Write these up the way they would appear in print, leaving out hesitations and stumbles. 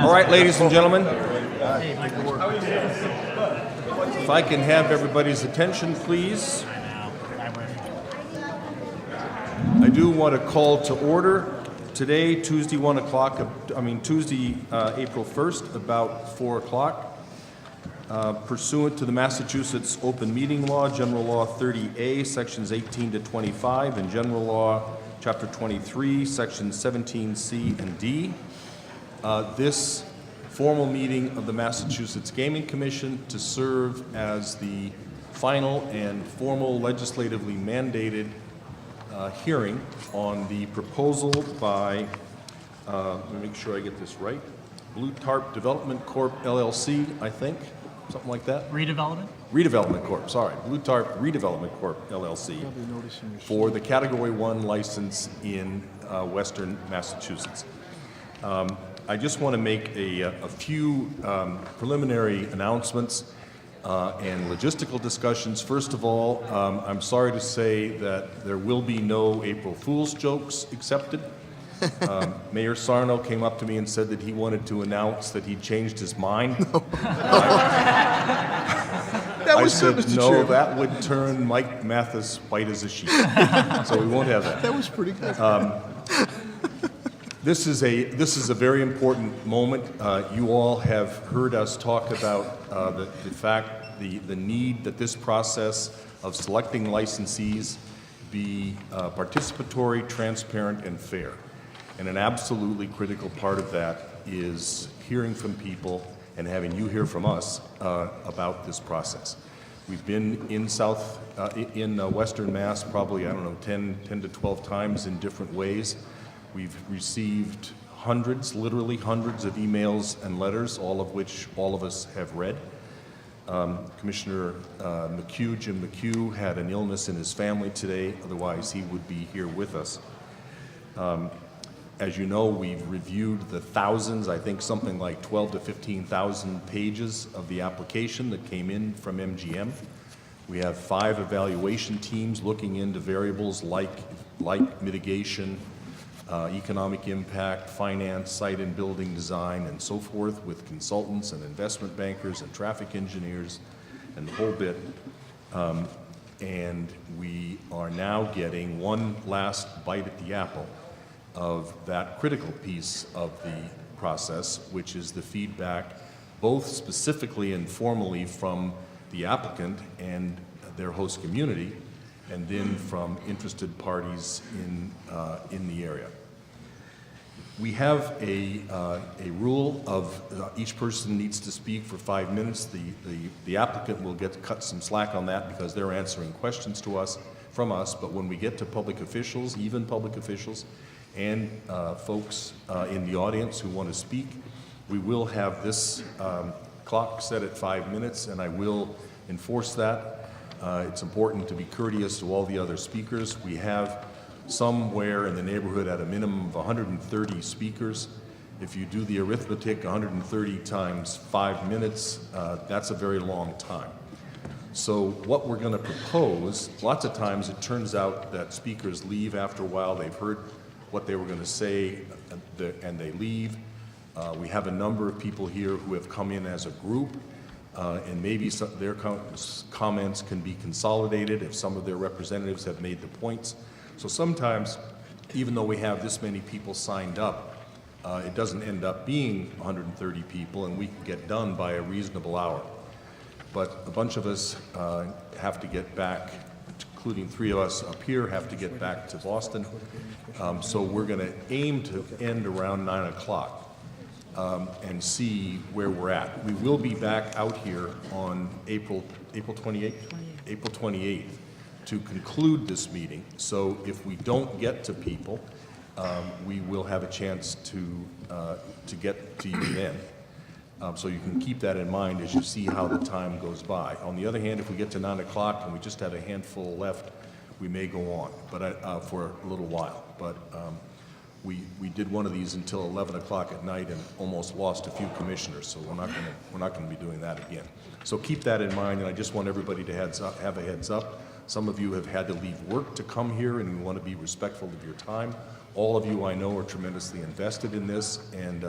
All right, ladies and gentlemen, if I can have everybody's attention, please. I do want to call to order today, Tuesday, Tuesday, April 1st, about 4 o'clock. Pursuant to the Massachusetts Open Meeting Law, General Law 30A, Sections 18 to 25, and General Law Chapter 23, Sections 17C and D. This formal meeting of the Massachusetts Gaming Commission to serve as the final and formal legislatively mandated hearing on the proposal by, let me make sure I get this right, Blue Tarp Development Corp. LLC, I think, something like that. Redevelopment? Redevelopment Corp., sorry. Blue Tarp Redevelopment Corp. LLC for the Category 1 license in Western Massachusetts. I just want to make a few preliminary announcements and logistical discussions. First of all, I'm sorry to say that there will be no April Fool's jokes accepted. Mayor Sarno came up to me and said that he wanted to announce that he'd changed his mind. I said, no, that would turn Mike Mathis white as a sheet. So we won't have that. That was pretty good. This is a very important moment. You all have heard us talk about the need that this process of selecting licensees be participatory, transparent, and fair. And an absolutely critical part of that is hearing from people and having you hear from us about this process. We've been in Western Mass probably, 10 to 12 times in different ways. We've received literally hundreds of emails and letters, all of which all of us have read. Commissioner Jim McHugh, had an illness in his family today, otherwise he would be here with us. As you know, we've reviewed the thousands, I think something like 12 to 15,000 pages of the application that came in from MGM. We have 5 evaluation teams looking into variables like mitigation, economic impact, finance, site and building design, and so forth, with consultants and investment bankers and traffic engineers and the whole bit. And we are now getting one last bite at the apple of that critical piece of the process, which is the feedback, both specifically and formally from the applicant and their host community, and then from interested parties in the area. We have a rule of each person needs to speak for 5 minutes. The applicant will cut some slack on that because they're answering questions from us, but when we get to public officials, even public officials, and folks in the audience who want to speak, we will have this clock set at 5 minutes, and I will enforce that. It's important to be courteous to all the other speakers. We have somewhere in the neighborhood at a minimum of 130 speakers. If you do the arithmetic, 130 times 5 minutes, that's a very long time. So what we're going to propose, lots of times it turns out that speakers leave after a while. They've heard what they were going to say and they leave. We have a number of people here who have come in as a group, and maybe their comments can be consolidated if some of their representatives have made the points. So sometimes, even though we have this many people signed up, it doesn't end up being 130 people, and we can get done by a reasonable hour. But a bunch of us have to get back, including 3 of us up here, have to get back to Boston. So we're going to aim to end around 9 o'clock and see where we're at. We will be back out here on April 28th? April 28th to conclude this meeting. So if we don't get to people, we will have a chance to get to you then. So you can keep that in mind as you see how the time goes by. On the other hand, if we get to 9 o'clock and we just have a handful left, we may go on, but for a little while. But we did one of these until 11 o'clock at night and almost lost a few commissioners, so we're not going to be doing that again. So keep that in mind, and I just want everybody to have a heads up. Some of you have had to leave work to come here, and we want to be respectful of your time. All of you I know are tremendously invested in this, and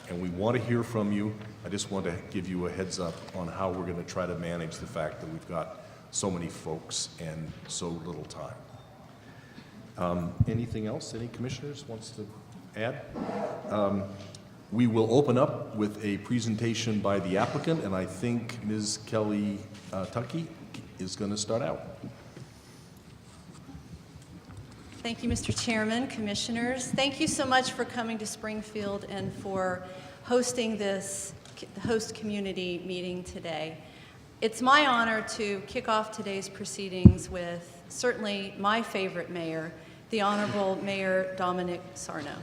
and we want to hear from you. I just want to give you a heads up on how we're going to try to manage the fact that we've got so many folks and so little time. Anything else? Any commissioners wants to add? We will open up with a presentation by the applicant, and I think Ms. Kelly Tuckey is going to start out. Thank you, Mr. Chairman, commissioners. Thank you so much for coming to Springfield and for hosting this host community meeting today. It's my honor to kick off today's proceedings with certainly my favorite mayor, the Honorable Mayor Dominic Sarno.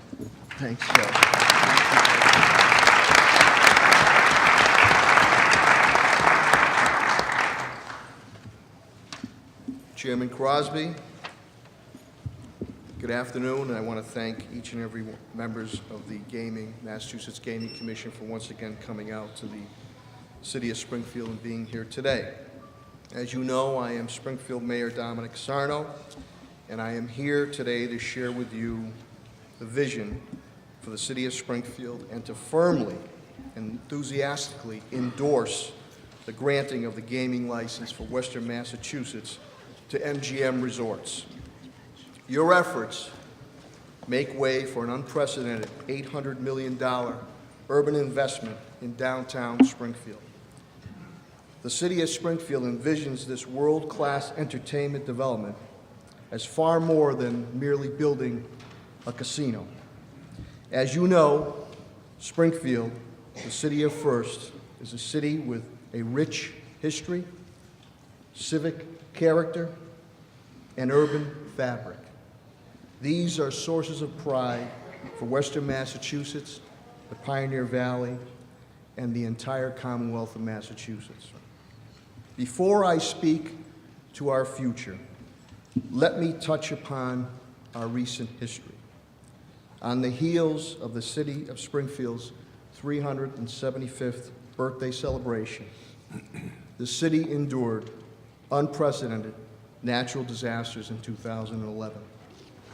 Thanks, Joe. Chairman Crosby, good afternoon, and I want to thank each and every members of the Massachusetts Gaming Commission for once again coming out to the city of Springfield and being here today. As you know, I am Springfield Mayor Dominic Sarno, and I am here today to share with you the vision for the city of Springfield and to firmly and enthusiastically endorse the granting of the gaming license for Western Massachusetts to MGM Resorts. Your efforts make way for an unprecedented $800 million urban investment in downtown Springfield. The city of Springfield envisions this world-class entertainment development as far more than merely building a casino. As you know, Springfield, the city of first, is a city with a rich history, civic character, and urban fabric. These are sources of pride for Western Massachusetts, the Pioneer Valley, and the entire Commonwealth of Massachusetts. Before I speak to our future, let me touch upon our recent history. On the heels of the city of Springfield's 375th birthday celebration, the city endured unprecedented natural disasters in 2011,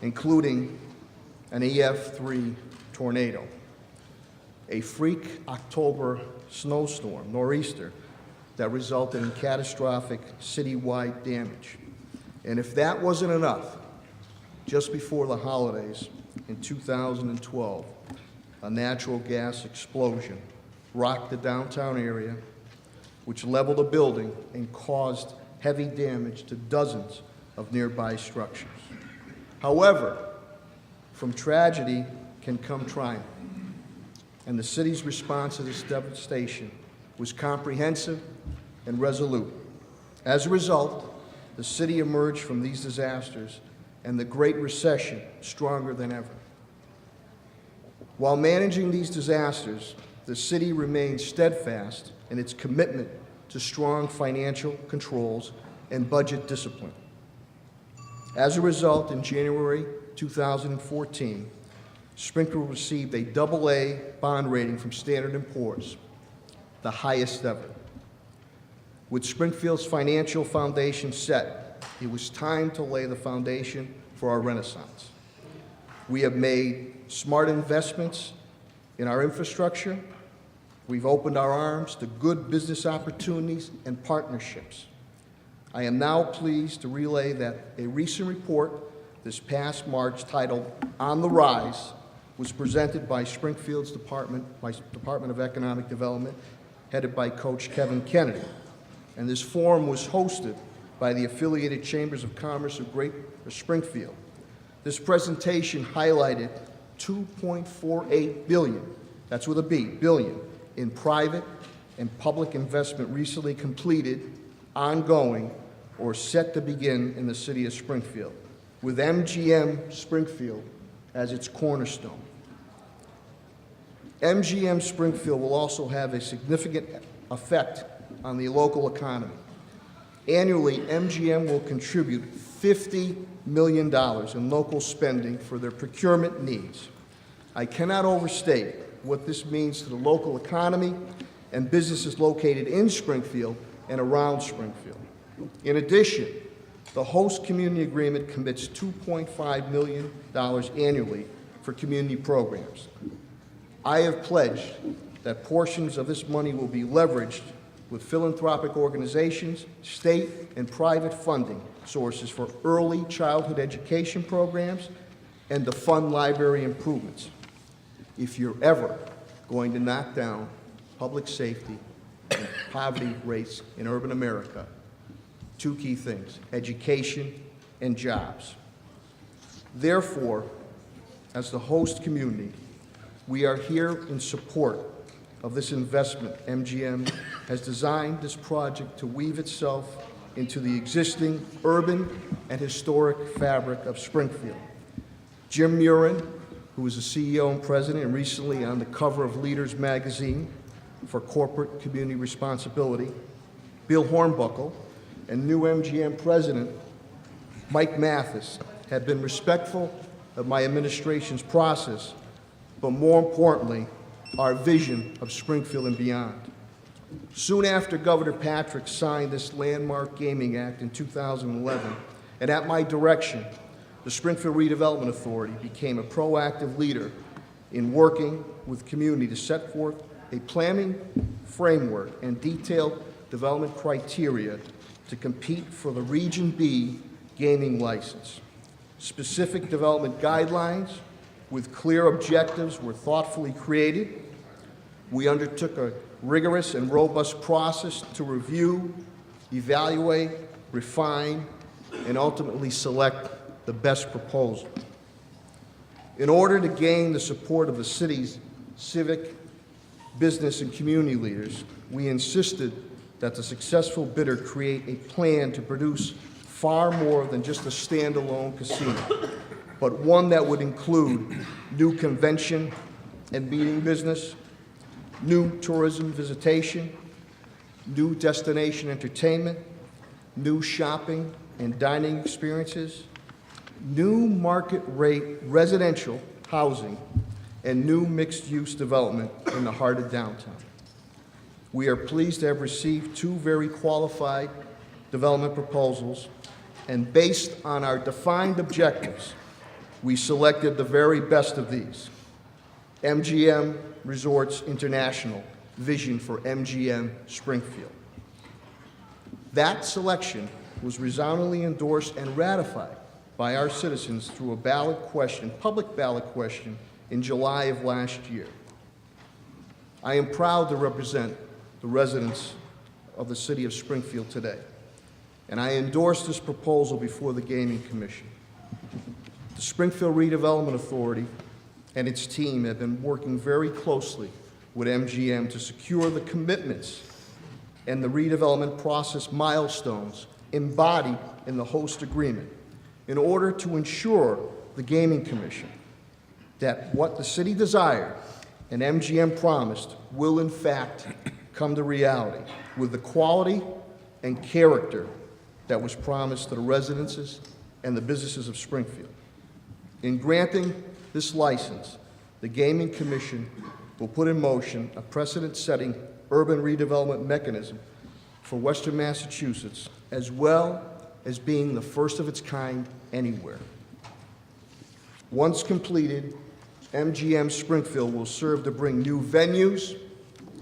including an EF3 tornado, a freak October snowstorm, nor'easter, that resulted in catastrophic citywide damage. And if that wasn't enough, just before the holidays in 2012, a natural gas explosion rocked the downtown area, which leveled a building and caused heavy damage to dozens of nearby structures. However, from tragedy can come triumph, and the city's response to this devastation was comprehensive and resolute. As a result, the city emerged from these disasters and the Great Recession stronger than ever. While managing these disasters, the city remained steadfast in its commitment to strong financial controls and budget discipline. As a result, in January 2014, Springfield received a AA bond rating from Standard & Poor's, the highest ever. With Springfield's financial foundation set, it was time to lay the foundation for our renaissance. We have made smart investments in our infrastructure. We've opened our arms to good business opportunities and partnerships. I am now pleased to relay that a recent report this past March titled On the Rise was presented by Springfield's Department of Economic Development, headed by Coach Kevin Kennedy. And this forum was hosted by the affiliated Chambers of Commerce of Springfield. This presentation highlighted $2.48 billion, that's with a B, billion, in private and public investment recently completed, ongoing, or set to begin in the city of Springfield, with MGM Springfield as its cornerstone. MGM Springfield will also have a significant effect on the local economy. Annually, MGM will contribute $50 million in local spending for their procurement needs. I cannot overstate what this means to the local economy and businesses located in Springfield and around Springfield. In addition, the host community agreement commits $2.5 million annually for community programs. I have pledged that portions of this money will be leveraged with philanthropic organizations, state and private funding sources for early childhood education programs and to fund library improvements. If you're ever going to knock down public safety and poverty rates in urban America, two key things: education and jobs. Therefore, as the host community, we are here in support of this investment. MGM has designed this project to weave itself into the existing urban and historic fabric of Springfield. Jim Murin, who is the CEO and president and recently on the cover of Leaders magazine for corporate community responsibility, Bill Hornbuckle, and new MGM president Mike Mathis have been respectful of my administration's process, but more importantly, our vision of Springfield and beyond. Soon after Governor Patrick signed this landmark Gaming Act in 2011, and at my direction, the Springfield Redevelopment Authority became a proactive leader in working with community to set forth a planning framework and detailed development criteria to compete for the Region B gaming license. Specific development guidelines with clear objectives were thoughtfully created. We undertook a rigorous and robust process to review, evaluate, refine, and ultimately select the best proposal. In order to gain the support of the city's civic, business, and community leaders, we insisted that the successful bidder create a plan to produce far more than just a standalone casino, but one that would include new convention and meeting business, new tourism visitation, new destination entertainment, new shopping and dining experiences, new market rate residential housing, and new mixed-use development in the heart of downtown. We are pleased to have received two very qualified development proposals, and based on our defined objectives, we selected the very best of these. MGM Resorts International, vision for MGM Springfield. That selection was resoundingly endorsed and ratified by our citizens through a ballot question, public ballot question, in July of last year. I am proud to represent the residents of the city of Springfield today, and I endorse this proposal before the Gaming Commission. The Springfield Redevelopment Authority and its team have been working very closely with MGM to secure the commitments and the redevelopment process milestones embodied in the host agreement in order to ensure the Gaming Commission that what the city desired and MGM promised will in fact come to reality with the quality and character that was promised to the residences and the businesses of Springfield. In granting this license, the Gaming Commission will put in motion a precedent-setting urban redevelopment mechanism for Western Massachusetts, as well as being the first of its kind anywhere. Once completed, MGM Springfield will serve to bring new venues,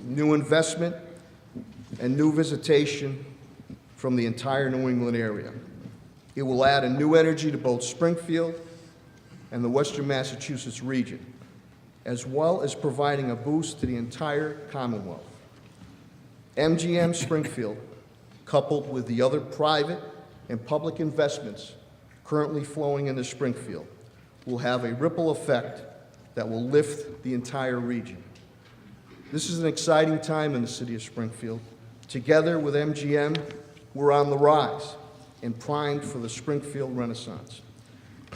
new investment, and new visitation from the entire New England area. It will add a new energy to both Springfield and the Western Massachusetts region, as well as providing a boost to the entire Commonwealth. MGM Springfield, coupled with the other private and public investments currently flowing into Springfield, will have a ripple effect that will lift the entire region. This is an exciting time in the city of Springfield. Together with MGM, we're on the rise and primed for the Springfield Renaissance.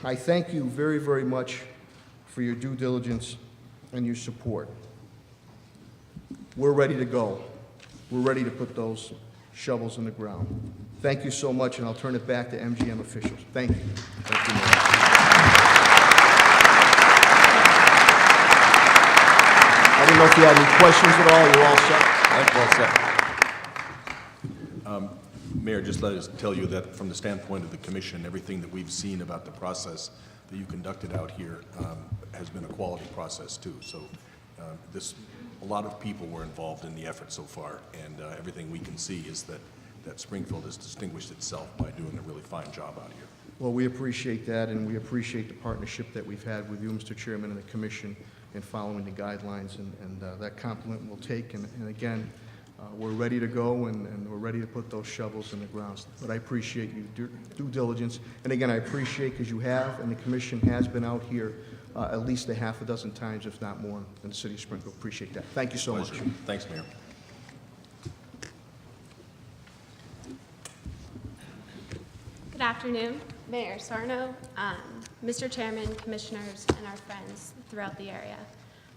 I thank you very, very much for your due diligence and your support. We're ready to go. We're ready to put those shovels in the ground. Thank you so much, and I'll turn it back to MGM officials. Thank you. Thank you, Mayor. I didn't know if you had any questions at all. You're all set? Well said. Mayor, just let us tell you that from the standpoint of the commission, everything that we've seen about the process that you conducted out here has been a quality process too. So A lot of people were involved in the effort so far, and everything we can see is that Springfield has distinguished itself by doing a really fine job out here. Well, we appreciate that, and we appreciate the partnership that we've had with you, Mr. Chairman, and the commission in following the guidelines, and that compliment we'll take. And again, we're ready to go, and we're ready to put those shovels in the ground. But I appreciate your due diligence. And again, I appreciate, because you have, and the commission has been out here at least a half a dozen times, if not more, in the city of Springfield. Appreciate that. Thank you so much. Pleasure. Thanks, Mayor. Good afternoon, Mayor Sarno, Mr. Chairman, commissioners, and our friends throughout the area.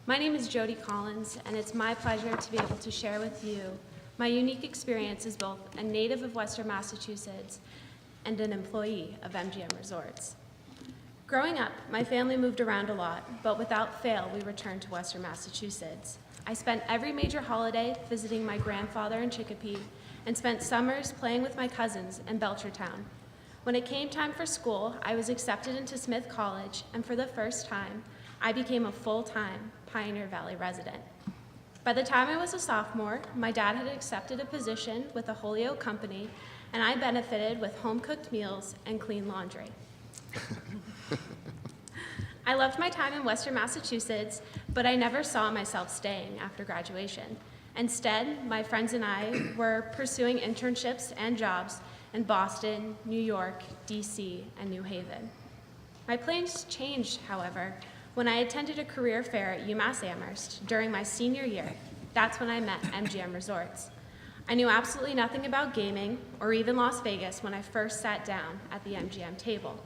My name is Jody Collins, and it's my pleasure to be able to share with you my unique experience as both a native of Western Massachusetts and an employee of MGM Resorts. Growing up, my family moved around a lot, but without fail, we returned to Western Massachusetts. I spent every major holiday visiting my grandfather in Chicopee and spent summers playing with my cousins in Belchertown. When it came time for school, I was accepted into Smith College, and for the first time, I became a full-time Pioneer Valley resident. By the time I was a sophomore, my dad had accepted a position with a Holyoke company, and I benefited with home-cooked meals and clean laundry. I loved my time in Western Massachusetts, but I never saw myself staying after graduation. Instead, my friends and I were pursuing internships and jobs in Boston, New York, DC, and New Haven. My plans changed, however, when I attended a career fair at UMass Amherst during my senior year. That's when I met MGM Resorts. I knew absolutely nothing about gaming or even Las Vegas when I first sat down at the MGM table.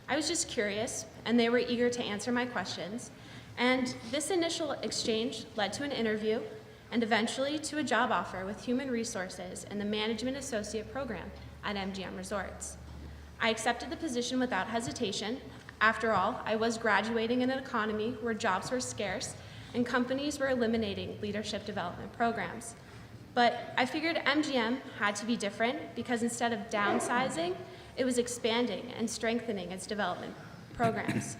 I was just curious, and they were eager to answer my questions, and this initial exchange led to an interview and eventually to a job offer with Human Resources in the Management Associate Program at MGM Resorts. I accepted the position without hesitation. After all, I was graduating in an economy where jobs were scarce and companies were eliminating leadership development programs. But I figured MGM had to be different because instead of downsizing, it was expanding and strengthening its development programs.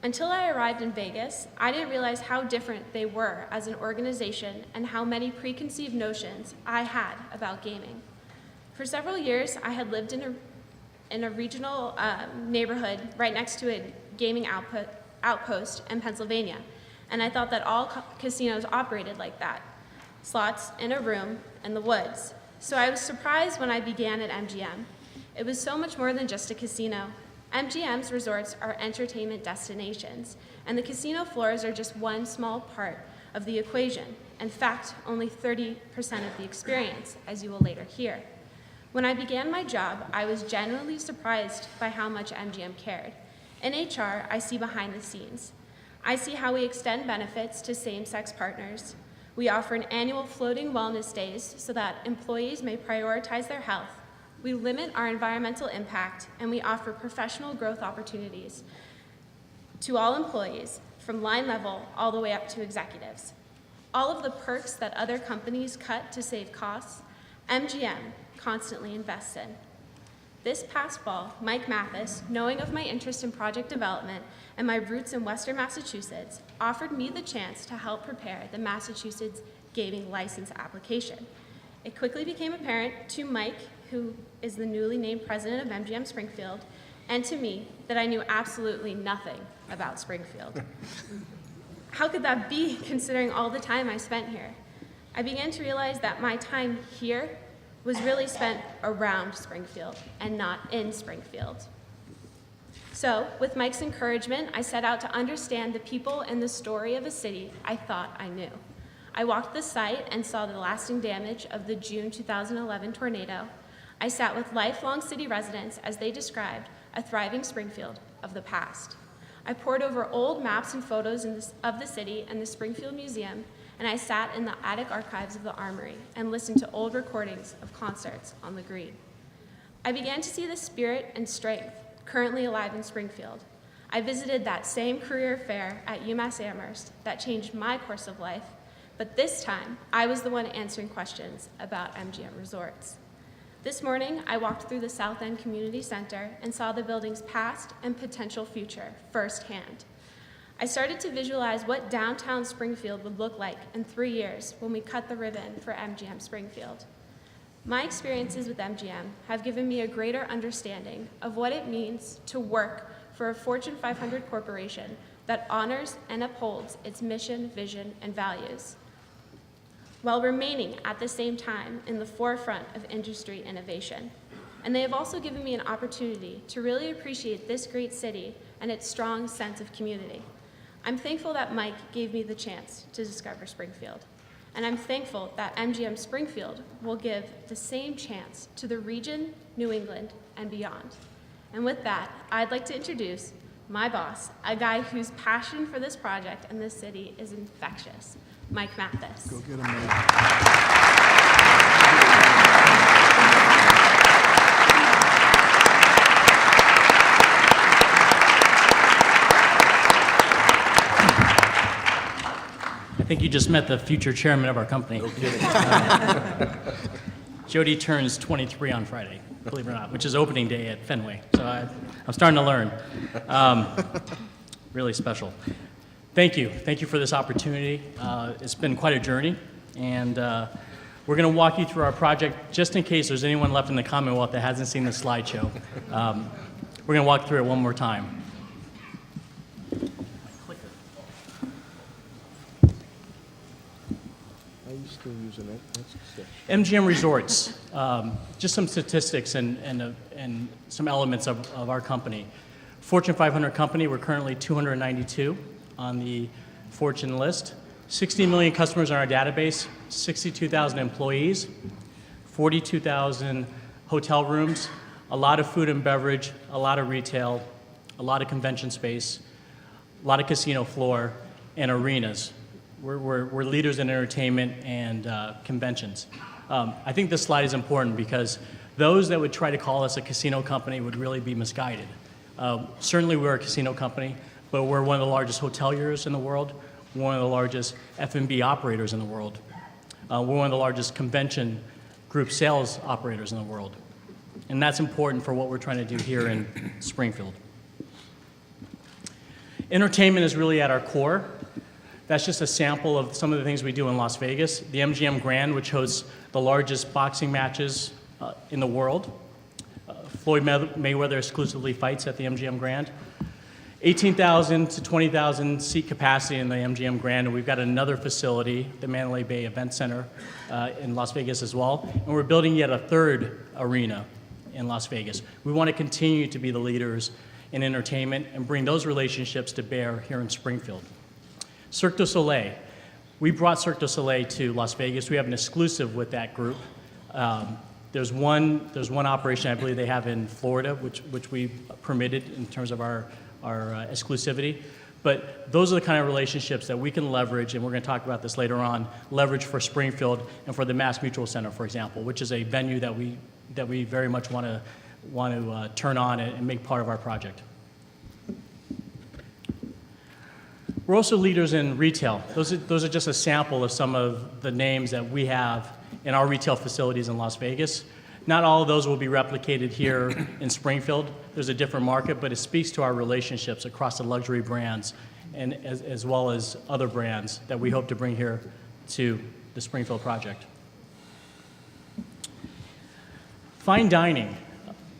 Until I arrived in Vegas, I didn't realize how different they were as an organization and how many preconceived notions I had about gaming. For several years, I had lived in a regional neighborhood right next to a gaming outpost in Pennsylvania, and I thought that all casinos operated like that, slots in a room in the woods. So I was surprised when I began at MGM. It was so much more than just a casino. MGM's resorts are entertainment destinations, and the casino floors are just one small part of the equation. In fact, only 30% of the experience, as you will later hear. When I began my job, I was genuinely surprised by how much MGM cared. In HR, I see behind the scenes. I see how we extend benefits to same-sex partners. We offer an annual floating wellness days so that employees may prioritize their health. We limit our environmental impact, and we offer professional growth opportunities to all employees, from line level all the way up to executives. All of the perks that other companies cut to save costs, MGM constantly invests in. This past fall, Mike Mathis, knowing of my interest in project development and my roots in Western Massachusetts, offered me the chance to help prepare the Massachusetts gaming license application. It quickly became apparent to Mike, who is the newly named president of MGM Springfield, and to me that I knew absolutely nothing about Springfield. How could that be, considering all the time I spent here? I began to realize that my time here was really spent around Springfield and not in Springfield. So, with Mike's encouragement, I set out to understand the people and the story of a city I thought I knew. I walked the site and saw the lasting damage of the June 2011 tornado. I sat with lifelong city residents as they described a thriving Springfield of the past. I pored over old maps and photos of the city and the Springfield Museum, and I sat in the attic archives of the Armory and listened to old recordings of concerts on the green. I began to see the spirit and strength currently alive in Springfield. I visited that same career fair at UMass Amherst that changed my course of life, but this time I was the one answering questions about MGM Resorts. This morning, I walked through the South End Community Center and saw the building's past and potential future firsthand. I started to visualize what downtown Springfield would look like in 3 years when we cut the ribbon for MGM Springfield. My experiences with MGM have given me a greater understanding of what it means to work for a Fortune 500 corporation that honors and upholds its mission, vision, and values, while remaining at the same time in the forefront of industry innovation. And they have also given me an opportunity to really appreciate this great city and its strong sense of community. I'm thankful that Mike gave me the chance to discover Springfield. And I'm thankful that MGM Springfield will give the same chance to the region, New England, and beyond. And with that, I'd like to introduce my boss, a guy whose passion for this project and this city is infectious, Mike Mathis. Go get him, Mike. I think you just met the future chairman of our company. No kidding. Jody turns 23 on Friday, believe it or not, which is opening day at Fenway. So I'm starting to learn. Really special. Thank you. Thank you for this opportunity. It's been quite a journey, and we're going to walk you through our project just in case there's anyone left in the Commonwealth that hasn't seen the slideshow. We're going to walk through it one more time. Are you still using it? That's sick. MGM Resorts, just some statistics and some elements of our company. Fortune 500 company, we're currently 292 on the Fortune list. 60 million customers in our database, 62,000 employees, 42,000 hotel rooms, a lot of food and beverage, a lot of retail, a lot of convention space, a lot of casino floor, and arenas. We're leaders in entertainment and conventions. I think this slide is important because those that would try to call us a casino company would really be misguided. Certainly we're a casino company, but we're one of the largest hoteliers in the world, one of the largest F&B operators in the world. We're one of the largest convention group sales operators in the world. And that's important for what we're trying to do here in Springfield. Entertainment is really at our core. That's just a sample of some of the things we do in Las Vegas. The MGM Grand, which hosts the largest boxing matches in the world. Floyd Mayweather exclusively fights at the MGM Grand. 18,000 to 20,000 seat capacity in the MGM Grand, and we've got another facility, the Mandalay Bay Event Center in Las Vegas as well. And we're building yet a third arena in Las Vegas. We want to continue to be the leaders in entertainment and bring those relationships to bear here in Springfield. Cirque du Soleil. We brought Cirque du Soleil to Las Vegas. We have an exclusive with that group. There's one operation I believe they have in Florida, which we permitted in terms of our exclusivity. But those are the kind of relationships that we can leverage, and we're going to talk about this later on, leverage for Springfield and for the Mass Mutual Center, for example, which is a venue that we very much want to turn on and make part of our project. We're also leaders in retail. Those are just a sample of some of the names that we have in our retail facilities in Las Vegas. Not all of those will be replicated here in Springfield. There's a different market, but it speaks to our relationships across the luxury brands and as well as other brands that we hope to bring here to the Springfield project. Fine dining.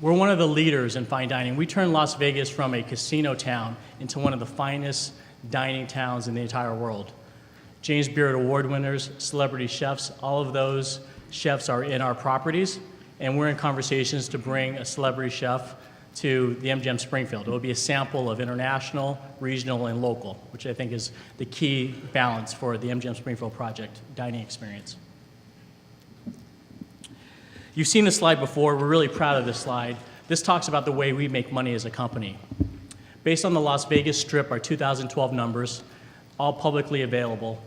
We're one of the leaders in fine dining. We turned Las Vegas from a casino town into one of the finest dining towns in the entire world. James Beard Award winners, celebrity chefs, all of those chefs are in our properties, and we're in conversations to bring a celebrity chef to the MGM Springfield. It will be a sample of international, regional, and local, which I think is the key balance for the MGM Springfield project dining experience. You've seen this slide before. We're really proud of this slide. This talks about the way we make money as a company. Based on the Las Vegas Strip, our 2012 numbers, all publicly available,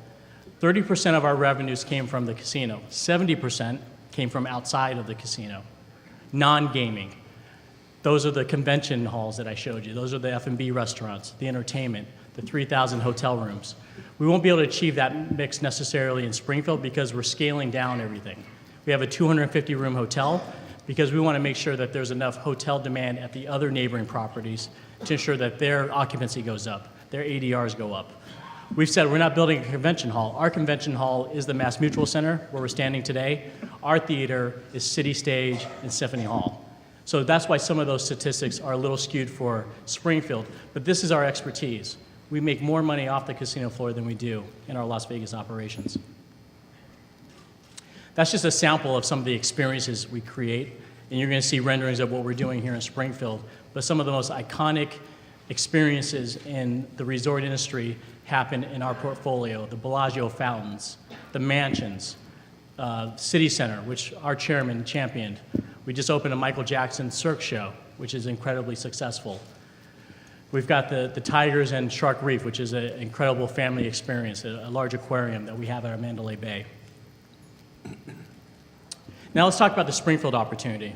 30% of our revenues came from the casino. 70% came from outside of the casino, non-gaming. Those are the convention halls that I showed you. Those are the F&B restaurants, the entertainment, the 3,000 hotel rooms. We won't be able to achieve that mix necessarily in Springfield because we're scaling down everything. We have a 250-room hotel because we want to make sure that there's enough hotel demand at the other neighboring properties to ensure that their occupancy goes up. their ADRs go up. We've said we're not building a convention hall. Our convention hall is the Mass Mutual Center, where we're standing today. Our theater is City Stage and Symphony Hall. So that's why some of those statistics are a little skewed for Springfield. But this is our expertise. We make more money off the casino floor than we do in our Las Vegas operations. That's just a sample of some of the experiences we create. And you're going to see renderings of what we're doing here in Springfield. But some of the most iconic experiences in the resort industry happen in our portfolio. The Bellagio fountains, the mansions, City Center, which our chairman championed. We just opened a Michael Jackson Cirque show, which is incredibly successful. We've got the Tigers and Shark Reef, which is an incredible family experience, a large aquarium that we have at our Mandalay Bay. Now let's talk about the Springfield opportunity.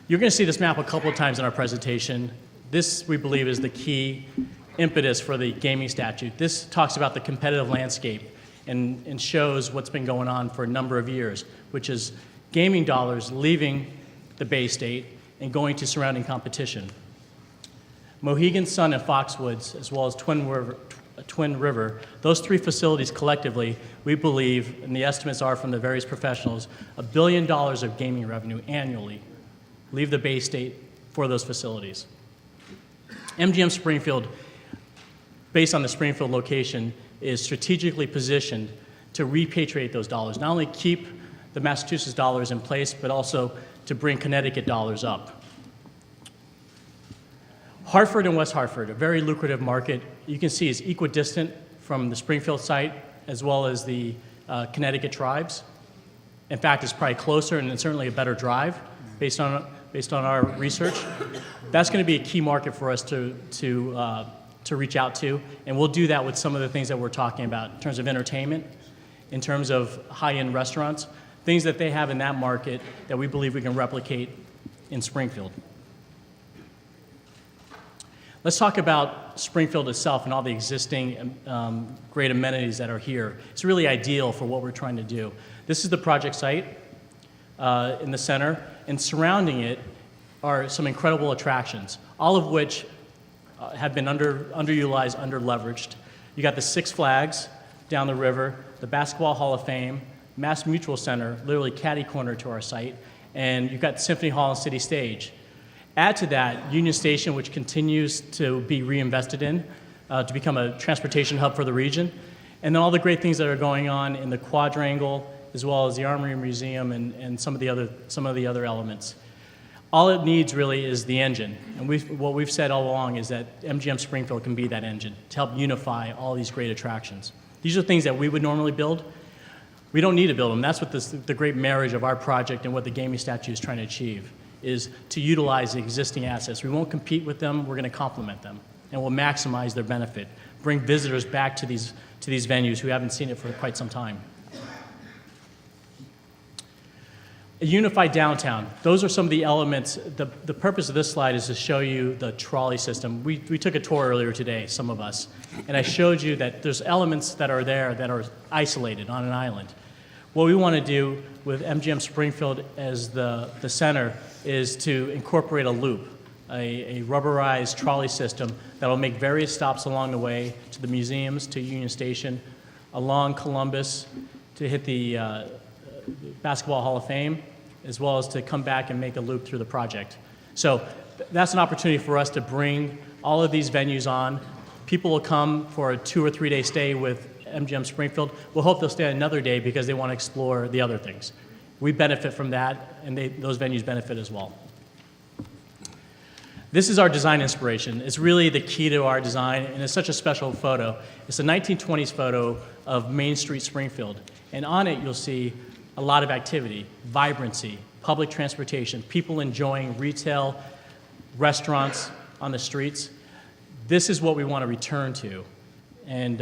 You're going to see this map a couple of times in our presentation. This, we believe, is the key impetus for the gaming statute. This talks about the competitive landscape and shows what's been going on for a number of years, which is gaming dollars leaving the Bay State and going to surrounding competition. Mohegan Sun and Foxwoods, as well as Twin River, those three facilities collectively, we believe, and the estimates are from the various professionals, $1 billion of gaming revenue annually leave the Bay State for those facilities. MGM Springfield, based on the Springfield location, is strategically positioned to repatriate those dollars, not only keep the Massachusetts dollars in place, but also to bring Connecticut dollars up. Hartford and West Hartford, a very lucrative market, you can see is equidistant from the Springfield site as well as the Connecticut tribes. In fact, it's probably closer and it's certainly a better drive based on our research. That's going to be a key market for us to reach out to, and we'll do that with some of the things that we're talking about in terms of entertainment, in terms of high-end restaurants, things that they have in that market that we believe we can replicate in Springfield. Let's talk about Springfield itself and all the existing great amenities that are here. It's really ideal for what we're trying to do. This is the project site in the center, and surrounding it are some incredible attractions, all of which have been underutilized, underleveraged. You got the Six Flags down the river, the Basketball Hall of Fame, Mass Mutual Center, literally catty corner to our site, and you've got Symphony Hall and City Stage. Add to that Union Station, which continues to be reinvested in to become a transportation hub for the region, and then all the great things that are going on in the Quadrangle, as well as the Armory Museum and some of the other elements. All it needs really is the engine, and what we've said all along is that MGM Springfield can be that engine to help unify all these great attractions. These are things that we would normally build. We don't need to build them. That's what the great marriage of our project and what the gaming statute is trying to achieve, is to utilize the existing assets. We won't compete with them, we're going to complement them, and we'll maximize their benefit, bring visitors back to these venues who haven't seen it for quite some time. A unified downtown. Those are some of the elements. The purpose of this slide is to show you the trolley system. We took a tour earlier today, some of us, and I showed you that there's elements that are there that are isolated on an island. What we want to do with MGM Springfield as the center is to incorporate a loop, a rubberized trolley system that will make various stops along the way to the museums, to Union Station, along Columbus, to hit the Basketball Hall of Fame, as well as to come back and make a loop through the project. So that's an opportunity for us to bring all of these venues on. People will come for a 2 or 3 day stay with MGM Springfield. We'll hope they'll stay another day because they want to explore the other things. We benefit from that, and those venues benefit as well. This is our design inspiration. It's really the key to our design, and it's such a special photo. It's a 1920s photo of Main Street, Springfield, and on it you'll see a lot of activity, vibrancy, public transportation, people enjoying retail, restaurants on the streets. This is what we want to return to, and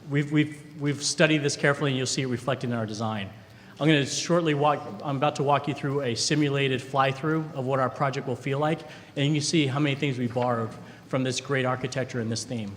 we've studied this carefully, and you'll see it reflected in our design. I'm about to walk you through a simulated fly-through of what our project will feel like, and you can see how many things we borrowed from this great architecture and this theme.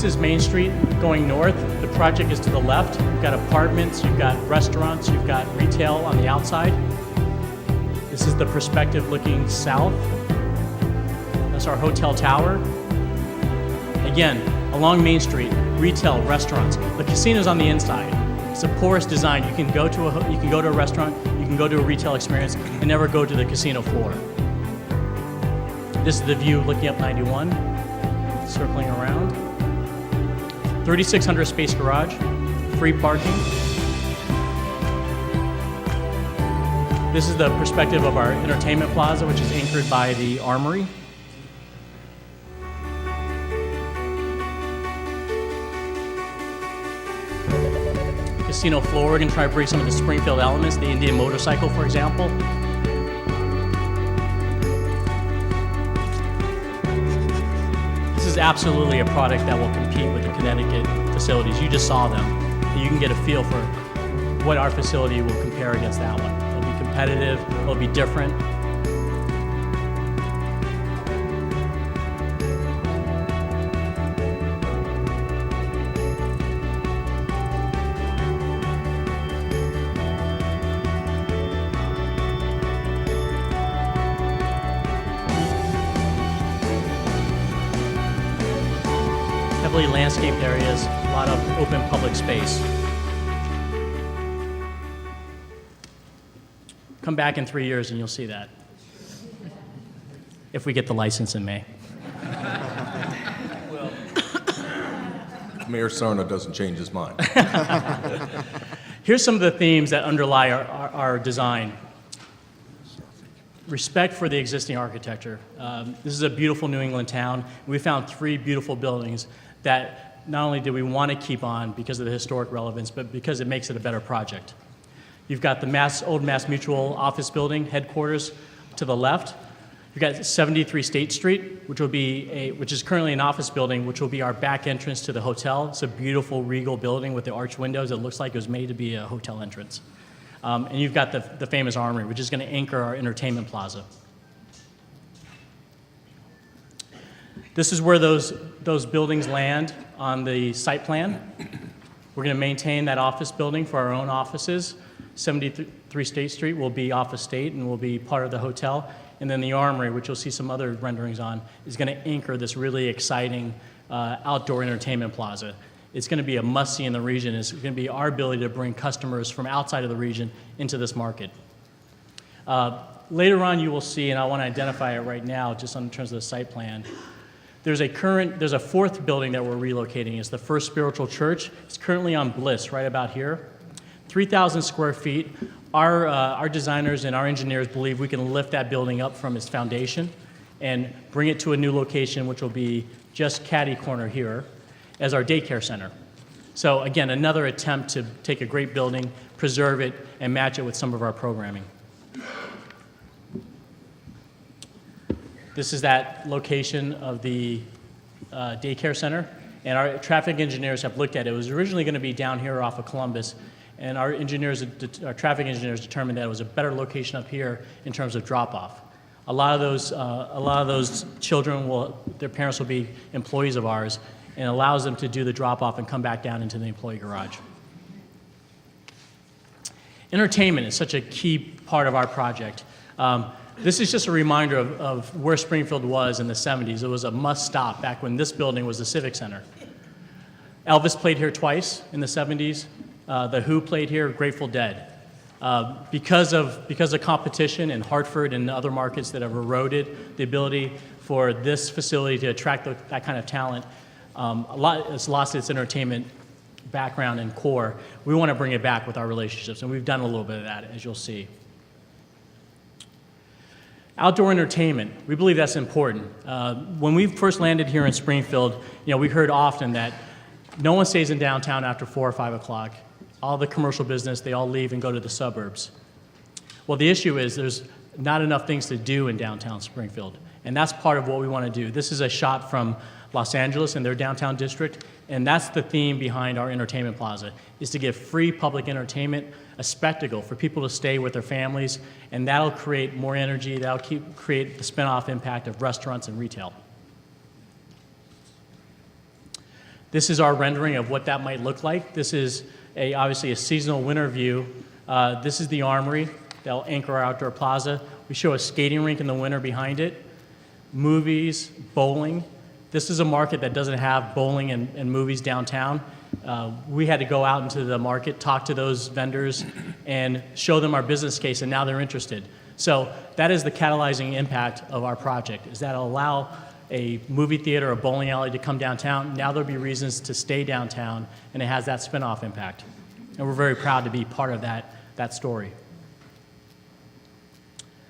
This is Main Street going north. The project is to the left. You've got apartments, you've got restaurants, you've got retail on the outside. This is the perspective looking south. That's our hotel tower. Again, along Main Street, retail, restaurants. The casino's on the inside. It's a porous design. You can go to a restaurant, you can go to a retail experience, and never go to the casino floor. This is the view looking up 91, circling around. 3,600 space garage, free parking. This is the perspective of our entertainment plaza, which is anchored by the Armory. Casino floor, we're going to try to bring some of the Springfield elements, the Indian motorcycle, for example. This is absolutely a product that will compete with the Connecticut facilities. You just saw them. You can get a feel for what our facility will compare against that one. It'll be competitive, it'll be different. Heavily landscaped areas, a lot of open public space. Come back in 3 years and you'll see that. If we get the license in May. Mayor Sarna doesn't change his mind. Here's some of the themes that underlie our design. Respect for the existing architecture. This is a beautiful New England town. We found 3 beautiful buildings that not only did we want to keep on because of the historic relevance, but because it makes it a better project. You've got the old Mass Mutual office building, headquarters to the left. You've got 73 State Street, which is currently an office building, which will be our back entrance to the hotel. It's a beautiful regal building with the arched windows. It looks like it was made to be a hotel entrance. And you've got the famous Armory, which is going to anchor our entertainment plaza. This is where those buildings land on the site plan. We're going to maintain that office building for our own offices. 73 State Street will be Office State and will be part of the hotel. And then the Armory, which you'll see some other renderings on, is going to anchor this really exciting outdoor entertainment plaza. It's going to be a must-see in the region. It's going to be our ability to bring customers from outside of the region into this market. Later on, you will see, and I want to identify it right now, just in terms of the site plan. There's a 4th building that we're relocating. It's the First Spiritual Church. It's currently on Bliss, right about here. 3,000 square feet. Our designers and our engineers believe we can lift that building up from its foundation and bring it to a new location, which will be just catty corner here, as our daycare center. So again, another attempt to take a great building, preserve it, and match it with some of our programming. This is that location of the daycare center, and our traffic engineers have looked at it. It was originally going to be down here off of Columbus, and our traffic engineers determined that it was a better location up here in terms of drop-off. A lot of those children their parents will be employees of ours, and it allows them to do the drop-off and come back down into the employee garage. Entertainment is such a key part of our project. This is just a reminder of where Springfield was in the 70s. It was a must-stop back when this building was the Civic Center. Elvis played here twice in the 70s. The Who played here, Grateful Dead. Because of competition in Hartford and other markets that have eroded the ability for this facility to attract that kind of talent, it's lost its entertainment background and core. We want to bring it back with our relationships, and we've done a little bit of that, as you'll see. Outdoor entertainment, we believe that's important. When we first landed here in Springfield, we heard often that no one stays in downtown after 4 or 5 o'clock. All the commercial business, they all leave and go to the suburbs. Well, the issue is there's not enough things to do in downtown Springfield, and that's part of what we want to do. This is a shot from Los Angeles and their downtown district, and that's the theme behind our entertainment plaza, is to give free public entertainment, a spectacle for people to stay with their families, and that'll create more energy, that'll create the spin-off impact of restaurants and retail. This is our rendering of what that might look like. This is obviously a seasonal winter view. This is the Armory that'll anchor our outdoor plaza. We show a skating rink in the winter behind it, movies, bowling. This is a market that doesn't have bowling and movies downtown. We had to go out into the market, talk to those vendors, and show them our business case, and now they're interested. So that is the catalyzing impact of our project, is that it'll allow a movie theater, a bowling alley to come downtown. Now there'll be reasons to stay downtown, and it has that spin-off impact. And we're very proud to be part of that story.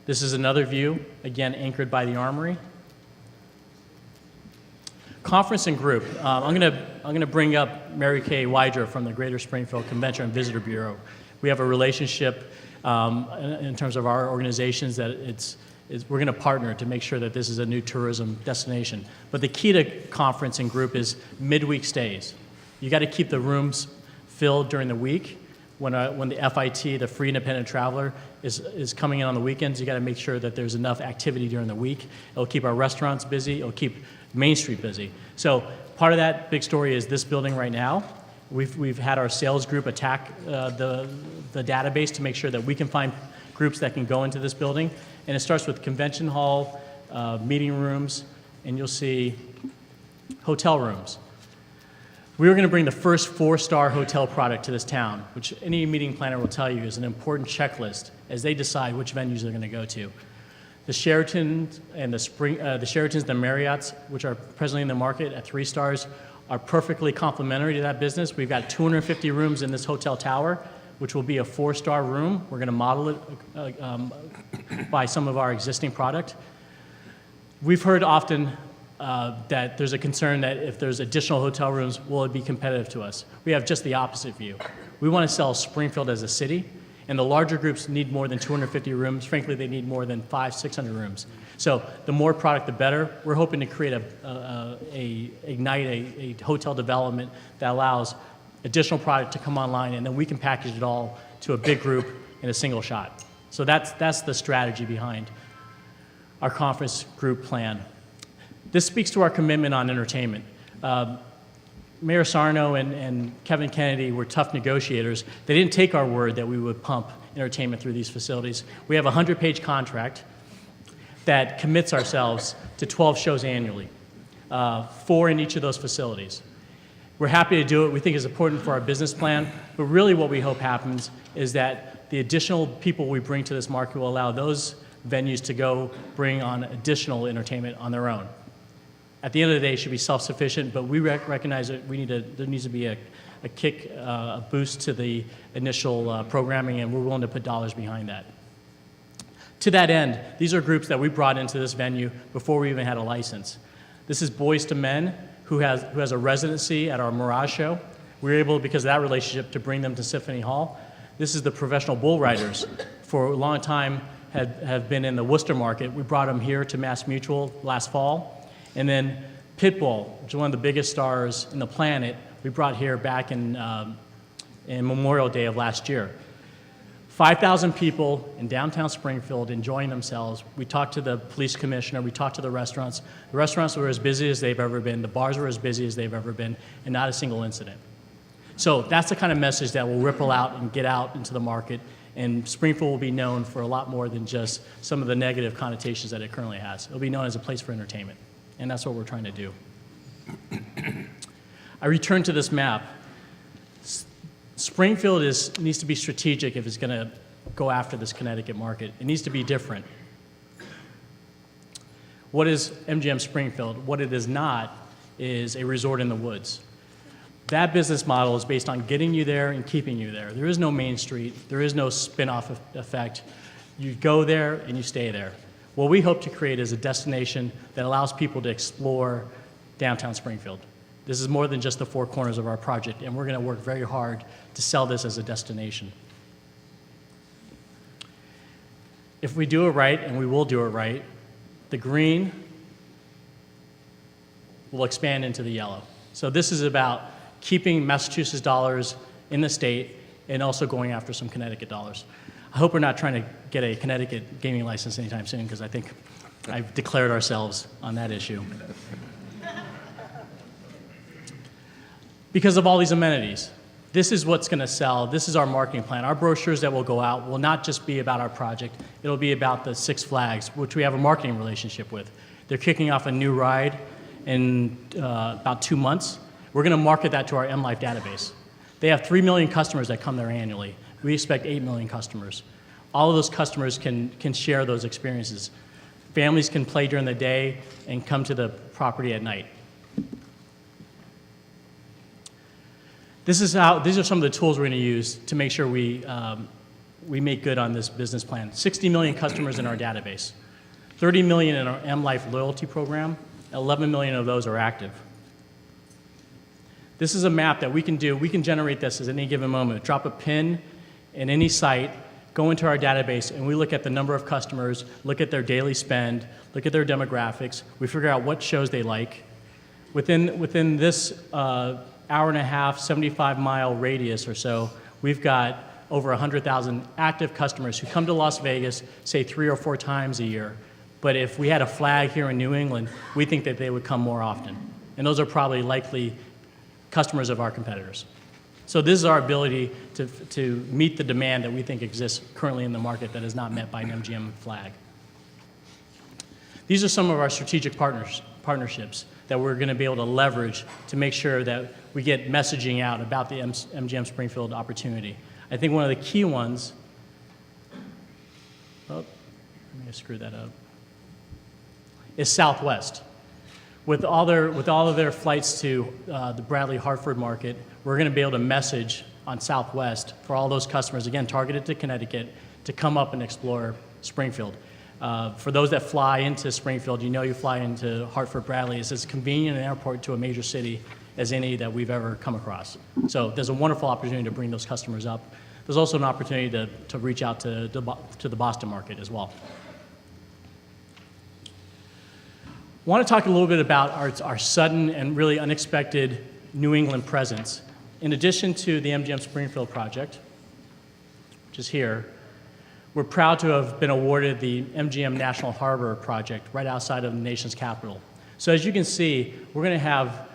This is another view, again anchored by the Armory. Conference and group. I'm gonna bring up Mary Kay Wydra from the Greater Springfield Convention and Visitor Bureau. We have a relationship in terms of our organizations that we're going to partner to make sure that this is a new tourism destination. But the key to conference and group is midweek stays. You got to keep the rooms filled during the week. When the FIT, the Free Independent Traveler, is coming in on the weekends, you got to make sure that there's enough activity during the week. It'll keep our restaurants busy. It'll keep Main Street busy. So part of that big story is this building right now. We've had our sales group attack the database to make sure that we can find groups that can go into this building. And it starts with convention hall, meeting rooms, and you'll see hotel rooms. We were going to bring the first 4-star hotel product to this town, which any meeting planner will tell you is an important checklist as they decide which venues they're going to go to. The Sheratons and the Sheratons, the Marriotts, which are presently in the market at 3 stars, are perfectly complementary to that business. We've got 250 rooms in this hotel tower, which will be a 4-star room. We're going to model it by some of our existing product. We've heard often that there's a concern that if there's additional hotel rooms, will it be competitive to us? We have just the opposite view. We want to sell Springfield as a city, and the larger groups need more than 250 rooms. Frankly, they need more than 500-600 rooms. So the more product, the better. We're hoping to create ignite a hotel development that allows additional product to come online, and then we can package it all to a big group in a single shot. So that's the strategy behind our conference group plan. This speaks to our commitment on entertainment. Mayor Sarno and Kevin Kennedy were tough negotiators. They didn't take our word that we would pump entertainment through these facilities. We have a 100-page contract that commits ourselves to 12 shows annually, 4 in each of those facilities. We're happy to do it. We think it's important for our business plan, but really what we hope happens is that the additional people we bring to this market will allow those venues to go bring on additional entertainment on their own. At the end of the day, it should be self-sufficient, but we recognize that there needs to be a kick, a boost to the initial programming, and we're willing to put dollars behind that. To that end, these are groups that we brought into this venue before we even had a license. This is Boys to Men, who has a residency at our Mirage show. We were able, because of that relationship, to bring them to Symphony Hall. This is the Professional Bull Riders. For a long time, have been in the Worcester market. We brought them here to Mass Mutual last fall. And then Pitbull, which is one of the biggest stars in the planet, we brought here back in Memorial Day of last year. 5,000 people in downtown Springfield enjoying themselves. We talked to the police commissioner, we talked to the restaurants. The restaurants were as busy as they've ever been, the bars were as busy as they've ever been, and not a single incident. So that's the kind of message that will ripple out and get out into the market, and Springfield will be known for a lot more than just some of the negative connotations that it currently has. It'll be known as a place for entertainment, and that's what we're trying to do. I return to this map. Springfield needs to be strategic if it's going to go after this Connecticut market. It needs to be different. What is MGM Springfield? What it is not is a resort in the woods. That business model is based on getting you there and keeping you there. There is no Main Street. There is no spin-off effect. You go there and you stay there. What we hope to create is a destination that allows people to explore downtown Springfield. This is more than just the 4 corners of our project, and we're going to work very hard to sell this as a destination. If we do it right, and we will do it right, the green will expand into the yellow. So this is about keeping Massachusetts dollars in the state and also going after some Connecticut dollars. I hope we're not trying to get a Connecticut gaming license anytime soon, because I think I've declared ourselves on that issue. because of all these amenities. This is what's going to sell. This is our marketing plan. Our brochures that will go out will not just be about our project. It'll be about the Six Flags, which we have a marketing relationship with. They're kicking off a new ride in about 2 months. We're going to market that to our MLife database. They have 3 million customers that come there annually. We expect 8 million customers. All of those customers can share those experiences. Families can play during the day and come to the property at night. These are some of the tools we're going to use to make sure we make good on this business plan. 60 million customers in our database, 30 million in our MLife loyalty program, 11 million of those are active. This is a map that we can do. We can generate this at any given moment. Drop a pin in any site, go into our database, and we look at the number of customers, look at their daily spend, look at their demographics. We figure out what shows they like. Within this hour and a half, 75-mile radius or so, we've got over 100,000 active customers who come to Las Vegas, say 3 or 4 times a year. But if we had a flag here in New England, we think that they would come more often. And those are probably likely customers of our competitors. So this is our ability to meet the demand that we think exists currently in the market that is not met by an MGM flag. These are some of our strategic partnerships that we're going to be able to leverage to make sure that we get messaging out about the MGM Springfield opportunity. I think one of the key ones, let me screw that up, is Southwest. With all of their flights to the Bradley-Hartford market, we're going to be able to message on Southwest for all those customers, again, targeted to Connecticut, to come up and explore Springfield. For those that fly into Springfield, you fly into Hartford Bradley. It's as convenient an airport to a major city as any that we've ever come across. So there's a wonderful opportunity to bring those customers up. There's also an opportunity to reach out to the Boston market as well. I want to talk a little bit about our sudden and really unexpected New England presence. In addition to the MGM Springfield project, which is here, we're proud to have been awarded the MGM National Harbor project right outside of the nation's capital. So as you can see, we're going to have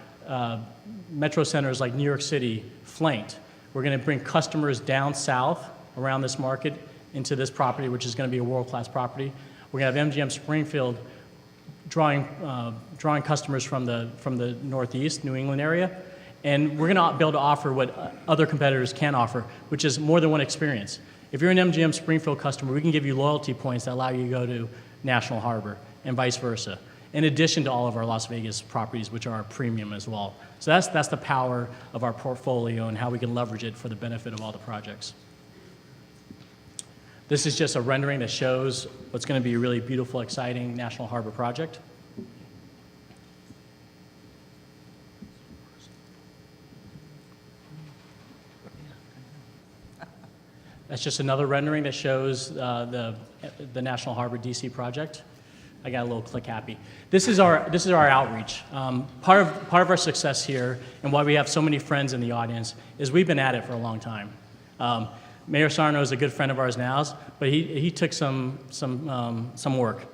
metro centers like New York City flanked. We're going to bring customers down south around this market into this property, which is going to be a world-class property. We're going to have MGM Springfield drawing customers from the Northeast, New England area. And we're going to be able to offer what other competitors can offer, which is more than one experience. If you're an MGM Springfield customer, we can give you loyalty points that allow you to go to National Harbor and vice versa, in addition to all of our Las Vegas properties, which are premium as well. So that's the power of our portfolio and how we can leverage it for the benefit of all the projects. This is just a rendering that shows what's going to be a really beautiful, exciting National Harbor project. That's just another rendering that shows the National Harbor DC project. I got a little click happy. This is our outreach. Part of our success here and why we have so many friends in the audience is we've been at it for a long time. Mayor Sarno is a good friend of ours now, but he took some work.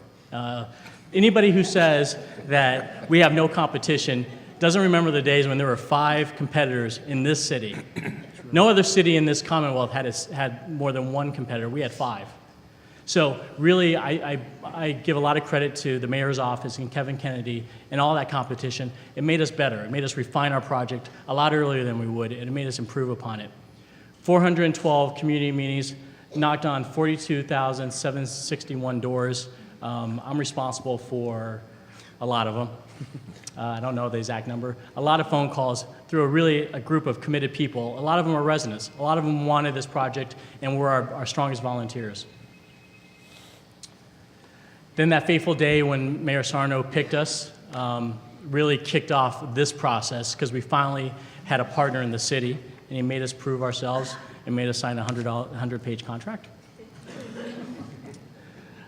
Anybody who says that we have no competition doesn't remember the days when there were 5 competitors in this city. No other city in this Commonwealth had more than 1 competitor. We had 5. So really, I give a lot of credit to the mayor's office and Kevin Kennedy and all that competition. It made us better. It made us refine our project a lot earlier than we would, and it made us improve upon it. 412 community meetings, knocked on 42,761 doors. I'm responsible for a lot of them. I don't know the exact number. A lot of phone calls through a group of committed people. A lot of them are residents. A lot of them wanted this project and were our strongest volunteers. Then that fateful day when Mayor Sarno picked us really kicked off this process because we finally had a partner in the city, and he made us prove ourselves and made us sign a 100-page contract.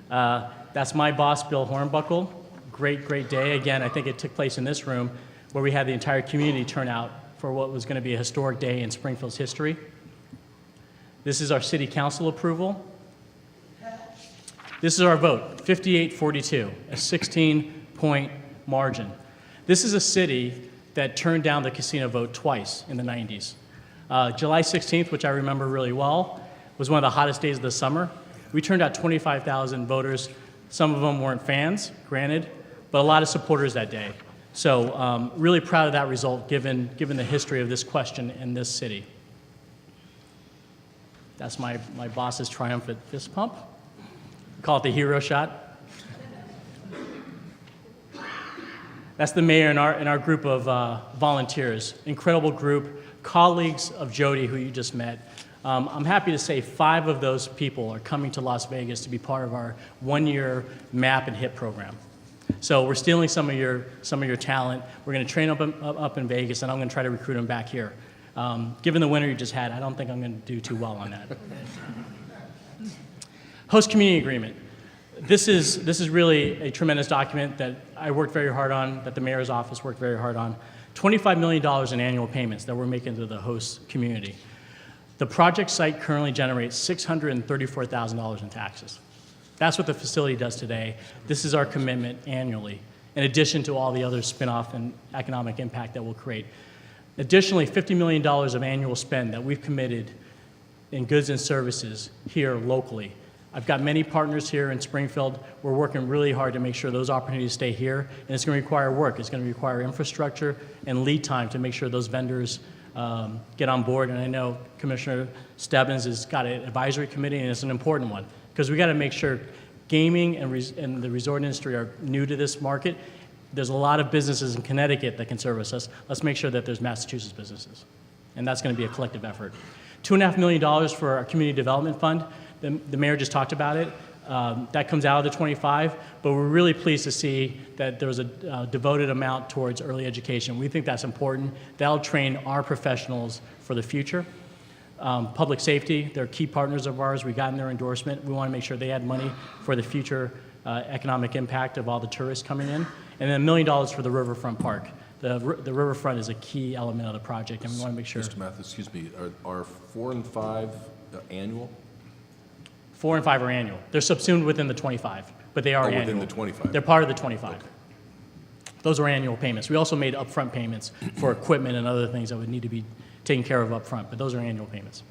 That's my boss, Bill Hornbuckle. Great day. Again, I think it took place in this room where we had the entire community turn out for what was going to be a historic day in Springfield's history. This is our city council approval. This is our vote, 58-42, a 16-point margin. This is a city that turned down the casino vote twice in the 90s. July 16th, which I remember really well, was one of the hottest days of the summer. We turned out 25,000 voters. Some of them weren't fans, granted, but a lot of supporters that day. So really proud of that result given the history of this question in this city. That's my boss's triumphant fist pump. We call it the hero shot. That's the mayor and our group of volunteers. Incredible group, colleagues of Jody, who you just met. I'm happy to say 5 of those people are coming to Las Vegas to be part of our one-year MAP and HIT program. So we're stealing some of your talent. We're going to train up in Vegas, and I'm going to try to recruit them back here. Given the winter you just had, I don't think I'm going to do too well on that. Host community agreement. This is really a tremendous document that I worked very hard on, that the mayor's office worked very hard on. $25 million in annual payments that we're making to the host community. The project site currently generates $634,000 in taxes. That's what the facility does today. This is our commitment annually, in addition to all the other spin-off and economic impact that we'll create. Additionally, $50 million of annual spend that we've committed in goods and services here locally. I've got many partners here in Springfield. We're working really hard to make sure those opportunities stay here, and it's going to require work. It's going to require infrastructure and lead time to make sure those vendors get on board. And I know Commissioner Stebbins has got an advisory committee, and it's an important one, because we got to make sure gaming and the resort industry are new to this market. There's a lot of businesses in Connecticut that can service us. Let's make sure that there's Massachusetts businesses, and that's going to be a collective effort. $2.5 million for our community development fund. The mayor just talked about it. That comes out of the 25, but we're really pleased to see that there was a devoted amount towards early education. We think that's important. That'll train our professionals for the future. Public safety, they're key partners of ours. We got in their endorsement. We want to make sure they had money for the future economic impact of all the tourists coming in. And then $1 million for the Riverfront Park. The Riverfront is a key element of the project, and we want to make sure. Mr. Mathis, excuse me, are 4 and 5 annual? 4 and 5 are annual. They're subsumed within the 25, but they are annual. Within the 25. They're part of the 25. Okay. Those are annual payments. We also made upfront payments for equipment and other things that would need to be taken care of upfront, but those are annual payments.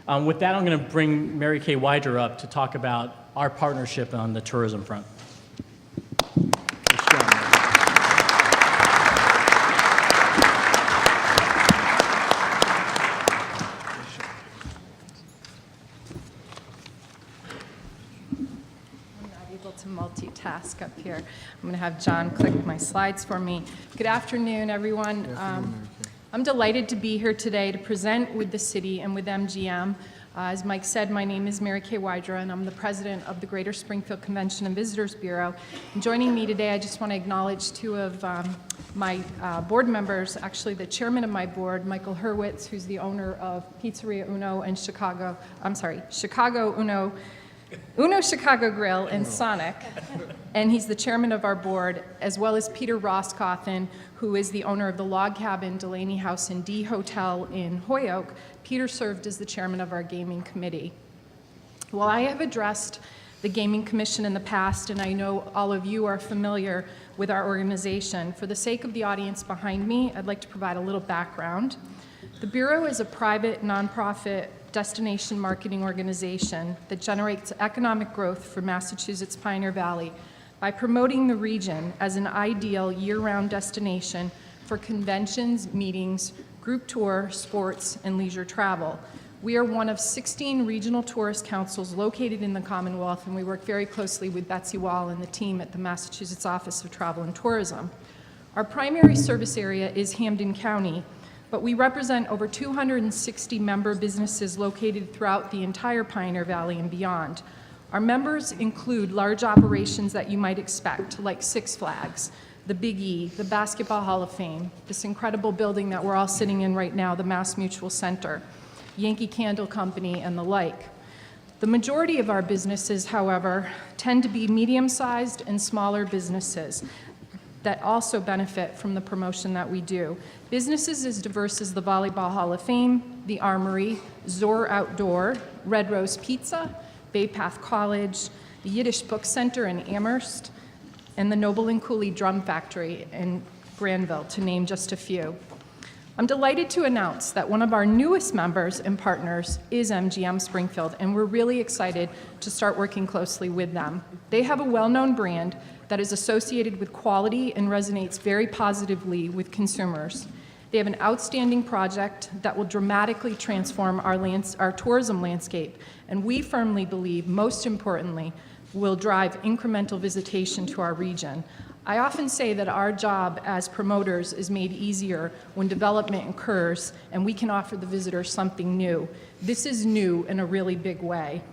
With that, I'm going to bring Mary Kay Wider up to talk about our partnership on the tourism front. To multitask up here. I'm going to have John click my slides for me. Good afternoon, everyone. I'm delighted to be here today to present with the city and with MGM. As Mike said, my name is Mary Kay Wider, and I'm the president of the Greater Springfield Convention and Visitors Bureau. And joining me today, I just want to acknowledge 2 of my board members, actually the chairman of my board, Michael Hurwitz, who's the owner of Pizzeria Uno and Chicago Uno Chicago Grill and Sonic, and he's the chairman of our board, as well as Peter Roscoffin, who is the owner of the Log Cabin, Delaney House, and D Hotel in Holyoke. Peter served as the chairman of our gaming committee. While I have addressed the Gaming Commission in the past, and I know all of you are familiar with our organization, for the sake of the audience behind me, I'd like to provide a little background. The Bureau is a private, nonprofit destination marketing organization that generates economic growth for Massachusetts Pioneer Valley by promoting the region as an ideal year-round destination for conventions, meetings, group tour, sports, and leisure travel. We are one of 16 regional tourist councils located in the Commonwealth, and we work very closely with Betsy Wall and the team at the Massachusetts Office of Travel and Tourism. Our primary service area is Hampden County, but we represent over 260 member businesses located throughout the entire Pioneer Valley and beyond. Our members include large operations that you might expect, like Six Flags, the Big E, the Basketball Hall of Fame, this incredible building that we're all sitting in right now, the Mass Mutual Center, Yankee Candle Company, and the like. The majority of our businesses, however, tend to be medium-sized and smaller businesses that also benefit from the promotion that we do. Businesses as diverse as the Volleyball Hall of Fame, the Armory, Zor Outdoor, Red Rose Pizza, Bay Path College, the Yiddish Book Center in Amherst, and the Noble and Cooley Drum Factory in Granville, to name just a few. I'm delighted to announce that one of our newest members and partners is MGM Springfield, and we're really excited to start working closely with them. They have a well-known brand that is associated with quality and resonates very positively with consumers. They have an outstanding project that will dramatically transform our tourism landscape, and we firmly believe, most importantly, will drive incremental visitation to our region. I often say that our job as promoters is made easier when development occurs and we can offer the visitors something new. This is new in a really big way.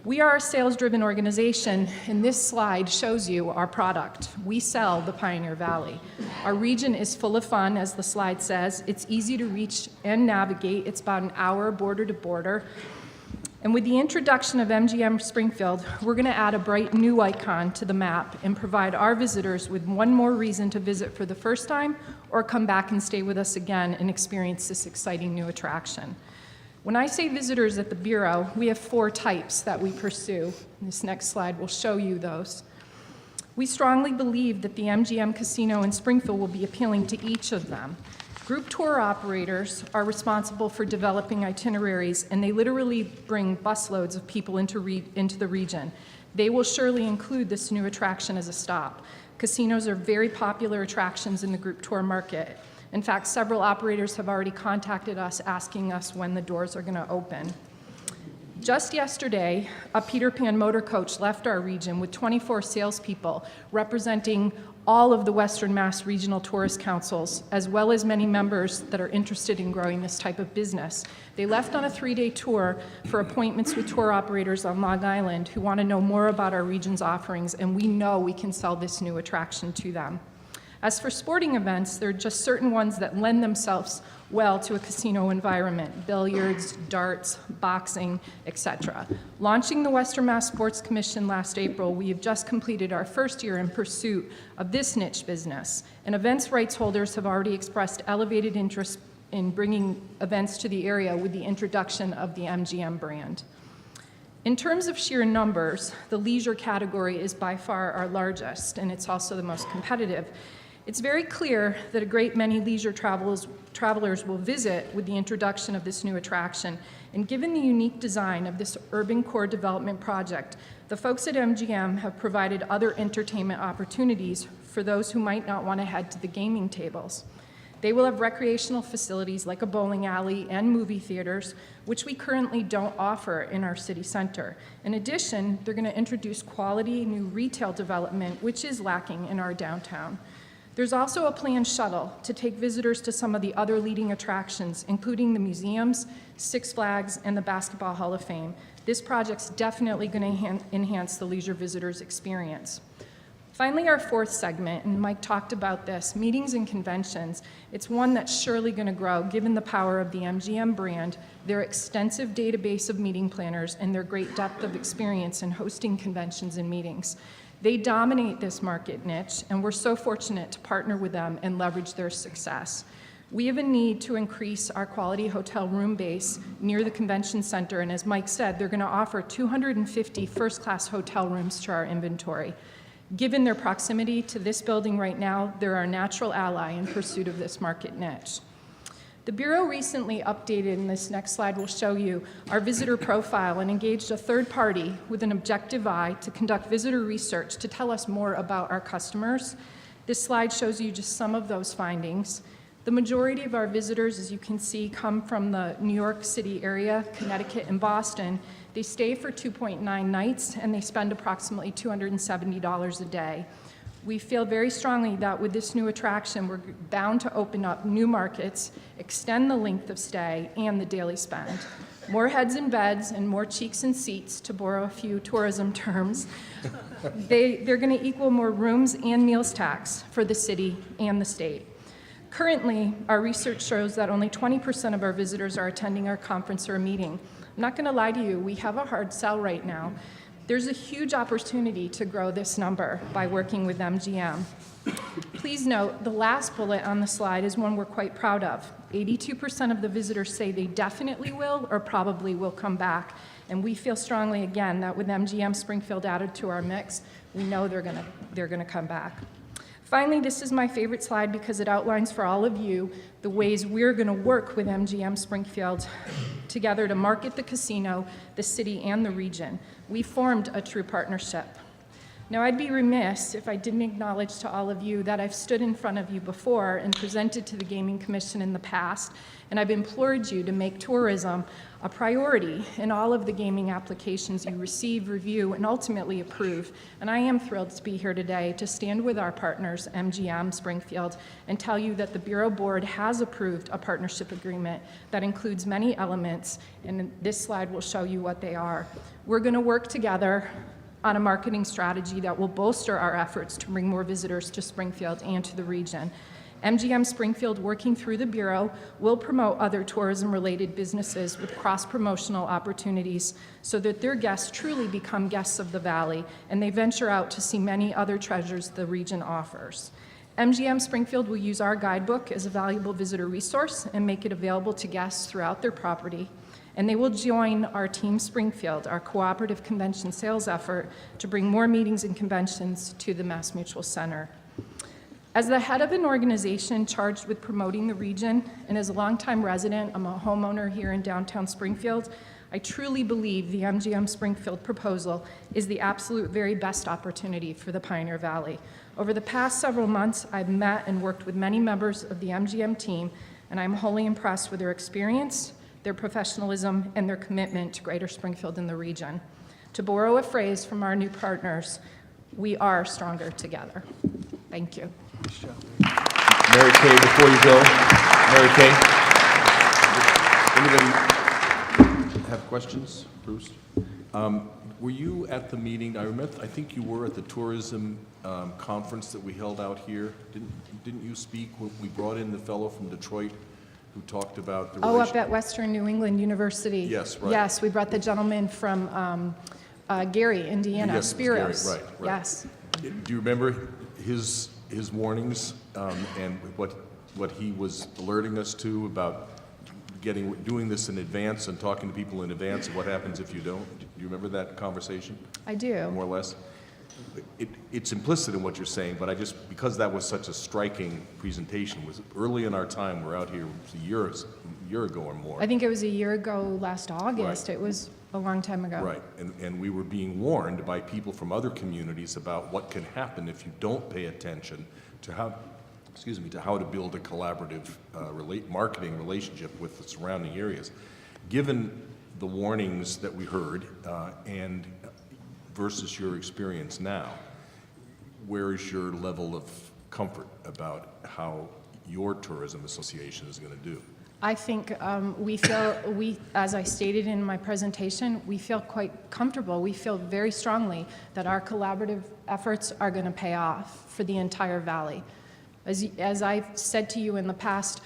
We are a sales-driven organization, and this slide shows you our product. We sell the Pioneer Valley. Our region is full of fun, as the slide says. It's easy to reach and navigate. It's about an hour border to border. And with the introduction of MGM Springfield, we're going to add a bright new icon to the map and provide our visitors with one more reason to visit for the first time or come back and stay with us again and experience this exciting new attraction. When I say visitors at the Bureau, we have 4 types that we pursue. This next slide will show you those. We strongly believe that the MGM Casino in Springfield will be appealing to each of them. Group tour operators are responsible for developing itineraries, and they literally bring busloads of people into the region. They will surely include this new attraction as a stop. Casinos are very popular attractions in the group tour market. In fact, several operators have already contacted us asking us when the doors are going to open. Just yesterday, a Peter Pan motor coach left our region with 24 salespeople representing all of the Western Mass Regional Tourist Councils, as well as many members that are interested in growing this type of business. They left on a 3-day tour for appointments with tour operators on Long Island who want to know more about our region's offerings, and we know we can sell this new attraction to them. As for sporting events, there are just certain ones that lend themselves well to a casino environment: billiards, darts, boxing, etc. Launching the Western Mass Sports Commission last April, we have just completed our first year in pursuit of this niche business, and events rights holders have already expressed elevated interest in bringing events to the area with the introduction of the MGM brand. In terms of sheer numbers, the leisure category is by far our largest, and it's also the most competitive. It's very clear that a great many leisure travelers will visit with the introduction of this new attraction, and given the unique design of this urban core development project, the folks at MGM have provided other entertainment opportunities for those who might not want to head to the gaming tables. They will have recreational facilities like a bowling alley and movie theaters, which we currently don't offer in our city center. In addition, they're going to introduce quality new retail development, which is lacking in our downtown. There's also a planned shuttle to take visitors to some of the other leading attractions, including the museums, Six Flags, and the Basketball Hall of Fame. This project's definitely going to enhance the leisure visitors' experience. Finally, our 4th segment, and Mike talked about this, meetings and conventions. It's one that's surely going to grow given the power of the MGM brand, their extensive database of meeting planners, and their great depth of experience in hosting conventions and meetings. They dominate this market niche, and we're so fortunate to partner with them and leverage their success. We have a need to increase our quality hotel room base near the convention center, and as Mike said, they're going to offer 250 first-class hotel rooms to our inventory. Given their proximity to this building right now, they're our natural ally in pursuit of this market niche. The Bureau recently updated, and this next slide will show you, our visitor profile and engaged a third party with an objective eye to conduct visitor research to tell us more about our customers. This slide shows you just some of those findings. The majority of our visitors, as you can see, come from the New York City area, Connecticut, and Boston. They stay for 2.9 nights, and they spend approximately $270 a day. We feel very strongly that with this new attraction, we're bound to open up new markets, extend the length of stay, and the daily spend. More heads in beds and more cheeks in seats, to borrow a few tourism terms. They're going to equal more rooms and meals tax for the city and the state. Currently, our research shows that only 20% of our visitors are attending our conference or meeting. I'm not going to lie to you, we have a hard sell right now. There's a huge opportunity to grow this number by working with MGM. Please note, the last bullet on the slide is one we're quite proud of. 82% of the visitors say they definitely will or probably will come back. And we feel strongly, again, that with MGM Springfield added to our mix, we know they're gonna come back. Finally, this is my favorite slide because it outlines for all of you the ways we're gonna work with MGM Springfield together to market the casino, the city, and the region. We formed a true partnership. Now, I'd be remiss if I didn't acknowledge to all of you that I've stood in front of you before and presented to the Gaming Commission in the past, and I've implored you to make tourism a priority in all of the gaming applications you receive, review, and ultimately approve. And I am thrilled to be here today to stand with our partners, MGM Springfield, and tell you that the Bureau Board has approved a partnership agreement that includes many elements, and this slide will show you what they are. We're going to work together on a marketing strategy that will bolster our efforts to bring more visitors to Springfield and to the region. MGM Springfield, working through the Bureau, will promote other tourism-related businesses with cross-promotional opportunities so that their guests truly become guests of the Valley, and they venture out to see many other treasures the region offers. MGM Springfield will use our guidebook as a valuable visitor resource and make it available to guests throughout their property. And they will join our Team Springfield, our cooperative convention sales effort, to bring more meetings and conventions to the Mass Mutual Center. As the head of an organization charged with promoting the region, and as a longtime resident, I'm a homeowner here in downtown Springfield, I truly believe the MGM Springfield proposal is the absolute very best opportunity for the Pioneer Valley. Over the past several months, I've met and worked with many members of the MGM team, and I'm wholly impressed with their experience, their professionalism, and their commitment to Greater Springfield and the region. To borrow a phrase from our new partners, we are stronger together. Thank you. Mary Kay, before you go, Mary Kay, anybody have questions? Bruce? Were you at the meeting? I think you were at the tourism conference that we held out here. Didn't you speak when we brought in the fellow from Detroit who talked about the up at Western New England University. Yes, right. Yes, we brought the gentleman from Gary, Indiana, Yes, it was Gary, Spiros. right. Yes. Do you remember his warnings and what he was alerting us to about doing this in advance and talking to people in advance of what happens if you don't? Do you remember that conversation? I do. More or less? It's implicit in what you're saying, but because that was such a striking presentation, was early in our time, we're out here a year ago or more. I think it was a year ago last August. Right. It was a long time ago. Right, and we were being warned by people from other communities about what can happen if you don't pay attention to how to build a collaborative marketing relationship with the surrounding areas. Given the warnings that we heard and versus your experience now, where is your level of comfort about how your tourism association is going to do? I think as I stated in my presentation, we feel quite comfortable. We feel very strongly that our collaborative efforts are going to pay off for the entire valley. As I've said to you in the past,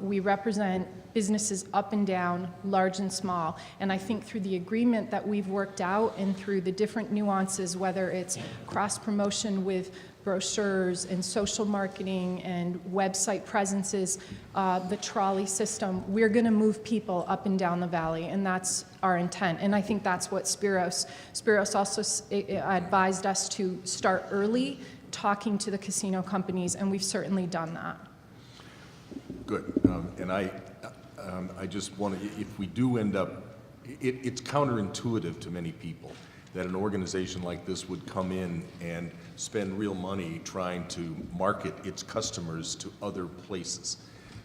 we represent businesses up and down, large and small, and I think through the agreement that we've worked out and through the different nuances, whether it's cross-promotion with brochures and social marketing and website presences, the trolley system, we're going to move people up and down the valley, and that's our intent. And I think that's what Spiros also advised us to start early, talking to the casino companies, and we've certainly done that. Good, and I just want to, if we do end up, it's counterintuitive to many people that an organization like this would come in and spend real money trying to market its customers to other places.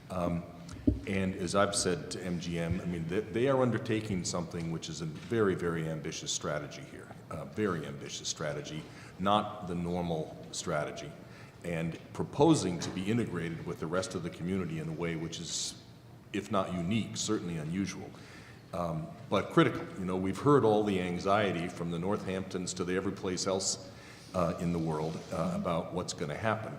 And as I've said to MGM, I mean, they are undertaking something which is a very, very ambitious strategy here, a very ambitious strategy, not the normal strategy, and proposing to be integrated with the rest of the community in a way which is, if not unique, certainly unusual. But critical. You know, we've heard all the anxiety from the Northamptons to every place else in the world about what's going to happen.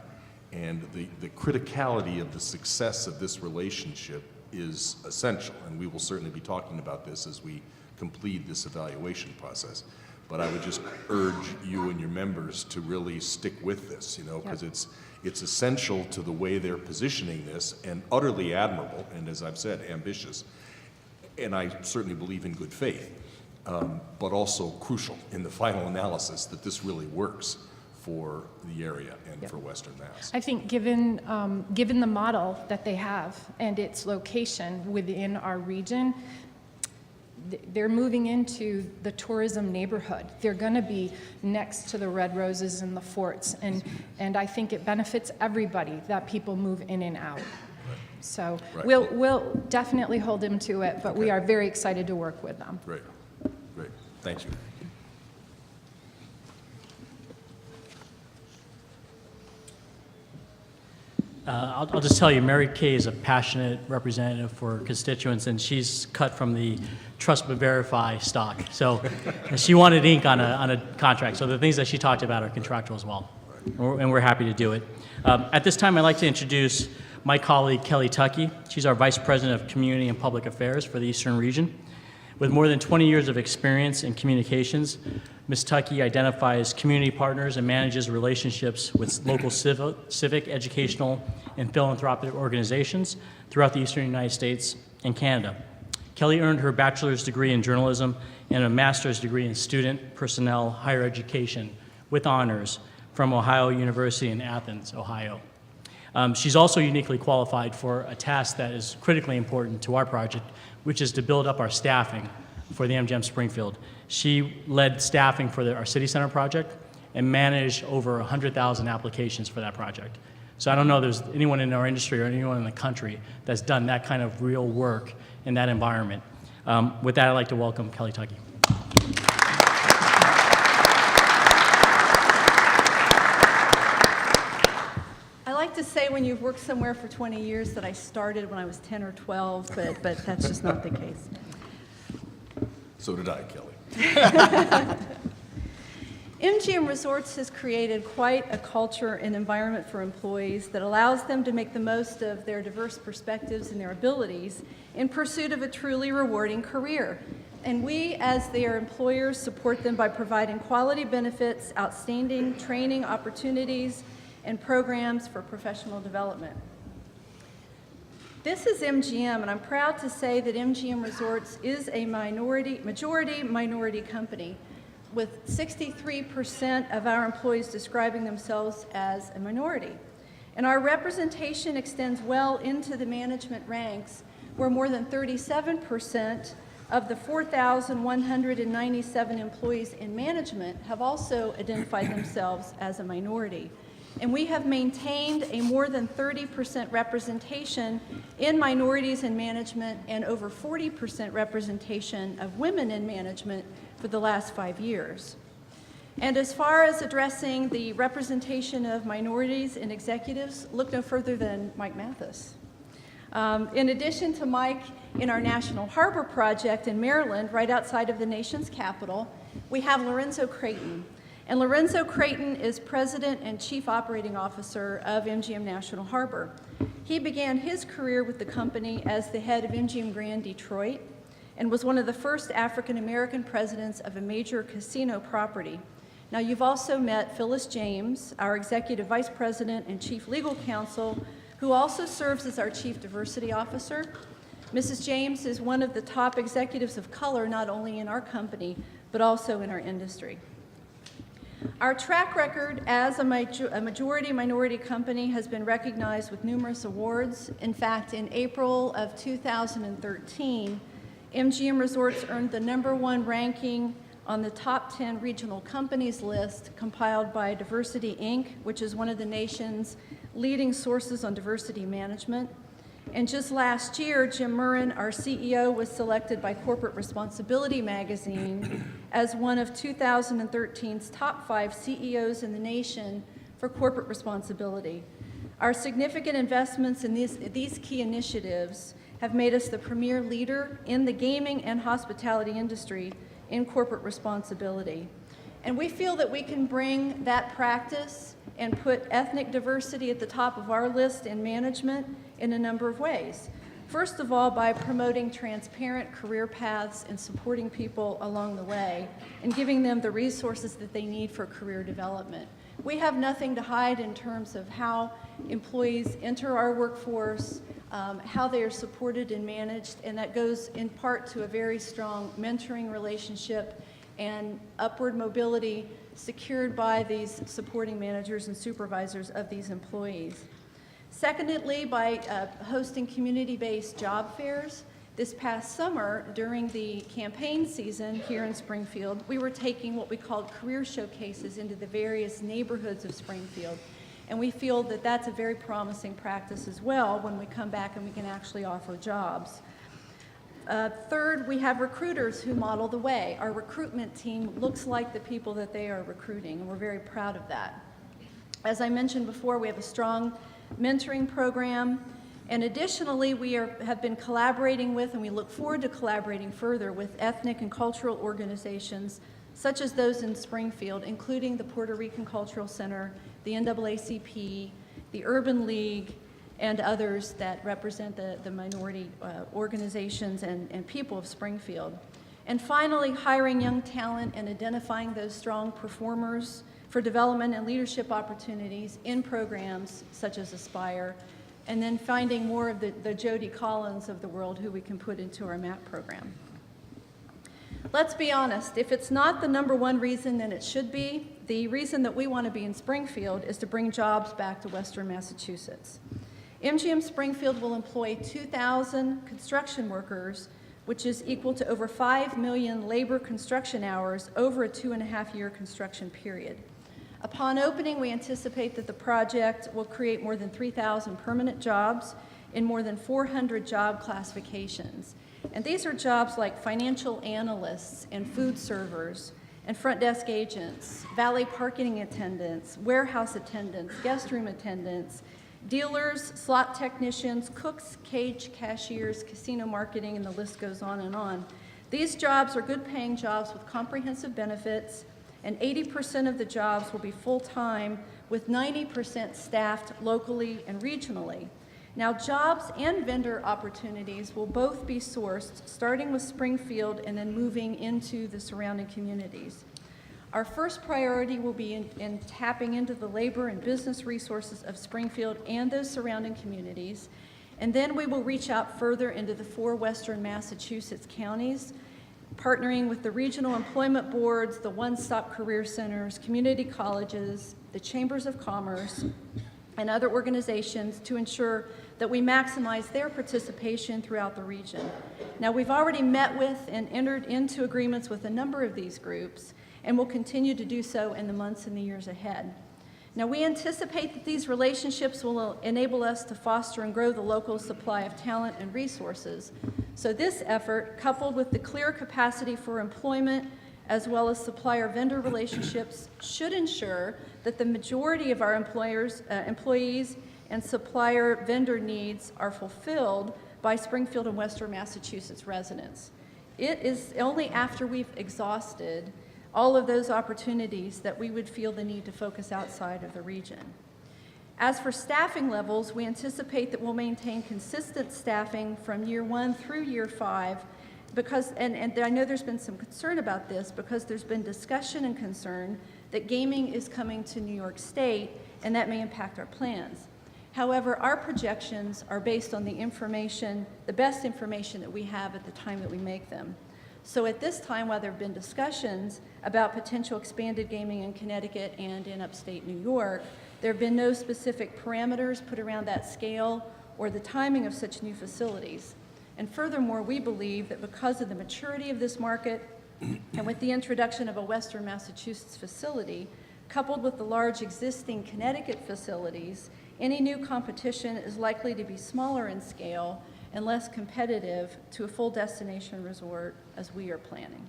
And the criticality of the success of this relationship is essential, and we will certainly be talking about this as we complete this evaluation process. but I would just urge you and your members to really stick with this, you know, because it's essential to the way they're positioning this, and utterly admirable, and as I've said, ambitious. And I certainly believe in good faith, but also crucial in the final analysis that this really works for the area and for Western Mass. I think given the model that they have and its location within our region, they're moving into the tourism neighborhood. They're going to be next to the red roses and the forts, and I think it benefits everybody that people move in and out. So Right. we'll definitely hold them to it, but we are very excited to work with them. Great, great, thank you. I'll just tell you, Mary Kay is a passionate representative for constituents, and she's cut from the trust but verify stock. So she wanted ink on a contract. So the things that she talked about are contractual as well, and we're happy to do it. At this time, I'd like to introduce my colleague, Kelly Tuckey. She's our Vice President of Community and Public Affairs for the Eastern Region. With more than 20 years of experience in communications, Ms. Tuckey identifies community partners and manages relationships with local civic, educational, and philanthropic organizations throughout the Eastern United States and Canada. Kelly earned her bachelor's degree in journalism and a master's degree in student, personnel, higher education with honors from Ohio University in Athens, Ohio. She's also uniquely qualified for a task that is critically important to our project, which is to build up our staffing for the MGM Springfield. She led staffing for our City Center project and managed over 100,000 applications for that project. So I don't know if there's anyone in our industry or anyone in the country that's done that kind of real work in that environment. With that, I'd like to welcome Kelly Tuckey. I like to say when you've worked somewhere for 20 years that I started when I was 10 or 12, but that's just not the case. So did I, Kelly. MGM Resorts has created quite a culture and environment for employees that allows them to make the most of their diverse perspectives and their abilities in pursuit of a truly rewarding career. And we, as their employers, support them by providing quality benefits, outstanding training opportunities, and programs for professional development. This is MGM, and I'm proud to say that MGM Resorts is a majority minority company, with 63% of our employees describing themselves as a minority. And our representation extends well into the management ranks, where more than 37% of the 4,197 employees in management have also identified themselves as a minority. And we have maintained a more than 30% representation in minorities in management and over 40% representation of women in management for the last 5 years. And as far as addressing the representation of minorities and executives, look no further than Mike Mathis. In addition to Mike, in our National Harbor project in Maryland, right outside of the nation's capital, we have Lorenzo Creighton. And Lorenzo Creighton is President and Chief Operating Officer of MGM National Harbor. He began his career with the company as the head of MGM Grand Detroit and was one of the first African-American presidents of a major casino property. Now, you've also met Phyllis James, our Executive Vice President and Chief Legal Counsel, who also serves as our Chief Diversity Officer. Mrs. James is one of the top executives of color, not only in our company, but also in our industry. Our track record as a majority-minority company has been recognized with numerous awards. In fact, in April of 2013, MGM Resorts earned the #1 ranking on the top 10 regional companies list compiled by Diversity Inc., which is one of the nation's leading sources on diversity management. And just last year, Jim Murren, our CEO, was selected by Corporate Responsibility magazine as one of 2013's top 5 CEOs in the nation for corporate responsibility. Our significant investments in these key initiatives have made us the premier leader in the gaming and hospitality industry in corporate responsibility. And we feel that we can bring that practice and put ethnic diversity at the top of our list in management in a number of ways. First of all, by promoting transparent career paths and supporting people along the way and giving them the resources that they need for career development. We have nothing to hide in terms of how employees enter our workforce, how they are supported and managed, and that goes in part to a very strong mentoring relationship and upward mobility secured by these supporting managers and supervisors of these employees. Secondly, by hosting community-based job fairs. This past summer, during the campaign season here in Springfield, we were taking what we called career showcases into the various neighborhoods of Springfield. And we feel that that's a very promising practice as well when we come back and we can actually offer jobs. Third, we have recruiters who model the way. Our recruitment team looks like the people that they are recruiting, and we're very proud of that. As I mentioned before, we have a strong mentoring program, and additionally, we have been collaborating with, and we look forward to collaborating further with ethnic and cultural organizations, such as those in Springfield, including the Puerto Rican Cultural Center, the NAACP, the Urban League, and others that represent the minority organizations and people of Springfield. And finally, hiring young talent and identifying those strong performers for development and leadership opportunities in programs such as Aspire, and then finding more of the Jody Collins of the world who we can put into our MAP program. Let's be honest, if it's not the #1 reason, then it should be. The reason that we want to be in Springfield is to bring jobs back to Western Massachusetts. MGM Springfield will employ 2,000 construction workers, which is equal to over 5 million labor construction hours over a 2.5-year construction period. Upon opening, we anticipate that the project will create more than 3,000 permanent jobs in more than 400 job classifications. And these are jobs like financial analysts and food servers and front desk agents, valet parking attendants, warehouse attendants, guest room attendants, dealers, slot technicians, cooks, cage cashiers, casino marketing, and the list goes on and on. These jobs are good paying jobs with comprehensive benefits, and 80% of the jobs will be full-time, with 90% staffed locally and regionally. Now, jobs and vendor opportunities will both be sourced, starting with Springfield and then moving into the surrounding communities. Our first priority will be in tapping into the labor and business resources of Springfield and those surrounding communities, and then we will reach out further into the 4 Western Massachusetts counties, partnering with the regional employment boards, the one-stop career centers, community colleges, the chambers of commerce, and other organizations to ensure that we maximize their participation throughout the region. Now, we've already met with and entered into agreements with a number of these groups, and will continue to do so in the months and the years ahead. Now, we anticipate that these relationships will enable us to foster and grow the local supply of talent and resources. So this effort, coupled with the clear capacity for employment as well as supplier-vendor relationships, should ensure that the majority of our employees and supplier-vendor needs are fulfilled by Springfield and Western Massachusetts residents. It is only after we've exhausted all of those opportunities that we would feel the need to focus outside of the region. As for staffing levels, we anticipate that we'll maintain consistent staffing from year 1 through year 5 because, and I know there's been some concern about this because there's been discussion and concern that gaming is coming to New York State and that may impact our plans. However, our projections are based on the information, the best information that we have at the time that we make them. So at this time, while there have been discussions about potential expanded gaming in Connecticut and in upstate New York, there have been no specific parameters put around that scale or the timing of such new facilities. And furthermore, we believe that because of the maturity of this market and with the introduction of a Western Massachusetts facility, coupled with the large existing Connecticut facilities, any new competition is likely to be smaller in scale and less competitive to a full destination resort as we are planning.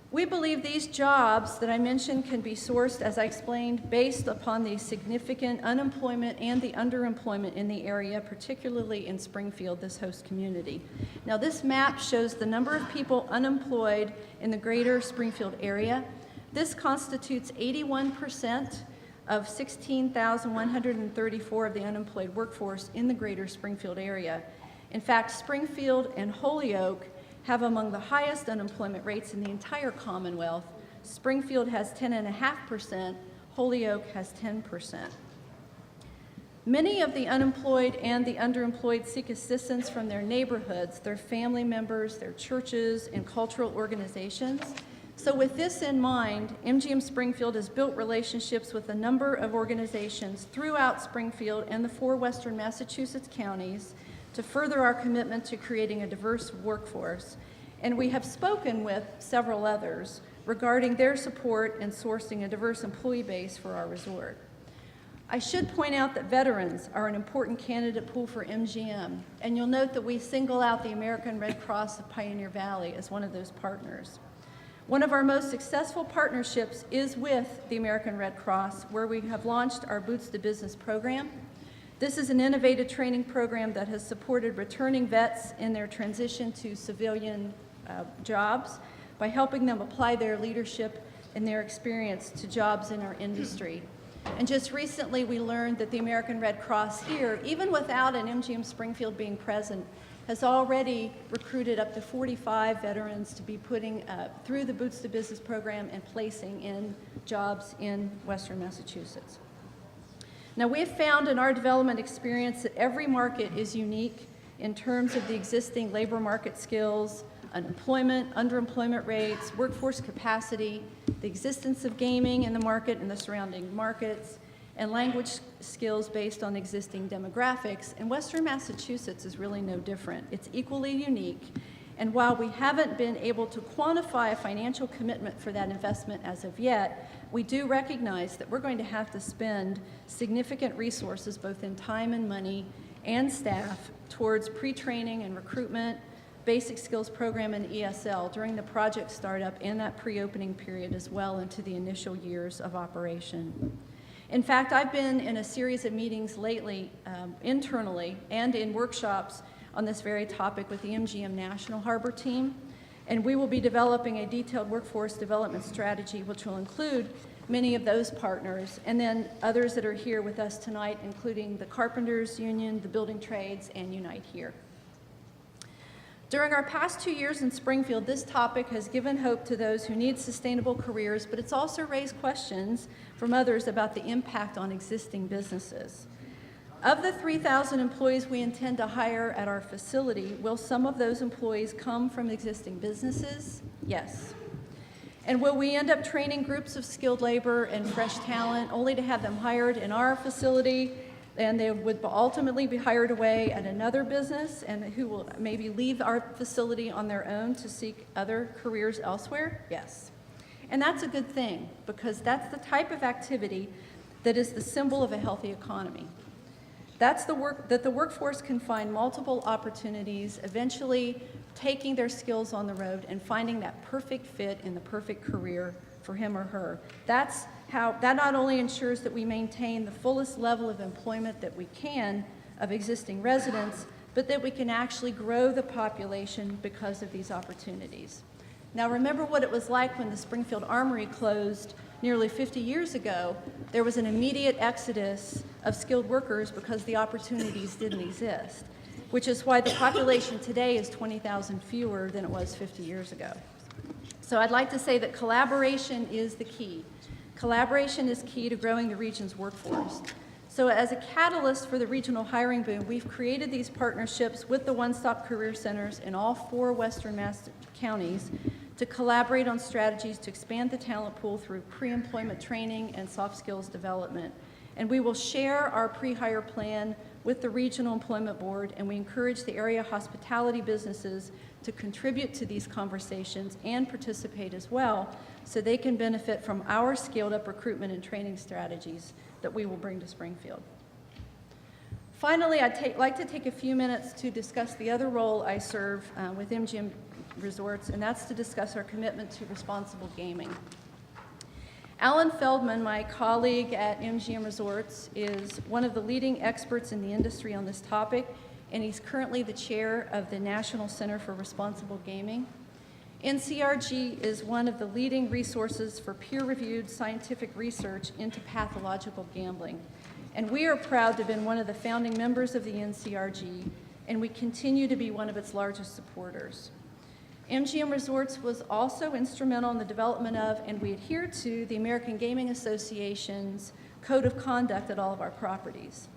We believe these jobs that I mentioned can be sourced, as I explained, based upon the significant unemployment and the underemployment in the area, particularly in Springfield, this host community. Now, this map shows the number of people unemployed in the greater Springfield area. This constitutes 81% of 16,134 of the unemployed workforce in the greater Springfield area. In fact, Springfield and Holyoke have among the highest unemployment rates in the entire Commonwealth. Springfield has 10.5%, Holyoke has 10%. Many of the unemployed and the underemployed seek assistance from their neighborhoods, their family members, their churches, and cultural organizations. So with this in mind, MGM Springfield has built relationships with a number of organizations throughout Springfield and the 4 western Massachusetts counties to further our commitment to creating a diverse workforce. And we have spoken with several others regarding their support in sourcing a diverse employee base for our resort. I should point out that veterans are an important candidate pool for MGM, and you'll note that we single out the American Red Cross of Pioneer Valley as one of those partners. One of our most successful partnerships is with the American Red Cross, where we have launched our Boots to Business program. This is an innovative training program that has supported returning vets in their transition to civilian jobs by helping them apply their leadership and their experience to jobs in our industry. And just recently, we learned that the American Red Cross here, even without an MGM Springfield being present, has already recruited up to 45 veterans to be putting through the Boots to Business program and placing in jobs in Western Massachusetts. Now, we have found in our development experience that every market is unique in terms of the existing labor market skills, unemployment, underemployment rates, workforce capacity, the existence of gaming in the market and the surrounding markets, and language skills based on existing demographics. And Western Massachusetts is really no different. It's equally unique. And while we haven't been able to quantify a financial commitment for that investment as of yet, we do recognize that we're going to have to spend significant resources, both in time and money and staff, towards pre-training and recruitment, basic skills program, and ESL during the project startup and that pre-opening period as well into the initial years of operation. In fact, I've been in a series of meetings lately internally and in workshops on this very topic with the MGM National Harbor team, and we will be developing a detailed workforce development strategy which will include many of those partners, and then others that are here with us tonight, including the Carpenters Union, the Building Trades, and Unite Here. During our past 2 years in Springfield, this topic has given hope to those who need sustainable careers, but it's also raised questions from others about the impact on existing businesses. Of the 3,000 employees we intend to hire at our facility, will some of those employees come from existing businesses? Yes. And will we end up training groups of skilled labor and fresh talent only to have them hired in our facility, and they would ultimately be hired away at another business and who will maybe leave our facility on their own to seek other careers elsewhere? Yes. And that's a good thing, because that's the type of activity that is the symbol of a healthy economy. That's the workforce can find multiple opportunities, eventually taking their skills on the road and finding that perfect fit in the perfect career for him or her. That not only ensures that we maintain the fullest level of employment that we can of existing residents, but that we can actually grow the population because of these opportunities. Now, remember what it was like when the Springfield Armory closed nearly 50 years ago. There was an immediate exodus of skilled workers because the opportunities didn't exist, which is why the population today is 20,000 fewer than it was 50 years ago. So I'd like to say that collaboration is the key. Collaboration is key to growing the region's workforce. So as a catalyst for the regional hiring boom, we've created these partnerships with the one-stop career centers in all 4 western Mass counties to collaborate on strategies to expand the talent pool through pre-employment training and soft skills development. And we will share our pre-hire plan with the Regional Employment Board, and we encourage the area hospitality businesses to contribute to these conversations and participate as well, so they can benefit from our scaled-up recruitment and training strategies that we will bring to Springfield. Finally, I'd like to take a few minutes to discuss the other role I serve with MGM Resorts, and that's to discuss our commitment to responsible gaming. Alan Feldman, my colleague at MGM Resorts, is one of the leading experts in the industry on this topic, and he's currently the chair of the National Center for Responsible Gaming. NCRG is one of the leading resources for peer-reviewed scientific research into pathological gambling. And we are proud to have been one of the founding members of the NCRG, and we continue to be one of its largest supporters. MGM Resorts was also instrumental in the development of, and we adhere to, the American Gaming Association's Code of Conduct at all of our properties.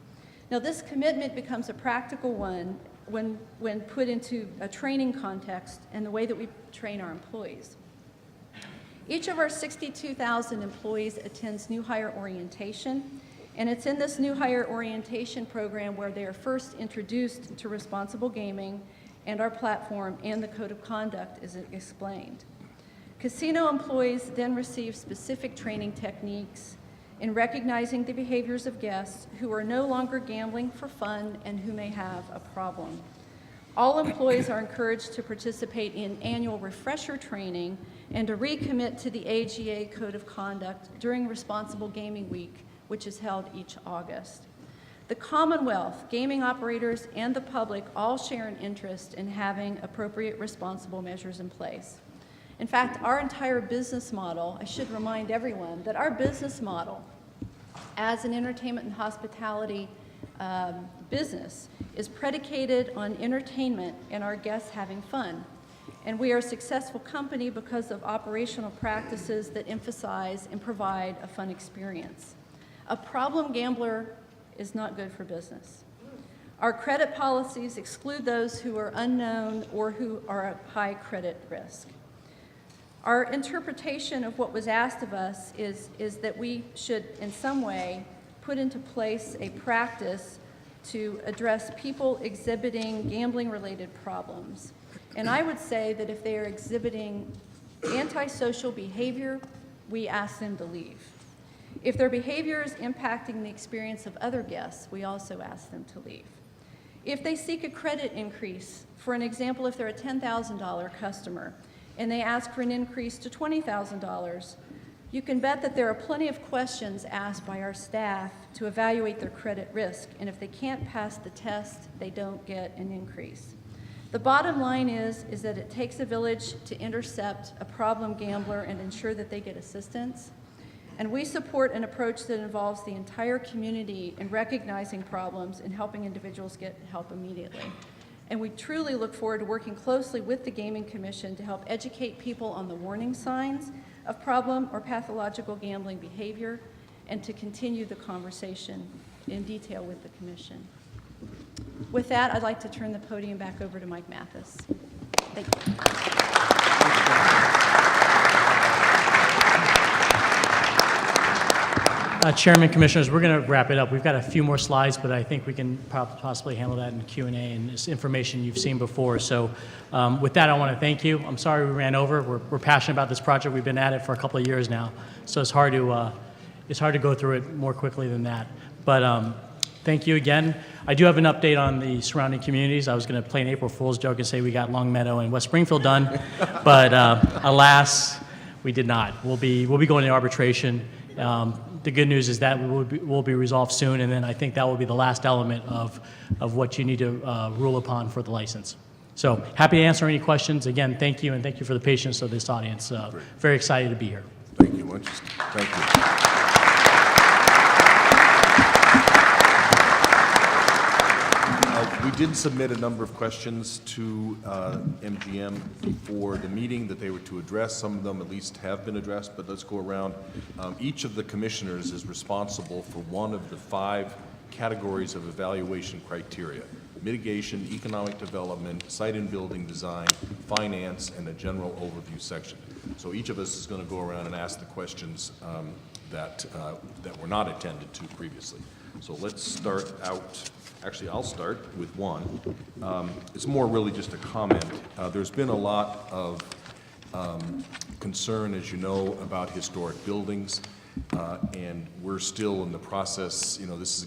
Now, this commitment becomes a practical one when put into a training context and the way that we train our employees. Each of our 62,000 employees attends new hire orientation, and it's in this new hire orientation program where they are first introduced to responsible gaming and our platform, and the code of conduct is explained. Casino employees then receive specific training techniques in recognizing the behaviors of guests who are no longer gambling for fun and who may have a problem. All employees are encouraged to participate in annual refresher training and to recommit to the AGA Code of Conduct during Responsible Gaming Week, which is held each August. The Commonwealth, gaming operators, and the public all share an interest in having appropriate responsible measures in place. In fact, our entire business model, I should remind everyone that our business model as an entertainment and hospitality business is predicated on entertainment and our guests having fun. And we are a successful company because of operational practices that emphasize and provide a fun experience. A problem gambler is not good for business. Our credit policies exclude those who are unknown or who are at high credit risk. Our interpretation of what was asked of us is that we should, in some way, put into place a practice to address people exhibiting gambling-related problems. And I would say that if they are exhibiting antisocial behavior, we ask them to leave. If their behavior is impacting the experience of other guests, we also ask them to leave. If they seek a credit increase, for an example, if they're a $10,000 customer, and they ask for an increase to $20,000, you can bet that there are plenty of questions asked by our staff to evaluate their credit risk, and if they can't pass the test, they don't get an increase. The bottom line is that it takes a village to intercept a problem gambler and ensure that they get assistance, and we support an approach that involves the entire community in recognizing problems and helping individuals get help immediately. And we truly look forward to working closely with the Gaming Commission to help educate people on the warning signs of problem or pathological gambling behavior and to continue the conversation in detail with the Commission. With that, I'd like to turn the podium back over to Mike Mathis. Thank you. Chairman, Commissioners, we're going to wrap it up. We've got a few more slides, but I think we can possibly handle that in Q&A, and it's information you've seen before. So with that, I want to thank you. I'm sorry we ran over. We're passionate about this project. We've been at it for a couple of years now, so it's hard to go through it more quickly than that. But thank you again. I do have an update on the surrounding communities. I was going to play an April Fool's joke and say we got Long Meadow and West Springfield done, but alas, we did not. We'll be going to arbitration. The good news is that will be resolved soon, and then I think that will be the last element of what you need to rule upon for the license. So happy to answer any questions. Again, thank you, and thank you for the patience of this audience. Very excited to be here. Thank you much. Thank you. We did submit a number of questions to MGM before the meeting that they were to address. Some of them at least have been addressed, but let's go around. Each of the commissioners is responsible for one of the 5 categories of evaluation criteria: mitigation, economic development, site and building design, finance, and a general overview section. So each of us is going to go around and ask the questions that were not attended to previously. So let's start out. Actually, I'll start with one. It's more really just a comment. There's been a lot of concern, as you know, about historic buildings, and we're still in the process. You know, this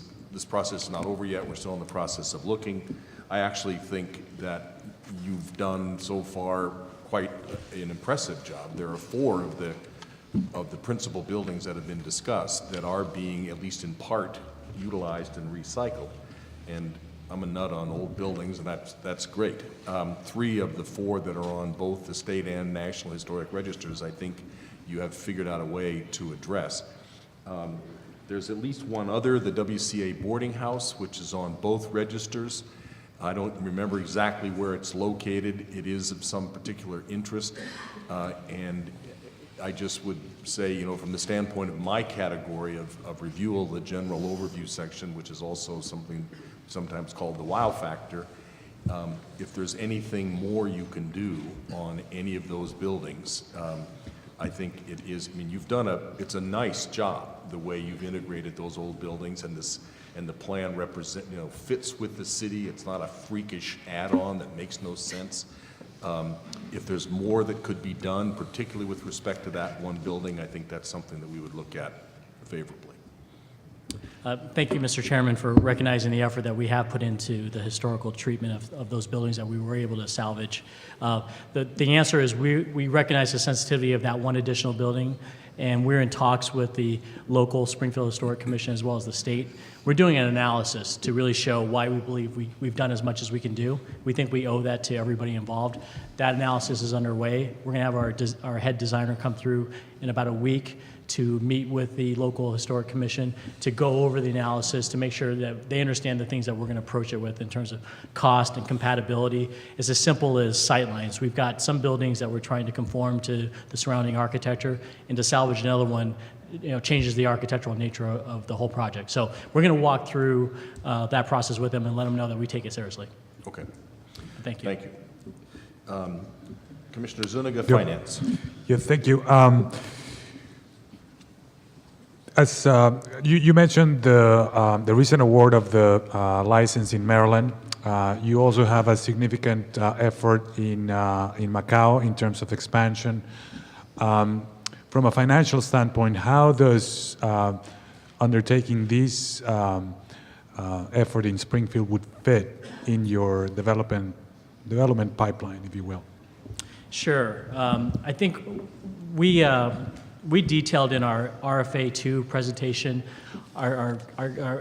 process is not over yet. We're still in the process of looking. I actually think that you've done so far quite an impressive job. There are 4 of the principal buildings that have been discussed that are being, at least in part, utilized and recycled. And I'm a nut on old buildings, and that's great. 3 of the 4 that are on both the state and national historic registers, I think you have figured out a way to address. There's at least one other, the WCA boarding house, which is on both registers. I don't remember exactly where it's located. It is of some particular interest, and I just would say, you know, from the standpoint of my category of review of the general overview section, which is also something sometimes called the wow factor, if there's anything more you can do on any of those buildings, I think it is, I mean, it's a nice job, the way you've integrated those old buildings, and the plan fits with the city. It's not a freakish add-on that makes no sense. If there's more that could be done, particularly with respect to that one building, I think that's something that we would look at favorably. Thank you, Mr. Chairman, for recognizing the effort that we have put into the historical treatment of those buildings that we were able to salvage. The answer is we recognize the sensitivity of that one additional building, and we're in talks with the local Springfield Historic Commission as well as the state. We're doing an analysis to really show why we believe we've done as much as we can do. We think we owe that to everybody involved. That analysis is underway. We're going to have our head designer come through in about a week to meet with the local historic commission to go over the analysis to make sure that they understand the things that we're going to approach it with in terms of cost and compatibility. It's as simple as sightlines. We've got some buildings that we're trying to conform to the surrounding architecture, and to salvage another one, you know, changes the architectural nature of the whole project. So we're going to walk through that process with them and let them know that we take it seriously. Okay. Thank you. Thank you. Commissioner Zuniga, Finance. Yeah, thank you. As you mentioned the recent award of the license in Maryland, you also have a significant effort in Macau in terms of expansion. From a financial standpoint, how does undertaking this effort in Springfield would fit in your development pipeline, if you will? Sure. I think we detailed in our RFA 2 presentation our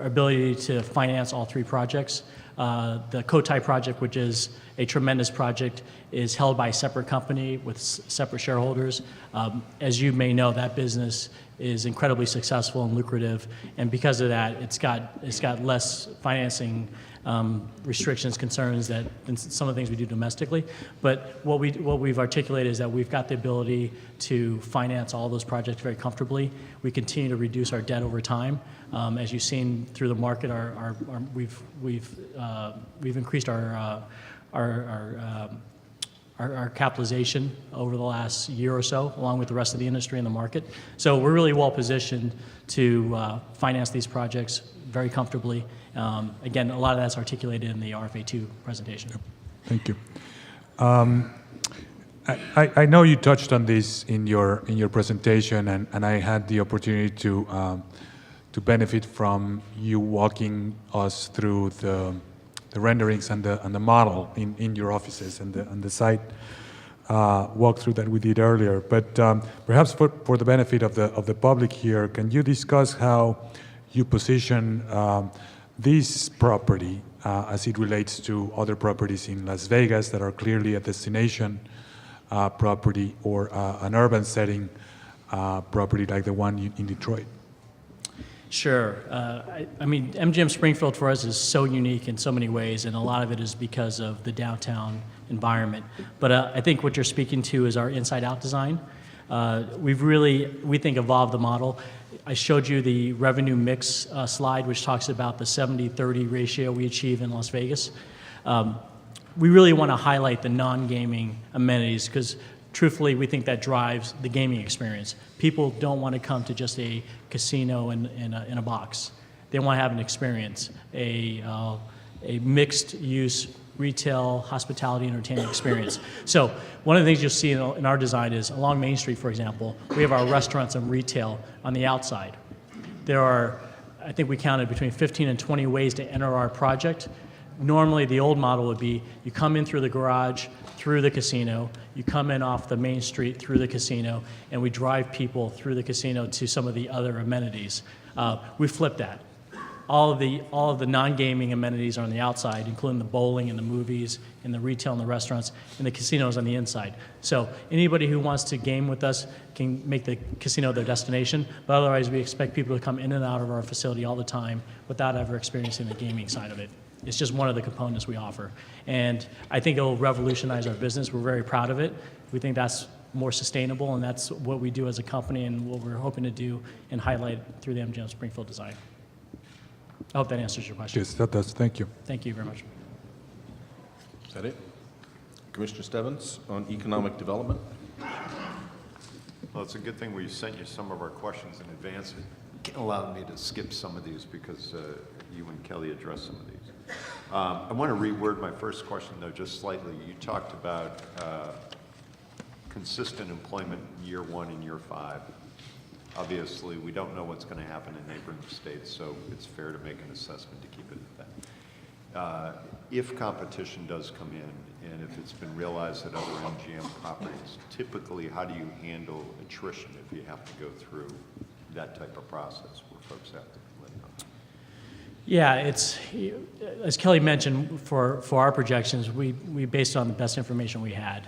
ability to finance all 3 projects. The Cotai project, which is a tremendous project, is held by a separate company with separate shareholders. As you may know, that business is incredibly successful and lucrative, and because of that, it's got less financing restrictions, concerns than some of the things we do domestically. But what we've articulated is that we've got the ability to finance all those projects very comfortably. We continue to reduce our debt over time. As you've seen through the market, we've increased our capitalization over the last year or so, along with the rest of the industry in the market. So we're really well positioned to finance these projects very comfortably. Again, a lot of that's articulated in the RFA 2 presentation. Thank you. I know you touched on this in your presentation, and I had the opportunity to benefit from you walking us through the renderings and the model in your offices and the site walkthrough that we did earlier. But perhaps for the benefit of the public here, can you discuss how you position this property as it relates to other properties in Las Vegas that are clearly a destination property, or an urban setting property like the one in Detroit? Sure. I mean, MGM Springfield for us is so unique in so many ways, and a lot of it is because of the downtown environment. But I think what you're speaking to is our inside-out design. We've really, we think, evolved the model. I showed you the revenue mix slide, which talks about the 70-30 ratio we achieve in Las Vegas. We really want to highlight the non-gaming amenities because, truthfully, we think that drives the gaming experience. People don't want to come to just a casino in a box. They want to have an experience, a mixed-use retail, hospitality, entertainment experience. So one of the things you'll see in our design is along Main Street, for example, we have our restaurants and retail on the outside. There are, I think we counted between 15 and 20 ways to enter our project. Normally, the old model would be you come in through the garage, through the casino, you come in off the main street through the casino, and we drive people through the casino to some of the other amenities. We flipped that. all of the non-gaming amenities are on the outside, including the bowling and the movies and the retail and the restaurants and the casinos on the inside. So anybody who wants to game with us can make the casino their destination, but otherwise we expect people to come in and out of our facility all the time without ever experiencing the gaming side of it. It's just one of the components we offer. And I think it'll revolutionize our business. We're very proud of it. We think that's more sustainable, and that's what we do as a company and what we're hoping to do and highlight through the MGM Springfield design. I hope that answers your question. Yes, that does. Thank you. Thank you very much. Is that it? Commissioner Stebbins on economic development? Well, it's a good thing we sent you some of our questions in advance. It allowed me to skip some of these because you and Kelly addressed some of these. I want to reword my first question, though, just slightly. You talked about consistent employment in year 1 and year 5. Obviously, we don't know what's going to happen in neighboring states, so it's fair to make an assessment to keep it at that. If competition does come in, and if it's been realized at other MGM properties, typically how do you handle attrition if you have to go through that type of process where folks have to be laid off? Yeah, it's, as Kelly mentioned, for our projections, we based on the best information we had,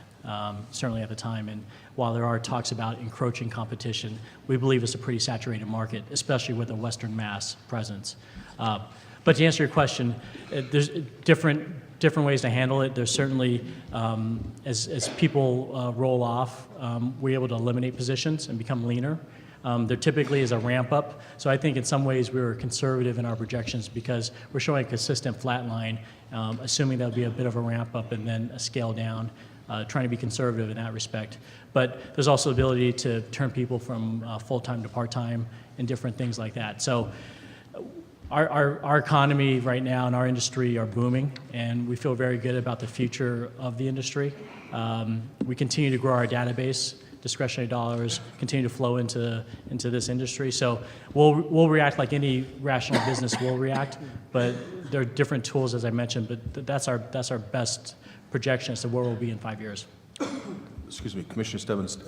certainly at the time. And while there are talks about encroaching competition, we believe it's a pretty saturated market, especially with a Western Mass presence. But to answer your question, there's different ways to handle it. There's certainly, as people roll off, we're able to eliminate positions and become leaner. There typically is a ramp up. So I think in some ways we were conservative in our projections because we're showing a consistent flat line, assuming there'll be a bit of a ramp up and then a scale down, trying to be conservative in that respect. But there's also the ability to turn people from full-time to part-time and different things like that. So our economy right now and our industry are booming, and we feel very good about the future of the industry. We continue to grow our database. Discretionary dollars continue to flow into this industry. So we'll react like any rational business will react, but there are different tools, as I mentioned, but that's our best projection as to where we'll be in 5 years. Excuse me, Commissioner Stebbins,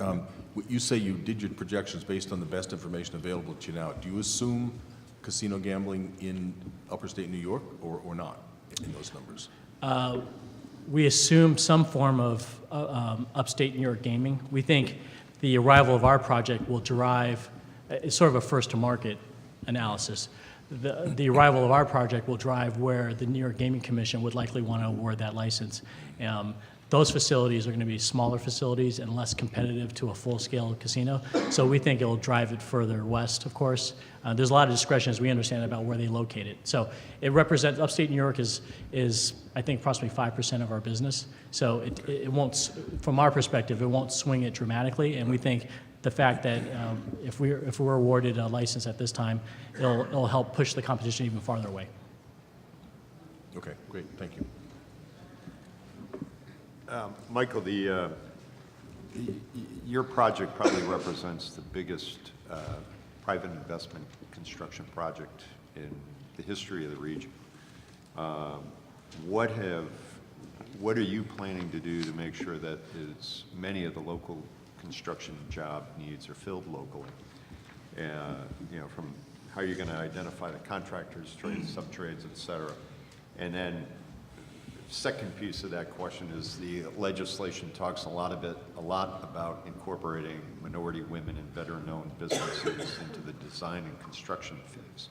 you say you did your projections based on the best information available to you now. Do you assume casino gambling in upper state New York or not in those numbers? We assume some form of upstate New York gaming. We think the arrival of our project will drive, it's sort of a first-to-market analysis. The arrival of our project will drive where the New York Gaming Commission would likely want to award that license. Those facilities are going to be smaller facilities and less competitive to a full-scale casino. So we think it will drive it further west, of course. There's a lot of discretion, as we understand, about where they locate it. So it represents, upstate New York is I think, approximately 5% of our business. So it won't, from our perspective, it won't swing it dramatically. And we think the fact that if we're awarded a license at this time, it'll help push the competition even farther away. Okay, great, thank you. Michael, your project probably represents the biggest private investment construction project in the history of the region. What are you planning to do to make sure that as many of the local construction job needs are filled locally? From how you're going to identify the contractors, trades, subtrades, et cetera. And then second piece of that question is the legislation talks a lot about incorporating minority women and veteran-owned businesses into the design and construction phase.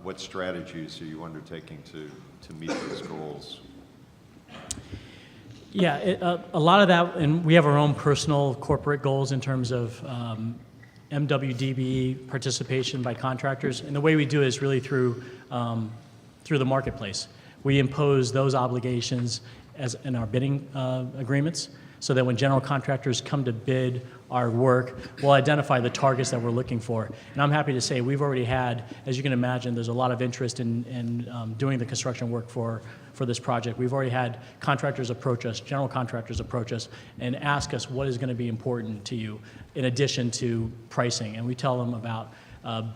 What strategies are you undertaking to meet those goals? Yeah, a lot of that, and we have our own personal corporate goals in terms of MWDB participation by contractors, and the way we do it is really through the marketplace. We impose those obligations in our bidding agreements, so that when general contractors come to bid our work, we'll identify the targets that we're looking for. And I'm happy to say we've already had, as you can imagine, there's a lot of interest in doing the construction work for this project. We've already had contractors approach us, general contractors approach us, and ask us what is going to be important to you in addition to pricing. And we tell them about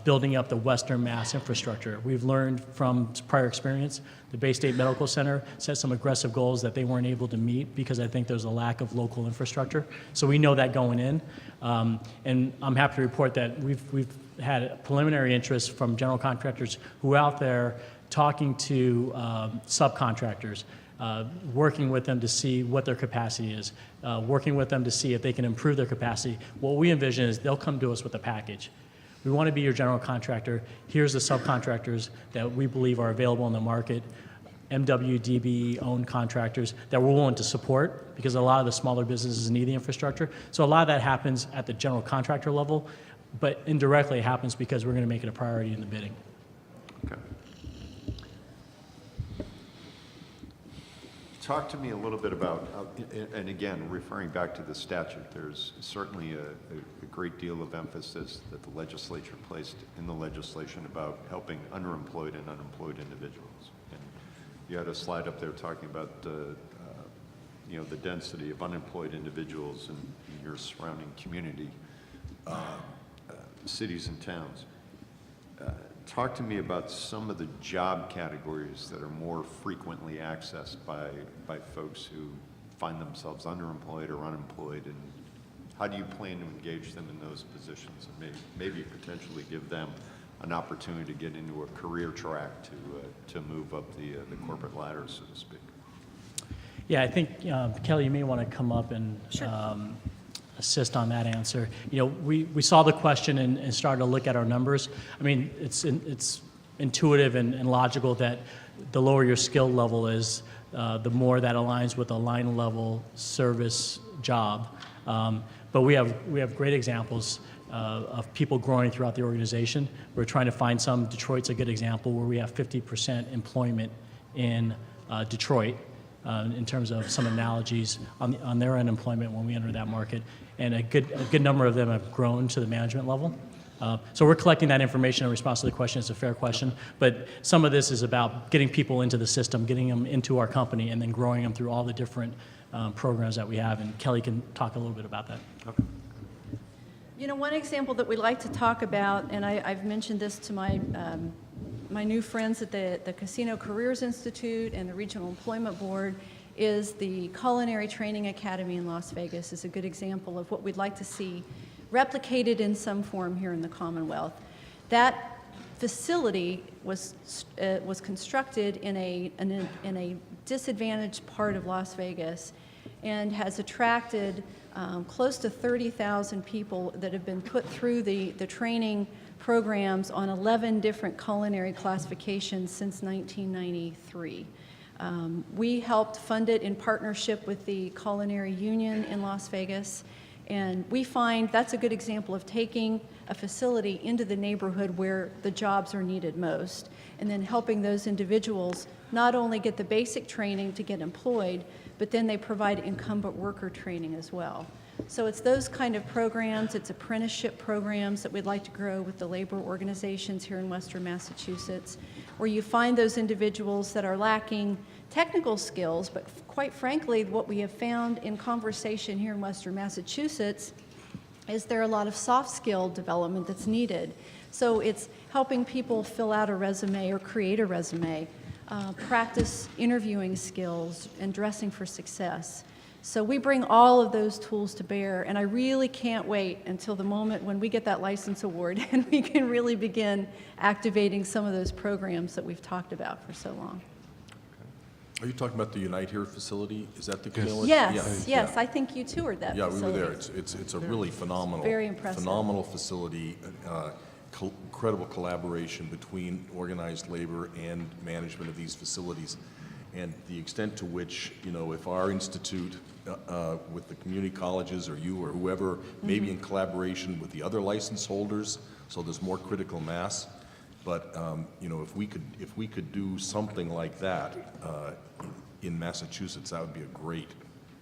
building up the Western Mass infrastructure. We've learned from prior experience, the Bay State Medical Center set some aggressive goals that they weren't able to meet because I think there's a lack of local infrastructure. So we know that going in. And I'm happy to report that we've had preliminary interest from general contractors who are out there talking to subcontractors, working with them to see what their capacity is, working with them to see if they can improve their capacity. What we envision is they'll come to us with a package. We want to be your general contractor. Here's the subcontractors that we believe are available in the market, MWDB-owned contractors that we're willing to support because a lot of the smaller businesses need the infrastructure. So a lot of that happens at the general contractor level, but indirectly it happens because we're going to make it a priority in the bidding. Okay. Talk to me a little bit about, and again, referring back to the statute, there's certainly a great deal of emphasis that the legislature placed in the legislation about helping underemployed and unemployed individuals. And you had a slide up there talking about the density of unemployed individuals in your surrounding community, cities and towns. Talk to me about some of the job categories that are more frequently accessed by folks who find themselves underemployed or unemployed, and how do you plan to engage them in those positions and maybe potentially give them an opportunity to get into a career track to move up the corporate ladder, so to speak? Yeah, I think, Kelly, you may want to come up and assist on that answer. We saw the question and started to look at our numbers. I mean, it's intuitive and logical that the lower your skill level is, the more that aligns with a line level service job. But we have great examples of people growing throughout the organization. We're trying to find some. Detroit's a good example where we have 50% employment in Detroit. In terms of some analogies on their unemployment when we enter that market, and a good number of them have grown to the management level. So we're collecting that information in response to the question. It's a fair question, but some of this is about getting people into the system, getting them into our company, and then growing them through all the different programs that we have. And Kelly can talk a little bit about that. Okay. One example that we like to talk about, and I've mentioned this to my new friends at the Casino Careers Institute and the Regional Employment Board, is the Culinary Training Academy in Las Vegas is a good example of what we'd like to see replicated in some form here in the Commonwealth. That facility was constructed in a disadvantaged part of Las Vegas and has attracted close to 30,000 people that have been put through the training programs on 11 different culinary classifications since 1993. We helped fund it in partnership with the Culinary Union in Las Vegas, and we find that's a good example of taking a facility into the neighborhood where the jobs are needed most, and then helping those individuals not only get the basic training to get employed, but then they provide incumbent worker training as well. So it's those kind of programs, it's apprenticeship programs that we'd like to grow with the labor organizations here in Western Massachusetts, where you find those individuals that are lacking technical skills, but quite frankly, what we have found in conversation here in Western Massachusetts is there are a lot of soft skill development that's needed. So it's helping people fill out a resume or create a resume, practice interviewing skills, and dressing for success. So we bring all of those tools to bear, and I really can't wait until the moment when we get that license award and we can really begin activating some of those programs that we've talked about for so long. Are you talking about the Unite Here facility? Is that the Camilla? Yes, Yeah. I think you toured that Yeah, facility. we were there. It's a really phenomenal, Very impressive. phenomenal facility. Incredible collaboration between organized labor and management of these facilities, and the extent to which, if our institute with the community colleges or you or whoever, maybe in collaboration with the other license holders, so there's more critical mass. But if we could do something like that in Massachusetts, that would be a great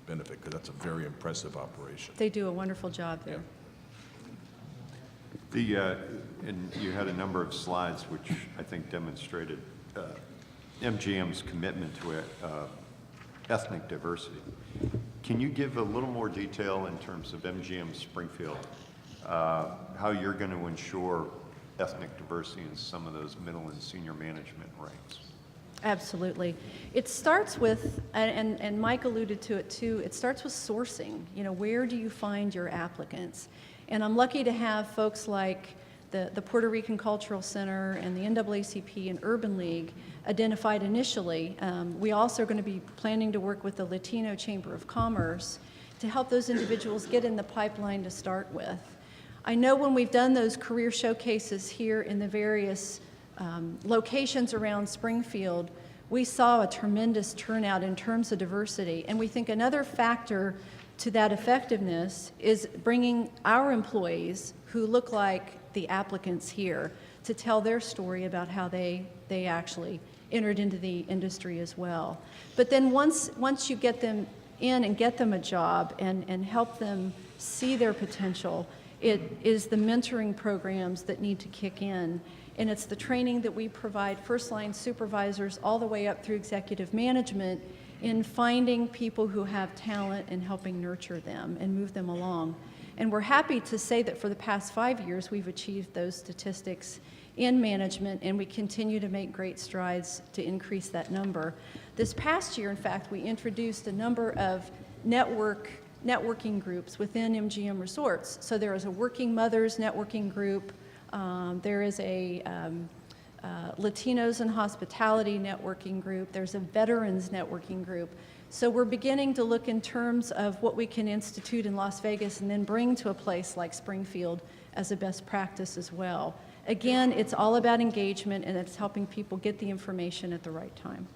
benefit, because that's a very impressive operation. They do a wonderful job there. And you had a number of slides which I think demonstrated MGM's commitment to ethnic diversity. Can you give a little more detail in terms of MGM Springfield, how you're going to ensure ethnic diversity in some of those middle and senior management ranks? Absolutely. It starts with, and Mike alluded to it too, it starts with sourcing. You know, where do you find your applicants? And I'm lucky to have folks like the Puerto Rican Cultural Center and the NAACP and Urban League identified initially. We also are going to be planning to work with the Latino Chamber of Commerce to help those individuals get in the pipeline to start with. I know when we've done those career showcases here in the various locations around Springfield, we saw a tremendous turnout in terms of diversity. And we think another factor to that effectiveness is bringing our employees who look like the applicants here to tell their story about how they actually entered into the industry as well. But then once you get them in and get them a job and help them see their potential, it is the mentoring programs that need to kick in. And it's the training that we provide first-line supervisors all the way up through executive management in finding people who have talent and helping nurture them and move them along. And we're happy to say that for the past 5 years, we've achieved those statistics in management, and we continue to make great strides to increase that number. This past year, in fact, we introduced a number of networking groups within MGM Resorts. So there is a Working Mothers networking group. There is a Latinos in Hospitality networking group. There's a Veterans networking group. So we're beginning to look in terms of what we can institute in Las Vegas and then bring to a place like Springfield as a best practice as well. Again, it's all about engagement, and it's helping people get the information at the right time.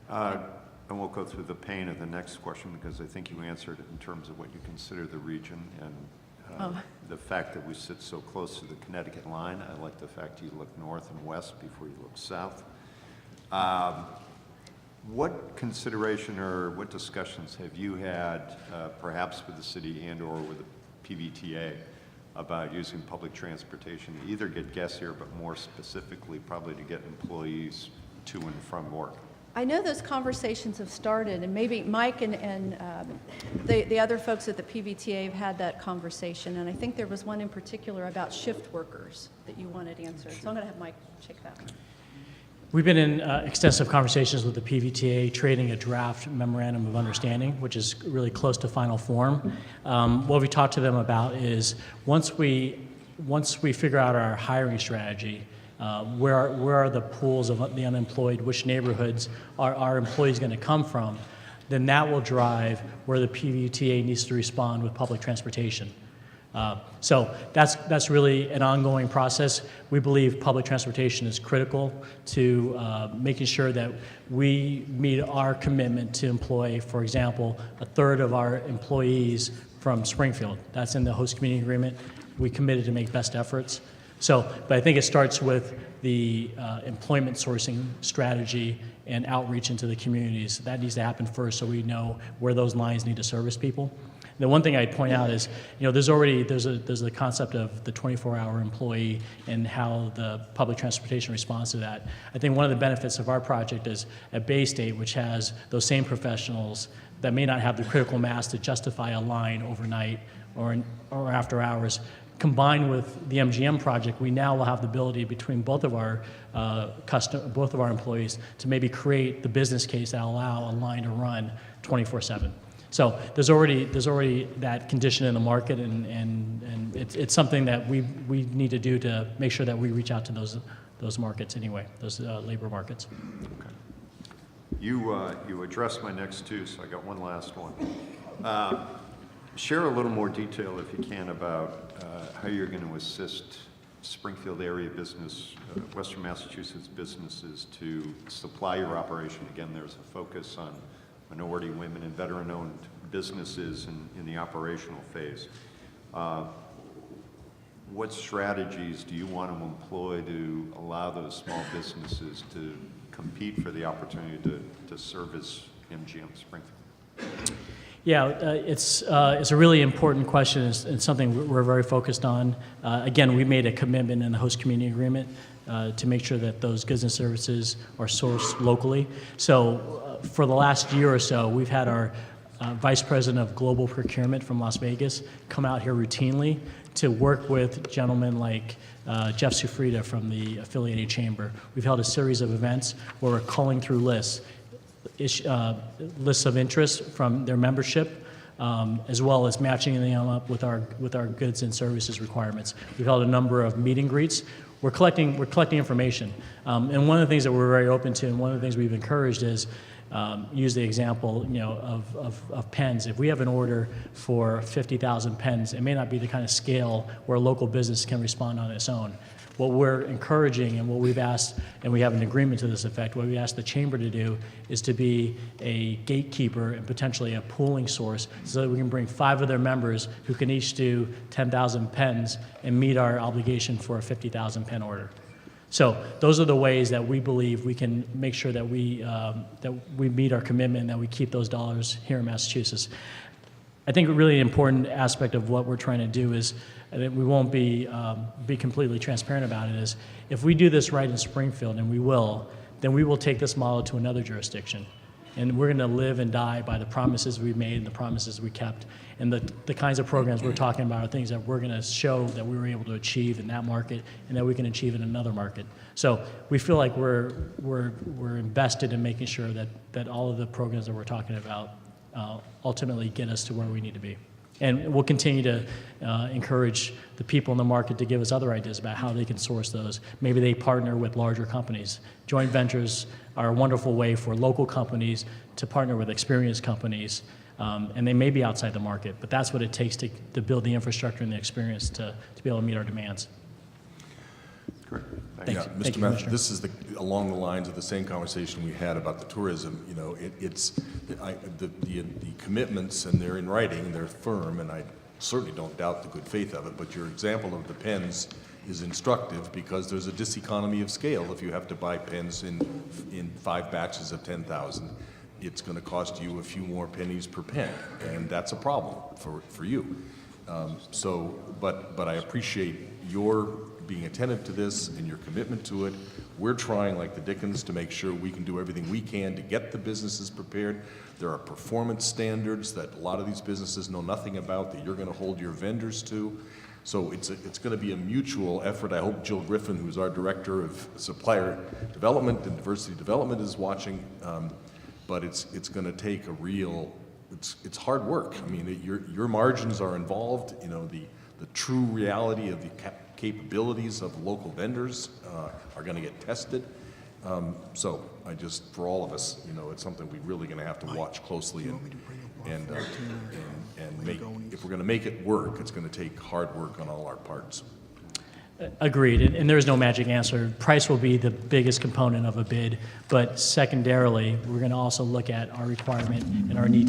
And we'll go through the pain of the next question, because I think you answered it in terms of what you consider the region and the fact that we sit so close to the Connecticut line. I like the fact you look north and west before you look south. What consideration or what discussions have you had, perhaps with the city and or with the PVTA, about using public transportation to either get guests here, but more specifically probably to get employees to and from work? I know those conversations have started, and maybe Mike and the other folks at the PVTA have had that conversation, and I think there was one in particular about shift workers that you wanted answered. So I'm going to have Mike check that one. We've been in extensive conversations with the PVTA, trading a draft memorandum of understanding, which is really close to final form. What we talked to them about is once we figure out our hiring strategy, where are the pools of the unemployed, which neighborhoods are our employees going to come from, then that will drive where the PVTA needs to respond with public transportation. So that's really an ongoing process. We believe public transportation is critical to making sure that we meet our commitment to employ, for example, a third of our employees from Springfield. That's in the host community agreement. We committed to make best efforts. But I think it starts with the employment sourcing strategy and outreach into the communities. That needs to happen first, so we know where those lines need to service people. The one thing I'd point out is, there's the concept of the 24-hour employee and how the public transportation responds to that. I think one of the benefits of our project is at Bay State, which has those same professionals that may not have the critical mass to justify a line overnight or after hours. Combined with the MGM project, we now will have the ability between both of our employees to maybe create the business case that allow a line to run 24/7. So there's already that condition in the market, and it's something that we need to do to make sure that we reach out to those markets anyway, those labor markets. Okay. You addressed my next two, so I got one last one. Share a little more detail, if you can, about how you're going to assist Springfield area business, Western Massachusetts businesses to supply your operation. Again, there's a focus on minority, women, and veteran-owned businesses in the operational phase. What strategies do you want to employ to allow those small businesses to compete for the opportunity to service MGM Springfield? Yeah, it's a really important question. It's something we're very focused on. Again, we made a commitment in the host community agreement to make sure that those goods and services are sourced locally. So for the last year or so, we've had our vice president of global procurement from Las Vegas come out here routinely to work with gentlemen like Jeff Sufrida from the affiliated chamber. We've held a series of events where we're culling through lists of interest from their membership, as well as matching them up with our goods and services requirements. We've held a number of meet and greets. We're collecting information, and one of the things that we're very open to, and one of the things we've encouraged is use the example, of pens. If we have an order for 50,000 pens, it may not be the kind of scale where a local business can respond on its own. What we're encouraging and what we've asked, and we have an agreement to this effect, what we asked the chamber to do is to be a gatekeeper and potentially a pooling source so that we can bring 5 of their members who can each do 10,000 pens and meet our obligation for a 50,000 pen order. So those are the ways that we believe we can make sure that we meet our commitment and that we keep those dollars here in Massachusetts. I think a really important aspect of what we're trying to do is, and we won't be completely transparent about it, is if we do this right in Springfield, and we will, then we will take this model to another jurisdiction. And we're going to live and die by the promises we've made and the promises we kept. And the kinds of programs we're talking about are things that we're going to show that we were able to achieve in that market and that we can achieve in another market. So we feel like we're invested in making sure that all of the programs that we're talking about ultimately get us to where we need to be. And we'll continue to encourage the people in the market to give us other ideas about how they can source those. Maybe they partner with larger companies. Joint ventures are a wonderful way for local companies to partner with experienced companies, and they may be outside the market, but that's what it takes to build the infrastructure and the experience to be able to meet our demands. Great. Thank Yeah, you. Mr. Thank you, Math, Commissioner. this is along the lines of the same conversation we had about the tourism. The commitments, and they're in writing, they're firm, and I certainly don't doubt the good faith of it, but your example of the pens is instructive because there's a diseconomy of scale. If you have to buy pens in 5 batches of 10,000, it's going to cost you a few more pennies per pen, and that's a problem for you. But I appreciate your being attentive to this and your commitment to it. We're trying like the dickens to make sure we can do everything we can to get the businesses prepared. There are performance standards that a lot of these businesses know nothing about that you're going to hold your vendors to. So it's going to be a mutual effort. I hope Jill Griffin, who's our Director of Supplier Development and Diversity Development, is watching. But it's going to take a real, it's hard work. I mean, your margins are involved. The true reality of the capabilities of local vendors are going to get tested. So for all of us, it's something we're really going to have to watch closely and make. If we're going to make it work, it's going to take hard work on all our parts. Agreed, and there is no magic answer. Price will be the biggest component of a bid, but secondarily, we're going to also look at our requirement and our need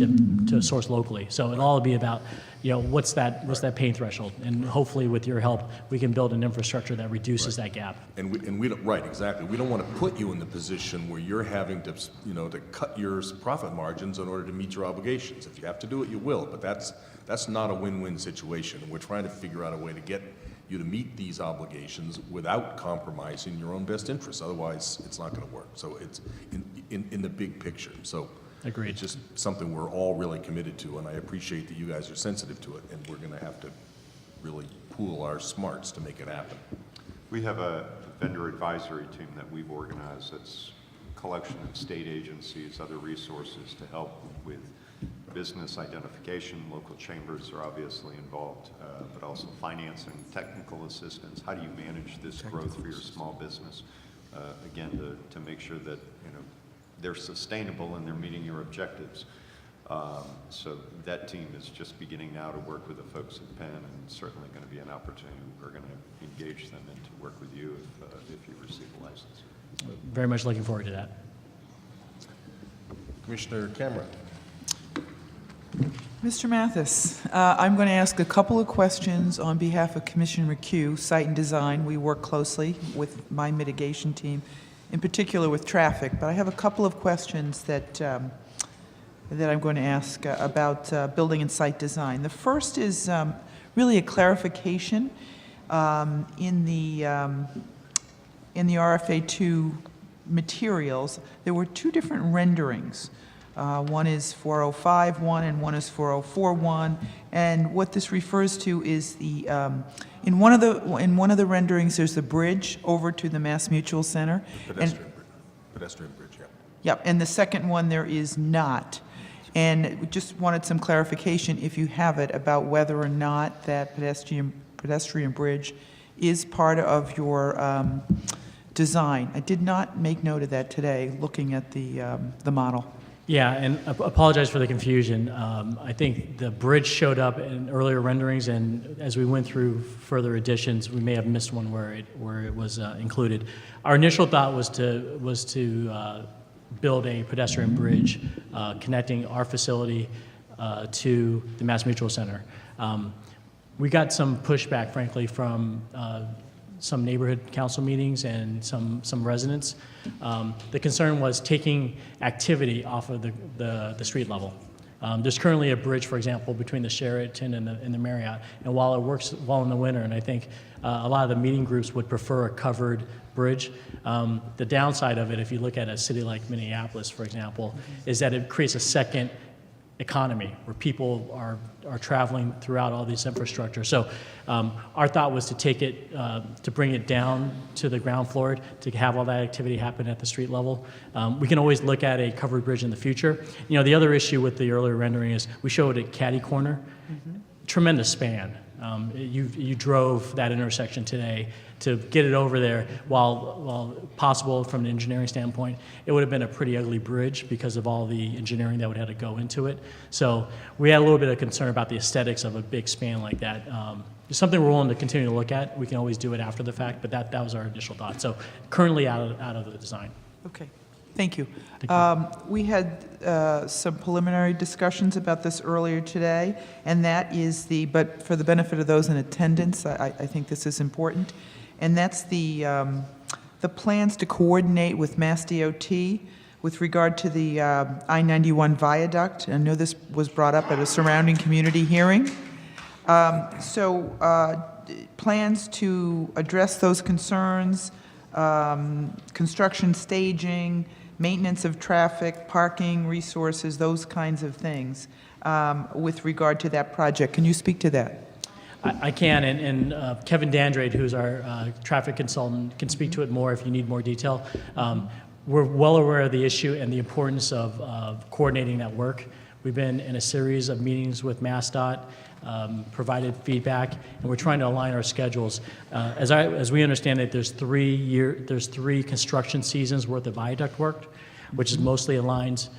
to source locally. So it'll all be about, what's that pain threshold, and hopefully, with your help, we can build an infrastructure that reduces that gap. And we don't, right, exactly. We don't want to put you in the position where you're having to, to cut your profit margins in order to meet your obligations. If you have to do it, you will, but that's not a win-win situation. We're trying to figure out a way to get you to meet these obligations without compromising your own best interests. Otherwise, it's not going to work. So it's in the big picture. So Agreed. It's just something we're all really committed to, and I appreciate that you guys are sensitive to it, and we're going to have to really pool our smarts to make it happen. We have a vendor advisory team that we've organized that's a collection of state agencies, other resources to help with business identification. Local chambers are obviously involved, but also financing, technical assistance. How do you manage this growth for your small business? Again, to make sure that they're sustainable and they're meeting your objectives. So that team is just beginning now to work with the folks at Penn, and certainly going to be an opportunity. We're going to engage them and to work with you if you receive a license. Very much looking forward to that. Commissioner Cameron. Mr. Mathis, I'm going to ask a couple of questions on behalf of Commissioner McHugh, Site and Design. We work closely with my mitigation team, in particular with traffic, but I have a couple of questions that I'm going to ask about building and site design. The first is really a clarification in the RFA2 materials. There were 2 different renderings One is 4051 and one is 4041. And what this refers to is the, in one of the renderings, there's the bridge over to the Mass Mutual Center. Pedestrian bridge, yeah. Yep, and the second one there is not. And we just wanted some clarification, if you have it, about whether or not that pedestrian bridge is part of your design. I did not make note of that today, looking at the model. Yeah, and I apologize for the confusion. I think the bridge showed up in earlier renderings, and as we went through further additions, we may have missed one where it was included. Our initial thought was to build a pedestrian bridge connecting our facility to the Mass Mutual Center. We got some pushback, frankly, from some neighborhood council meetings and some residents. The concern was taking activity off of the street level. There's currently a bridge, for example, between the Sheraton and the Marriott, and while it works well in the winter, and I think a lot of the meeting groups would prefer a covered bridge, the downside of it, if you look at a city like Minneapolis, for example, is that it creates a second economy where people are traveling throughout all this infrastructure. So our thought was to take it, to bring it down to the ground floor, to have all that activity happen at the street level. We can always look at a covered bridge in the future. You know, the other issue with the earlier rendering is we showed a catty corner, tremendous span. You drove that intersection today. To get it over there, while possible from an engineering standpoint, it would have been a pretty ugly bridge because of all the engineering that would have to go into it. So we had a little bit of concern about the aesthetics of a big span like that. It's something we're willing to continue to look at. We can always do it after the fact, but that was our initial thought. So currently out of the design. Okay, thank you. Thank you. We had some preliminary discussions about this earlier today, and that is but for the benefit of those in attendance, I think this is important, and that's the plans to coordinate with Mass DOT with regard to the I-91 viaduct. I know this was brought up at a surrounding community hearing. Plans to address those concerns, construction staging, maintenance of traffic, parking resources, those kinds of things with regard to that project. Can you speak to that? I can, and Kevin Dandrade, who's our traffic consultant, can speak to it more if you need more detail. We're well aware of the issue and the importance of coordinating that work. We've been in a series of meetings with MassDOT, provided feedback, and we're trying to align our schedules. As we understand it, there's 3 construction seasons worth of viaduct work, which is mostly aligned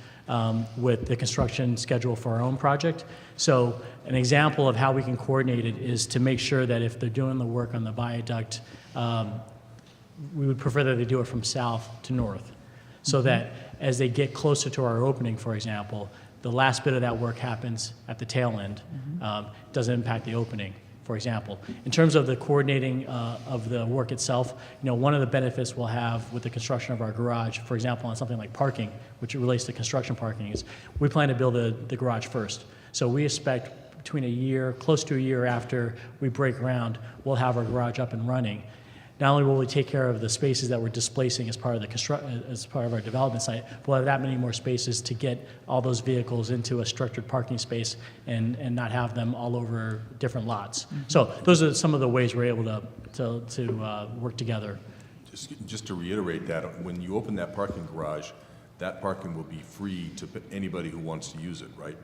with the construction schedule for our own project. So an example of how we can coordinate it is to make sure that if they're doing the work on the viaduct, we would prefer that they do it from south to north, so that as they get closer to our opening, for example, the last bit of that work happens at the tail end, doesn't impact the opening, for example. In terms of the coordinating of the work itself, one of the benefits we'll have with the construction of our garage, for example, on something like parking, which relates to construction parking, is we plan to build the garage first. So we expect between close to a year after we break ground, we'll have our garage up and running. Not only will we take care of the spaces that we're displacing as part of our development site, we'll have that many more spaces to get all those vehicles into a structured parking space and not have them all over different lots. So those are some of the ways we're able to work together. Just to reiterate that, when you open that parking garage, that parking will be free to anybody who wants to use it, right?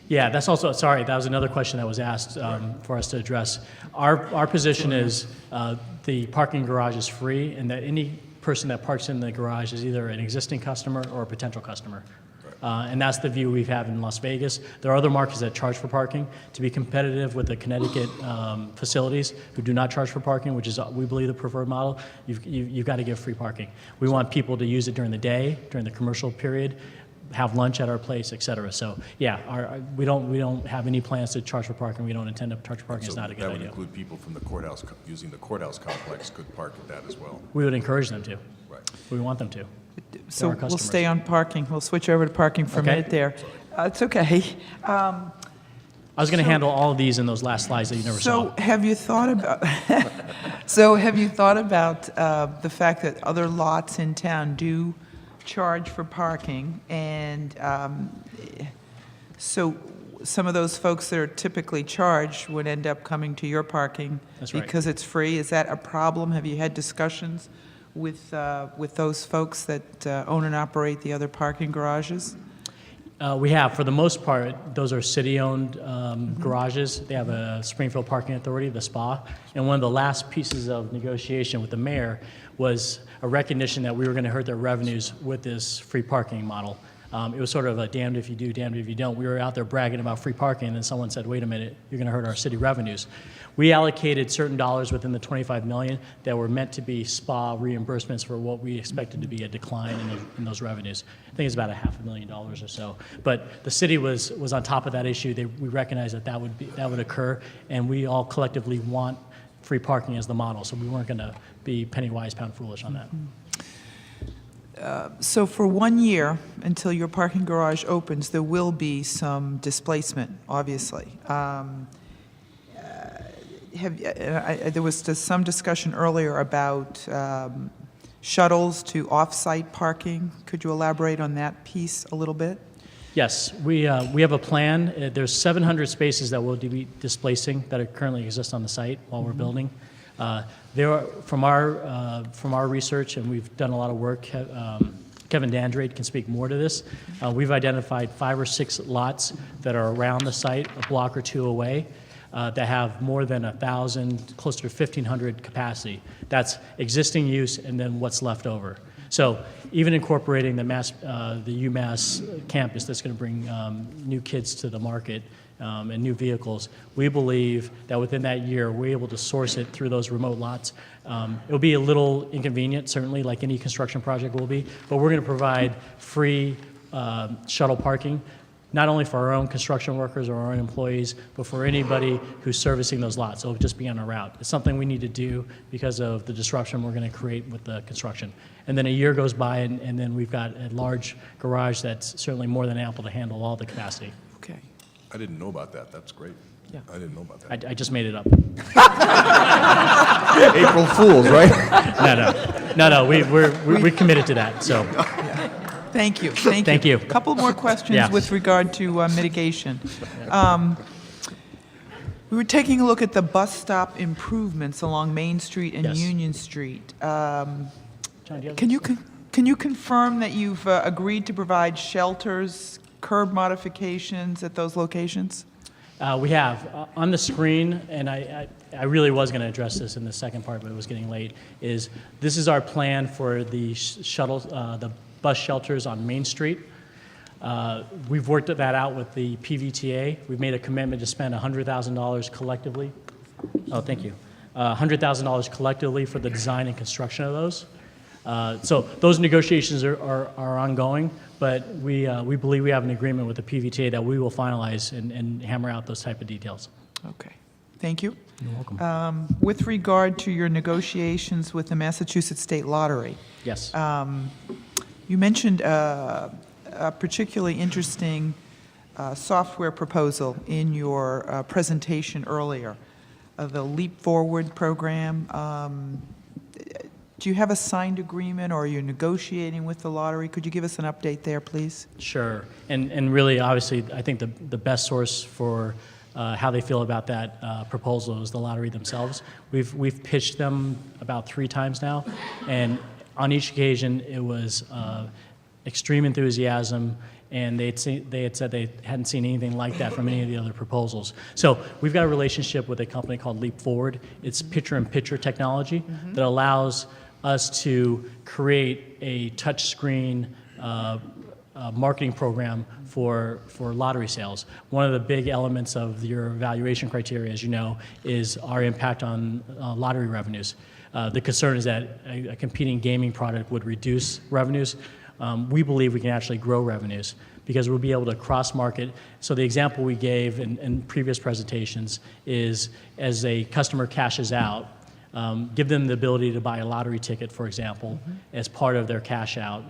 Yeah, that's also, sorry, that was another question that was asked for us to address. Our position is the parking garage is free, and that any person that parks in the garage is either an existing customer or a potential customer. And that's the view we've had in Las Vegas. There are other markets that charge for parking. To be competitive with the Connecticut facilities who do not charge for parking, which is, we believe, the preferred model, you've got to give free parking. We want people to use it during the day, during the commercial period, have lunch at our place, et cetera. So yeah, we don't have any plans to charge for parking. We don't intend to charge for parking. It's not a good idea. That would include people from the courthouse, using the courthouse complex could park at that as well. We would encourage them to. Right. We want them to. So our we'll customers. stay on parking. We'll switch over to parking for a Okay. minute there. It's okay. I was going to handle all of these in those last slides that you never saw. So have you thought about, the fact that other lots in town do charge for parking, and so some of those folks that are typically charged would end up coming to your parking That's right. because it's free. Is that a problem? Have you had discussions with those folks that own and operate the other parking garages? We have, for the most part, those are city-owned garages. They have a Springfield Parking Authority, the SPA, and one of the last pieces of negotiation with the mayor was a recognition that we were going to hurt their revenues with this free parking model. It was sort of a damned if you do, damned if you don't. We were out there bragging about free parking, and then someone said, wait a minute, you're going to hurt our city revenues. We allocated certain dollars within the $25 million that were meant to be SPA reimbursements for what we expected to be a decline in those revenues. I think it's about $500,000 or so. But the city was on top of that issue. We recognized that would occur, and we all collectively want free parking as the model, so we weren't going to be penny wise, pound foolish on that. So for 1 year, until your parking garage opens, there will be some displacement, obviously. There was some discussion earlier about shuttles to off-site parking. Could you elaborate on that piece a little bit? Yes, we have a plan. There's 700 spaces that we'll be displacing that currently exist on the site while we're building. There are, from our research, and we've done a lot of work, Kevin Dandrade can speak more to this. We've identified 5 or 6 lots that are around the site, a block or two away, that have more than 1,000, close to 1,500 capacity. That's existing use and then what's left over. So even incorporating the UMass campus that's going to bring new kids to the market and new vehicles, we believe that within that year we're able to source it through those remote lots. It'll be a little inconvenient, certainly, like any construction project will be, but we're going to provide free shuttle parking, not only for our own construction workers or our own employees, but for anybody who's servicing those lots. It'll just be on a route. It's something we need to do because of the disruption we're going to create with the construction. And then a year goes by, and then we've got a large garage that's certainly more than ample to handle all the capacity. Okay. I didn't know about that. That's great. Yeah. I didn't know about that. I just made it up. April Fools, right? No, we're committed to that, so. Thank you. Thank you. Thank you. A couple more questions Yeah. with regard to mitigation. We were taking a look at the bus stop improvements along Main Street and Yes. Union Street. John, do you have Can you confirm that you've agreed to provide shelters, curb modifications at those locations? We have. On the screen, and I really was going to address this in the second part, but it was getting late, this is our plan for the shuttle, the bus shelters on Main Street. We've worked that out with the PVTA. We've made a commitment to spend $100,000 collectively. Oh, thank you. $100,000 collectively for the design and construction of those. So those negotiations are ongoing, but we believe we have an agreement with the PVTA that we will finalize and hammer out those type of details. Okay. Thank you. You're welcome. With regard to your negotiations with the Massachusetts State Lottery, Yes. you mentioned a particularly interesting software proposal in your presentation earlier, the Leap Forward program. Do you have a signed agreement, or are you negotiating with the lottery? Could you give us an update there, please? Sure. And really, obviously, I think the best source for how they feel about that proposal is the lottery themselves. We've pitched them about 3 times now, and on each occasion, it was extreme enthusiasm, and they had said they hadn't seen anything like that from any of the other proposals. So we've got a relationship with a company called Leap Forward. It's picture-in-picture technology that allows us to create a touchscreen marketing program for lottery sales. One of the big elements of your evaluation criteria, as you know, is our impact on lottery revenues. The concern is that a competing gaming product would reduce revenues. We believe we can actually grow revenues because we'll be able to cross-market. So the example we gave in previous presentations is as a customer cashes out, give them the ability to buy a lottery ticket, for example, as part of their cash out.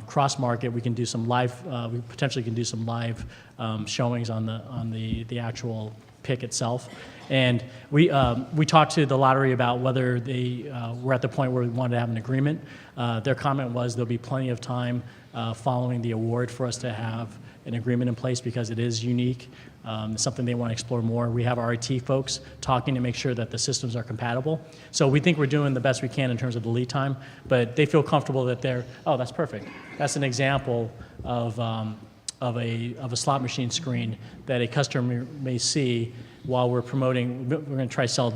Cross-market, we can do some live, we potentially can do some live showings on the actual pick itself. And we talked to the lottery about whether they were at the point where we wanted to have an agreement. Their comment was there'll be plenty of time following the award for us to have an agreement in place because it is unique. It's something they want to explore more. We have our IT folks talking to make sure that the systems are compatible. So we think we're doing the best we can in terms of the lead time, but they feel comfortable that oh, that's perfect. That's an example of a slot machine screen that a customer may see while we're promoting. We're going to try to sell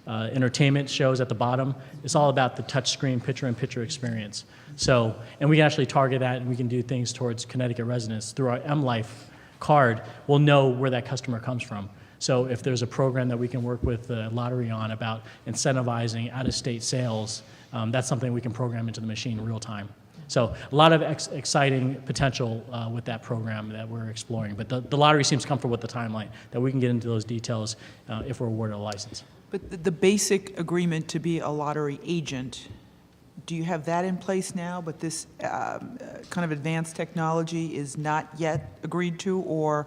entertainment shows at the bottom. It's all about the touchscreen picture-in-picture experience. So, and we can actually target that, and we can do things towards Connecticut residents. Through our M-Life card, we'll know where that customer comes from. So if there's a program that we can work with the lottery on about incentivizing out-of-state sales, that's something we can program into the machine in real time. So a lot of exciting potential with that program that we're exploring. But the lottery seems comfortable with the timeline, that we can get into those details if we're awarded a license. But the basic agreement to be a lottery agent, do you have that in place now, but this kind of advanced technology is not yet agreed to, or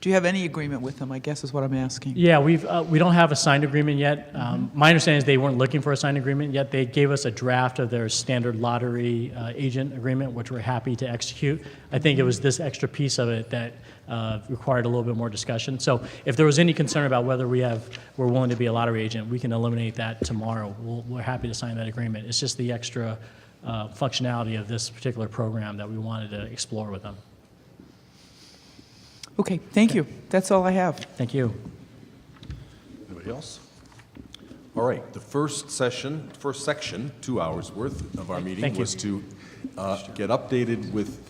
do you have any agreement with them, I guess is what I'm asking? Yeah, we don't have a signed agreement yet. My understanding is they weren't looking for a signed agreement yet. They gave us a draft of their standard lottery agent agreement, which we're happy to execute. I think it was this extra piece of it that required a little bit more discussion. So if there was any concern about whether we're willing to be a lottery agent, we can eliminate that tomorrow. We're happy to sign that agreement. It's just the extra functionality of this particular program that we wanted to explore with them. Okay, thank you. That's all I have. Thank you. Anybody else? All right, the first section, 2 hours worth of our meeting Thank you. was to get updated with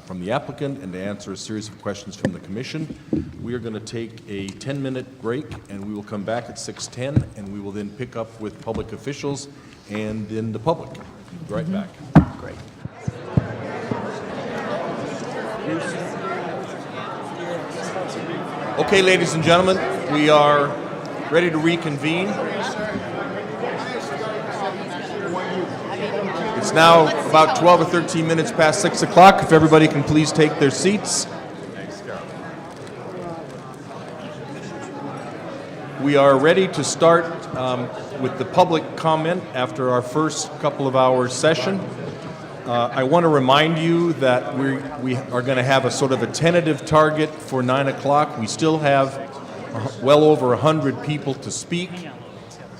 from the applicant and to answer a series of questions from the commission. We are going to take a 10-minute break, and we will come back at 6:10, and we will then pick up with public officials and then the public. Be right back. Great. Okay, ladies and gentlemen, we are ready to reconvene. It's now about 12 or 13 minutes past 6 o'clock. If everybody can please take their seats. We are ready to start with the public comment after our first couple of hours session. I want to remind you that we are going to have a sort of a tentative target for 9 o'clock. We still have well over 100 people to speak.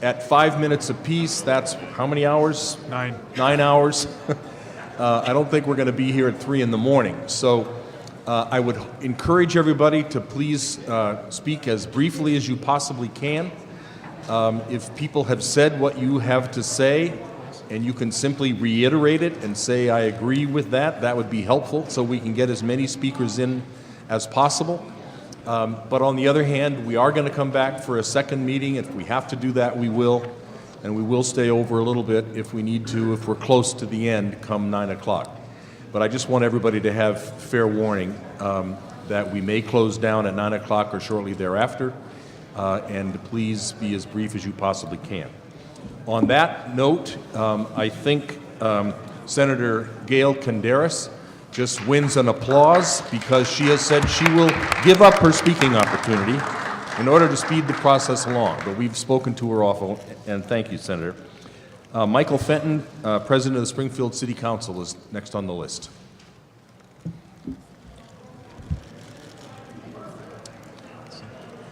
At 5 minutes apiece, that's how many hours? 9. 9 hours. I don't think we're going to be here at 3 in the morning. So I would encourage everybody to please speak as briefly as you possibly can. If people have said what you have to say, and you can simply reiterate it and say, I agree with that, that would be helpful so we can get as many speakers in as possible. But on the other hand, we are going to come back for a second meeting. If we have to do that, we will. And we will stay over a little bit if we need to, if we're close to the end come 9 o'clock. But I just want everybody to have fair warning that we may close down at 9 o'clock or shortly thereafter. And please be as brief as you possibly can. On that note, I think Senator Gail Canderas just wins an applause because she has said she will give up her speaking opportunity in order to speed the process along. But we've spoken to her often, and thank you, Senator. Michael Fenton, President of the Springfield City Council, is next on the list.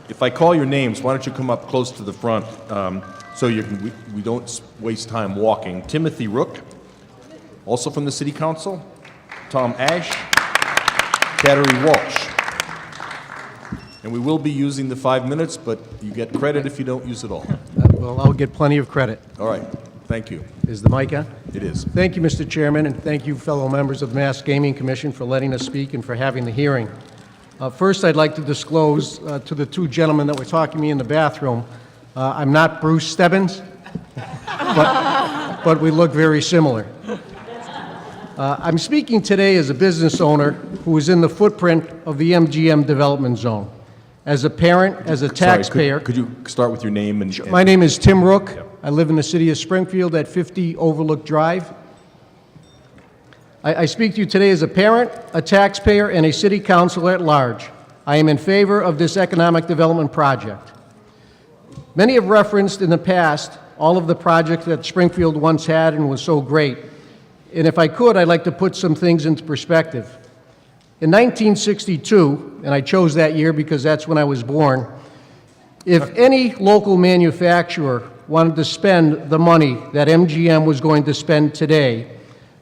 If I call your names, why don't you come up close to the front so we don't waste time walking. Timothy Rook, also from the City Council. Tom Ash, Kateri Walsh. And we will be using the 5 minutes, but you get credit if you don't use it all. Well, I'll get plenty of credit. All right, thank you. Is the mic on? It is. Thank you, Mr. Chairman, and thank you, fellow members of the Mass Gaming Commission, for letting us speak and for having the hearing. First, I'd like to disclose to the two gentlemen that were talking to me in the bathroom, I'm not Bruce Stebbins, but we look very similar. I'm speaking today as a business owner who is in the footprint of the MGM development zone. As a parent, as a taxpayer. Sorry, could you start with your name? And My name is Tim Rook. Yep. I live in the city of Springfield at 50 Overlook Drive. I speak to you today as a parent, a taxpayer, and a city councilor at large I am in favor of this economic development project. Many have referenced in the past all of the projects that Springfield once had and was so great. And if I could, I'd like to put some things into perspective. In 1962, and I chose that year because that's when I was born, if any local manufacturer wanted to spend the money that MGM was going to spend today,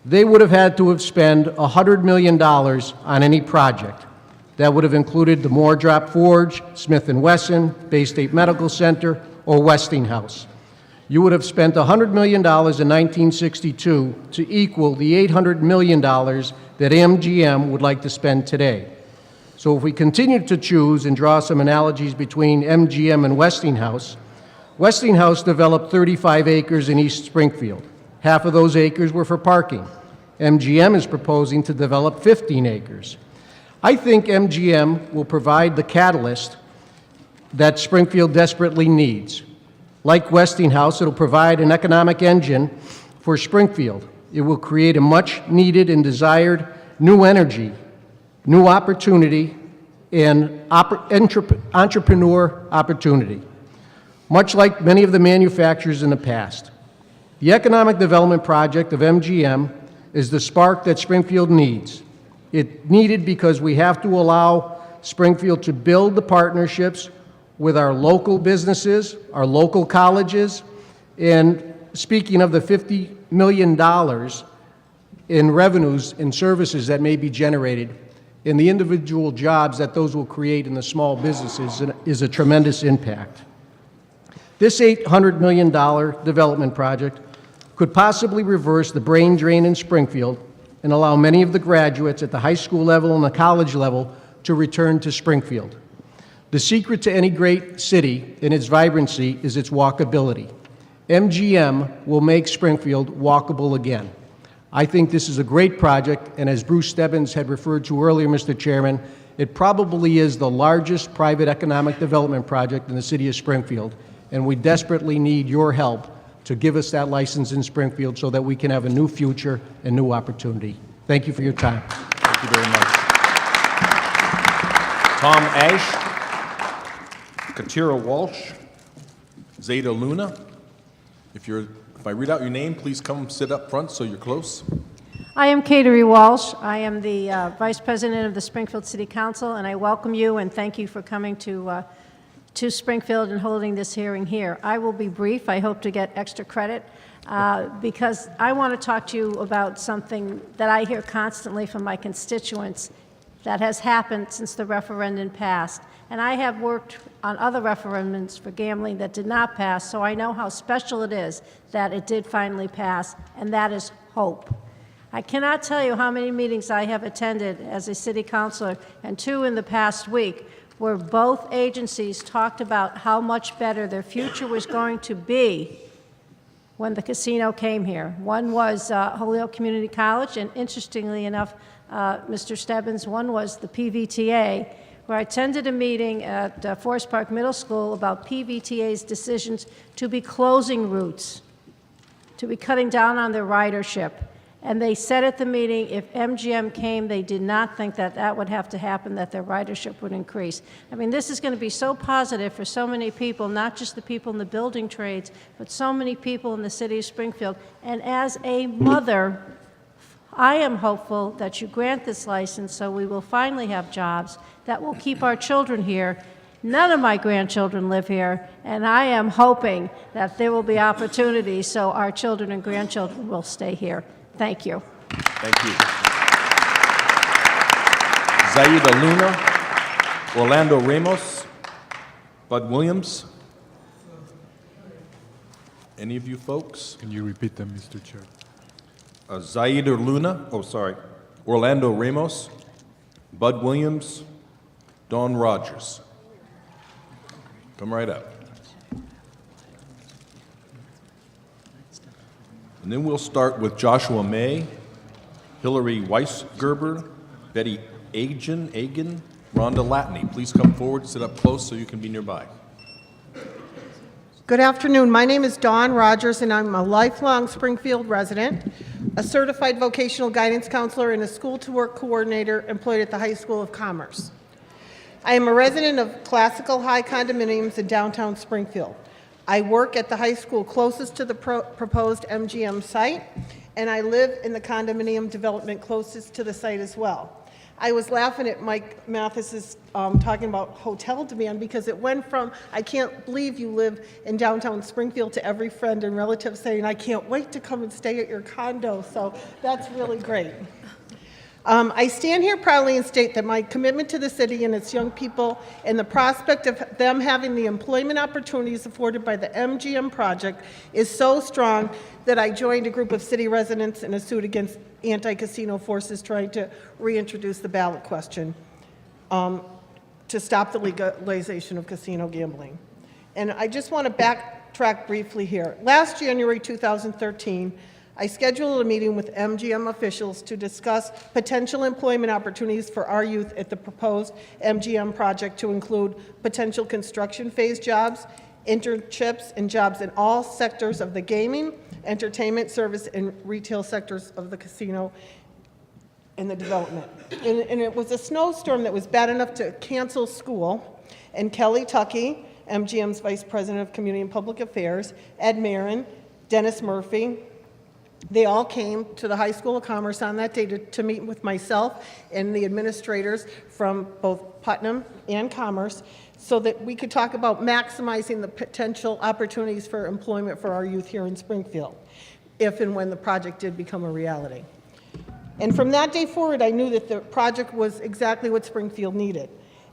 they would have had to have spent $100 million on any project. That would have included the Moore-Drop Forge, Smith & Wesson, Bay State Medical Center, or Westinghouse. You would have spent $100 million in 1962 to equal the $800 million that MGM would like to spend today. So if we continue to choose and draw some analogies between MGM and Westinghouse, Westinghouse developed 35 acres in East Springfield. Half of those acres were for parking. MGM is proposing to develop 15 acres. I think MGM will provide the catalyst that Springfield desperately needs. Like Westinghouse, it'll provide an economic engine for Springfield. It will create a much-needed and desired new energy, new opportunity, and entrepreneur opportunity, much like many of the manufacturers in the past. The economic development project of MGM is the spark that Springfield needs. It's needed because we have to allow Springfield to build the partnerships with our local businesses, our local colleges, and speaking of the $50 million in revenues and services that may be generated, and the individual jobs that those will create in the small businesses is a tremendous impact. This $800 million development project could possibly reverse the brain drain in Springfield and allow many of the graduates at the high school level and the college level to return to Springfield. The secret to any great city and its vibrancy is its walkability. MGM will make Springfield walkable again. I think this is a great project, and as Bruce Stebbins had referred to earlier, Mr. Chairman, it probably is the largest private economic development project in the city of Springfield, and we desperately need your help to give us that license in Springfield so that we can have a new future and new opportunity. Thank you for your time. Thank you very much. Tom Ash, Katira Walsh, Zeta Luna. If I read out your name, please come sit up front so you're close. I am Kateri Walsh. I am the Vice President of the Springfield City Council, and I welcome you and thank you for coming to Springfield and holding this hearing here. I will be brief. I hope to get extra credit because I want to talk to you about something that I hear constantly from my constituents that has happened since the referendum passed. And I have worked on other referendums for gambling that did not pass, so I know how special it is that it did finally pass, and that is hope. I cannot tell you how many meetings I have attended as a city councilor, and 2 in the past week, where both agencies talked about how much better their future was going to be when the casino came here. One was Holyoke Community College, and interestingly enough, Mr. Stebbins, one was the PVTA, where I attended a meeting at Forest Park Middle School about PVTA's decisions to be closing routes, to be cutting down on their ridership. And they said at the meeting, if MGM came, they did not think that that would have to happen, that their ridership would increase. I mean, this is going to be so positive for so many people, not just the people in the building trades, but so many people in the city of Springfield. And as a mother, I am hopeful that you grant this license so we will finally have jobs that will keep our children here. None of my grandchildren live here, and I am hoping that there will be opportunities so our children and grandchildren will stay here. Thank you. Thank you. Zaida Luna, Orlando Ramos, Bud Williams. Any of you folks? Can you repeat them, Mr. Chair? Zaida Luna, Orlando Ramos, Bud Williams, Dawn Rogers. Come right up. And then we'll start with Joshua May, Hillary Weisgerber, Betty Agen, Rhonda Latney. Please come forward, sit up close so you can be nearby. Good afternoon. My name is Dawn Rogers, and I'm a lifelong Springfield resident, a certified vocational guidance counselor, and a school-to-work coordinator employed at the High School of Commerce. I am a resident of Classical High condominiums in downtown Springfield. I work at the high school closest to the proposed MGM site, and I live in the condominium development closest to the site as well. I was laughing at Mike Mathis's talking about hotel demand, because it went from, I can't believe you live in downtown Springfield, to every friend and relative saying, I can't wait to come and stay at your condo. So that's really great. I stand here proudly and state that my commitment to the city and its young people, and the prospect of them having the employment opportunities afforded by the MGM project, is so strong that I joined a group of city residents in a suit against anti-casino forces trying to reintroduce the ballot question to stop the legalization of casino gambling. And I just want to backtrack briefly here. Last January 2013, I scheduled a meeting with MGM officials to discuss potential employment opportunities for our youth at the proposed MGM project, to include potential construction phase jobs, internships, and jobs in all sectors of the gaming, entertainment, service, and retail sectors of the casino and the development. And it was a snowstorm that was bad enough to cancel school, and Kelly Tuckey, MGM's Vice President of Community and Public Affairs, Ed Marin, Dennis Murphy, they all came to the High School of Commerce on that day to meet with myself and the administrators from both Putnam and Commerce, so that we could talk about maximizing the potential opportunities for employment for our youth here in Springfield, if and when the project did become a reality. And from that day forward, I knew that the project was exactly what Springfield needed.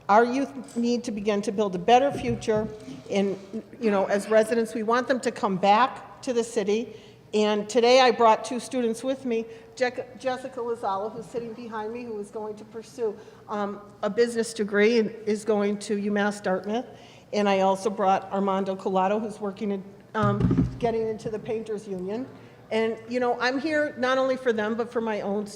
Our youth need to begin to build a better future, and as residents, we want them to come back to the city. And today I brought two students with me, Jessica Lozala, who's sitting behind me, who is going to pursue a business degree and is going to UMass Dartmouth. And I also brought Armando Collado, who's working in getting into the Painters Union. And I'm here not only for them, but for my own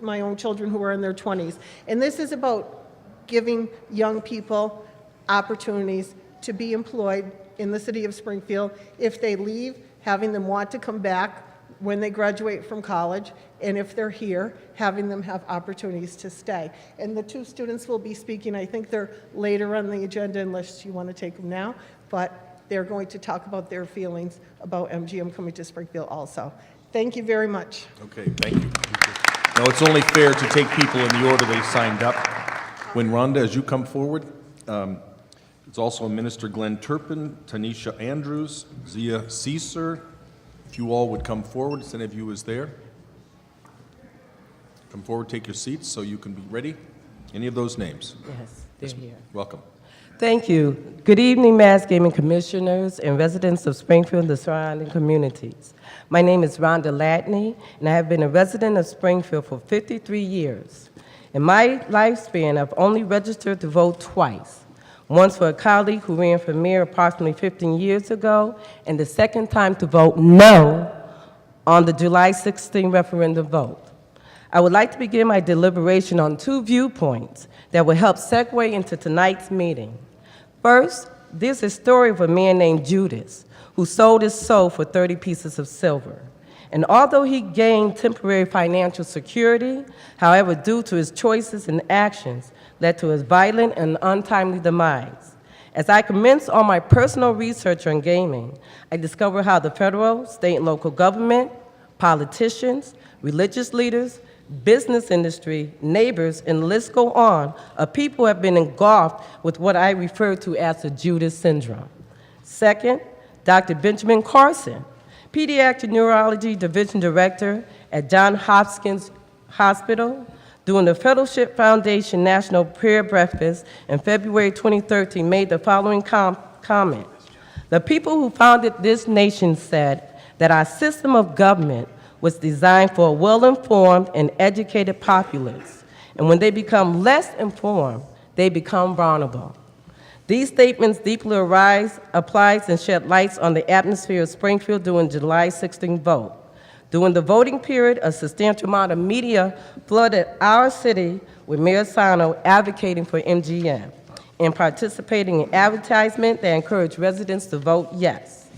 my own children who are in their 20s. And this is about giving young people opportunities to be employed in the city of Springfield. If they leave, having them want to come back when they graduate from college, and if they're here, having them have opportunities to stay. And the two students will be speaking. I think they're later on the agenda, unless you want to take them now, but they're going to talk about their feelings about MGM coming to Springfield also. Thank you very much. Okay, thank you. Now, it's only fair to take people in the order they signed up. When Rhonda, as you come forward, it's also Minister Glenn Turpin, Tanisha Andrews, Zia Caesar. If you all would come forward, if any of you is there. Come forward, take your seats so you can be ready. Any of those names? Yes, they're here. Welcome. Thank you. Good evening, Mass Gaming Commissioners and residents of Springfield and the surrounding communities. My name is Rhonda Latney, and I have been a resident of Springfield for 53 years. In my lifespan, I've only registered to vote twice. Once for a colleague who ran for mayor approximately 15 years ago, and the second time to vote no on the July 16 referendum vote. I would like to begin my deliberation on two viewpoints that will help segue into tonight's meeting. First, there's a story of a man named Judas who sold his soul for 30 pieces of silver. And although he gained temporary financial security, however, due to his choices and actions, led to his violent and untimely demise. As I commenced on my personal research on gaming, I discovered how the federal, state, and local government, politicians, religious leaders, business industry, neighbors, and the list go on, of people have been engulfed with what I refer to as the Judas syndrome. Second, Dr. Benjamin Carson, Pediatric Neurology Division Director at Johns Hopkins Hospital, during the Fellowship Foundation National Prayer Breakfast in February 2013, made the following comment. The people who founded this nation said that our system of government was designed for a well-informed and educated populace, and when they become less informed, they become vulnerable. These statements deeply applies and shed lights on the atmosphere of Springfield during July 16 vote. During the voting period, a substantial amount of media flooded our city with Mayor Sano advocating for MGM and participating in advertisement that encouraged residents to vote yes.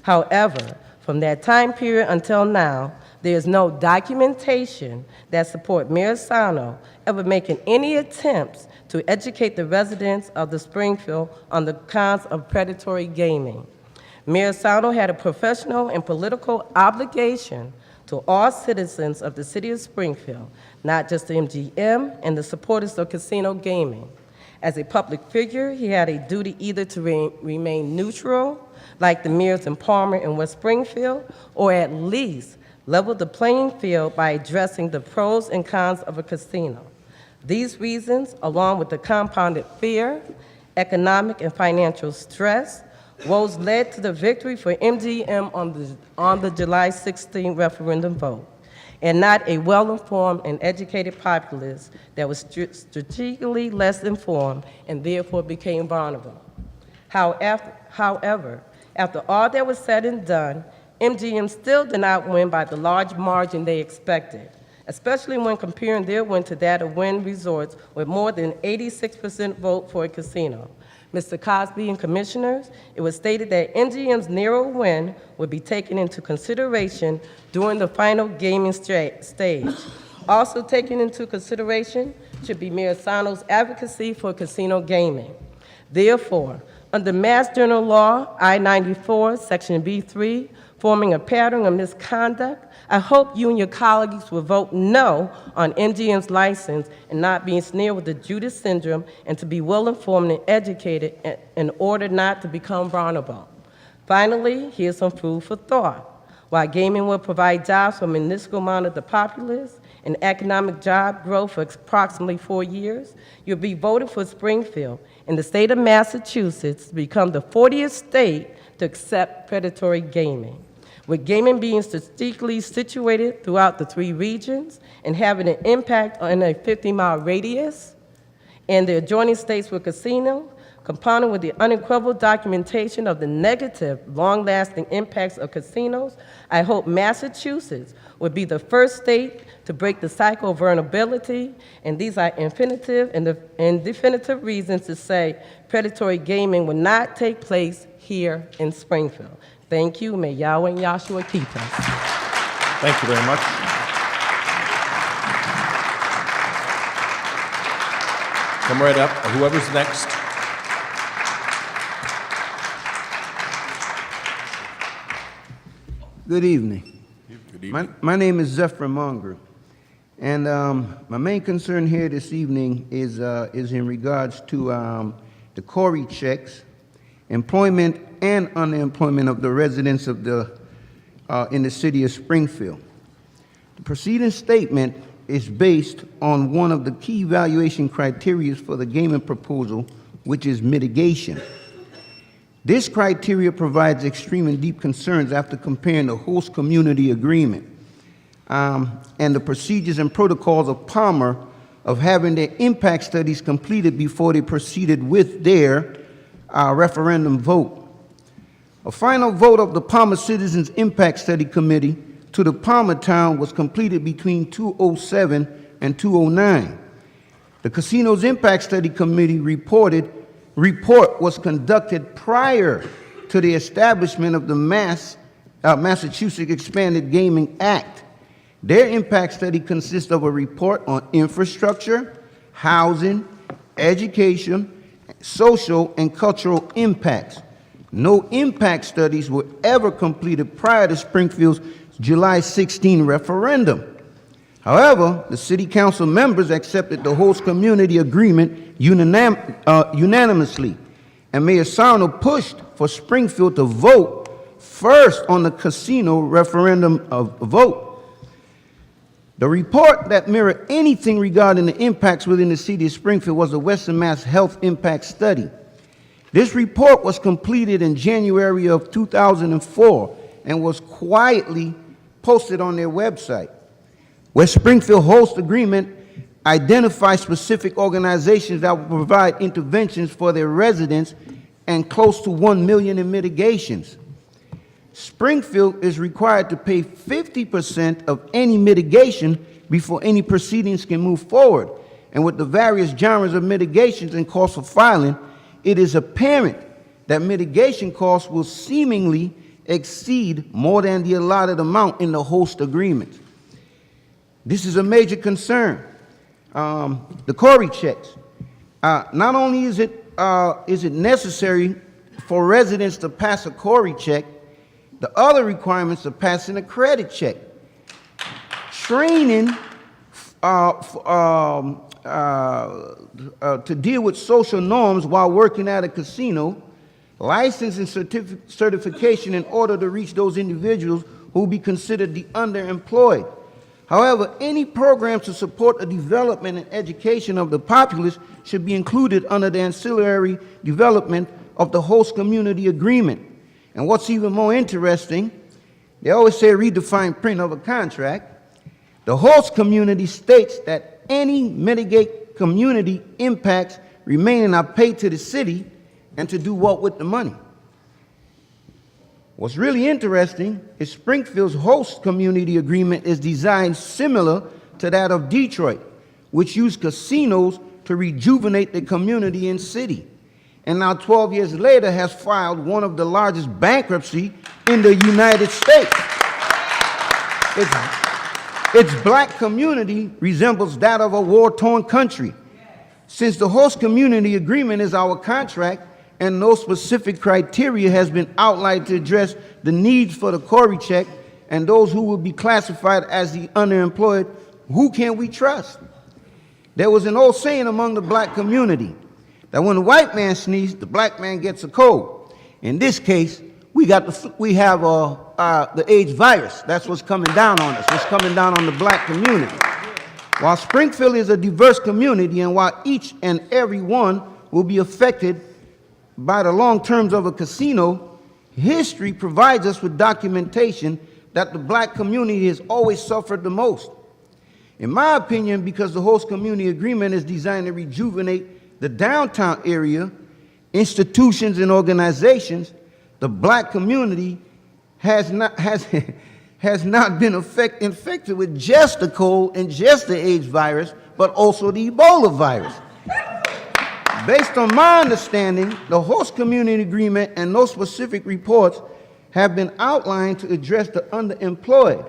However, from that time period until now, There is no documentation that support Mayor Sano ever making any attempts to educate the residents of the Springfield on the cons of predatory gaming. Mayor Sano had a professional and political obligation to all citizens of the city of Springfield, not just the MGM and the supporters of casino gaming. As a public figure, he had a duty either to remain neutral, like the mayors in Palmer and West Springfield, or at least level the playing field by addressing the pros and cons of a casino. These reasons, along with the compounded fear, economic and financial stress, woes led to the victory for MGM on the July 16 referendum vote, and not a well-informed and educated populace that was strategically less informed and therefore became vulnerable. However, after all that was said and done, MGM still did not win by the large margin they expected, especially when comparing their win to that of Wynn Resorts with more than 86% vote for a casino. Mr. Cosby and commissioners, it was stated that MGM's narrow win would be taken into consideration during the final gaming stage. Also taken into consideration should be Mayor Sano's advocacy for casino gaming. Therefore, under Mass General Law I-94, Section B3, forming a pattern of misconduct, I hope you and your colleagues will vote no on MGM's license and not be ensnared with the Judas syndrome, and to be well-informed and educated in order not to become vulnerable. Finally, here's some food for thought. While gaming will provide jobs for a minuscule amount of the populace and economic job growth for approximately 4 years, you'll be voted for Springfield in the state of Massachusetts to become the 40th state to accept predatory gaming. With gaming being strategically situated throughout the 3 regions and having an impact on a 50-mile radius, and the adjoining states with casino, compounded with the unequivocal documentation of the negative, long-lasting impacts of casinos, I hope Massachusetts would be the first state to break the cycle of vulnerability, and these are infinitive and definitive reasons to say predatory gaming will not take place here in Springfield. Thank you. May Yahweh and Yahshua keep us. Thank you very much. Come right up. Whoever's next. Good evening. Good evening. My name is Zephyr Mongrel, and my main concern here this evening is in regards to the Corey checks, employment and unemployment of the residents of in the city of Springfield. The preceding statement is based on one of the key evaluation criteria for the gaming proposal, which is mitigation. This criteria provides extreme and deep concerns after comparing the host community agreement and the procedures and protocols of Palmer of having their impact studies completed before they proceeded with their referendum vote. A final vote of the Palmer Citizens Impact Study Committee to the Palmer Town was completed between 2007 and 2009. The Casino's Impact Study Committee report was conducted prior to the establishment of the Massachusetts Expanded Gaming Act. Their impact study consists of a report on infrastructure, housing, education, social and cultural impacts. No impact studies were ever completed prior to Springfield's July 16 referendum. However, the city council members accepted the host community agreement unanimously, and Mayor Sano pushed for Springfield to vote first on the casino referendum vote. The report that mirrored anything regarding the impacts within the city of Springfield was the Western Mass Health Impact Study. This report was completed in January of 2004 and was quietly posted on their website. West Springfield Host Agreement identifies specific organizations that will provide interventions for their residents and close to $1 million in mitigations. Springfield is required to pay 50% of any mitigation before any proceedings can move forward. And with the various genres of mitigations and costs of filing, it is apparent that mitigation costs will seemingly exceed more than the allotted amount in the host agreement. This is a major concern. The Corey checks. Not only is it necessary for residents to pass a Corey check, the other requirements are passing a credit check. Training to deal with social norms while working at a casino, license and certification in order to reach those individuals who will be considered the underemployed. However, any program to support the development and education of the populace should be included under the ancillary development of the host community agreement. And what's even more interesting, they always say read the fine print of a contract. The host community states that any mitigate community impacts remaining are paid to the city, and to do what with the money? What's really interesting is Springfield's host community agreement is designed similar to that of Detroit, which used casinos to rejuvenate the community and city, and now 12 years later has filed one of the largest bankruptcy in the United States. Its black community resembles that of a war-torn country. Since the host community agreement is our contract and no specific criteria has been outlined to address the needs for the Corey check and those who will be classified as the underemployed, who can we trust? There was an old saying among the black community that when the white man sneezes, the black man gets a cold. In this case, we have the AIDS virus. That's what's coming down on us, what's coming down on the black community. While Springfield is a diverse community, and while each and every one will be affected by the long terms of a casino, history provides us with documentation that the black community has always suffered the most. In my opinion, because the host community agreement is designed to rejuvenate the downtown area, institutions and organizations, the black community has not been infected with just the cold and just the AIDS virus, but also the Ebola virus. Based on my understanding, the host community agreement and no specific reports have been outlined to address the underemployed.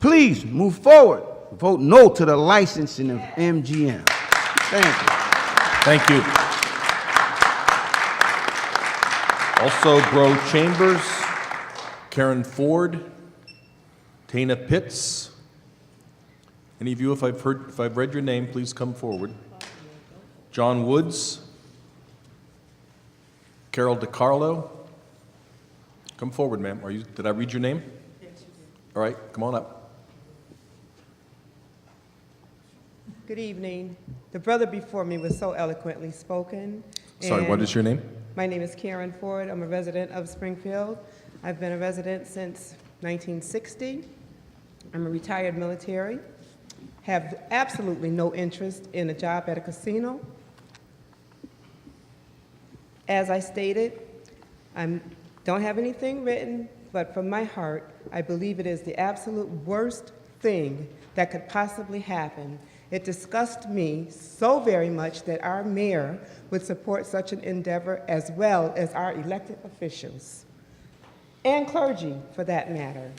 Please move forward. Vote no to the licensing of MGM. Thank you. Thank you. Also, Bro Chambers, Karen Ford, Tana Pitts. Any of you, if I've read your name, please come forward. John Woods, Carol DiCarlo. Come forward, ma'am. Did I read your name? Yes, you did. All right, come on up. Good evening. The brother before me was so eloquently spoken. Sorry, what is your name? My name is Karen Ford. I'm a resident of Springfield. I've been a resident since 1960. I'm a retired military. Have absolutely no interest in a job at a casino. As I stated, I don't have anything written, but from my heart, I believe it is the absolute worst thing that could possibly happen. It disgusts me so very much that our mayor would support such an endeavor, as well as our elected officials, and clergy for that matter.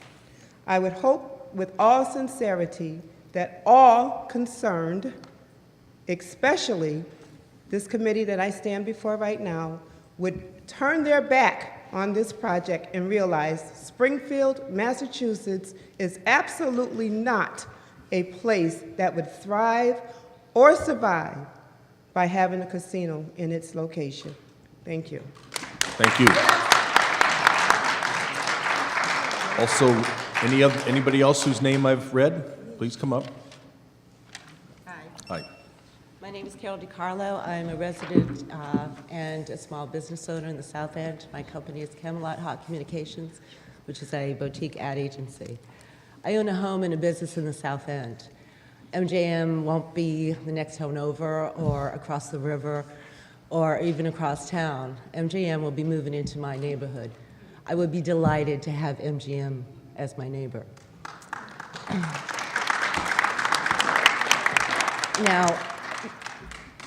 I would hope with all sincerity that all concerned, especially this committee that I stand before right now, would turn their back on this project and realize Springfield, Massachusetts is absolutely not a place that would thrive or survive by having a casino in its location. Thank you. Thank you. Also, anybody else whose name I've read, please come up. Hi. Hi. My name is Carol DiCarlo. I'm a resident and a small business owner in the South End. My company is Camelot Hot Communications, which is a boutique ad agency. I own a home and a business in the South End. MJM won't be the next town over or across the river or even across town. MJM will be moving into my neighborhood. I would be delighted to have MGM as my neighbor. Now,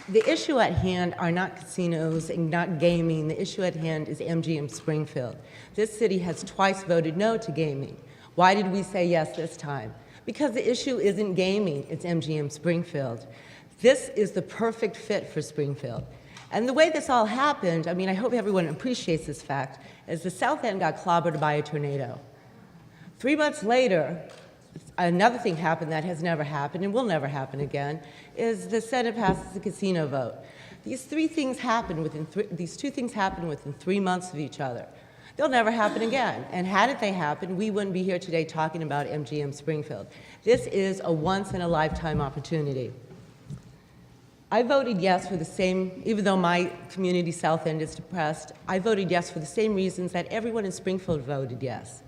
The issue at hand are not casinos and not gaming. The issue at hand is MGM Springfield. This city has twice voted no to gaming. Why did we say yes this time? Because the issue isn't gaming, it's MGM Springfield. This is the perfect fit for Springfield. And the way this all happened, I mean, I hope everyone appreciates this fact, is the South End got clobbered by a tornado. 3 months later, another thing happened that has never happened and will never happen again, is the Senate passes the casino vote. These two things happened within 3 months of each other. They'll never happen again. And had they happened, we wouldn't be here today talking about MGM Springfield. This is a once-in-a-lifetime opportunity. I voted yes for the same, even though my community, South End, is depressed, I voted yes for the same reasons that everyone in Springfield voted yes.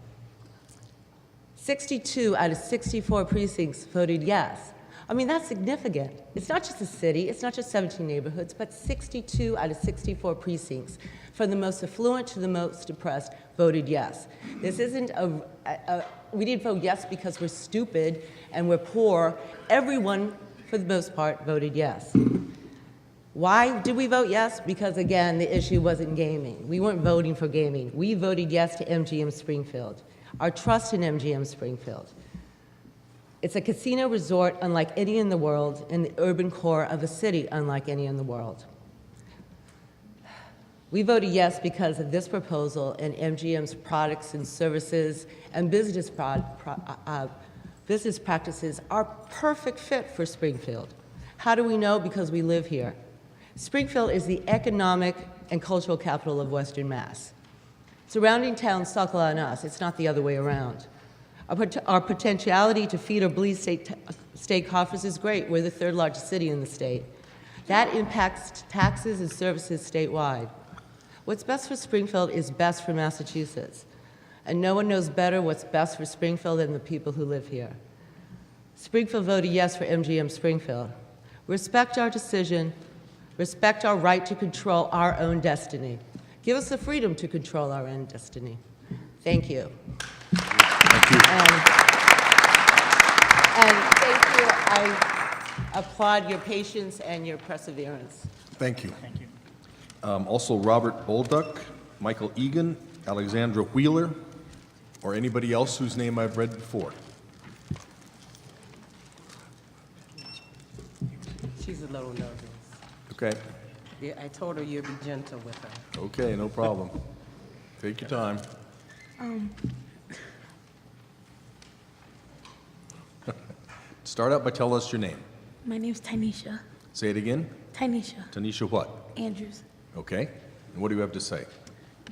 62 out of 64 precincts voted yes. I mean, that's significant. It's not just a city, it's not just 17 neighborhoods, but 62 out of 64 precincts, from the most affluent to the most depressed, voted yes. This isn't we didn't vote yes because we're stupid and we're poor. Everyone, for the most part, voted yes. Why did we vote yes? Because, again, the issue wasn't gaming. We weren't voting for gaming. We voted yes to MGM Springfield. Our trust in MGM Springfield. It's a casino resort unlike any in the world, in the urban core of a city unlike any in the world. We voted yes because of this proposal and MGM's products and services and business practices are perfect fit for Springfield. How do we know? Because we live here. Springfield is the economic and cultural capital of Western Mass. Surrounding towns suckle on us. It's not the other way around. Our potentiality to feed or bleed state coffers is great. We're the third largest city in the state. That impacts taxes and services statewide. What's best for Springfield is best for Massachusetts. And no one knows better what's best for Springfield than the people who live here. Springfield voted yes for MGM Springfield. Respect our decision. Respect our right to control our own destiny. Give us the freedom to control our own destiny. Thank you. Thank you. And thank you. I applaud your patience and your perseverance. Thank you. Thank you. Also, Robert Bolduc, Michael Egan, Alexandra Wheeler, or anybody else whose name I've read before. She's a little nervous. Okay. Yeah, I told her you'd be gentle with her. Okay, no problem. Take your time. Start out by telling us your name. My name's Tanisha. Say it again. Tanisha. Tanisha what? Andrews. Okay. And what do you have to say?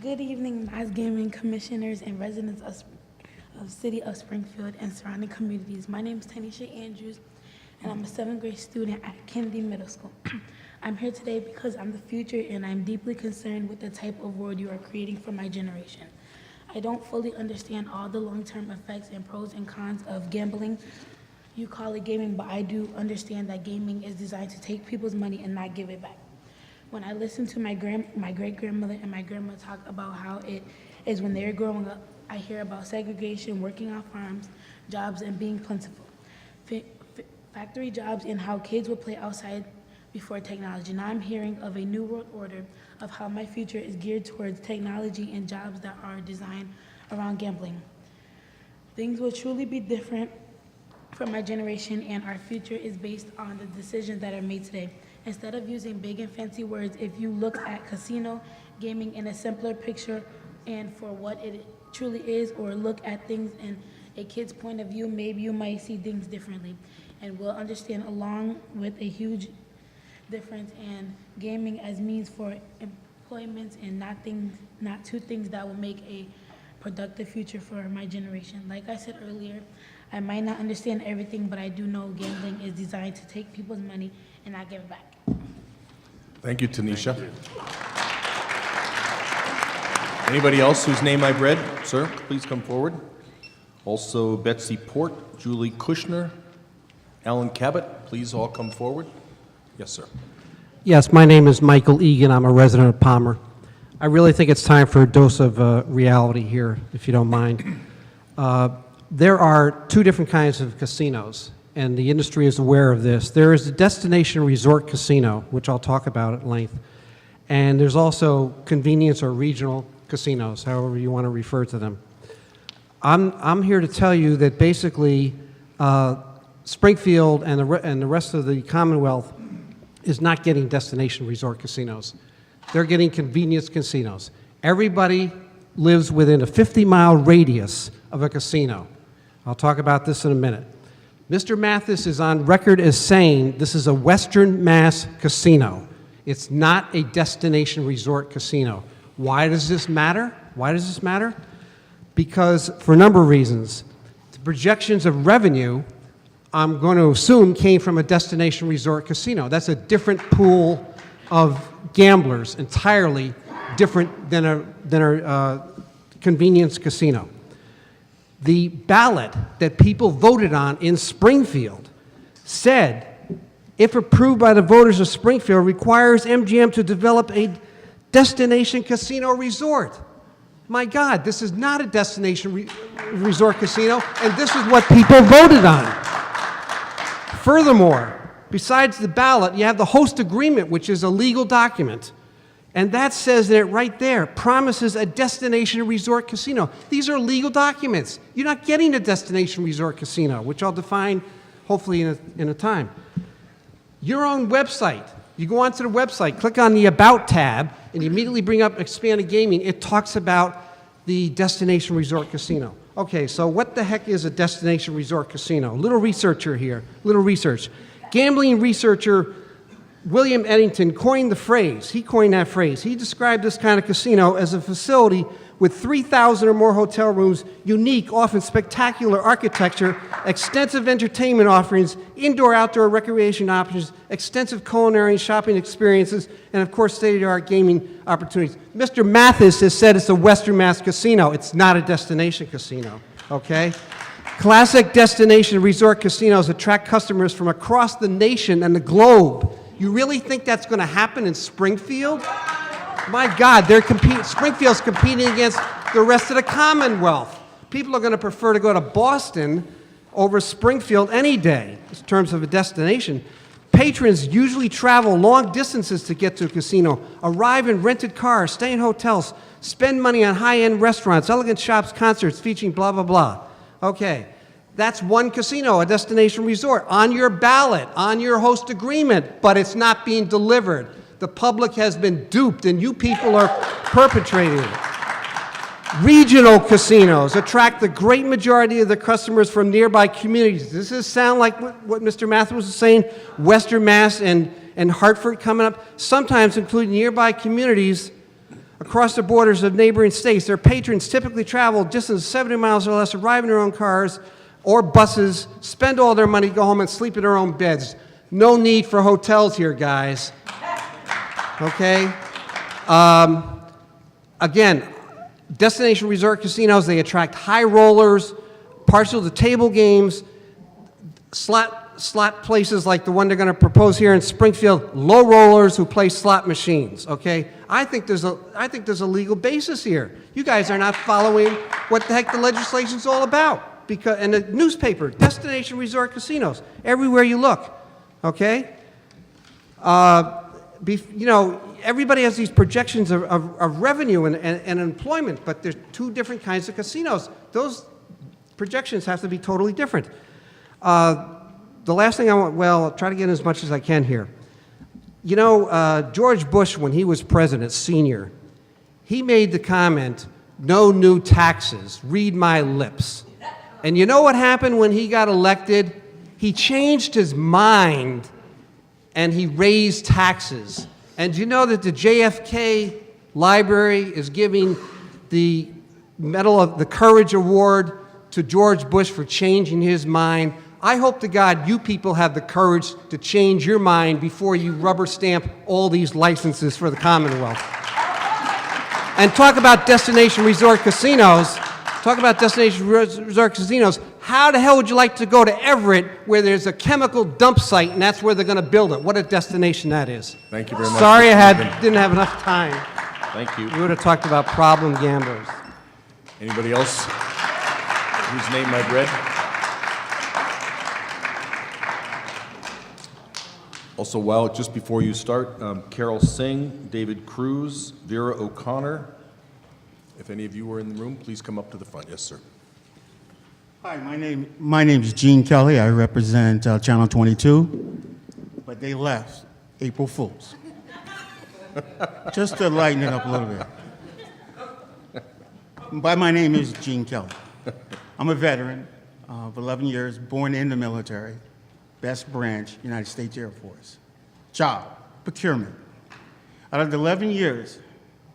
Good evening, Mass Gaming Commissioners and residents of City of Springfield and surrounding communities. My name is Tanisha Andrews, and I'm a 7th grade student at Kennedy Middle School. I'm here today because I'm the future, and I'm deeply concerned with the type of world you are creating for my generation. I don't fully understand all the long-term effects and pros and cons of gambling. You call it gaming, but I do understand that gaming is designed to take people's money and not give it back. When I listen to my great-grandmother and my grandma talk about how it is when they're growing up, I hear about segregation, working on farms, jobs, and being plentiful. Factory jobs and how kids would play outside before technology. Now I'm hearing of a new world order of how my future is geared towards technology and jobs that are designed around gambling. Things will truly be different for my generation, and our future is based on the decisions that are made today. Instead of using big and fancy words, if you look at casino gaming in a simpler picture and for what it truly is, or look at things in a kid's point of view, maybe you might see things differently. And we'll understand, along with a huge difference in gaming as means for employment and not two things that will make a productive future for my generation. Like I said earlier, I might not understand everything, but I do know gambling is designed to take people's money and not give it back. Thank you, Tanisha. Anybody else whose name I've read? Sir, please come forward. Also, Betsy Port, Julie Kushner, Alan Cabot, please all come forward. Yes, sir. Yes, my name is Michael Egan. I'm a resident of Palmer. I really think it's time for a dose of reality here, if you don't mind. There are two different kinds of casinos, and the industry is aware of this. There is a destination resort casino, which I'll talk about at length, and there's also convenience or regional casinos, however you want to refer to them. I'm here to tell you that basically Springfield and the rest of the Commonwealth is not getting destination resort casinos. They're getting convenience casinos. Everybody lives within a 50-mile radius of a casino. I'll talk about this in a minute. Mr. Mathis is on record as saying this is a Western Mass casino. It's not a destination resort casino. Why does this matter? Why does this matter? Because for a number of reasons. The projections of revenue, I'm going to assume, came from a destination resort casino. That's a different pool of gamblers, entirely different than a convenience casino. The ballot that people voted on in Springfield said, if approved by the voters of Springfield, requires MGM to develop a destination casino resort. My God, this is not a destination resort casino, and this is what people voted on. Furthermore, besides the ballot, you have the host agreement, which is a legal document. And that says in it right there, promises a destination resort casino. These are legal documents. You're not getting a destination resort casino, which I'll define hopefully in a time. Your own website, you go onto the website, click on the About tab, and you immediately bring up Expanded Gaming. It talks about the destination resort casino. Okay, so what the heck is a destination resort casino? Little researcher here, little research. Gambling researcher William Eddington coined the phrase. He coined that phrase. He described this kind of casino as a facility with 3,000 or more hotel rooms, unique, often spectacular architecture, extensive entertainment offerings, indoor-outdoor recreation options, extensive culinary and shopping experiences, and of course, state-of-the-art gaming opportunities. Mr. Mathis has said it's a Western Mass casino. It's not a destination casino, okay? Classic destination resort casinos attract customers from across the nation and the globe. You really think that's going to happen in Springfield? My God, Springfield's competing against the rest of the Commonwealth. People are going to prefer to go to Boston over Springfield any day in terms of a destination. Patrons usually travel long distances to get to a casino, arrive in rented cars, stay in hotels, spend money on high-end restaurants, elegant shops, concerts featuring blah, blah, blah. Okay. That's one casino, a destination resort, on your ballot, on your host agreement, but it's not being delivered. The public has been duped, and you people are perpetrating it. Regional casinos attract the great majority of the customers from nearby communities. Does this sound like what Mr. Mathis was saying? Western Mass and Hartford coming up, sometimes including nearby communities across the borders of neighboring states. Their patrons typically travel distance 70 miles or less, arrive in their own cars or buses, spend all their money, go home and sleep in their own beds. No need for hotels here, guys. Okay? Again, destination resort casinos, they attract high rollers, partial to table games, slot places like the one they're going to propose here in Springfield, low rollers who play slot machines, okay? I think there's a legal basis here. You guys are not following what the heck the legislation's all about. And the newspaper, destination resort casinos, everywhere you look, okay? You know, everybody has these projections of revenue and employment, but there's two different kinds of casinos. Those projections have to be totally different. The last thing I'll try to get as much as I can here. You know, George Bush, when he was president, senior, he made the comment, no new taxes, read my lips. And you know what happened when he got elected? He changed his mind and he raised taxes. And you know that the JFK Library is giving the Medal of the Courage Award to George Bush for changing his mind. I hope to God you people have the courage to change your mind before you rubber stamp all these licenses for the Commonwealth. And talk about destination resort casinos. Talk about destination resort casinos. How the hell would you like to go to Everett where there's a chemical dump site and that's where they're going to build it? What a destination that is. Thank you very much. Sorry I didn't have enough time. Thank you. We would have talked about problem gamblers. Anybody else whose name I've read? Also, just before you start, Carol Singh, David Cruz, Vera O'Connor. If any of you are in the room, please come up to the front. Yes, sir. Hi, my name is Gene Kelly. I represent Channel 22, but they left April Fools. Just to lighten it up a little bit. But my name is Gene Kelly. I'm a veteran of 11 years, born in the military, best branch, United States Air Force. Job, procurement. Out of the 11 years,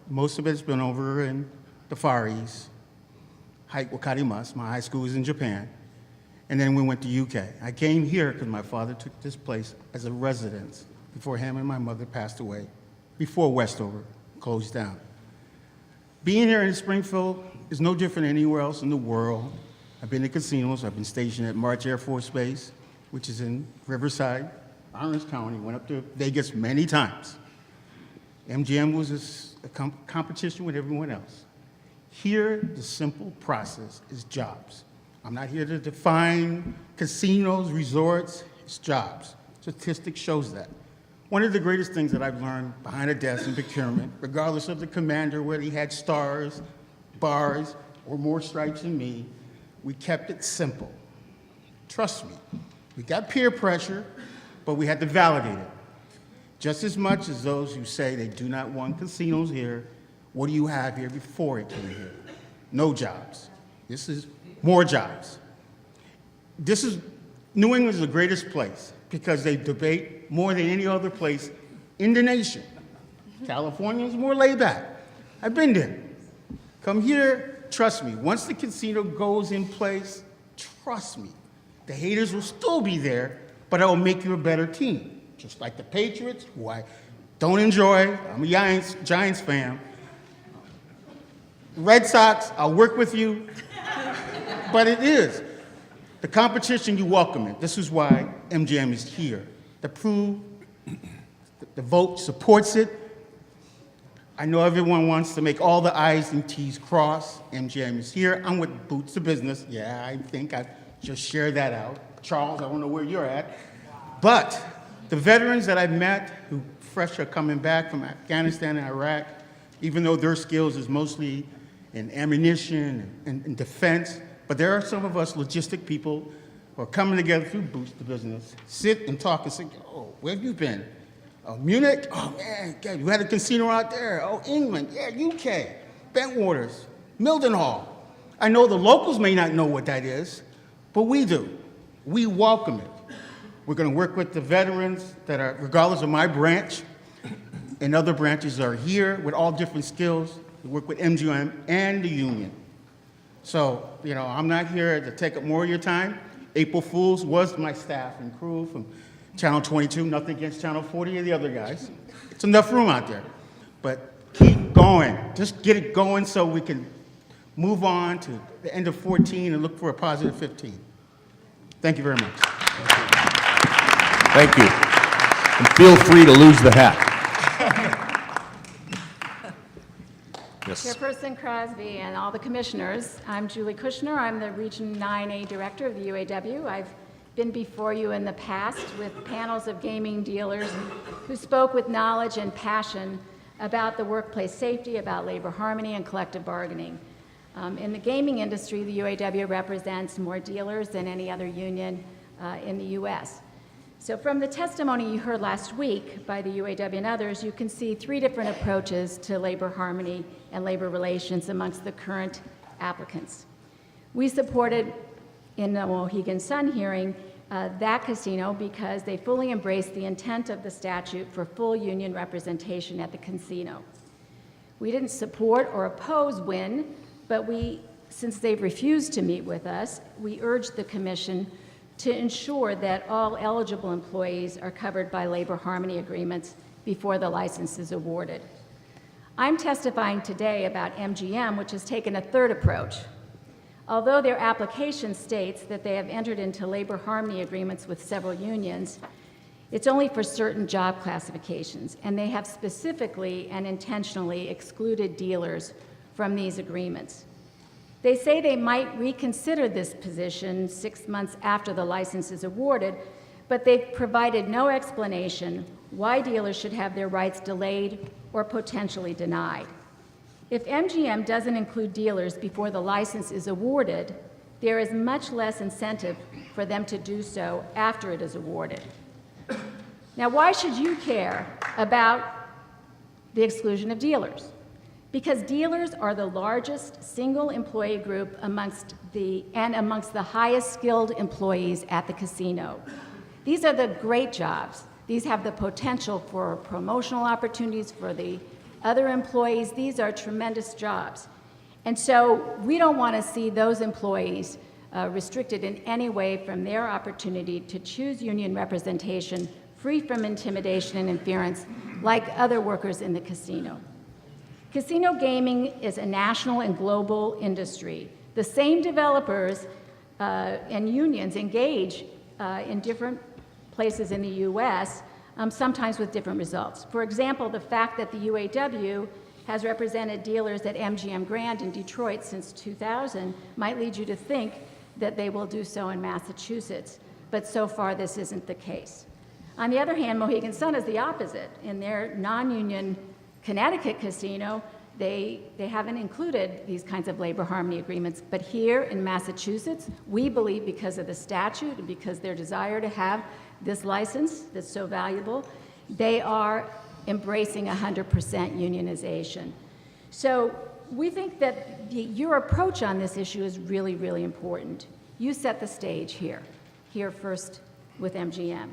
most of it's been over in the Far East, Wakarimas. My high school was in Japan. And then we went to UK. I came here because my father took this place as a residence before him and my mother passed away, before Westover closed down. Being here in Springfield is no different than anywhere else in the world. I've been to casinos. I've been stationed at March Air Force Base, which is in Riverside, Orange County. Went up to Vegas many times. MGM was a competition with everyone else. Here, the simple process is jobs. I'm not here to define casinos, resorts, it's jobs. Statistics shows that. One of the greatest things that I've learned behind a desk in procurement, regardless of the commander, whether he had stars, bars, or more stripes than me, we kept it simple. Trust me, we got peer pressure, but we had to validate it. Just as much as those who say they do not want casinos here, what do you have here before it came here? No jobs. This is more jobs. New England is the greatest place because they debate more than any other place in the nation. California is more laid back. I've been there. Come here, trust me, once the casino goes in place, trust me, the haters will still be there, but it will make you a better team. Just like the Patriots, who I don't enjoy. I'm a Giants fan. Red Sox, I'll work with you, but it is. The competition, you welcome it. This is why MGM is here, to prove the vote supports it. I know everyone wants to make all the I's and T's cross. MGM is here. I'm with Boots of Business. Yeah, I think I just shared that out. Charles, I don't know where you're at. But the veterans that I've met who fresh are coming back from Afghanistan and Iraq, even though their skills is mostly in ammunition and defense, but there are some of us logistic people who are coming together through Boots to Business, sit and talk and say, oh, where have you been? Oh, Munich? Oh, man, God, you had a casino out there. Oh, England, yeah, UK, Bentwaters, Mildenhall. I know the locals may not know what that is, but we do. We welcome it. We're going to work with the veterans that are, regardless of my branch, and other branches are here with all different skills. We work with MGM and the union. So, I'm not here to take up more of your time. April Fools was my staff and crew from Channel 22, nothing against Channel 40 or the other guys. It's enough room out there. But keep going. Just get it going so we can move on to the end of 14 and look for a positive 15. Thank you very much. Thank you. And feel free to lose the hat. Yes. Chairperson Crosby and all the commissioners, I'm Julie Kushner. I'm the Region 9A Director of the UAW. I've been before you in the past with panels of gaming dealers who spoke with knowledge and passion about the workplace safety, about labor harmony, and collective bargaining. In the gaming industry, the UAW represents more dealers than any other union in the U.S. So from the testimony you heard last week by the UAW and others, you can see three different approaches to labor harmony and labor relations amongst the current applicants. We supported, in the Mohegan Sun hearing, that casino because they fully embraced the intent of the statute for full union representation at the casino. We didn't support or oppose WIN, but since they've refused to meet with us, we urged the commission to ensure that all eligible employees are covered by labor harmony agreements before the license is awarded. I'm testifying today about MGM, which has taken a third approach. Although their application states that they have entered into labor harmony agreements with several unions, it's only for certain job classifications, and they have specifically and intentionally excluded dealers from these agreements. They say they might reconsider this position 6 months after the license is awarded, but they've provided no explanation why dealers should have their rights delayed or potentially denied. If MGM doesn't include dealers before the license is awarded, there is much less incentive for them to do so after it is awarded. Now, why should you care about the exclusion of dealers? Because dealers are the largest single employee group amongst the highest skilled employees at the casino. These are the great jobs. These have the potential for promotional opportunities for the other employees. These are tremendous jobs. And so we don't want to see those employees restricted in any way from their opportunity to choose union representation free from intimidation and interference like other workers in the casino. Casino gaming is a national and global industry. The same developers and unions engage in different places in the U.S., sometimes with different results. For example, the fact that the UAW has represented dealers at MGM Grand in Detroit since 2000 might lead you to think that they will do so in Massachusetts, but so far this isn't the case. On the other hand, Mohegan Sun is the opposite. In their non-union Connecticut casino, they haven't included these kinds of labor harmony agreements. But here in Massachusetts, we believe because of the statute and because their desire to have this license that's so valuable, they are embracing 100% unionization. So we think that your approach on this issue is really, really important. You set the stage here first with MGM.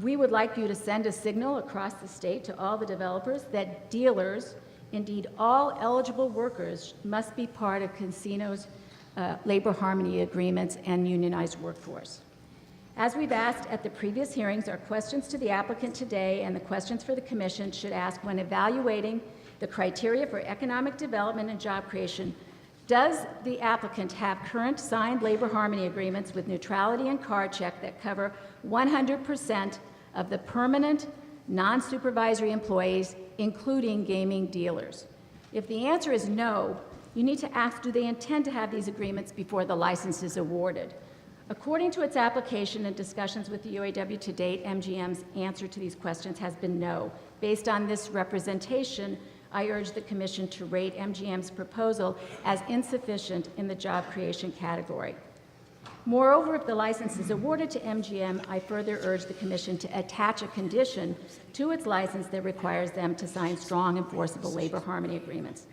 We would like you to send a signal across the state to all the developers that dealers, indeed all eligible workers, must be part of casinos' labor harmony agreements and unionized workforce. As we've asked at the previous hearings, our questions to the applicant today and the questions for the Commission should ask when evaluating the criteria for economic development and job creation, does the applicant have current signed labor harmony agreements with neutrality and card check that cover 100% of the permanent, non-supervisory employees, including gaming dealers? If the answer is no, you need to ask, do they intend to have these agreements before the license is awarded? According to its application and discussions with the UAW to date, MGM's answer to these questions has been no. Based on this representation, I urge the Commission to rate MGM's proposal as insufficient in the job creation category. Moreover, if the license is awarded to MGM, I further urge the Commission to attach a condition to its license that requires them to sign strong, enforceable labor harmony agreements.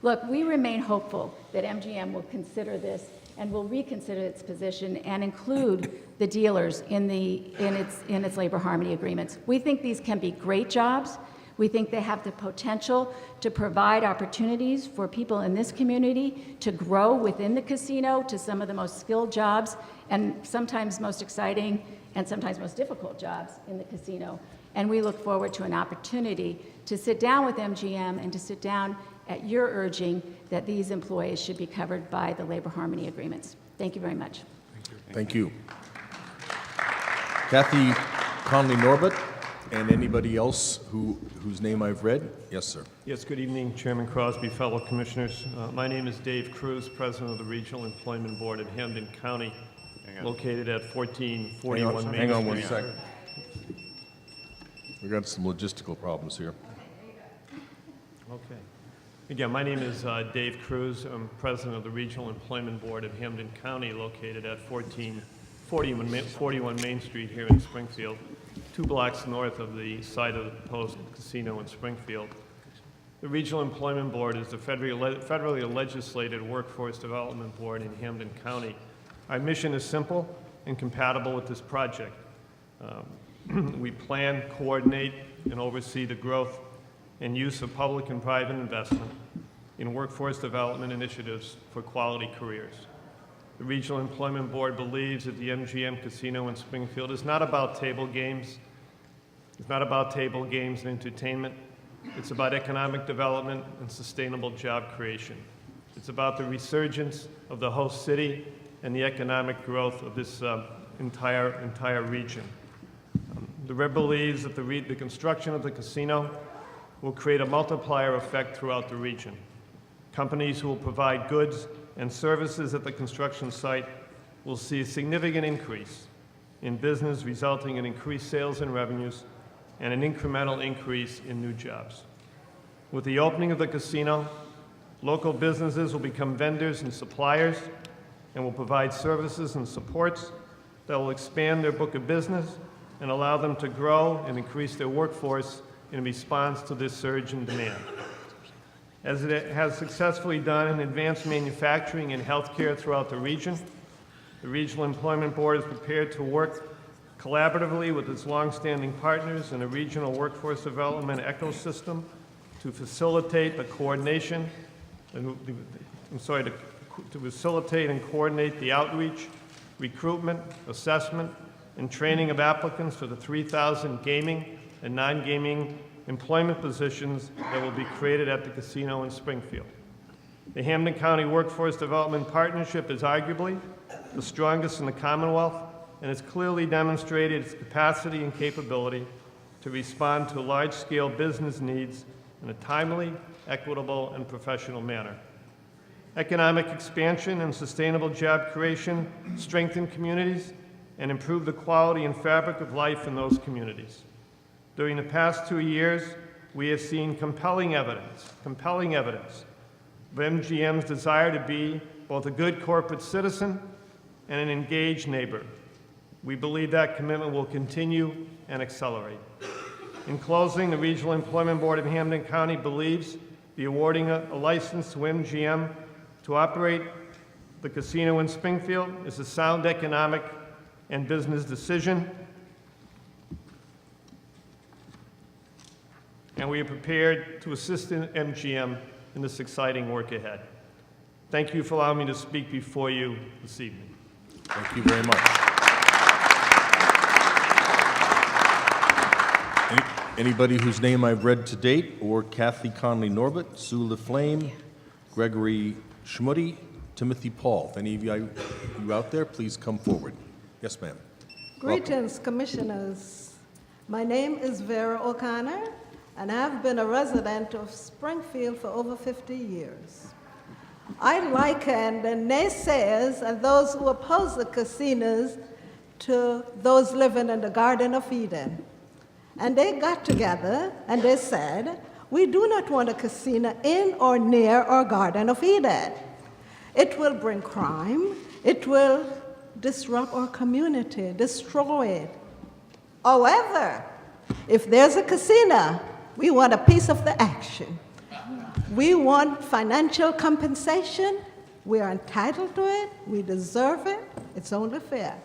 Look, we remain hopeful that MGM will consider this and will reconsider its position and include the dealers in its labor harmony agreements. We think these can be great jobs. We think they have the potential to provide opportunities for people in this community to grow within the casino to some of the most skilled jobs and sometimes most exciting and sometimes most difficult jobs in the casino. And we look forward to an opportunity to sit down with MGM and to sit down at your urging that these employees should be covered by the labor harmony agreements. Thank you very much. Thank you. Kathy Conley-Norbert, and anybody else whose name I've read? Yes, sir. Yes, good evening, Chairman Crosby, fellow commissioners. My name is Dave Cruz, President of the Regional Employment Board of Hampden County, located at 1441 Main Street. Hang on 1 second. We've got some logistical problems here. Okay. Again, my name is Dave Cruz. I'm President of the Regional Employment Board of Hampden County, located at 1441 Main Street here in Springfield, 2 blocks north of the site of the proposed casino in Springfield. The Regional Employment Board is the federally legislated workforce development board in Hampden County. Our mission is simple and compatible with this project. We plan, coordinate, and oversee the growth and use of public and private investment in workforce development initiatives for quality careers. The Regional Employment Board believes that the MGM Casino in Springfield is not about table games. It's not about table games and entertainment. It's about economic development and sustainable job creation. It's about the resurgence of the host city and the economic growth of this entire region. The REB believes that the construction of the casino will create a multiplier effect throughout the region. Companies who will provide goods and services at the construction site will see a significant increase in business, resulting in increased sales and revenues and an incremental increase in new jobs. With the opening of the casino, local businesses will become vendors and suppliers and will provide services and supports that will expand their book of business and allow them to grow and increase their workforce in response to this surge in demand. As it has successfully done in advanced manufacturing and healthcare throughout the region, the Regional Employment Board is prepared to work collaboratively with its longstanding partners in the regional workforce development ecosystem to facilitate the coordination, to facilitate and coordinate the outreach, recruitment, assessment, and training of applicants for the 3,000 gaming and non-gaming employment positions that will be created at the casino in Springfield. The Hampden County Workforce Development Partnership is arguably the strongest in the Commonwealth, and has clearly demonstrated its capacity and capability to respond to large-scale business needs in a timely, equitable, and professional manner. Economic expansion and sustainable job creation strengthen communities and improve the quality and fabric of life in those communities. During the past 2 years, we have seen compelling evidence of MGM's desire to be both a good corporate citizen and an engaged neighbor. We believe that commitment will continue and accelerate. In closing, the Regional Employment Board of Hampden County believes the awarding a license to MGM to operate the casino in Springfield is a sound economic and business decision, and we are prepared to assist MGM in this exciting work ahead. Thank you for allowing me to speak before you this evening. Thank you very much. Anybody whose name I've read to date, or Kathy Conley-Norbert, Sue LaFlame, Gregory Schmutty, Timothy Paul. If any of you out there, please come forward. Yes, ma'am. Greetings, Commissioners. My name is Vera O'Connor, and I've been a resident of Springfield for over 50 years. I liken the naysayers and those who oppose the casinos to those living in the Garden of Eden. And they got together and they said, we do not want a casino in or near our Garden of Eden. It will bring crime, it will disrupt our community, destroy it. However, if there's a casino, we want a piece of the action. We want financial compensation. We are entitled to it. We deserve it. It's only fair.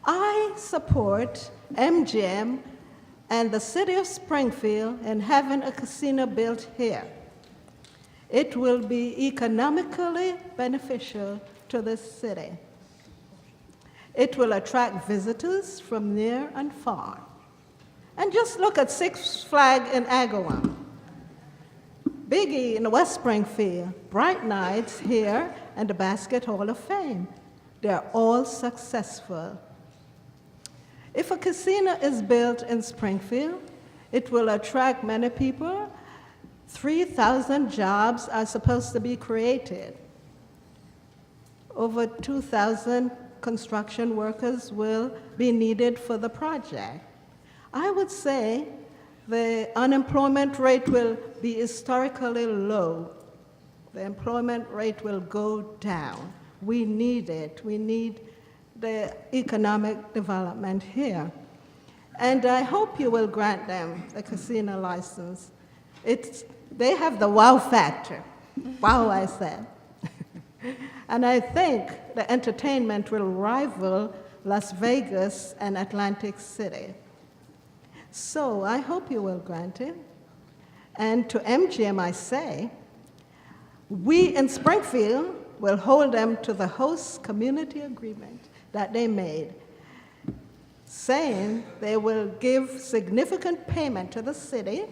I support MGM and the city of Springfield in having a casino built here. It will be economically beneficial to this city. It will attract visitors from near and far. And just look at Six Flags in Agawam, Biggie in West Springfield, Bright Nights here, and the Basket Hall of Fame. They're all successful. If a casino is built in Springfield, it will attract many people. 3,000 jobs are supposed to be created. Over 2,000 construction workers will be needed for the project. I would say the unemployment rate will be historically low. The employment rate will go down. We need it. We need the economic development here. And I hope you will grant them a casino license. They have the wow factor. Wow, I said. And I think the entertainment will rival Las Vegas and Atlantic City. So I hope you will grant it. And to MGM I say, we in Springfield will hold them to the host community agreement that they made, saying they will give significant payment to the city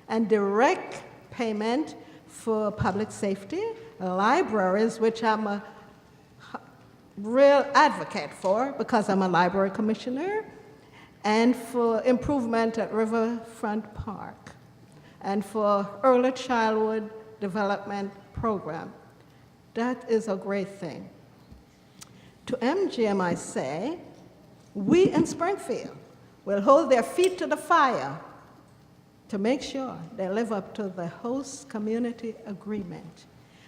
and direct payment for public safety, libraries, which I'm a real advocate for because I'm a library commissioner, and for improvement at Riverfront Park, and for early childhood development program. That is a great thing. To MGM I say, we in Springfield will hold their feet to the fire to make sure they live up to the host community agreement.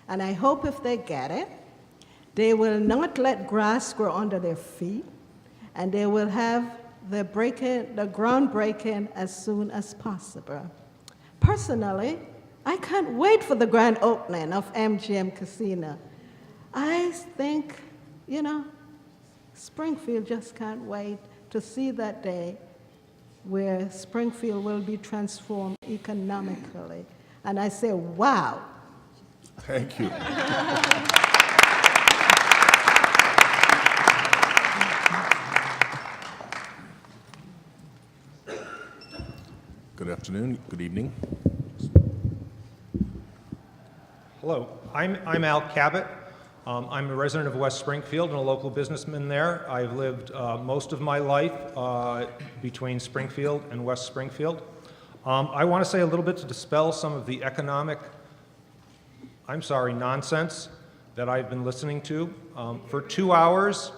And I hope if they get it, they will not let grass grow under their feet, and they will have the groundbreaking as soon as possible. Personally, I can't wait for the grand opening of MGM Casino. I think, Springfield just can't wait to see that day where Springfield will be transformed economically. And I say, wow. Thank you. Good afternoon, good evening. Hello, I'm Al Cabot. I'm a resident of West Springfield and a local businessman there. I've lived most of my life between Springfield and West Springfield. I want to say a little bit to dispel some of the economic, nonsense that I've been listening to for 2 hours.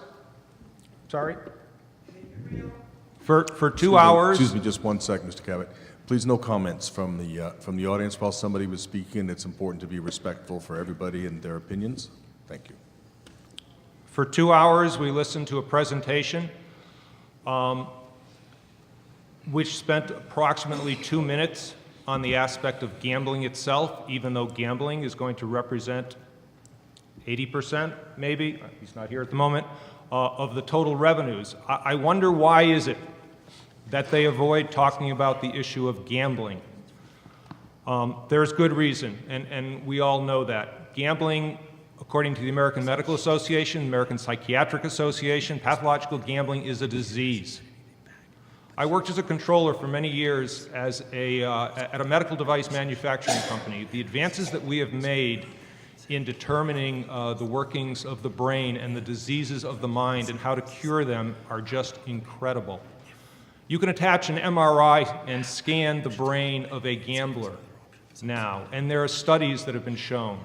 For 2 hours. Excuse me, just 1 second, Mr. Cabot. Please, no comments from the audience while somebody was speaking. It's important to be respectful for everybody and their opinions. Thank you. For 2 hours, we listened to a presentation which spent approximately 2 minutes on the aspect of gambling itself, even though gambling is going to represent 80%, maybe, he's not here at the moment, of the total revenues. I wonder why is it that they avoid talking about the issue of gambling. There's good reason, and we all know that. Gambling, according to the American Medical Association, American Psychiatric Association, pathological gambling is a disease. I worked as a controller for many years at a medical device manufacturing company. The advances that we have made in determining the workings of the brain and the diseases of the mind and how to cure them are just incredible. You can attach an MRI and scan the brain of a gambler now, and there are studies that have been shown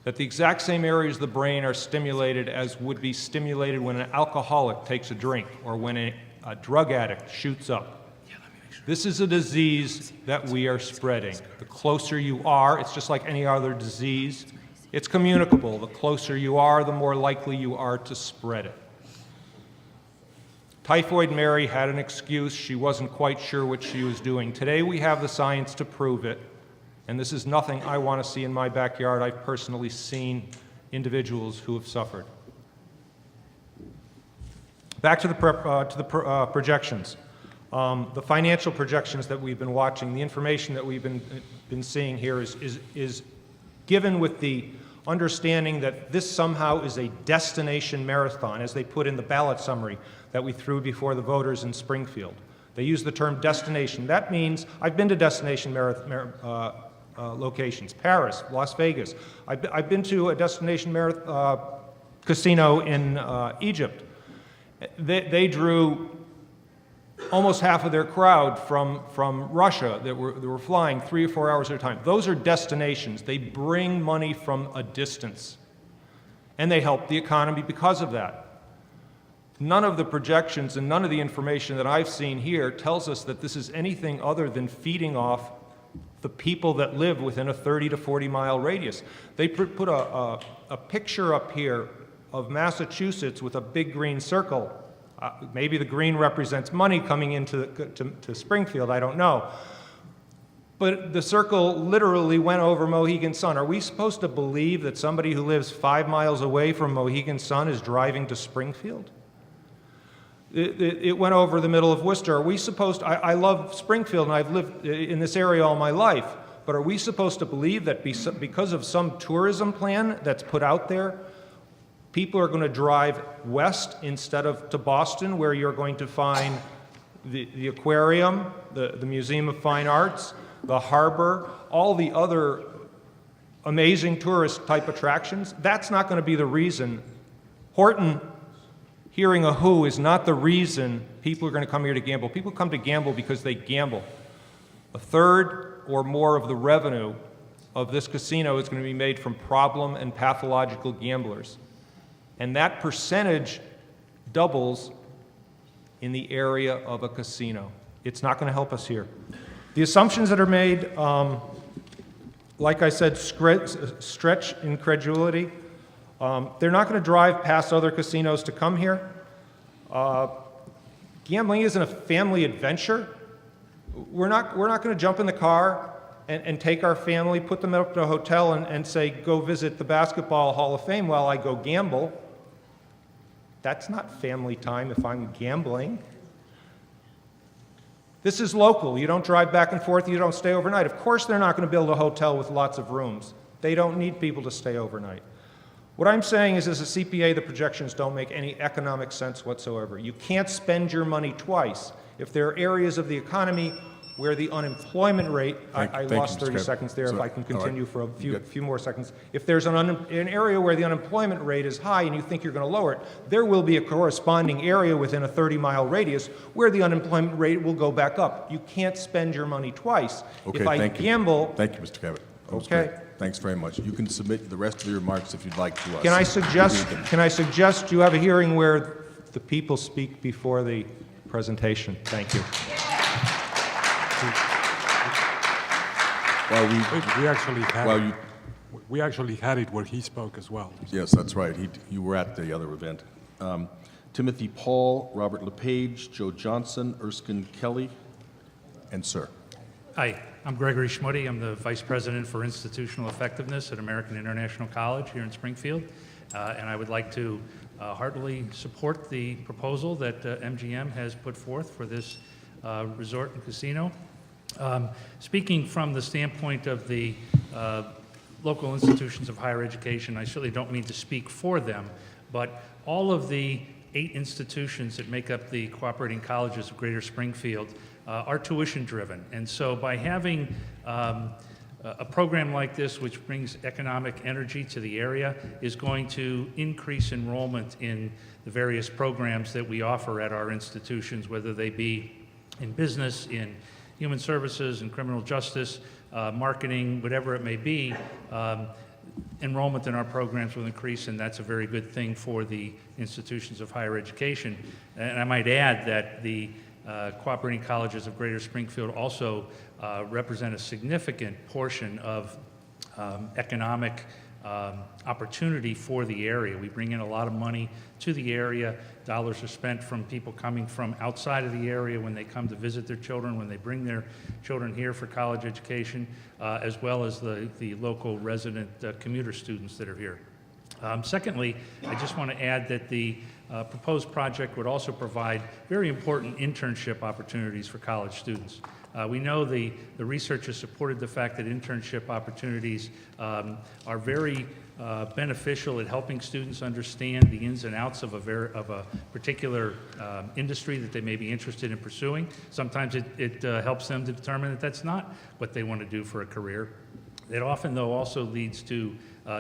that the exact same areas of the brain are stimulated as would be stimulated when an alcoholic takes a drink or when a drug addict shoots up. This is a disease that we are spreading. The closer you are, it's just like any other disease, it's communicable. The closer you are, the more likely you are to spread it. Typhoid Mary had an excuse. She wasn't quite sure what she was doing. Today we have the science to prove it, and this is nothing I want to see in my backyard. I've personally seen individuals who have suffered. Back to the projections. The financial projections that we've been watching, the information that we've been seeing here is given with the understanding that this somehow is a destination marathon, as they put in the ballot summary that we threw before the voters in Springfield. They use the term destination. That means, I've been to destination locations, Paris, Las Vegas. I've been to a destination casino in Egypt. They drew almost half of their crowd from Russia that were flying 3 or 4 hours at a time. Those are destinations. They bring money from a distance, and they help the economy because of that. None of the projections and none of the information that I've seen here tells us that this is anything other than feeding off the people that live within a 30 to 40 mile radius. They put a picture up here of Massachusetts with a big green circle. Maybe the green represents money coming into to Springfield, I don't know. But the circle literally went over Mohegan Sun. Are we supposed to believe that somebody who lives 5 miles away from Mohegan Sun is driving to Springfield? It went over the middle of Worcester. Are we supposed, I love Springfield and I've lived in this area all my life, but are we supposed to believe that because of some tourism plan that's put out there, people are going to drive west instead of to Boston, where you're going to find the aquarium, the Museum of Fine Arts, the harbor, all the other amazing tourist type attractions? That's not going to be the reason. Horton hearing a who is not the reason people are going to come here to gamble. People come to gamble because they gamble. A third or more of the revenue of this casino is going to be made from problem and pathological gamblers. And that percentage doubles in the area of a casino. It's not going to help us here. The assumptions that are made, like I said, stretch incredulity. They're not going to drive past other casinos to come here. Gambling isn't a family adventure. We're not going to jump in the car and take our family, put them up to a hotel and say, go visit the Basketball Hall of Fame while I go gamble. That's not family time if I'm gambling. This is local. You don't drive back and forth. You don't stay overnight. Of course they're not going to build a hotel with lots of rooms. They don't need people to stay overnight. What I'm saying is, as a CPA, the projections don't make any economic sense whatsoever. You can't spend your money twice. If there are areas of the economy where the unemployment rate, I lost 30 seconds there, if I can continue for a few more seconds. If there's an area where the unemployment rate is high and you think you're going to lower it, there will be a corresponding area within a 30-mile radius where the unemployment rate will go back up. You can't spend your money twice. Okay, if I gamble... Thank you, Mr. Cabot. That was Okay. great. Thanks very much. You can submit the rest of your remarks if you'd like to us. Can I suggest you have a hearing where the people speak before the presentation? Thank you. Well, we actually had it where he spoke as well. Yes, that's right. You were at the other event. Timothy Paul, Robert LePage, Joe Johnson, Erskine Kelly, and sir. Hi, I'm Gregory Schmuddy. I'm the Vice President for Institutional Effectiveness at American International College here in Springfield. And I would like to heartily support the proposal that MGM has put forth for this resort and casino. Speaking from the standpoint of the local institutions of higher education, I certainly don't mean to speak for them, but all of the 8 institutions that make up the cooperating colleges of Greater Springfield are tuition driven. And so by having a program like this, which brings economic energy to the area, is going to increase enrollment in the various programs that we offer at our institutions, whether they be in business, in human services, in criminal justice, marketing, whatever it may be. Enrollment in our programs will increase, and that's a very good thing for the institutions of higher education. And I might add that the cooperating colleges of Greater Springfield also represent a significant portion of economic opportunity for the area. We bring in a lot of money to the area. Dollars are spent from people coming from outside of the area when they come to visit their children, when they bring their children here for college education, as well as the local resident commuter students that are here. Secondly, I just want to add that the proposed project would also provide very important internship opportunities for college students. We know the research has supported the fact that internship opportunities are very beneficial at helping students understand the ins and outs of a particular industry that they may be interested in pursuing. Sometimes it helps them to determine that that's not what they want to do for a career. It often, though, also leads to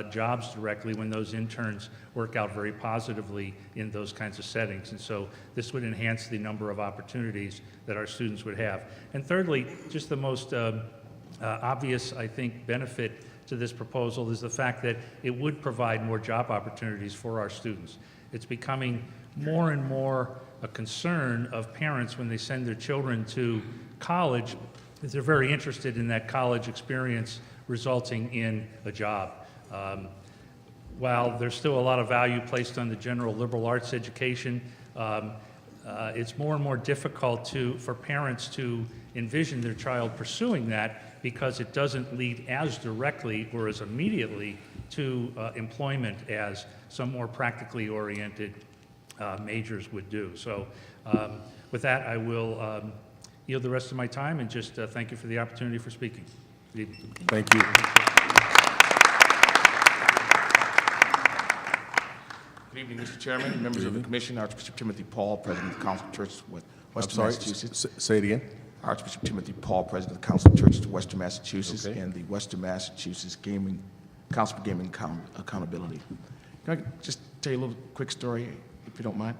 jobs directly when those interns work out very positively in those kinds of settings. And so this would enhance the number of opportunities that our students would have. And thirdly, just the most obvious, I think, benefit to this proposal is the fact that it would provide more job opportunities for our students. It's becoming more and more a concern of parents when they send their children to college, that they're very interested in that college experience resulting in a job. While there's still a lot of value placed on the general liberal arts education, it's more and more difficult for parents to envision their child pursuing that because it doesn't lead as directly or as immediately to employment as some more practically oriented majors would do. So with that, I will yield the rest of my time and just thank you for the opportunity for speaking. Good evening. Thank you. Good evening, Mr. Chairman, members of the Commission, Archbishop Timothy Paul, President of the Council of Churches of Western Massachusetts. Say it again. Archbishop Timothy Paul, President of the Council of Churches of Western Massachusetts, and the Western Massachusetts Council for Gaming Accountability. Can I just tell you a little quick story, if you don't mind?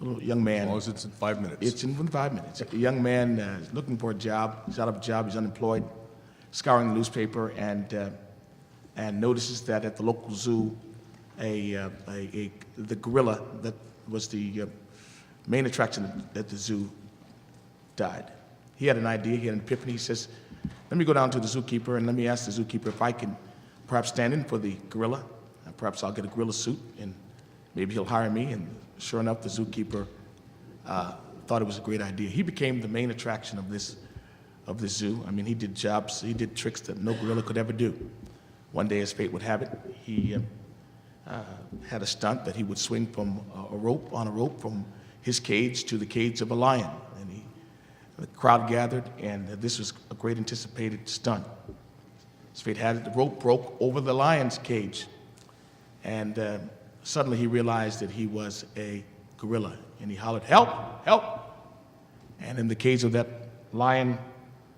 A little young man. As long as it's in 5 minutes. It's in 5 minutes. A young man is looking for a job. He's out of a job. He's unemployed. Scouring the newspaper and notices that at the local zoo, the gorilla that was the main attraction at the zoo died. He had an idea, he had an epiphany. He says, let me go down to the zookeeper and let me ask the zookeeper if I can perhaps stand in for the gorilla, and perhaps I'll get a gorilla suit, and maybe he'll hire me. And sure enough, the zookeeper thought it was a great idea. He became the main attraction of this zoo. I mean, he did jobs, he did tricks that no gorilla could ever do. One day, as fate would have it, he had a stunt that he would swing from a rope from his cage to the cage of a lion. And the crowd gathered, and this was a great anticipated stunt. As fate had it, the rope broke over the lion's cage. And suddenly he realized that he was a gorilla, and he hollered, "Help, help!" And in the cage of that lion,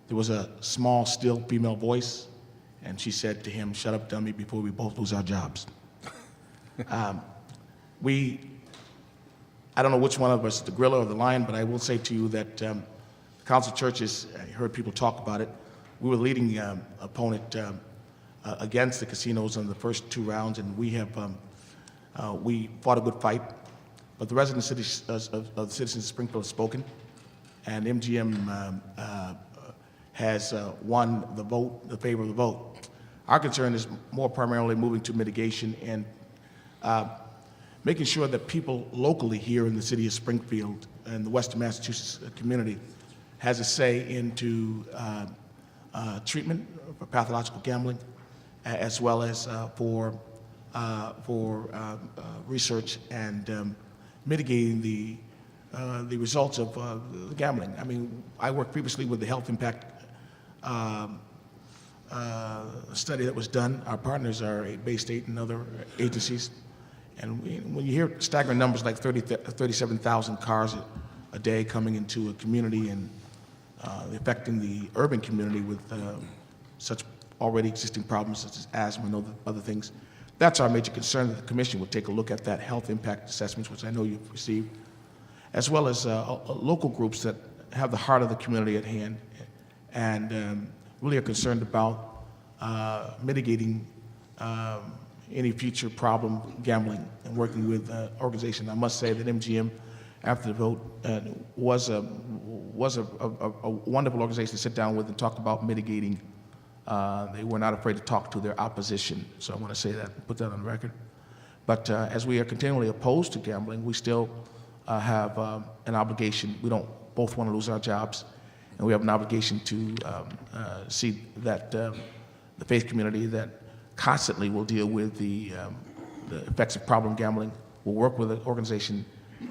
there was a small, still female voice, and she said to him, "Shut up, dummy, before we both lose our jobs." I don't know which one of us is the gorilla or the lion, but I will say to you that the Council of Churches, I heard people talk about it, we were the leading opponent against the casinos in the first 2 rounds, and we fought a good fight. But the residents of the citizens of Springfield have spoken, and MGM has won the vote, the favor of the vote. Our concern is more primarily moving to mitigation and making sure that people locally here in the city of Springfield and the Western Massachusetts community has a say into treatment for pathological gambling, as well as for research and mitigating the results of the gambling. I mean, I worked previously with the health impact study that was done. Our partners are Bay State and other agencies. And when you hear staggering numbers like 37,000 cars a day coming into a community and affecting the urban community with such already existing problems such as asthma and other things, that's our major concern, that the Commission would take a look at that health impact assessments, which I know you've received, as well as local groups that have the heart of the community at hand and really are concerned about mitigating any future problem gambling and working with organizations. I must say that MGM, after the vote, was a wonderful organization to sit down with and talk about mitigating. They were not afraid to talk to their opposition, so I want to say that, put that on the record. But as we are continually opposed to gambling, we still have an obligation. We don't both want to lose our jobs, and we have an obligation to see that the faith community that constantly will deal with the effects of problem gambling will work with an organization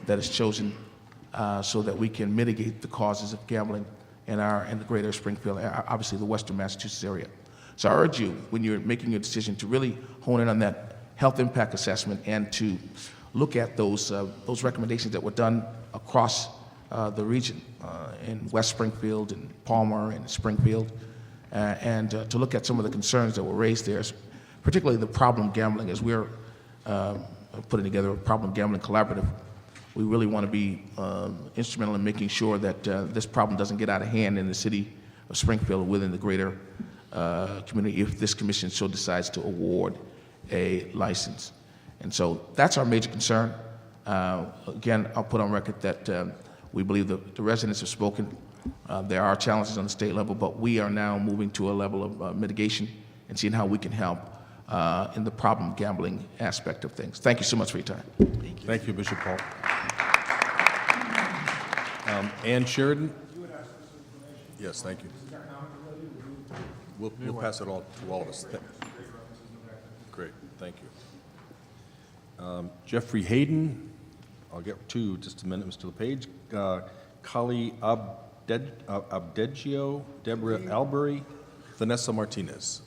that is chosen so that we can mitigate the causes of gambling in the greater Springfield, obviously the Western Massachusetts area. So I urge you, when you're making your decision, to really hone in on that health impact assessment and to look at those recommendations that were done across the region in West Springfield and Palmer and Springfield, and to look at some of the concerns that were raised there, particularly the problem gambling. As we're putting together a problem gambling collaborative, we really want to be instrumental in making sure that this problem doesn't get out of hand in the city of Springfield or within the greater community if this commission so decides to award a license. And so that's our major concern. Again, I'll put on record that we believe that the residents have spoken. There are challenges on the state level, but we are now moving to a level of mitigation and seeing how we can help in the problem gambling aspect of things. Thank you so much for your time. Thank you, Bishop Paul. Ann Sheridan? Yes, thank you. We'll pass it all to all of us. Great, thank you. Jeffrey Hayden, I'll get to just a minute, Mr. LePage. Kali Abdegio, Deborah Albury, Vanessa Martinez.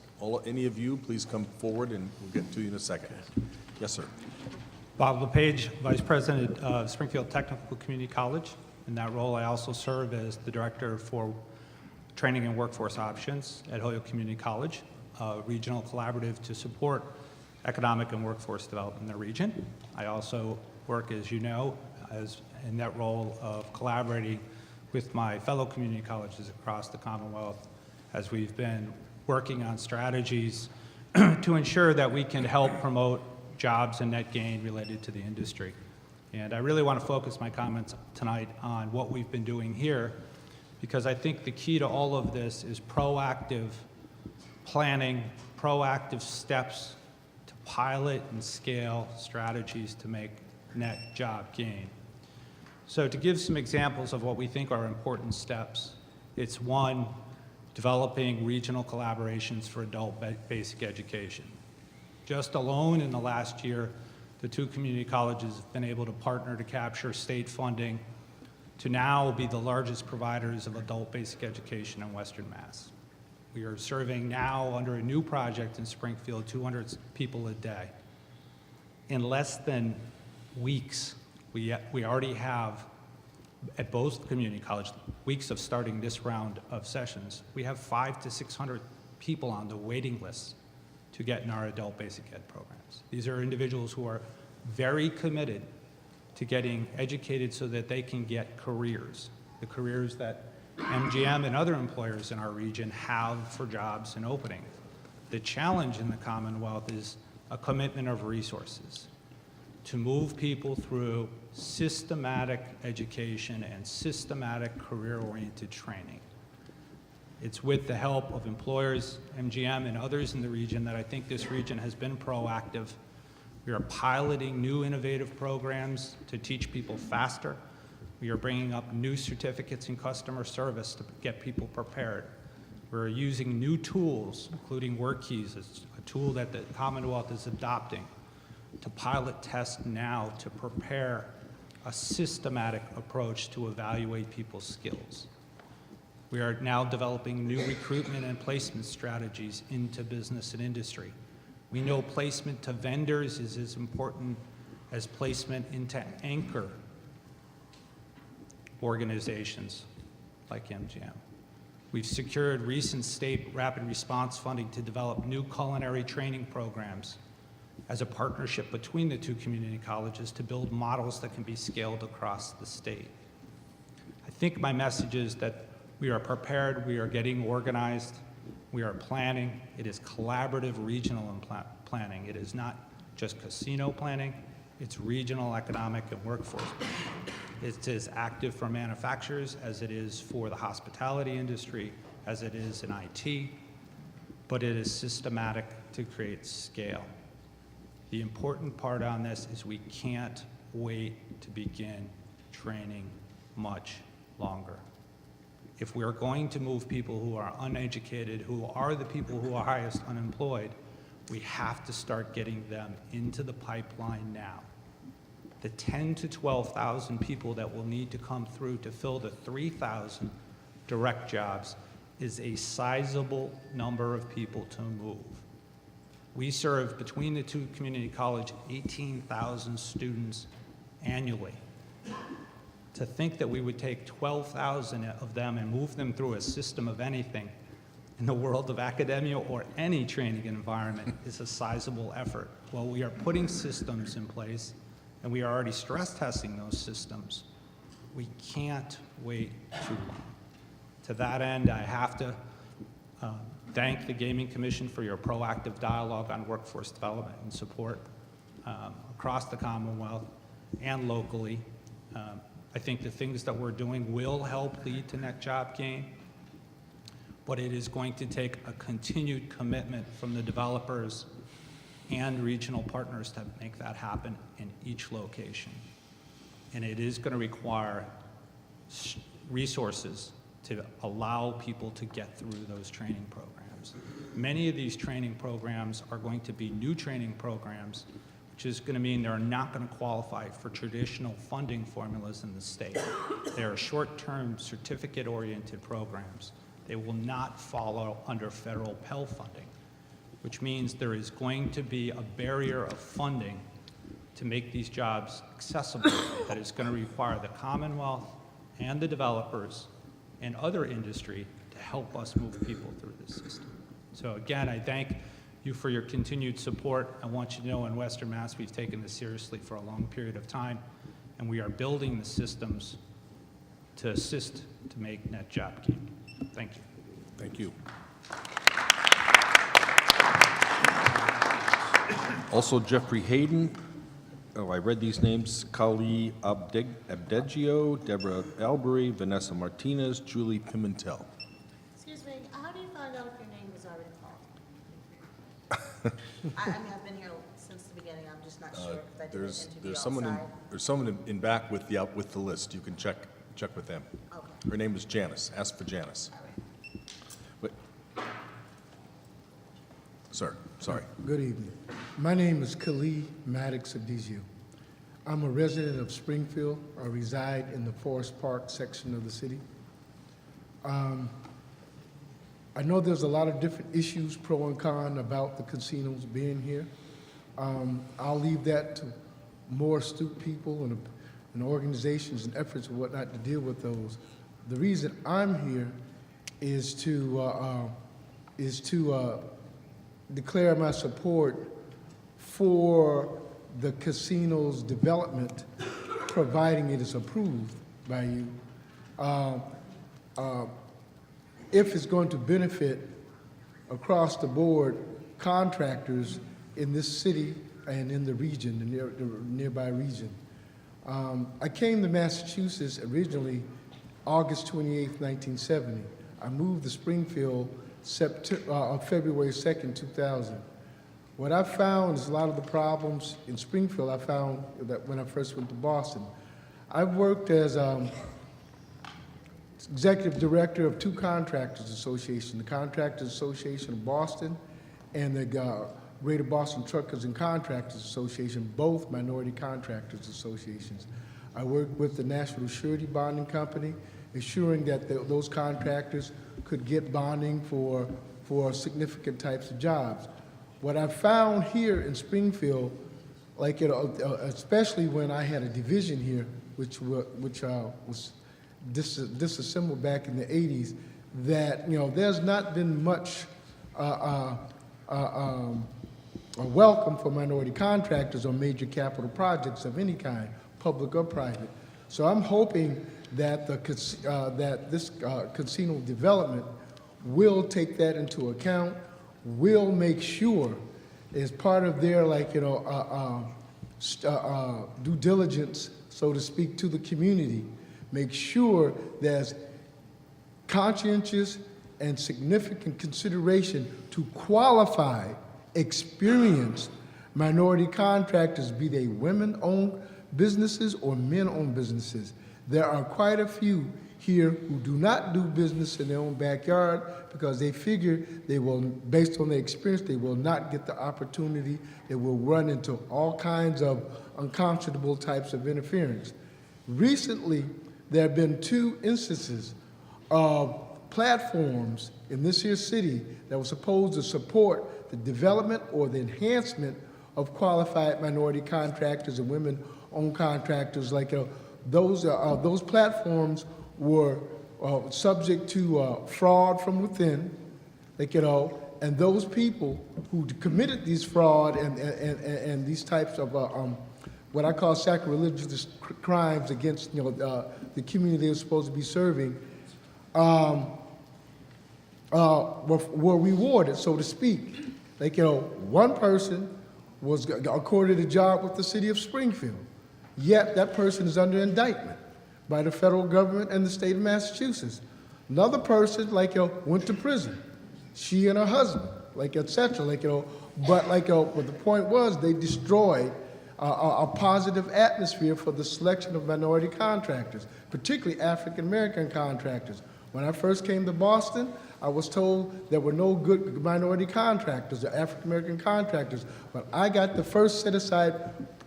Any of you, please come forward and we'll get to you in a second. Yes, sir. Bob LePage, Vice President of Springfield Technical Community College. In that role, I also serve as the Director for Training and Workforce Options at Holyoke Community College, a regional collaborative to support economic and workforce development in the region. I also work, as you know, in that role of collaborating with my fellow community colleges across the Commonwealth as we've been working on strategies to ensure that we can help promote jobs and net gain related to the industry. And I really want to focus my comments tonight on what we've been doing here, because I think the key to all of this is proactive planning, proactive steps to pilot and scale strategies to make net job gain. So to give some examples of what we think are important steps, it's one, developing regional collaborations for adult basic education. Just alone in the last year, the two community colleges have been able to partner to capture state funding to now be the largest providers of adult basic education in Western Mass. We are serving now, under a new project in Springfield, 200 people a day. In less than weeks, we already have, at both community colleges, weeks of starting this round of sessions, we have 500 to 600 people on the waiting list to get in our adult basic ed programs. These are individuals who are very committed to getting educated so that they can get careers, the careers that MGM and other employers in our region have for jobs and openings. The challenge in the Commonwealth is a commitment of resources to move people through systematic education and systematic career-oriented training. It's with the help of employers, MGM, and others in the region that I think this region has been proactive. We are piloting new innovative programs to teach people faster. We are bringing up new certificates in customer service to get people prepared. We're using new tools, including WorkKeys, a tool that the Commonwealth is adopting, to pilot test now to prepare a systematic approach to evaluate people's skills. We are now developing new recruitment and placement strategies into business and industry. We know placement to vendors is as important as placement into anchor organizations like MGM. We've secured recent state rapid response funding to develop new culinary training programs as a partnership between the two community colleges to build models that can be scaled across the state. I think my message is that we are prepared, we are getting organized, we are planning. It is collaborative regional planning. It is not just casino planning, it's regional economic and workforce planning. It's as active for manufacturers as it is for the hospitality industry, as it is in IT, but it is systematic to create scale. The important part on this is we can't wait to begin training much longer. If we're going to move people who are uneducated, who are the people who are highest unemployed, we have to start getting them into the pipeline now. The 10 to 12,000 people that will need to come through to fill the 3,000 direct jobs is a sizable number of people to move. We serve, between the two community colleges, 18,000 students annually. To think that we would take 12,000 of them and move them through a system of anything in the world of academia or any training environment is a sizable effort. Well, we are putting systems in place, and we are already stress testing those systems. We can't wait too long. To that end, I have to thank the Gaming Commission for your proactive dialogue on workforce development and support across the Commonwealth and locally. I think the things that we're doing will help lead to net job gain, but it is going to take a continued commitment from the developers and regional partners to make that happen in each location. And it is going to require resources to allow people to get through those training programs. Many of these training programs are going to be new training programs, which is going to mean they're not going to qualify for traditional funding formulas in the state. They are short-term certificate-oriented programs. They will not follow under federal Pell funding, which means there is going to be a barrier of funding to make these jobs accessible that is going to require the Commonwealth and the developers and other industry to help us move people through this system. So again, I thank you for your continued support. I want you to know in Western Mass we've taken this seriously for a long period of time, and we are building the systems to assist to make net job gain. Thank you. Thank you. Also, Jeffrey Hayden I read these names: Kali Abdegio, Deborah Albury, Vanessa Martinez, Julie Pimentel. Excuse me, how do you find out if your name was already called? I mean, I've been here since the beginning, I'm just not sure if I did an interview There's someone outside. there's someone in back with the list. You can check with them. Okay. Her name is Janice. Ask for Janice. Wait. Sir, sorry. Good evening. My name is Kali Maddox Adizio. I'm a resident of Springfield. I reside in the Forest Park section of the city. I know there's a lot of different issues, pro and con, about the casinos being here. I'll leave that to more astute people and organizations and efforts and whatnot to deal with those. The reason I'm here is to declare my support for the casino's development, providing it is approved by you. If it's going to benefit across the board contractors in this city and in the region, the nearby region. I came to Massachusetts originally August 28, 1970. I moved to Springfield February 2nd, 2000. What I found is a lot of the problems in Springfield I found that when I first went to Boston. I worked as executive director of two contractors associations, the Contractors Association of Boston and the Greater Boston Truckers and Contractors Association, both minority contractors associations. I worked with the National Surety Bonding Company, ensuring that those contractors could get bonding for significant types of jobs. What I found here in Springfield, like especially when I had a division here, which was disassembled back in the 80s, that there's not been much a welcome for minority contractors on major capital projects of any kind, public or private. So I'm hoping that this casino development will take that into account, will make sure as part of their due diligence, so to speak, to the community, make sure there's conscientious and significant consideration to qualify experienced minority contractors, be they women-owned businesses or men-owned businesses. There are quite a few here who do not do business in their own backyard because they figure they will, based on their experience, they will not get the opportunity. They will run into all kinds of unconscionable types of interference. Recently, there have been two instances of platforms in this here city that were supposed to support the development or the enhancement of qualified minority contractors and women-owned contractors. Those platforms were subject to fraud from within, and those people who committed these fraud and these types of what I call sacrilegious crimes against the community they were supposed to be serving were rewarded, so to speak. One person was accorded a job with the city of Springfield, yet that person is under indictment by the federal government and the state of Massachusetts. Another person, went to prison. She and her husband, etc. But the point was they destroyed a positive atmosphere for the selection of minority contractors, particularly African American contractors. When I first came to Boston, I was told there were no good minority contractors, or African American contractors. But I got the first set aside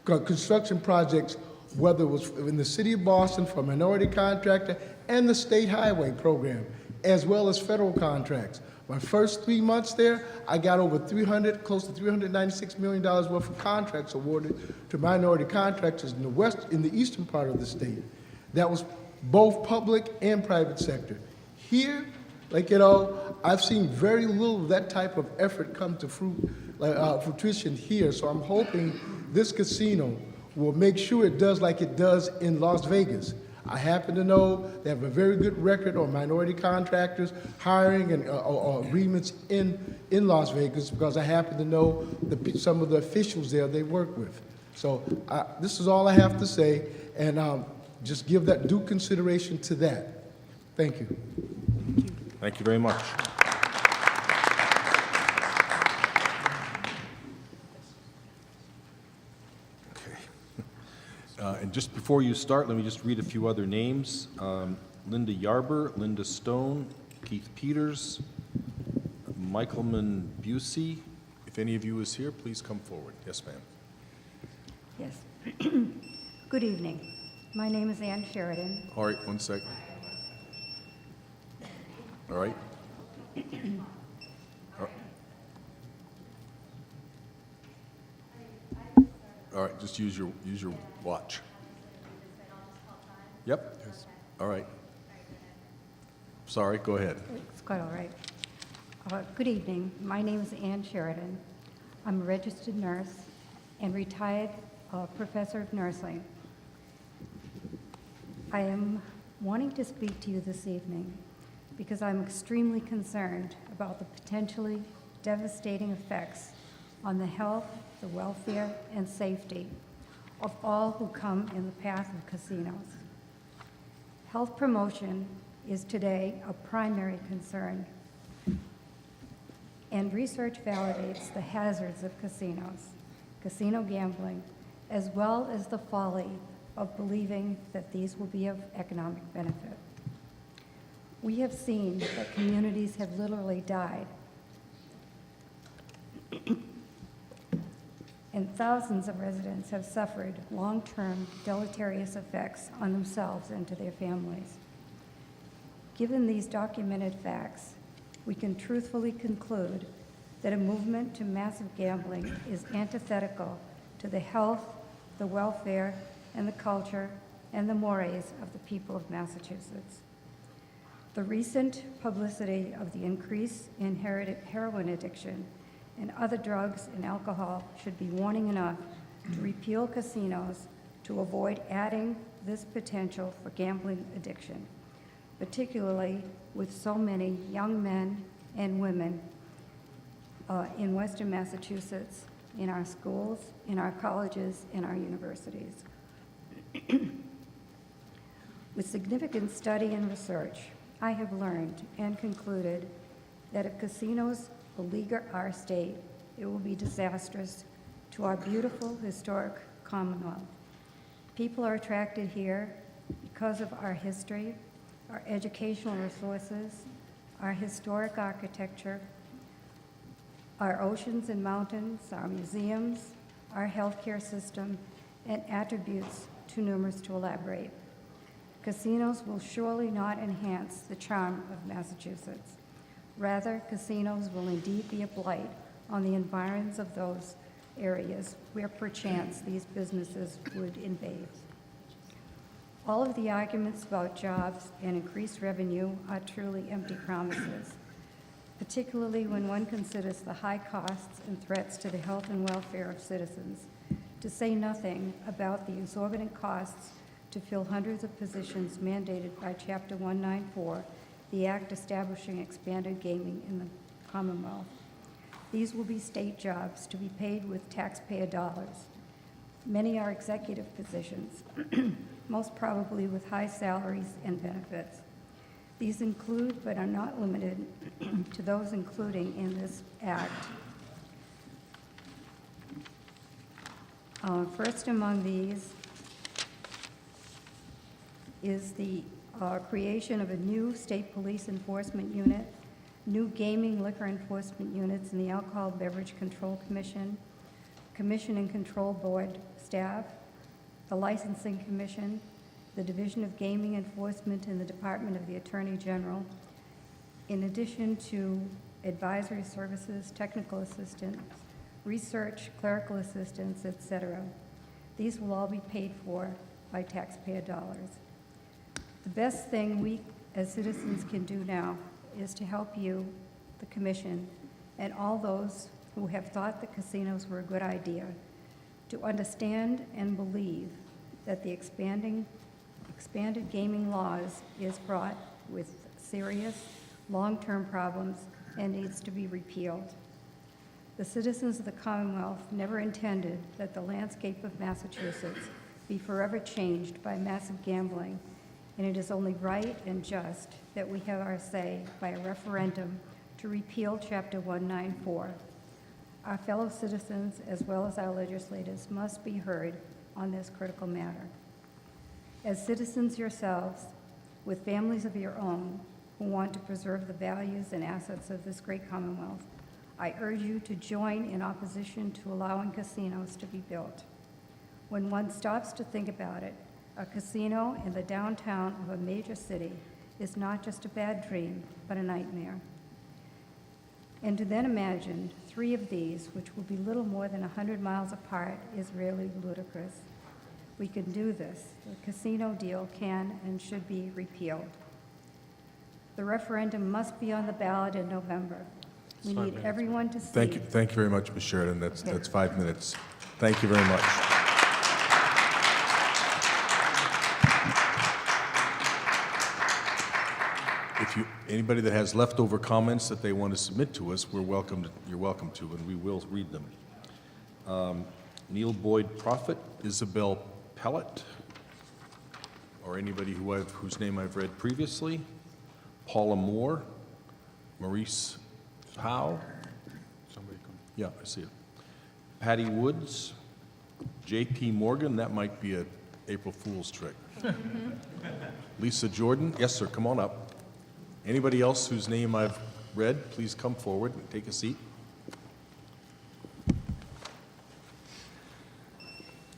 construction projects, whether it was in the city of Boston for a minority contractor and the state highway program, as well as federal contracts. My first 3 months there, I got over close to $396 million worth of contracts awarded to minority contractors in the eastern part of the state. That was both public and private sector. Here, I've seen very little of that type of effort come to fruition here. So I'm hoping this casino will make sure it does like it does in Las Vegas. I happen to know they have a very good record on minority contractors hiring and agreements in Las Vegas because I happen to know some of the officials there they work with. So this is all I have to say, and just give that due consideration to that. Thank you. Thank you very much. And just before you start, let me just read a few other names. Linda Yarber, Linda Stone, Keith Peters, Michaelman Busey. If any of you is here, please come forward. Yes, ma'am. Yes. Good evening. My name is Ann Sheridan. All right, one sec. All right. All right, just use your watch. Yep. All right. Sorry, go ahead. It's quite all right. Good evening. My name is Ann Sheridan. I'm a registered nurse and retired professor of nursing. I am wanting to speak to you this evening because I'm extremely concerned about the potentially devastating effects on the health, the welfare, and safety of all who come in the path of casinos. Health promotion is today a primary concern, and research validates the hazards of casinos, casino gambling, as well as the folly of believing that these will be of economic benefit. We have seen that communities have literally died, and thousands of residents have suffered long-term deleterious effects on themselves and to their families. Given these documented facts, we can truthfully conclude that a movement to massive gambling is antithetical to the health, the welfare, and the culture and the mores of the people of Massachusetts. The recent publicity of the increase in heroin addiction and other drugs and alcohol should be warning enough to repeal casinos to avoid adding this potential for gambling addiction, particularly with so many young men and women in Western Massachusetts, in our schools, in our colleges, in our universities. With significant study and research, I have learned and concluded that if casinos beleaguer our state, it will be disastrous to our beautiful historic Commonwealth. People are attracted here because of our history, our educational resources, our historic architecture, our oceans and mountains, our museums, our healthcare system, and attributes too numerous to elaborate. Casinos will surely not enhance the charm of Massachusetts. Rather, casinos will indeed be a blight on the environs of those areas where perchance these businesses would invade. All of the arguments about jobs and increased revenue are truly empty promises, particularly when one considers the high costs and threats to the health and welfare of citizens, to say nothing about the exorbitant costs to fill hundreds of positions mandated by Chapter 194, the Act establishing expanded gaming in the Commonwealth. These will be state jobs to be paid with taxpayer dollars. Many are executive positions, most probably with high salaries and benefits. These include, but are not limited to those including in this Act. First among these is the creation of a new state police enforcement unit, new gaming liquor enforcement units in the Alcohol Beverage Control Commission, Commission and Control Board staff, the Licensing Commission, the Division of Gaming Enforcement in the Department of the Attorney General, in addition to advisory services, technical assistance, research, clerical assistance, etc. These will all be paid for by taxpayer dollars. The best thing we as citizens can do now is to help you, the Commission, and all those who have thought that casinos were a good idea, to understand and believe that the expanded gaming laws is fraught with serious, long-term problems and needs to be repealed. The citizens of the Commonwealth never intended that the landscape of Massachusetts be forever changed by massive gambling, and it is only right and just that we have our say by a referendum to repeal Chapter 194. Our fellow citizens, as well as our legislators, must be heard on this critical matter. As citizens yourselves, with families of your own who want to preserve the values and assets of this great Commonwealth, I urge you to join in opposition to allowing casinos to be built. When one stops to think about it, a casino in the downtown of a major city is not just a bad dream, but a nightmare. And to then imagine 3 of these, which will be little more than 100 miles apart, is really ludicrous. We can do this. The casino deal can and should be repealed. The referendum must be on the ballot in November. We need everyone to see. Thank you very much, Ms. Sheridan. That's 5 minutes. Thank you very much. Anybody that has leftover comments that they want to submit to us, you're welcome to, and we will read them. Neil Boyd Prophet, Isabel Pellet, or anybody whose name I've read previously, Paula Moore, Maurice Howe, yeah, I see it, Patty Woods, J.P. Morgan, that might be an April Fool's trick. Lisa Jordan, yes, sir, come on up. Anybody else whose name I've read, please come forward and take a seat.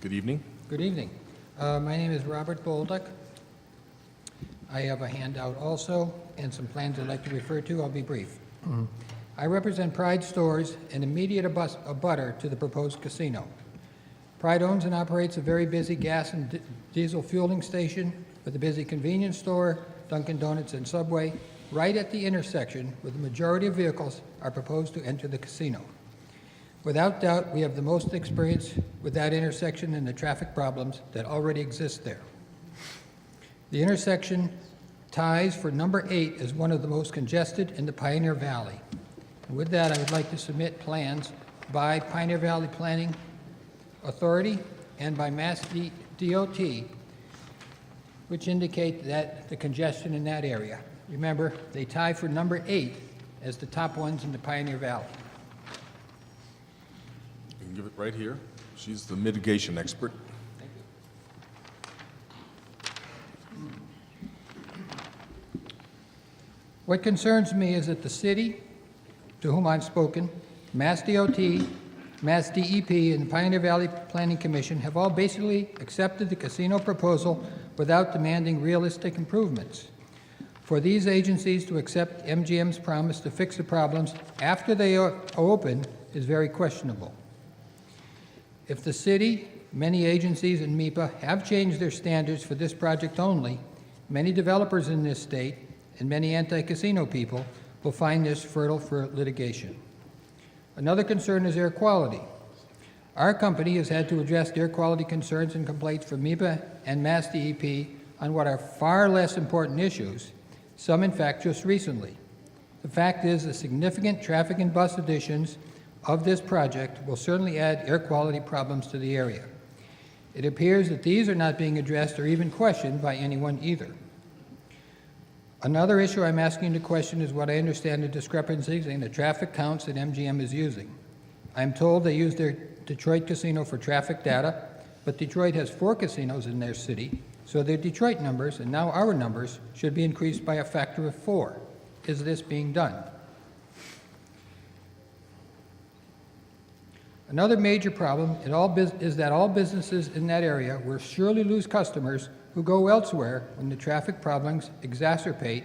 Good evening. Good evening. My name is Robert Bolduck. I have a handout also and some plans I'd like to refer to. I'll be brief. I represent Pride Stores, an immediate abutter to the proposed casino. Pride owns and operates a very busy gas and diesel fueling station with a busy convenience store, Dunkin' Donuts, and Subway, right at the intersection where the majority of vehicles are proposed to enter the casino. Without doubt, we have the most experience with that intersection and the traffic problems that already exist there. The intersection ties for number 8 as one of the most congested in the Pioneer Valley. And with that, I would like to submit plans by Pioneer Valley Planning Authority and by Mass DOT, which indicate that the congestion in that area. Remember, they tie for number 8 as the top ones in the Pioneer Valley. You can give it right here. She's the mitigation expert. What concerns me is that the city, to whom I've spoken, Mass DOT, Mass DEP, and the Pioneer Valley Planning Commission have all basically accepted the casino proposal without demanding realistic improvements. For these agencies to accept MGM's promise to fix the problems after they are open is very questionable. If the city, many agencies, and MEPA have changed their standards for this project only, many developers in this state and many anti-casino people will find this fertile for litigation. Another concern is air quality. Our company has had to address air quality concerns and complaints from MEPA and Mass DEP on what are far less important issues, some in fact just recently. The fact is the significant traffic and bus additions of this project will certainly add air quality problems to the area. It appears that these are not being addressed or even questioned by anyone either. Another issue I'm asking to question is what I understand the discrepancies in the traffic counts that MGM is using. I'm told they use their Detroit casino for traffic data, but Detroit has 4 casinos in their city, so their Detroit numbers, and now our numbers, should be increased by a factor of 4. Is this being done? Another major problem is that all businesses in that area will surely lose customers who go elsewhere when the traffic problems exacerbate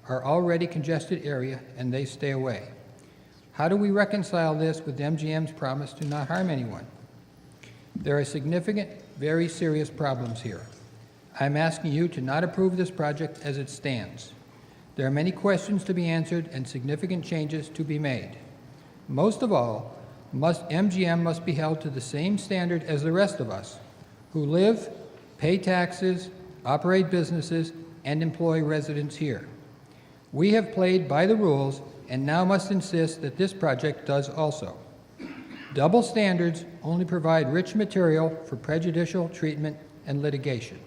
our already congested area and they stay away. How do we reconcile this with MGM's promise to not harm anyone? There are significant, very serious problems here. I'm asking you to not approve this project as it stands. There are many questions to be answered and significant changes to be made. Most of all, MGM must be held to the same standard as the rest of us, who live, pay taxes, operate businesses, and employ residents here. We have played by the rules and now must insist that this project does also. Double standards only provide rich material for prejudicial treatment and litigation.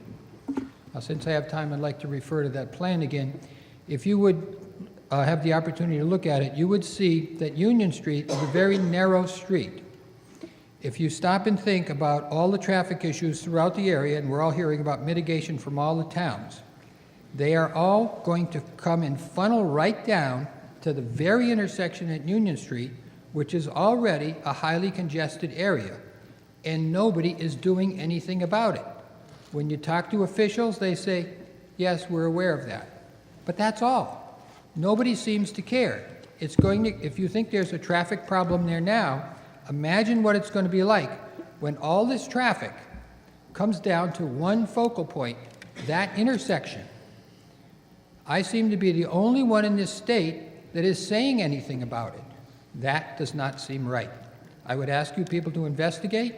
Now, since I have time, I'd like to refer to that plan again. If you would have the opportunity to look at it, you would see that Union Street is a very narrow street. If you stop and think about all the traffic issues throughout the area, and we're all hearing about mitigation from all the towns, they are all going to come and funnel right down to the very intersection at Union Street, which is already a highly congested area, and nobody is doing anything about it. When you talk to officials, they say, yes, we're aware of that. But that's all. Nobody seems to care. It's going to, if you think there's a traffic problem there now, imagine what it's going to be like when all this traffic comes down to one focal point, that intersection. I seem to be the only one in this state that is saying anything about it. That does not seem right. I would ask you people to investigate.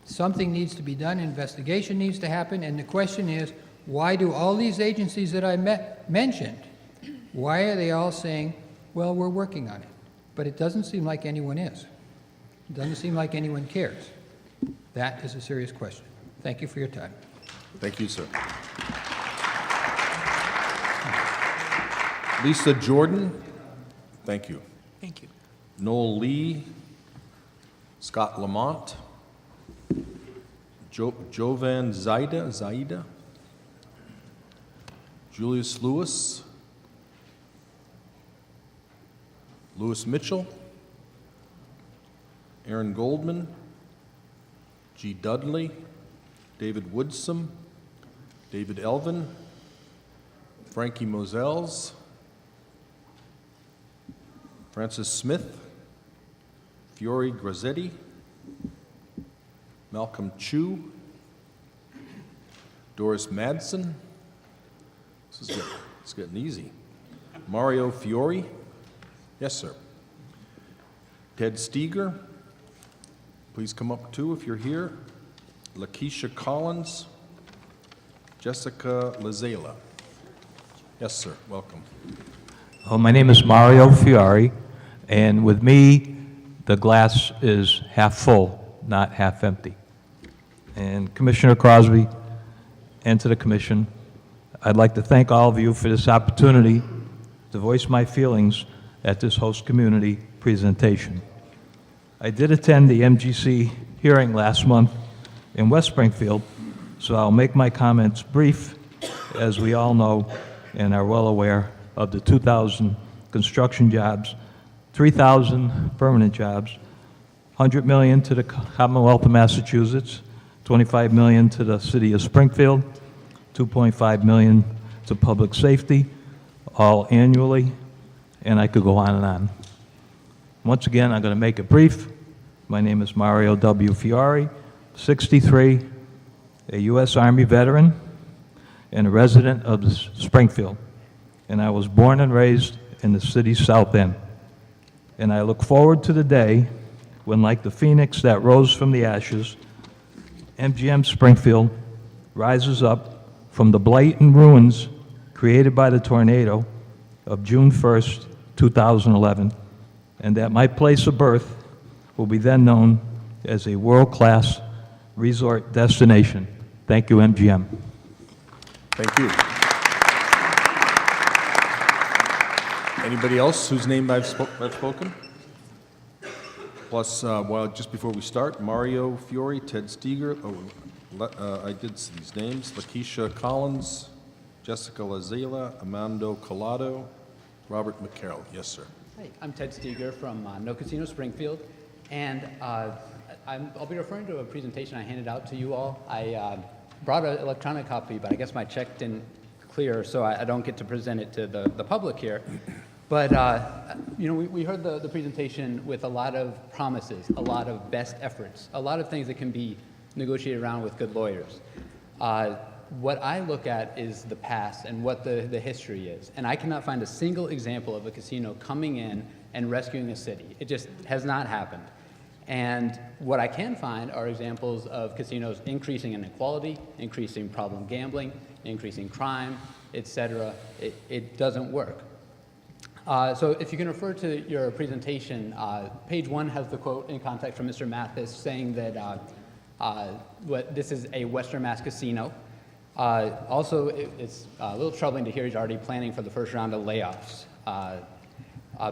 Something needs to be done, investigation needs to happen, and the question is, why do all these agencies that I mentioned, why are they all saying, well, we're working on it? But it doesn't seem like anyone is. It doesn't seem like anyone cares. That is a serious question. Thank you for your time. Thank you, sir. Lisa Jordan, thank you. Thank you. Noel Lee, Scott Lamont, Jovan Zaida, Julius Lewis, Lewis Mitchell, Aaron Goldman, G. Dudley, David Woodsum, David Elvin, Frankie Moselles, Francis Smith, Fiore Grazzetti, Malcolm Chu, Doris Madsen. It's getting easy. Mario Fiore. Yes, sir. Ted Steger. Please come up too if you're here. Lakeisha Collins. Jessica Lazela. Yes, sir. Welcome. Oh, my name is Mario Fiore, and with me, the glass is half full, not half empty. And Commissioner Crosby, and to the Commission, I'd like to thank all of you for this opportunity to voice my feelings at this host community presentation. I did attend the MGC hearing last month in West Springfield, so I'll make my comments brief, as we all know and are well aware of the 2,000 construction jobs, 3,000 permanent jobs, $100 million to the Commonwealth of Massachusetts, $25 million to the city of Springfield, $2.5 million to public safety, all annually, and I could go on and on. Once again, I'm going to make it brief. My name is Mario W. Fiore, 63, a U.S. Army veteran, and a resident of Springfield. And I was born and raised in the city's South End. And I look forward to the day when, like the phoenix that rose from the ashes, MGM Springfield rises up from the blight and ruins created by the tornado of June 1st, 2011, and that my place of birth will be then known as a world-class resort destination. Thank you, MGM. Thank you. Anybody else whose name I've spoken? Plus, well, just before we start, Mario Fiore, Ted Steger, I did see these names, Lakeisha Collins, Jessica Lazela, Amando Collado, Robert McCarroll. Yes, sir. Hi, I'm Ted Steger from No Casino Springfield, and I'll be referring to a presentation I handed out to you all. I brought an electronic copy, but I guess my check didn't clear, so I don't get to present it to the public here. But, you know, we heard the presentation with a lot of promises, a lot of best efforts, a lot of things that can be negotiated around with good lawyers. What I look at is the past and what the history is. And I cannot find a single example of a casino coming in and rescuing a city. It just has not happened. And what I can find are examples of casinos increasing inequality, increasing problem gambling, increasing crime, etc. It doesn't work. So if you can refer to your presentation, page 1 has the quote in context from Mr. Mathis saying that this is a Western Mass casino. Also, it's a little troubling to hear he's already planning for the first round of layoffs.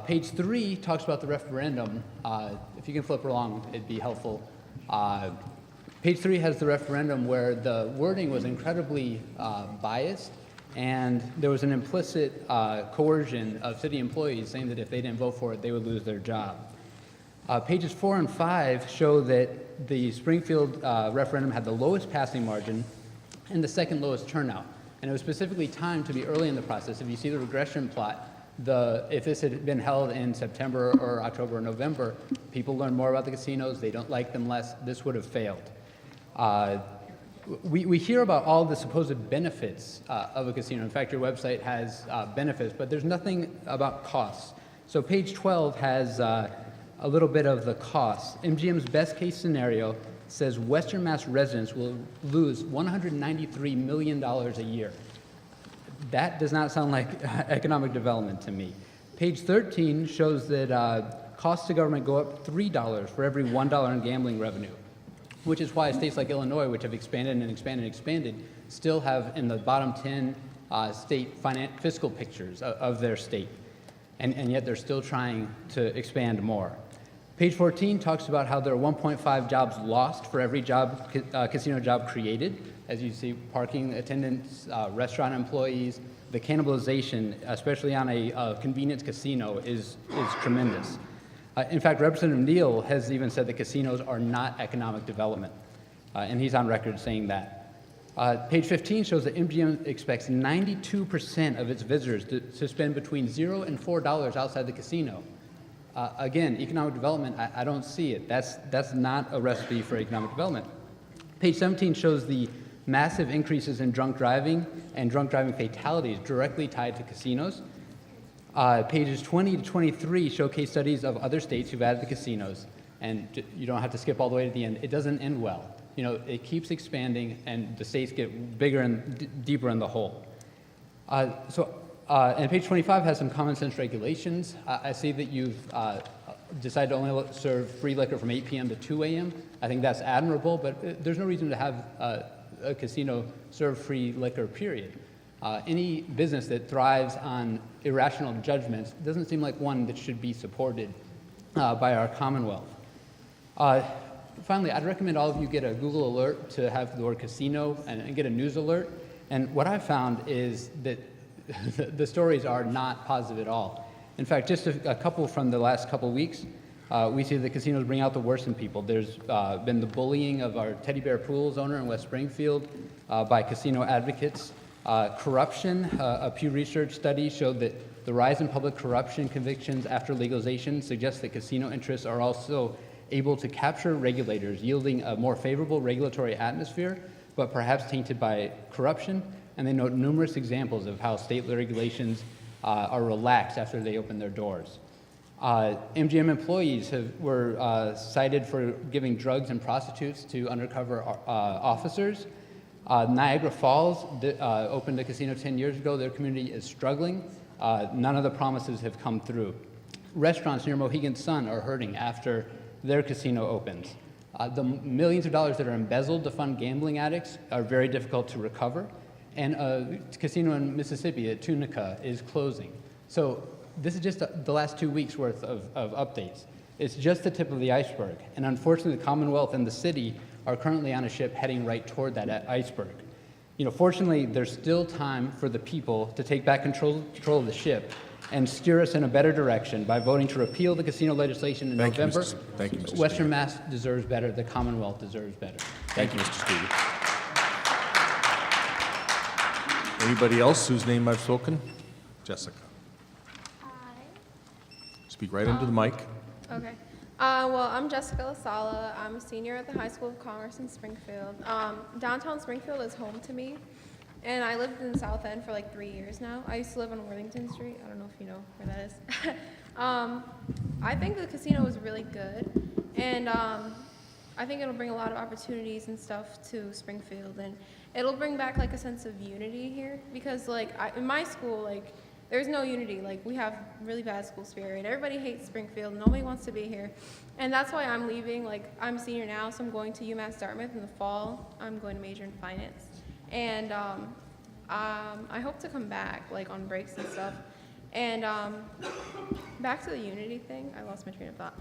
Page 3 talks about the referendum. If you can flip along, it'd be helpful. Page 3 has the referendum where the wording was incredibly biased, and there was an implicit coercion of city employees saying that if they didn't vote for it, they would lose their job. Pages 4 and 5 show that the Springfield referendum had the lowest passing margin and the second lowest turnout. And it was specifically timed to be early in the process. If you see the regression plot, if this had been held in September or October or November, people learn more about the casinos, they don't like them less, this would have failed. We hear about all the supposed benefits of a casino. In fact, your website has benefits, but there's nothing about costs. So page 12 has a little bit of the costs. MGM's best case scenario says Western Mass residents will lose $193 million a year. That does not sound like economic development to me. Page 13 shows that costs to government go up $3 for every $1 in gambling revenue, which is why states like Illinois, which have expanded and expanded and expanded, still have in the bottom 10 state fiscal pictures of their state. And yet they're still trying to expand more. Page 14 talks about how there are 1.5 jobs lost for every casino job created. As you see, parking attendants, restaurant employees, the cannibalization, especially on a convenience casino, is tremendous. In fact, Representative Neal has even said that casinos are not economic development, and he's on record saying that. Page 15 shows that MGM expects 92% of its visitors to spend between $0 and $4 outside the casino. Again, economic development, I don't see it. That's not a recipe for economic development. Page 17 shows the massive increases in drunk driving and drunk driving fatalities directly tied to casinos. Pages 20 to 23 show case studies of other states who've added the casinos, and you don't have to skip all the way to the end. It doesn't end well. You know, it keeps expanding, and the states get bigger and deeper in the hole. And page 25 has some common sense regulations. I see that you've decided to only serve free liquor from 8 p.m. to 2 a.m. I think that's admirable, but there's no reason to have a casino serve free liquor, period. Any business that thrives on irrational judgments doesn't seem like one that should be supported by our Commonwealth. Finally, I'd recommend all of you get a Google alert to have the word casino and get a news alert. And what I've found is that the stories are not positive at all. In fact, just a couple from the last couple weeks, we see the casinos bring out the worst in people. There's been the bullying of our Teddy Bear Pools owner in West Springfield by casino advocates. Corruption, a Pew Research study showed that the rise in public corruption convictions after legalization suggests that casino interests are also able to capture regulators, yielding a more favorable regulatory atmosphere, but perhaps tainted by corruption. And they note numerous examples of how state regulations are relaxed after they open their doors. MGM employees were cited for giving drugs and prostitutes to undercover officers. Niagara Falls opened a casino 10 years ago. Their community is struggling. None of the promises have come through. Restaurants near Mohegan Sun are hurting after their casino opens. The millions of dollars that are embezzled to fund gambling addicts are very difficult to recover. And a casino in Mississippi at Tunica is closing. So this is just the last 2 weeks worth of updates. It's just the tip of the iceberg. And unfortunately, the Commonwealth and the city are currently on a ship heading right toward that iceberg. You know, fortunately, there's still time for the people to take back control of the ship and steer us in a better direction by voting to repeal the casino legislation in November. Thank you, Mr. Western Mass deserves better. The Commonwealth deserves better. Thank you, Mr. Stevie. Anybody else whose name I've spoken? Jessica. Hi. Speak right into the mic. Okay. Well, I'm Jessica LaSala. I'm a senior at the High School of Commerce in Springfield. Downtown Springfield is home to me, and I lived in the South End for like 3 years now. I used to live on Worthington Street. I don't know if you know where that is. I think the casino is really good, and I think it'll bring a lot of opportunities and stuff to Springfield, and it'll bring back like a sense of unity here, because like in my school, like there's no unity. Like, we have really bad school spirit. Everybody hates Springfield. Nobody wants to be here. And that's why I'm leaving. Like, I'm a senior now, so I'm going to UMass Dartmouth in the fall. I'm going to major in finance. And I hope to come back, like, on breaks and stuff. And back to the unity thing. I lost my train of thought.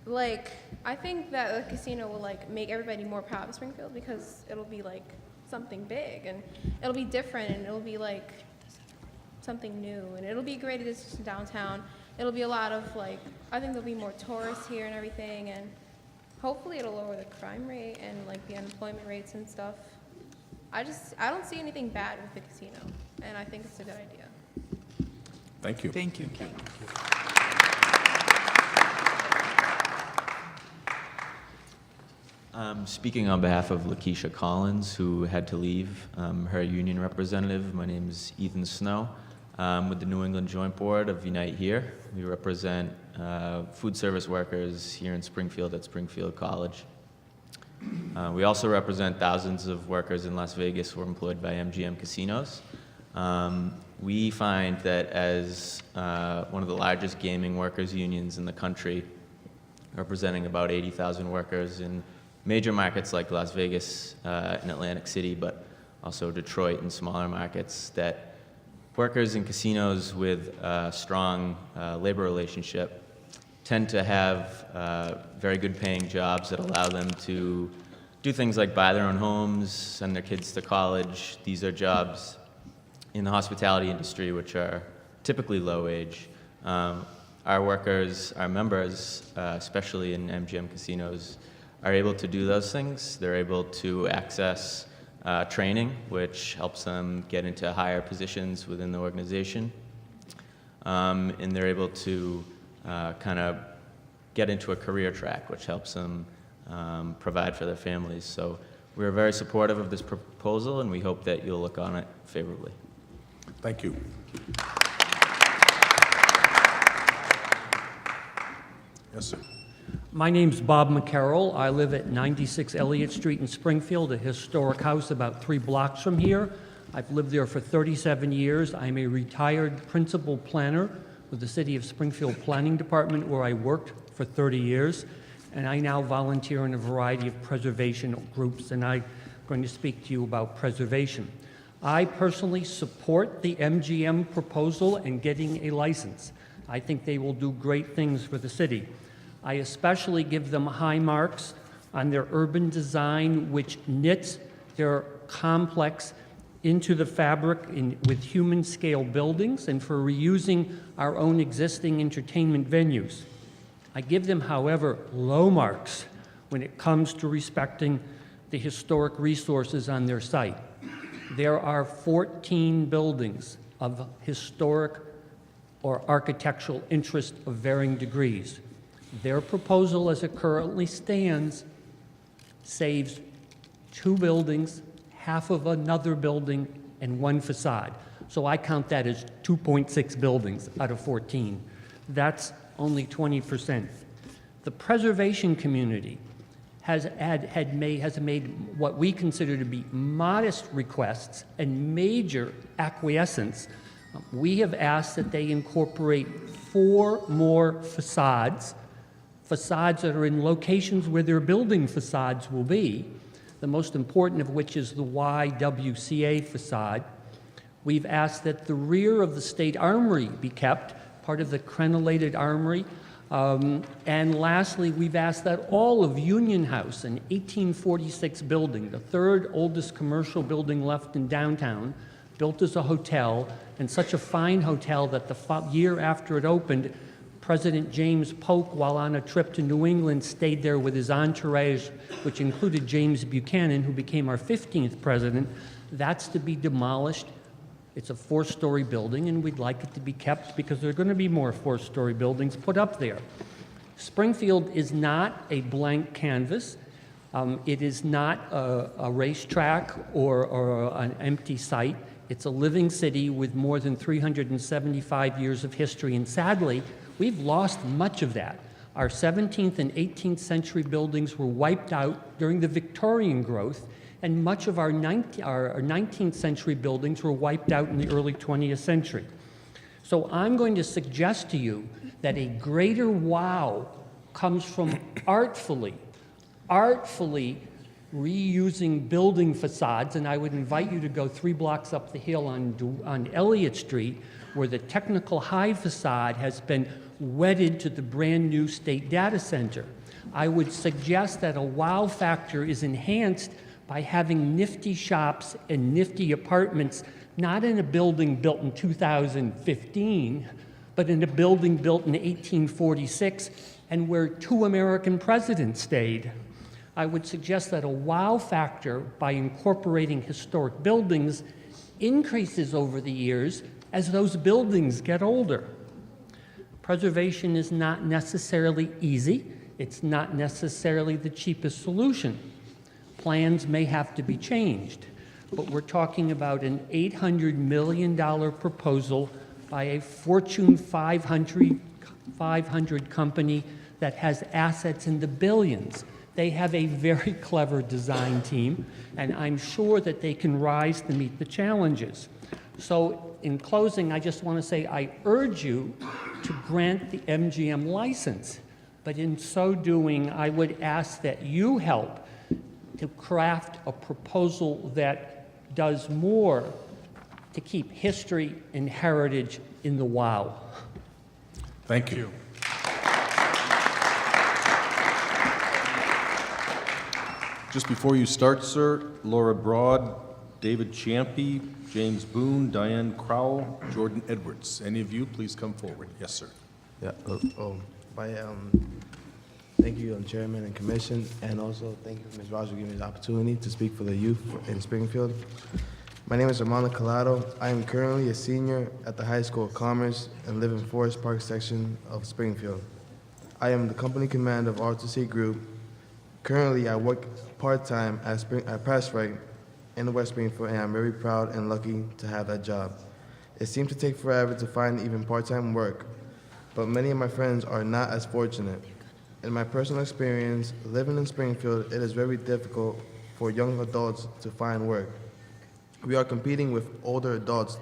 Like, I think that the casino will, like, make everybody more proud of Springfield because it'll be, like, something big, and it'll be different, and it'll be, like, something new, and it'll be a great addition to downtown. It'll be a lot of, like, I think there'll be more tourists here and everything, and hopefully it'll lower the crime rate and, like, the unemployment rates and stuff. I don't see anything bad with the casino, and I think it's a good idea. Thank you. Thank you. Speaking on behalf of Lakeisha Collins, who had to leave, her union representative. My name is Ethan Snow. With the New England Joint Board of Unite Here. We represent food service workers here in Springfield at Springfield College. We also represent thousands of workers in Las Vegas who are employed by MGM casinos. We find that as one of the largest gaming workers unions in the country, representing about 80,000 workers in major markets like Las Vegas and Atlantic City, but also Detroit and smaller markets, that workers in casinos with a strong labor relationship tend to have very good paying jobs that allow them to do things like buy their own homes, send their kids to college. These are jobs in the hospitality industry, which are typically low wage. Our workers, our members, especially in MGM casinos, are able to do those things. They're able to access training, which helps them get into higher positions within the organization. And they're able to kind of get into a career track, which helps them provide for their families. So we're very supportive of this proposal, and we hope that you'll look on it favorably. Thank you. Yes, sir. My name's Bob McCarroll. I live at 96 Elliott Street in Springfield, a historic house about 3 blocks from here. I've lived there for 37 years. I'm a retired principal planner with the City of Springfield Planning Department, where I worked for 30 years. And I now volunteer in a variety of preservation groups, and I'm going to speak to you about preservation. I personally support the MGM proposal and getting a license. I think they will do great things for the city. I especially give them high marks on their urban design, which knits their complex into the fabric with human scale buildings, and for reusing our own existing entertainment venues. I give them, however, low marks when it comes to respecting the historic resources on their site. There are 14 buildings of historic or architectural interest of varying degrees. Their proposal, as it currently stands, saves 2 buildings, half of another building, and 1 facade. So I count that as 2.6 buildings out of 14. That's only 20%. The preservation community has made what we consider to be modest requests and major acquiescence. We have asked that they incorporate 4 more facades that are in locations where their building facades will be, the most important of which is the YWCA facade. We've asked that the rear of the State Armory be kept, part of the crenellated armory. And lastly, we've asked that all of Union House, an 1846 building, the 3rd oldest commercial building left in downtown, built as a hotel, and such a fine hotel that the year after it opened, President James Polk, while on a trip to New England, stayed there with his entourage, which included James Buchanan, who became our 15th president. That's to be demolished. It's a 4-story building, and we'd like it to be kept because there are going to be more 4-story buildings put up there. Springfield is not a blank canvas. It is not a racetrack or an empty site. It's a living city with more than 375 years of history, and sadly, we've lost much of that. Our 17th and 18th century buildings were wiped out during the Victorian growth, and much of our 19th century buildings were wiped out in the early 20th century. So I'm going to suggest to you that a greater wow comes from artfully reusing building facades, and I would invite you to go 3 blocks up the hill on Elliott Street, where the technical high facade has been wedded to the brand new state data center. I would suggest that a wow factor is enhanced by having nifty shops and nifty apartments, not in a building built in 2015, but in a building built in 1846 and where 2 American presidents stayed. I would suggest that a wow factor by incorporating historic buildings increases over the years as those buildings get older. Preservation is not necessarily easy. It's not necessarily the cheapest solution. Plans may have to be changed, but we're talking about an $800 million proposal by a Fortune 500 company that has assets in the billions. They have a very clever design team, and I'm sure that they can rise to meet the challenges. So in closing, I just want to say I urge you to grant the MGM license, but in so doing, I would ask that you help to craft a proposal that does more to keep history and heritage in the wow. Thank you. Just before you start, sir, Laura Broad, David Champy, James Boone, Diane Crowell, Jordan Edwards. Any of you, please come forward. Yes, sir. Yeah. Thank you, Chairman and Commission, and also thank you, Ms. Raj, for giving me the opportunity to speak for the youth in Springfield. My name is Armando Collado. I am currently a senior at the High School of Commerce and live in Forest Park section of Springfield. I am the company commander of R2C Group. Currently, I work part-time at Press Right in West Springfield, and I'm very proud and lucky to have that job. It seems to take forever to find even part-time work, but many of my friends are not as fortunate. In my personal experience, living in Springfield, it is very difficult for young adults to find work. We are competing with older adults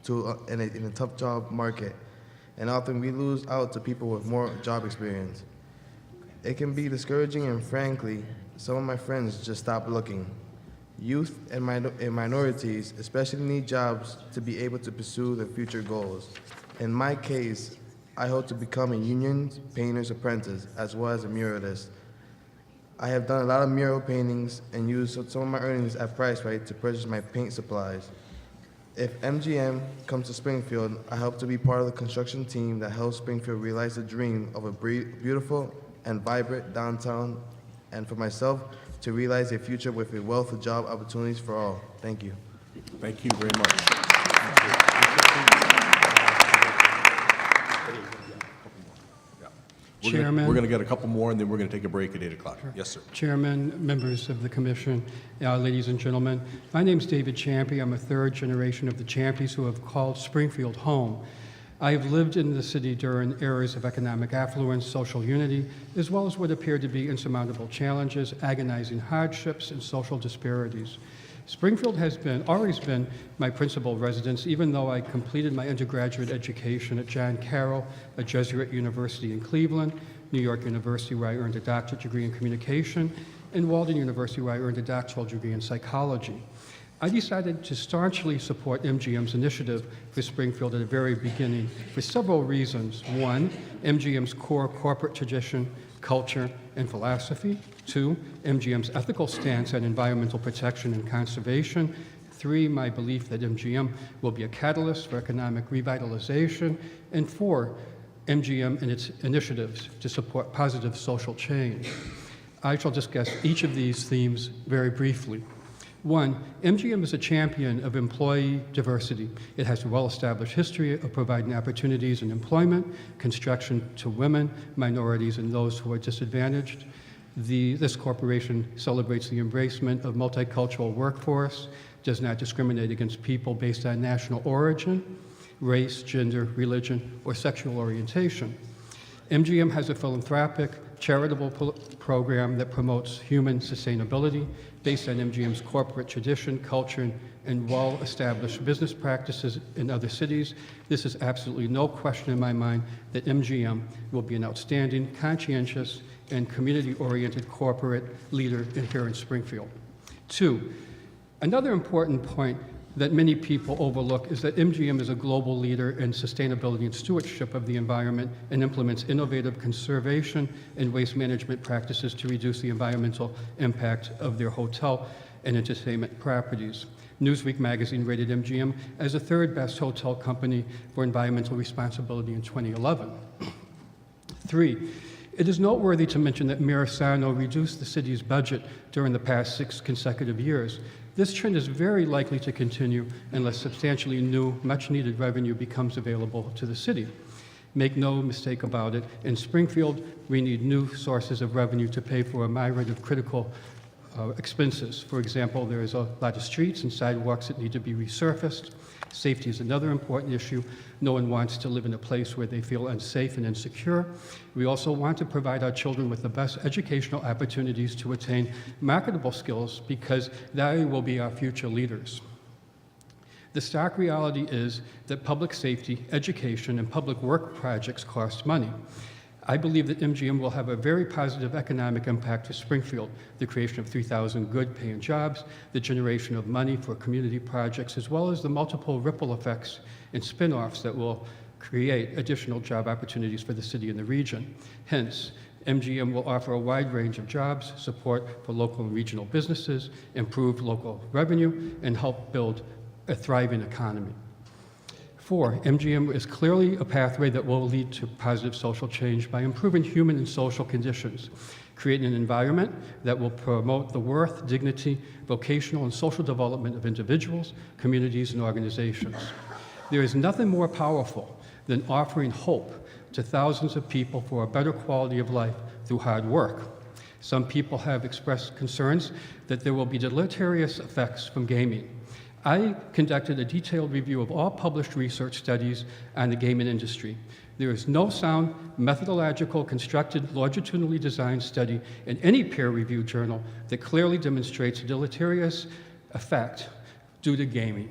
in a tough job market, and often we lose out to people with more job experience. It can be discouraging, and frankly, some of my friends just stop looking. Youth and minorities especially need jobs to be able to pursue their future goals. In my case, I hope to become a union painter's apprentice as well as a muralist. I have done a lot of mural paintings and used some of my earnings at Price Right to purchase my paint supplies. If MGM comes to Springfield, I hope to be part of the construction team that helps Springfield realize the dream of a beautiful and vibrant downtown, and for myself to realize a future with a wealth of job opportunities for all. Thank you. Thank you very much. Chairman. We're going to get a couple more, and then we're going to take a break at 8 o'clock. Yes, sir. Chairman, members of the commission, ladies and gentlemen, my name is David Champy. I'm a third generation of the Champies who have called Springfield home. I have lived in the city during eras of economic affluence, social unity, as well as what appeared to be insurmountable challenges, agonizing hardships, and social disparities. Springfield has always been my principal residence, even though I completed my undergraduate education at John Carroll, a Jesuit university in Cleveland, New York University, where I earned a doctorate degree in communication, and Walden University, where I earned a doctoral degree in psychology. I decided to staunchly support MGM's initiative for Springfield at the very beginning for several reasons. One, MGM's core corporate tradition, culture, and philosophy. Two, MGM's ethical stance on environmental protection and conservation. Three, my belief that MGM will be a catalyst for economic revitalization. And four, MGM and its initiatives to support positive social change. I shall discuss each of these themes very briefly. One, MGM is a champion of employee diversity. It has a well-established history of providing opportunities in employment, construction to women, minorities, and those who are disadvantaged. This corporation celebrates the embracement of multicultural workforce, does not discriminate against people based on national origin, race, gender, religion, or sexual orientation. MGM has a philanthropic, charitable program that promotes human sustainability based on MGM's corporate tradition, culture, and well-established business practices in other cities. This is absolutely no question in my mind that MGM will be an outstanding, conscientious, and community-oriented corporate leader here in Springfield. 2, another important point that many people overlook is that MGM is a global leader in sustainability and stewardship of the environment and implements innovative conservation and waste management practices to reduce the environmental impact of their hotel and entertainment properties. Newsweek magazine rated MGM as the 3rd best hotel company for environmental responsibility in 2011. 3, it is noteworthy to mention that Mayor Sarno reduced the city's budget during the past 6 consecutive years. This trend is very likely to continue unless substantially new, much-needed revenue becomes available to the city. Make no mistake about it, in Springfield, we need new sources of revenue to pay for a myriad of critical expenses. For example, there is a lot of streets and sidewalks that need to be resurfaced. Safety is another important issue. No one wants to live in a place where they feel unsafe and insecure. We also want to provide our children with the best educational opportunities to attain marketable skills because they will be our future leaders. The stark reality is that public safety, education, and public work projects cost money. I believe that MGM will have a very positive economic impact to Springfield, the creation of 3,000 good-paying jobs, the generation of money for community projects, as well as the multiple ripple effects and spin-offs that will create additional job opportunities for the city and the region. Hence, MGM will offer a wide range of jobs, support for local and regional businesses, improve local revenue, and help build a thriving economy. 4, MGM is clearly a pathway that will lead to positive social change by improving human and social conditions, creating an environment that will promote the worth, dignity, vocational, and social development of individuals, communities, and organizations. There is nothing more powerful than offering hope to thousands of people for a better quality of life through hard work. Some people have expressed concerns that there will be deleterious effects from gaming. I conducted a detailed review of all published research studies on the gaming industry. There is no sound, methodological, constructed, longitudinally designed study in any peer-reviewed journal that clearly demonstrates a deleterious effect due to gaming.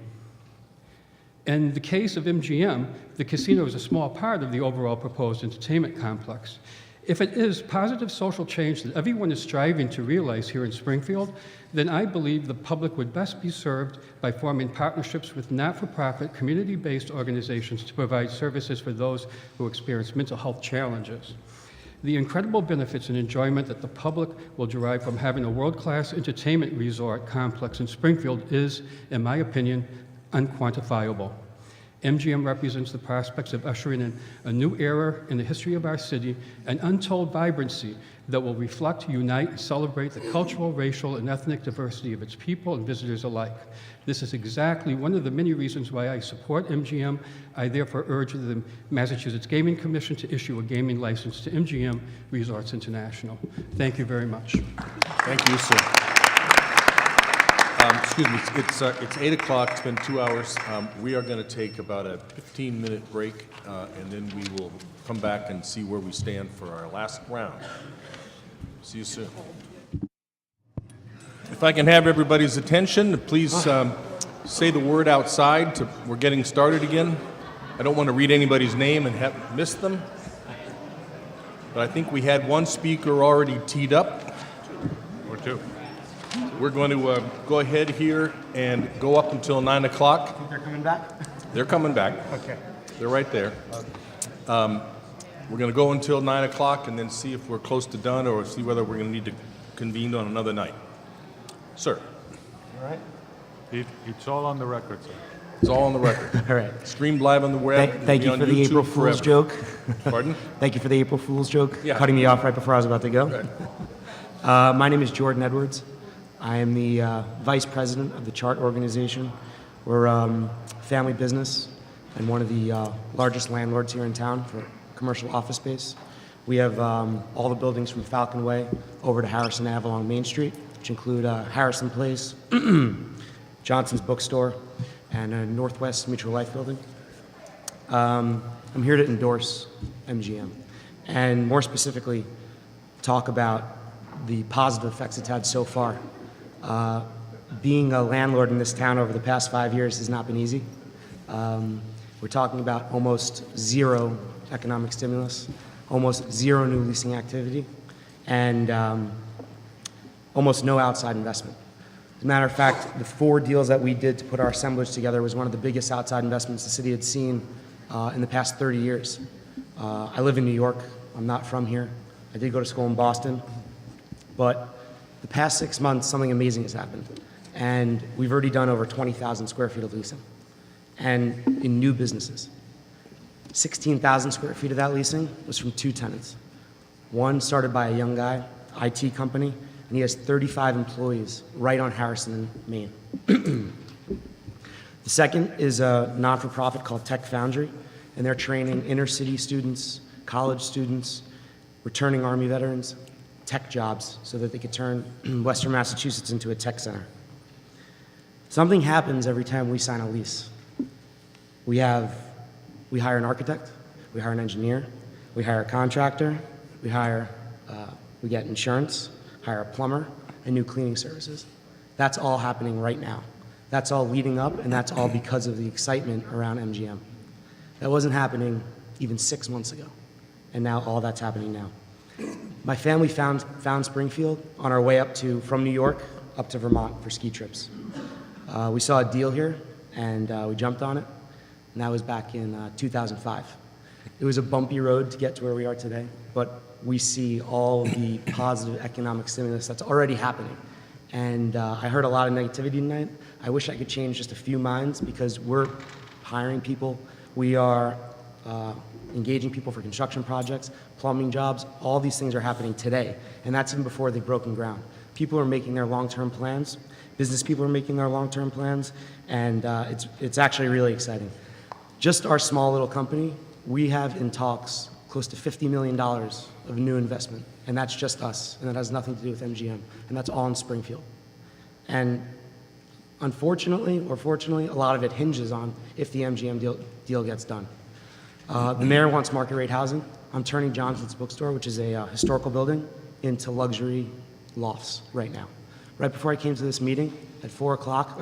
In the case of MGM, the casino is a small part of the overall proposed entertainment complex. If it is positive social change that everyone is striving to realize here in Springfield, then I believe the public would best be served by forming partnerships with not-for-profit, community-based organizations to provide services for those who experience mental health challenges. The incredible benefits and enjoyment that the public will derive from having a world-class entertainment resort complex in Springfield is, in my opinion, unquantifiable. MGM represents the prospects of ushering in a new era in the history of our city, an untold vibrancy that will reflect, unite, and celebrate the cultural, racial, and ethnic diversity of its people and visitors alike. This is exactly one of the many reasons why I support MGM. I therefore urge the Massachusetts Gaming Commission to issue a gaming license to MGM Resorts International. Thank you very much. Thank you, sir. Excuse me, it's 8 o'clock, it's been 2 hours. We are going to take about a 15-minute break, and then we will come back and see where we stand for our last round. See you soon. If I can have everybody's attention, please say the word outside. We're getting started again. I don't want to read anybody's name and have missed them, but I think we had one speaker already teed up, or two. We're going to go ahead here and go up until 9 o'clock. They're coming back? They're coming back. Okay. They're right there. We're going to go until 9 o'clock and then see if we're close to done or see whether we're going to need to convene on another night. Sir. All right. It's all on the record, sir. It's all on the record. All right. Streamed live on the web. Thank you for the April Fool's joke. Pardon? Thank you for the April Fool's joke. Yeah. Cutting me off right before I was about to go. Right. My name is Jordan Edwards. I am the vice president of the Chart organization. We're a family business and one of the largest landlords here in town for commercial office space. We have all the buildings from Falcon Way over to Harrison Ave along Main Street, which include Harrison Place, Johnson's Bookstore, and Northwest Mutual Life Building. I'm here to endorse MGM, and more specifically, talk about the positive effects it's had so far. Being a landlord in this town over the past 5 years has not been easy. We're talking about almost zero economic stimulus, almost zero new leasing activity, and almost no outside investment. As a matter of fact, the 4 deals that we did to put our assemblage together was one of the biggest outside investments the city had seen in the past 30 years. I live in New York. I'm not from here. I did go to school in Boston. But the past 6 months, something amazing has happened. And we've already done over 20,000 square feet of leasing, and in new businesses. 16,000 square feet of that leasing was from 2 tenants. One started by a young guy, IT company, and he has 35 employees right on Harrison, Maine. The second is a not-for-profit called Tech Foundry, and they're training inner-city students, college students, returning Army veterans, tech jobs, so that they could turn Western Massachusetts into a tech center. Something happens every time we sign a lease. We hire an architect, we hire an engineer, we hire a contractor, we get insurance, hire a plumber, and new cleaning services. That's all happening right now. That's all leading up, and that's all because of the excitement around MGM. That wasn't happening even 6 months ago, and now all that's happening now. My family found Springfield on our way from New York up to Vermont for ski trips. We saw a deal here, and we jumped on it, and that was back in 2005. It was a bumpy road to get to where we are today, but we see all the positive economic stimulus that's already happening. And I heard a lot of negativity tonight. I wish I could change just a few minds, because we're hiring people. We are engaging people for construction projects, plumbing jobs. All these things are happening today, and that's even before they've broken ground. People are making their long-term plans. Business people are making their long-term plans, and it's actually really exciting. Just our small little company, we have in talks close to $50 million of new investment, and that's just us, and that has nothing to do with MGM, and that's all in Springfield. And unfortunately, or fortunately, a lot of it hinges on if the MGM deal gets done. The mayor wants market rate housing. I'm turning Johnson's Bookstore, which is a historical building, into luxury lofts right now. Right before I came to this meeting, at 3 o'clock,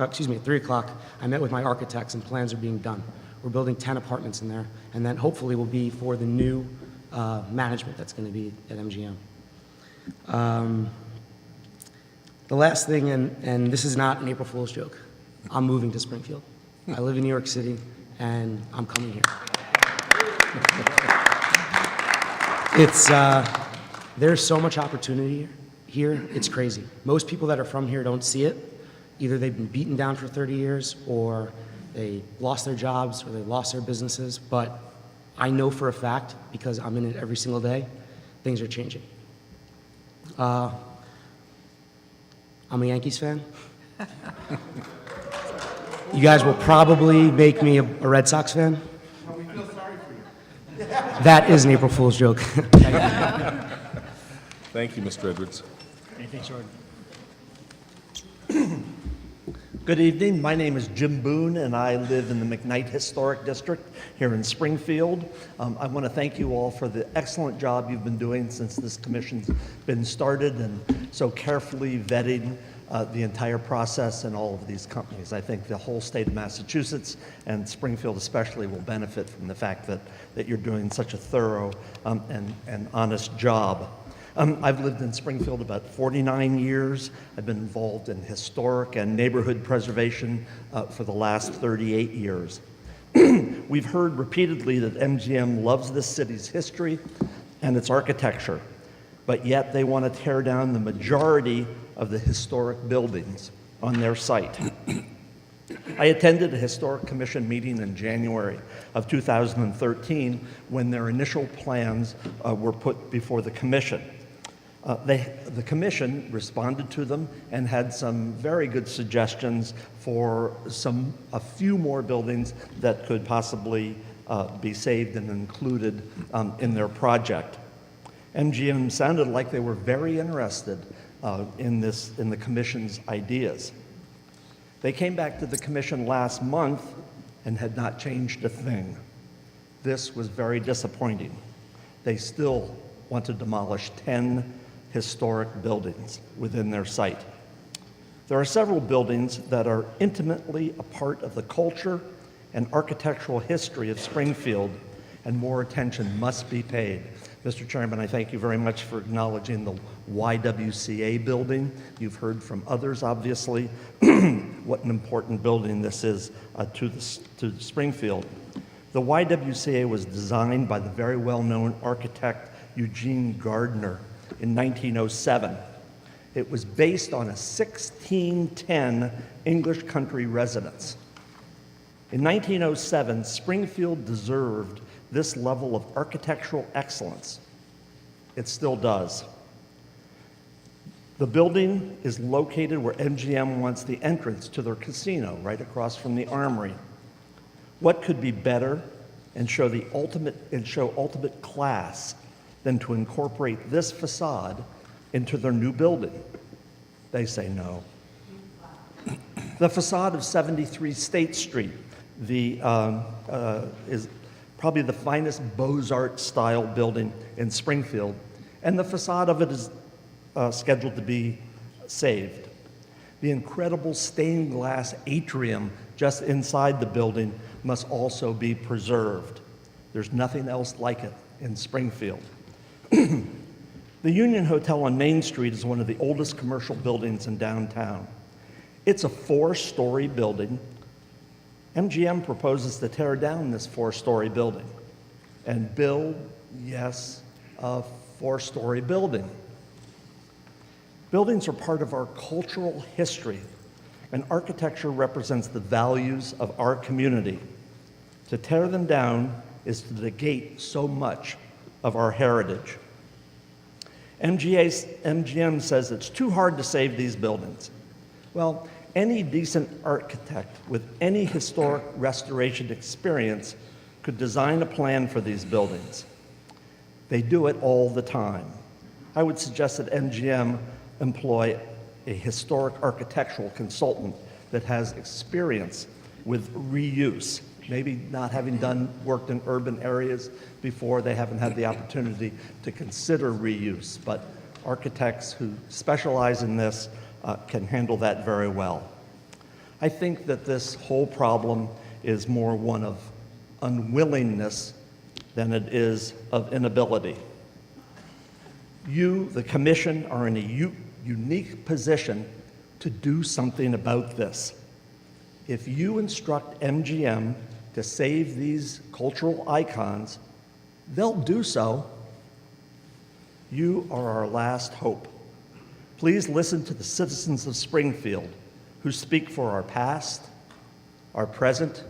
I met with my architects, and plans are being done. We're building 10 apartments in there, and then hopefully will be for the new management that's going to be at MGM. The last thing, and this is not an April Fool's joke, I'm moving to Springfield. I live in New York City, and I'm coming here. There's so much opportunity here, it's crazy. Most people that are from here don't see it. Either they've been beaten down for 30 years, or they lost their jobs, or they lost their businesses, but I know for a fact, because I'm in it every single day, things are changing. I'm a Yankees fan. You guys will probably make me a Red Sox fan. We feel sorry for you. That is an April Fool's joke. Thank you, Mr. Edwards. Anything, Jordan? Good evening. My name is Jim Boone, and I live in the McKnight Historic District here in Springfield. I want to thank you all for the excellent job you've been doing since this commission's been started, and so carefully vetting the entire process and all of these companies. I think the whole state of Massachusetts, and Springfield especially, will benefit from the fact that you're doing such a thorough and honest job. I've lived in Springfield about 49 years. I've been involved in historic and neighborhood preservation for the last 38 years. We've heard repeatedly that MGM loves this city's history and its architecture, but yet they want to tear down the majority of the historic buildings on their site. I attended a Historic Commission meeting in January of 2013 when their initial plans were put before the Commission. The Commission responded to them and had some very good suggestions for a few more buildings that could possibly be saved and included in their project. MGM sounded like they were very interested in the Commission's ideas. They came back to the Commission last month and had not changed a thing. This was very disappointing. They still want to demolish 10 historic buildings within their site. There are several buildings that are intimately a part of the culture and architectural history of Springfield, and more attention must be paid. Mr. Chairman, I thank you very much for acknowledging the YWCA building. You've heard from others, obviously, what an important building this is to Springfield. The YWCA was designed by the very well-known architect Eugene Gardner in 1907. It was based on a 1610 English country residence. In 1907, Springfield deserved this level of architectural excellence. It still does. The building is located where MGM wants the entrance to their casino, right across from the Armory. What could be better and show ultimate class than to incorporate this facade into their new building? They say no. The facade of 73 State Street is probably the finest Beaux-Arts style building in Springfield, and the facade of it is scheduled to be saved. The incredible stained glass atrium just inside the building must also be preserved. There's nothing else like it in Springfield. The Union Hotel on Main Street is one of the oldest commercial buildings in downtown. It's a 4-story building. MGM proposes to tear down this 4-story building and build, yes, a 4-story building. Buildings are part of our cultural history, and architecture represents the values of our community. To tear them down is to negate so much of our heritage. MGM says it's too hard to save these buildings. Well, any decent architect with any historic restoration experience could design a plan for these buildings. They do it all the time. I would suggest that MGM employ a historic architectural consultant that has experience with reuse. Maybe not having worked in urban areas before, they haven't had the opportunity to consider reuse, but architects who specialize in this can handle that very well. I think that this whole problem is more one of unwillingness than it is of inability. You, the commission, are in a unique position to do something about this. If you instruct MGM to save these cultural icons, they'll do so. You are our last hope. Please listen to the citizens of Springfield who speak for our past, our present,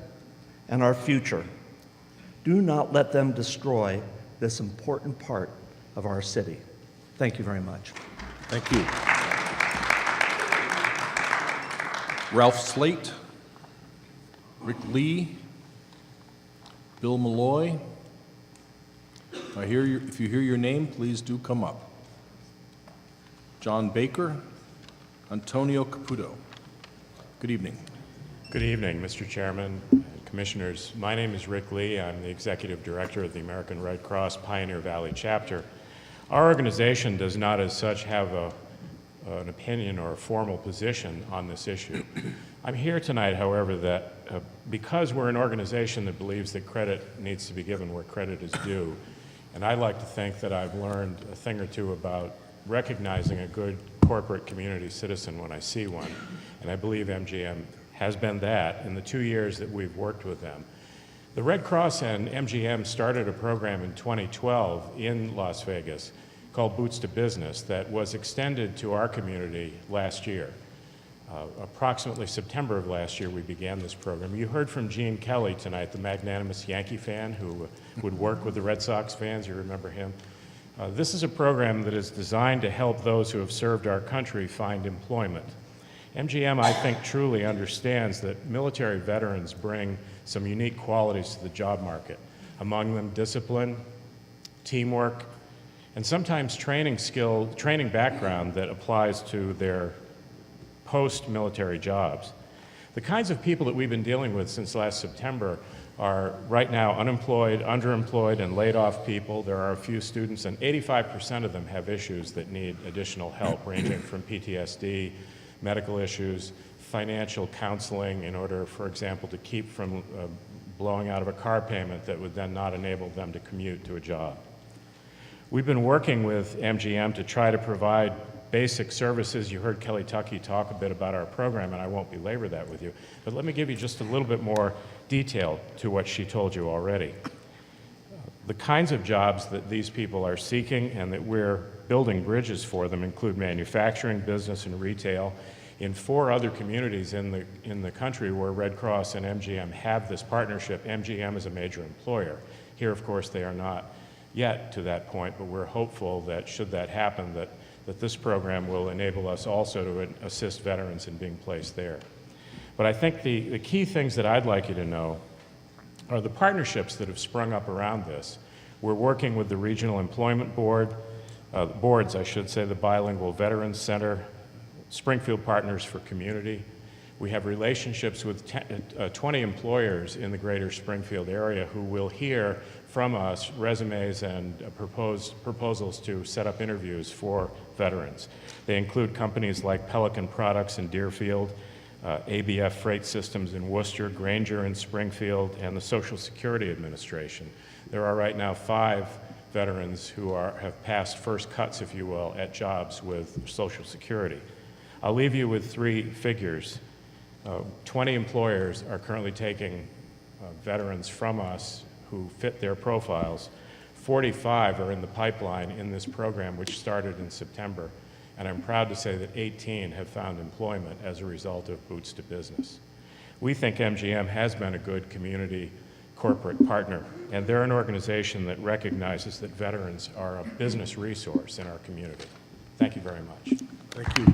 and our future. Do not let them destroy this important part of our city. Thank you very much. Thank you. Ralph Slate, Rick Lee, Bill Malloy. If you hear your name, please do come up. John Baker, Antonio Caputo. Good evening. Good evening, Mr. Chairman and Commissioners. My name is Rick Lee. I'm the Executive Director of the American Red Cross Pioneer Valley Chapter. Our organization does not as such have an opinion or a formal position on this issue. I'm here tonight, however, that because we're an organization that believes that credit needs to be given where credit is due, and I like to think that I've learned a thing or two about recognizing a good corporate community citizen when I see one, and I believe MGM has been that in the 2 years that we've worked with them. The Red Cross and MGM started a program in 2012 in Las Vegas called Boots to Business that was extended to our community last year. Approximately September of last year, we began this program. You heard from Gene Kelly tonight, the magnanimous Yankee fan who would work with the Red Sox fans. You remember him. This is a program that is designed to help those who have served our country find employment. MGM, I think, truly understands that military veterans bring some unique qualities to the job market. Among them, discipline, teamwork, and sometimes training background that applies to their post-military jobs. The kinds of people that we've been dealing with since last September are right now unemployed, underemployed, and laid off people. There are a few students, and 85% of them have issues that need additional help, ranging from PTSD, medical issues, financial counseling in order, for example, to keep from blowing out of a car payment that would then not enable them to commute to a job. We've been working with MGM to try to provide basic services. You heard Kelly Tuckey talk a bit about our program, and I won't belabor that with you, but let me give you just a little bit more detail to what she told you already. The kinds of jobs that these people are seeking and that we're building bridges for them include manufacturing, business, and retail. In 4 other communities in the country where Red Cross and MGM have this partnership, MGM is a major employer. Here, of course, they are not yet to that point, but we're hopeful that should that happen, that this program will enable us also to assist veterans in being placed there. But I think the key things that I'd like you to know are the partnerships that have sprung up around this. We're working with the Regional Employment Board, boards, I should say, the Bilingual Veterans Center, Springfield Partners for Community. We have relationships with 20 employers in the greater Springfield area who will hear from us resumes and proposals to set up interviews for veterans. They include companies like Pelican Products in Deerfield, ABF Freight Systems in Worcester, Granger in Springfield, and the Social Security Administration. There are right now 5 veterans who have passed first cuts, if you will, at jobs with Social Security. I'll leave you with 3 figures. 20 employers are currently taking veterans from us who fit their profiles. 45 are in the pipeline in this program, which started in September. And I'm proud to say that 18 have found employment as a result of Boots to Business. We think MGM has been a good community corporate partner, and they're an organization that recognizes that veterans are a business resource in our community. Thank you very much. Thank you.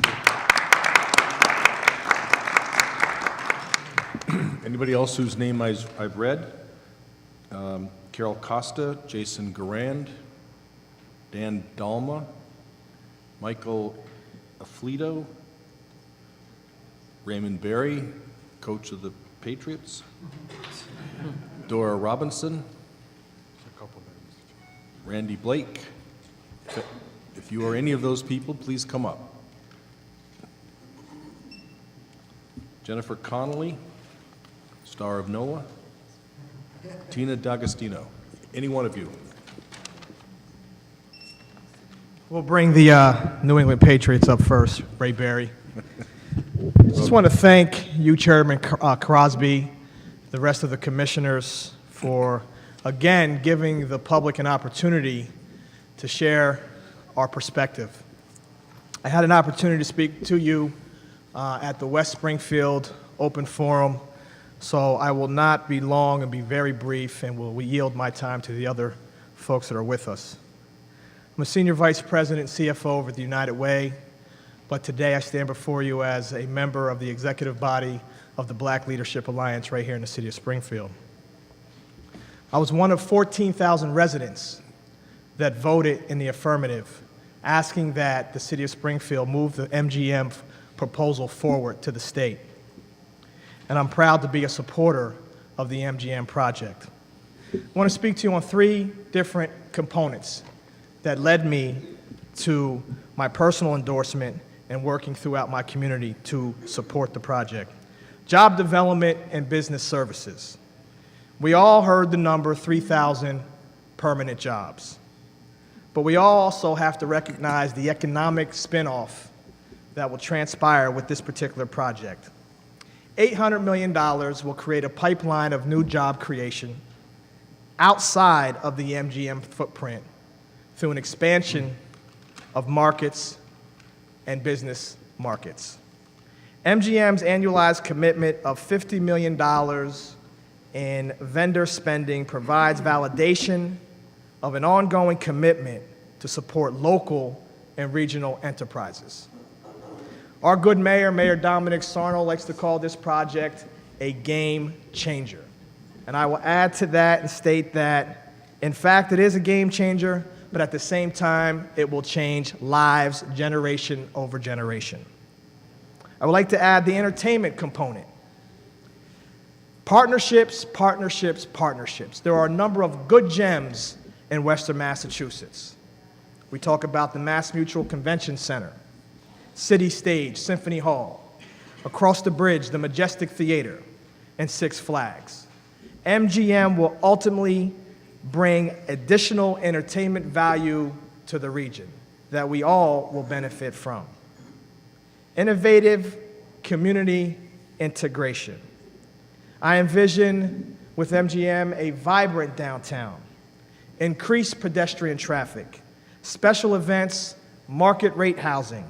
Anybody else whose name I've read? Carol Costa, Jason Garand, Dan Dalma, Michael Aflito, Raymond Berry, coach of the Patriots, Dora Robinson, Randy Blake. If you are any of those people, please come up. Jennifer Connolly, Star of Noah, Tina D'Agostino. Any one of you. We'll bring the New England Patriots up first, Ray Berry. I just want to thank you, Chairman Crosby, the rest of the commissioners, for, again, giving the public an opportunity to share our perspective. I had an opportunity to speak to you at the West Springfield Open Forum, so I will not be long and be very brief, and will yield my time to the other folks that are with us. I'm a Senior Vice President, CFO over at the United Way, but today I stand before you as a member of the executive body of the Black Leadership Alliance right here in the city of Springfield. I was one of 14,000 residents that voted in the affirmative, asking that the city of Springfield move the MGM proposal forward to the state. And I'm proud to be a supporter of the MGM project. I want to speak to you on 3 different components that led me to my personal endorsement and working throughout my community to support the project. Job development and business services. We all heard the number 3,000 permanent jobs. But we all also have to recognize the economic spinoff that will transpire with this particular project. $800 million will create a pipeline of new job creation outside of the MGM footprint through an expansion of markets and business markets. MGM's annualized commitment of $50 million in vendor spending provides validation of an ongoing commitment to support local and regional enterprises. Our good mayor, Mayor Dominic Sarno, likes to call this project a game changer. And I will add to that and state that, in fact, it is a game changer, but at the same time, it will change lives generation over generation. I would like to add the entertainment component. Partnerships, partnerships, partnerships. There are a number of good gems in Western Massachusetts. We talk about the Mass Mutual Convention Center, City Stage, Symphony Hall, across the bridge, the Majestic Theater, and Six Flags. MGM will ultimately bring additional entertainment value to the region that we all will benefit from. Innovative community integration. I envision with MGM a vibrant downtown, increased pedestrian traffic, special events, market rate housing.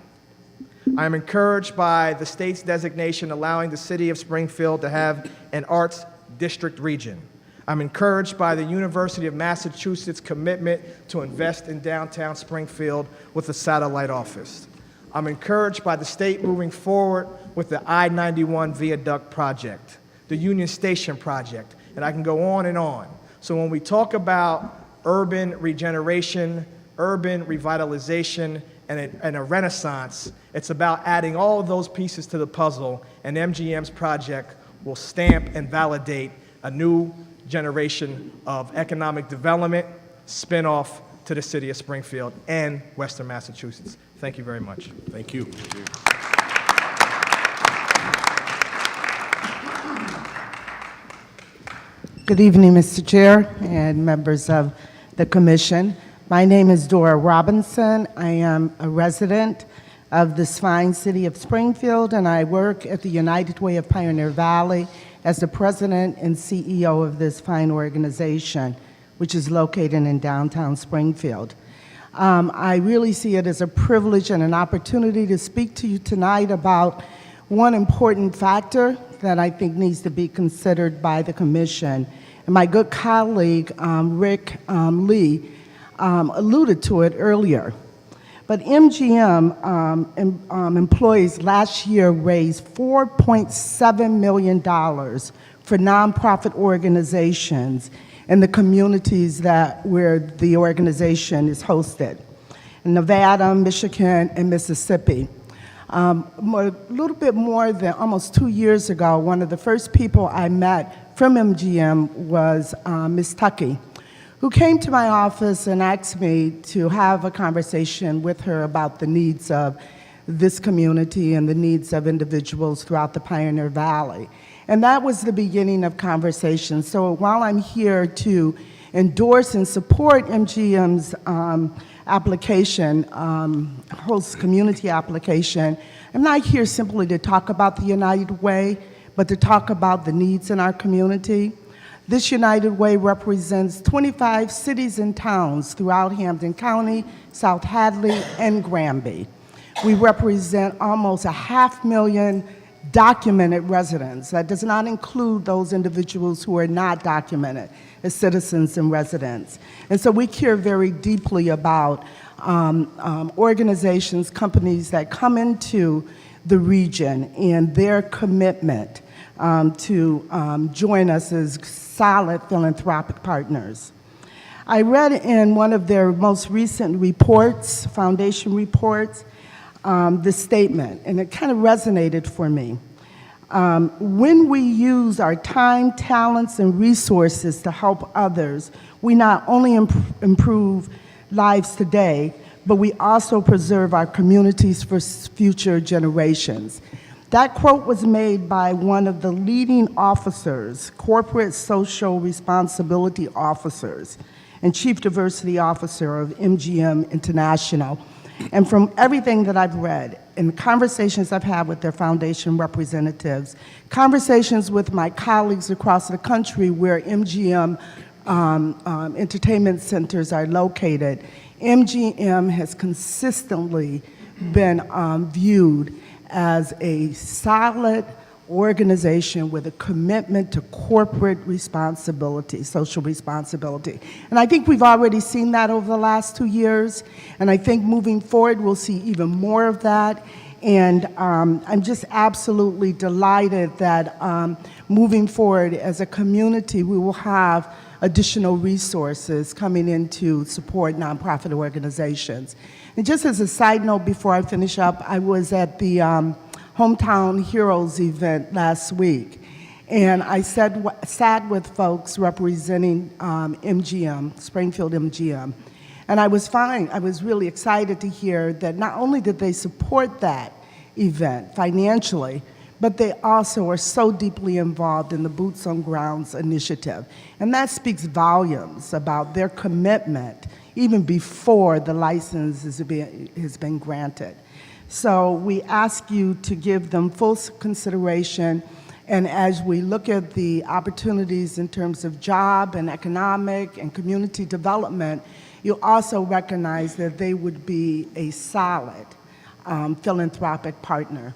I am encouraged by the state's designation allowing the city of Springfield to have an arts district region. I'm encouraged by the University of Massachusetts' commitment to invest in downtown Springfield with a satellite office. I'm encouraged by the state moving forward with the I-91 viaduct project, the Union Station project, and I can go on and on. So when we talk about urban regeneration, urban revitalization, and a renaissance, it's about adding all of those pieces to the puzzle, and MGM's project will stamp and validate a new generation of economic development, spin-off to the city of Springfield and Western Massachusetts. Thank you very much. Thank you. Good evening, Mr. Chair and members of the Commission. My name is Dora Robinson. I am a resident of this fine city of Springfield, and I work at the United Way of Pioneer Valley as the president and CEO of this fine organization, which is located in downtown Springfield. I really see it as a privilege and an opportunity to speak to you tonight about one important factor that I think needs to be considered by the Commission. And my good colleague, Rick Lee, alluded to it earlier. But MGM employees last year raised $4.7 million for nonprofit organizations in the communities where the organization is hosted, in Nevada, Michigan, and Mississippi. A little bit more than almost 2 years ago, one of the first people I met from MGM was Ms. Tuckey, who came to my office and asked me to have a conversation with her about the needs of this community and the needs of individuals throughout the Pioneer Valley. And that was the beginning of conversation. So while I'm here to endorse and support MGM's application, host community application, I'm not here simply to talk about the United Way, but to talk about the needs in our community. This United Way represents 25 cities and towns throughout Hampden County, South Hadley, and Granby. We represent almost 500,000 documented residents. That does not include those individuals who are not documented as citizens and residents. And so we care very deeply about organizations, companies that come into the region and their commitment to join us as solid philanthropic partners. I read in one of their most recent reports, foundation reports, this statement, and it kind of resonated for me. When we use our time, talents, and resources to help others, we not only improve lives today, but we also preserve our communities for future generations. That quote was made by one of the leading officers, corporate social responsibility officers, and chief diversity officer of MGM International. And from everything that I've read, and the conversations I've had with their foundation representatives, conversations with my colleagues across the country where MGM entertainment centers are located, MGM has consistently been viewed as a solid organization with a commitment to corporate responsibility, social responsibility. And I think we've already seen that over the last 2 years, and I think moving forward we'll see even more of that. And I'm just absolutely delighted that moving forward as a community we will have additional resources coming in to support nonprofit organizations. And just as a side note before I finish up, I was at the Hometown Heroes event last week. And I sat with folks representing MGM, Springfield MGM, and I was really excited to hear that not only did they support that event financially, but they also are so deeply involved in the Boots on Grounds initiative. And that speaks volumes about their commitment even before the license has been granted. So we ask you to give them full consideration, and as we look at the opportunities in terms of job and economic and community development, you also recognize that they would be a solid philanthropic partner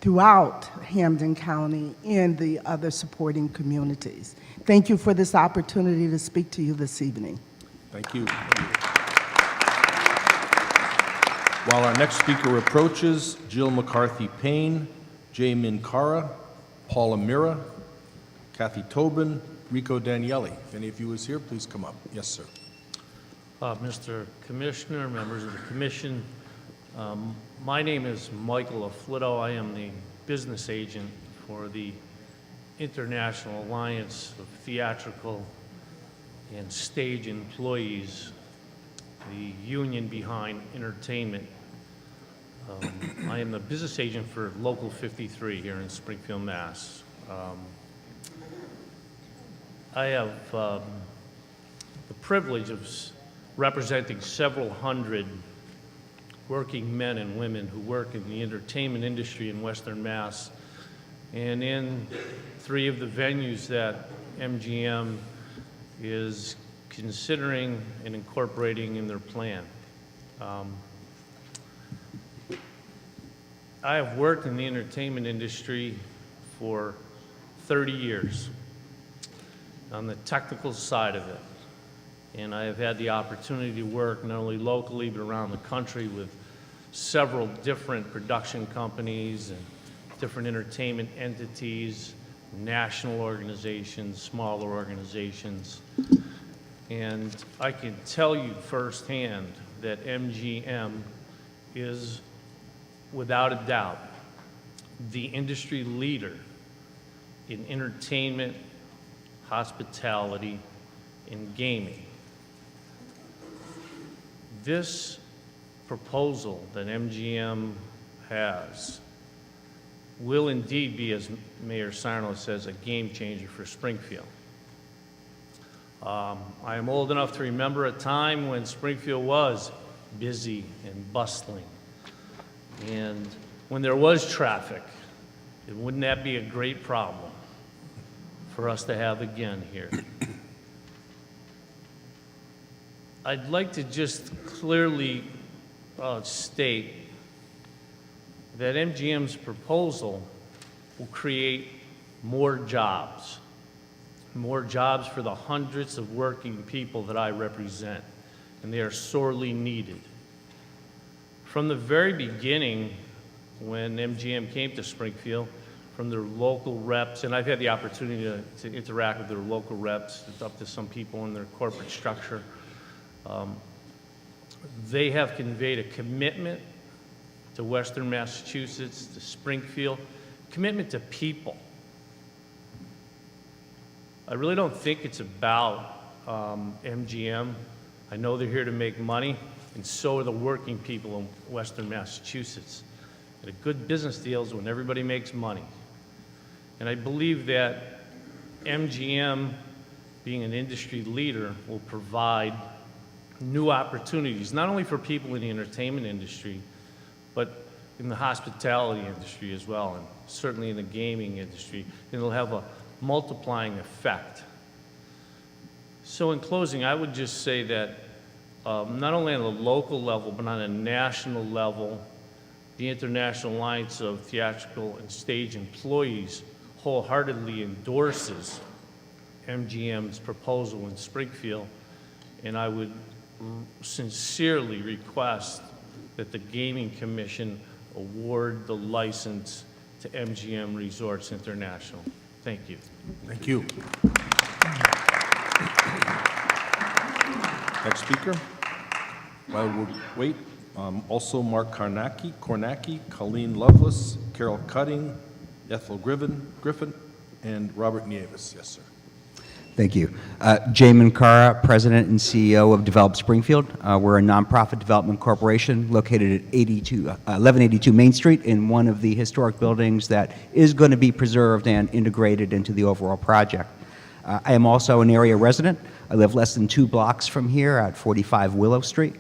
throughout Hampden County and the other supporting communities. Thank you for this opportunity to speak to you this evening. Thank you. While our next speaker approaches, Jill McCarthy Payne, Jay Minkara, Paula Mira, Kathy Tobin, Rico Daniele. If any of you is here, please come up. Yes, sir. Mr. Commissioner, members of the Commission, my name is Michael Afflitto. I am the business agent for the International Alliance of Theatrical and Stage Employees, the union behind entertainment. I am the business agent for Local 53 here in Springfield, Mass. I have the privilege of representing several hundred working men and women who work in the entertainment industry in Western Mass, and in 3 of the venues that MGM is considering and incorporating in their plan. I have worked in the entertainment industry for 30 years on the technical side of it. And I have had the opportunity to work not only locally but around the country with several different production companies and different entertainment entities, national organizations, smaller organizations. And I can tell you firsthand that MGM is, without a doubt, the industry leader in entertainment, hospitality, and gaming. This proposal that MGM has will indeed be, as Mayor Sarno says, a game changer for Springfield. I am old enough to remember a time when Springfield was busy and bustling. And when there was traffic, wouldn't that be a great problem for us to have again here? I'd like to just clearly state that MGM's proposal will create more jobs for the hundreds of working people that I represent, and they are sorely needed. From the very beginning, when MGM came to Springfield, from their local reps, and I've had the opportunity to interact with their local reps, up to some people in their corporate structure, they have conveyed a commitment to Western Massachusetts, to Springfield, commitment to people. I really don't think it's about MGM. I know they're here to make money, and so are the working people in Western Massachusetts. And a good business deal is when everybody makes money. And I believe that MGM, being an industry leader, will provide new opportunities, not only for people in the entertainment industry, but in the hospitality industry as well, and certainly in the gaming industry. It'll have a multiplying effect. So in closing, I would just say that not only on a local level, but on a national level, the International Alliance of Theatrical and Stage Employees wholeheartedly endorses MGM's proposal in Springfield, and I would sincerely request that the Gaming Commission award the license to MGM Resorts International. Thank you. Thank you. Next speaker. While we wait, also Mark Kornacki, Colleen Lovelace, Carol Cutting, Ethel Griffin, And Robert Nieves, yes, sir. Thank you. Jamin Kara, President and CEO of Develop Springfield. We're a nonprofit development corporation located at 1182 Main Street in one of the historic buildings that is going to be preserved and integrated into the overall project. I am also an area resident. I live less than 2 blocks from here at 45 Willow Street.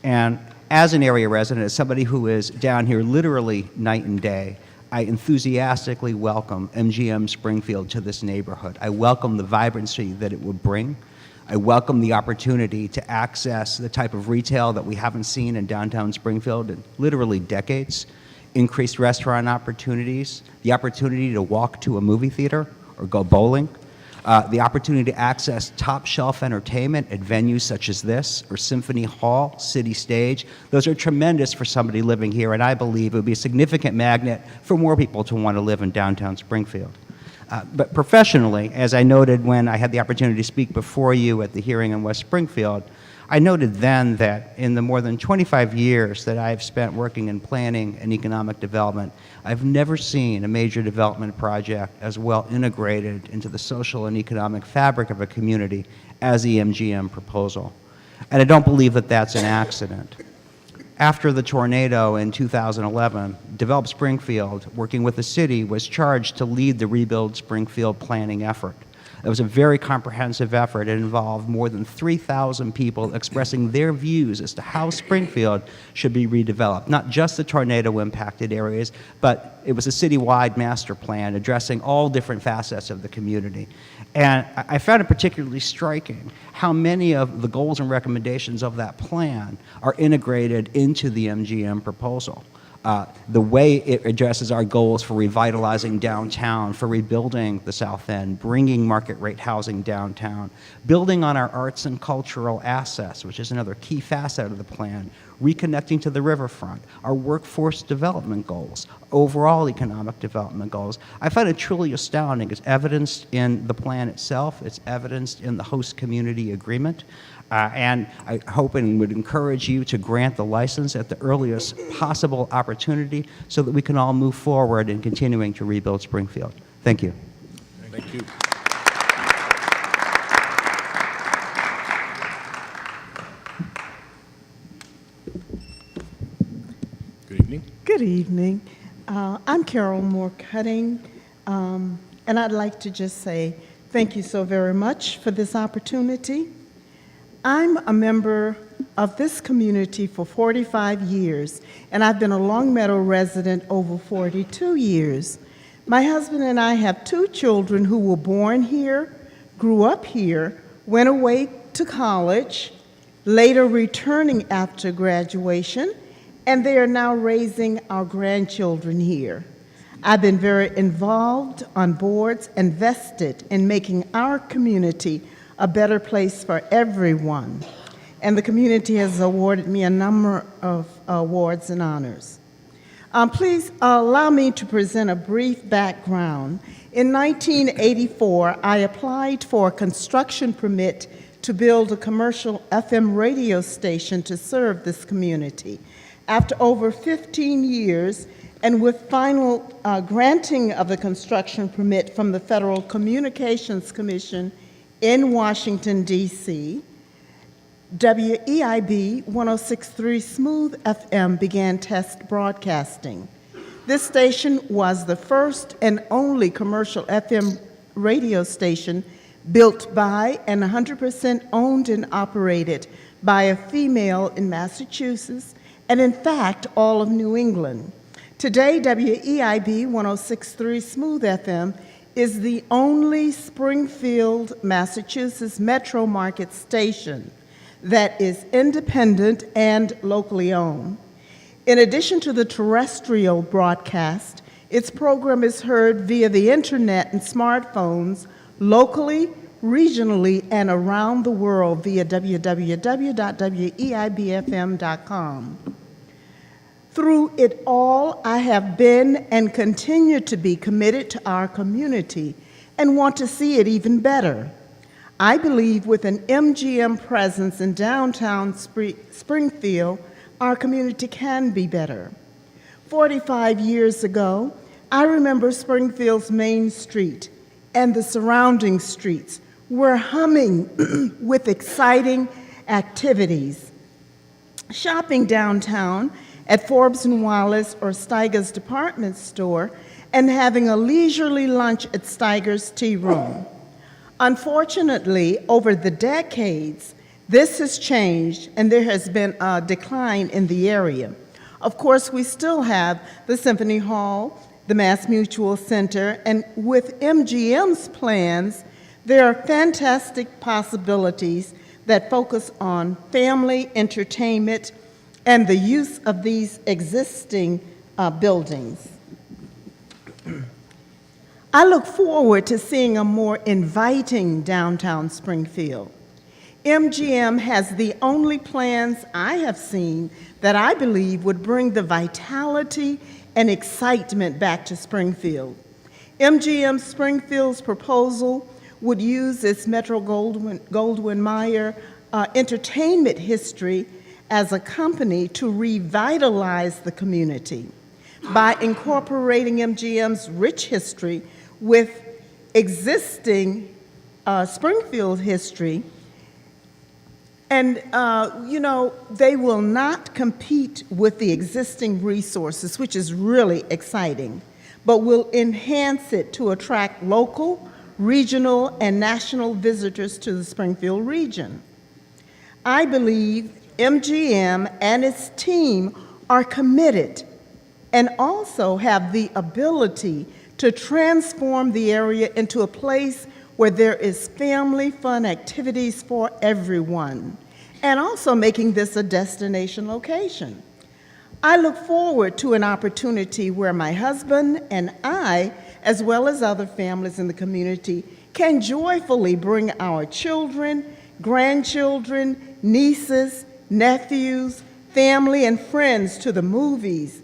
And as an area resident, as somebody who is down here literally night and day, I enthusiastically welcome MGM Springfield to this neighborhood. I welcome the vibrancy that it will bring. I welcome the opportunity to access the type of retail that we haven't seen in downtown Springfield in literally decades, increased restaurant opportunities, the opportunity to walk to a movie theater or go bowling, the opportunity to access top-shelf entertainment at venues such as this, or Symphony Hall, City Stage. Those are tremendous for somebody living here, and I believe it would be a significant magnet for more people to want to live in downtown Springfield. But professionally, as I noted when I had the opportunity to speak before you at the hearing in West Springfield, I noted then that in the more than 25 years that I've spent working in planning and economic development, I've never seen a major development project as well integrated into the social and economic fabric of a community as the MGM proposal. And I don't believe that that's an accident. After the tornado in 2011, Develop Springfield, working with the city, was charged to lead the Rebuild Springfield planning effort. It was a very comprehensive effort. It involved more than 3,000 people expressing their views as to how Springfield should be redeveloped. Not just the tornado-impacted areas, but it was a citywide master plan addressing all different facets of the community. And I found it particularly striking how many of the goals and recommendations of that plan are integrated into the MGM proposal. The way it addresses our goals for revitalizing downtown, for rebuilding the South End, bringing market rate housing downtown, building on our arts and cultural assets, which is another key facet of the plan, reconnecting to the riverfront, our workforce development goals, overall economic development goals. I find it truly astounding. It's evidenced in the plan itself. It's evidenced in the host community agreement. And I hope and would encourage you to grant the license at the earliest possible opportunity so that we can all move forward in continuing to rebuild Springfield. Thank you. Thank you. Good evening. Good evening. I'm Carol Moore Cutting, and I'd like to just say thank you so very much for this opportunity. I'm a member of this community for 45 years, and I've been a Longmeadow resident over 42 years. My husband and I have 2 children who were born here, grew up here, went away to college, later returning after graduation, and they are now raising our grandchildren here. I've been very involved on boards and vested in making our community a better place for everyone. And the community has awarded me a number of awards and honors. Please allow me to present a brief background. In 1984, I applied for a construction permit to build a commercial FM radio station to serve this community. After over 15 years, and with final granting of the construction permit from the Federal Communications Commission in Washington, D.C., WEIB 106.3 Smooth FM began test broadcasting. This station was the first and only commercial FM radio station built by and 100% owned and operated by a female in Massachusetts, and in fact, all of New England. Today, WEIB 106.3 Smooth FM is the only Springfield, Massachusetts metro market station that is independent and locally owned. In addition to the terrestrial broadcast, its program is heard via the internet and smartphones locally, regionally, and around the world via www.weibfm.com. Through it all, I have been and continue to be committed to our community and want to see it even better. I believe with an MGM presence in downtown Springfield, our community can be better. 45 years ago, I remember Springfield's Main Street, and the surrounding streets were humming with exciting activities. Shopping downtown at Forbes & Wallace or Steiger's department store and having a leisurely lunch at Steiger's Tea Room. Unfortunately, over the decades, this has changed and there has been a decline in the area. Of course, we still have the Symphony Hall, the Mass Mutual Center, and with MGM's plans, there are fantastic possibilities that focus on family entertainment and the use of these existing buildings. I look forward to seeing a more inviting downtown Springfield. MGM has the only plans I have seen that I believe would bring the vitality and excitement back to Springfield. MGM Springfield's proposal would use its Metro-Goldwyn-Mayer entertainment history as a company to revitalize the community by incorporating MGM's rich history with existing Springfield history. And, they will not compete with the existing resources, which is really exciting, but will enhance it to attract local, regional, and national visitors to the Springfield region. I believe MGM and its team are committed and also have the ability to transform the area into a place where there is family fun activities for everyone, and also making this a destination location. I look forward to an opportunity where my husband and I, as well as other families in the community, can joyfully bring our children, grandchildren, nieces, nephews, family, and friends to the movies,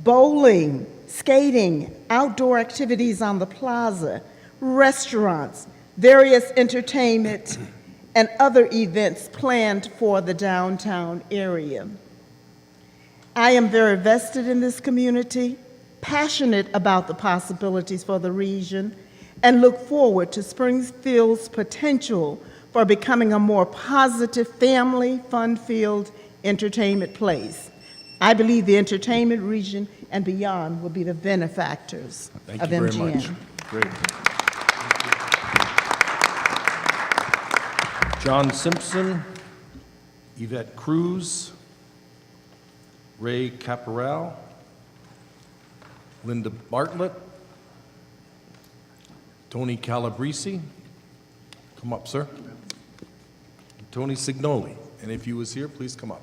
bowling, skating, outdoor activities on the plaza, restaurants, various entertainment, and other events planned for the downtown area. I am very vested in this community, passionate about the possibilities for the region, and look forward to Springfield's potential for becoming a more positive family, fun-filled entertainment place. I believe the entertainment region and beyond will be the benefactors of MGM. Thank you very much. Great. John Simpson, Yvette Cruz, Ray Caporal, Linda Bartlett, Tony Calabrese. Come up, sir. Tony Signoli. And if you was here, please come up.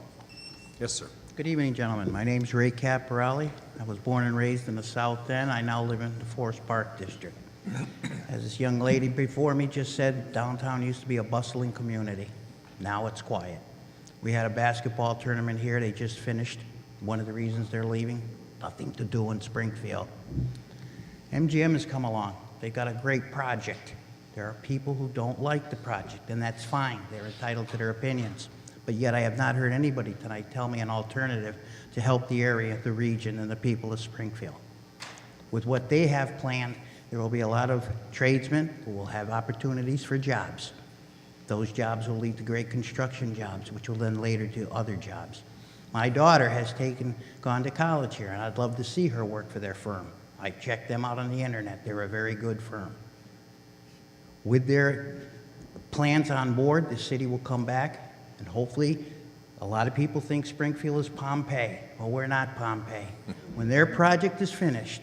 Yes, sir. Good evening, gentlemen. My name's Ray Caporelli. I was born and raised in the South End. I now live in the Forest Park District. As this young lady before me just said, downtown used to be a bustling community. Now it's quiet. We had a basketball tournament here. They just finished. One of the reasons they're leaving, nothing to do in Springfield. MGM has come along. They got a great project. There are people who don't like the project, and that's fine. They're entitled to their opinions. But yet I have not heard anybody tonight tell me an alternative to help the area, the region, and the people of Springfield. With what they have planned, there will be a lot of tradesmen who will have opportunities for jobs. Those jobs will lead to great construction jobs, which will then later do other jobs. My daughter has gone to college here, and I'd love to see her work for their firm. I checked them out on the internet. They're a very good firm. With their plans on board, the city will come back, and hopefully, a lot of people think Springfield is Pompeii. Well, we're not Pompeii. When their project is finished,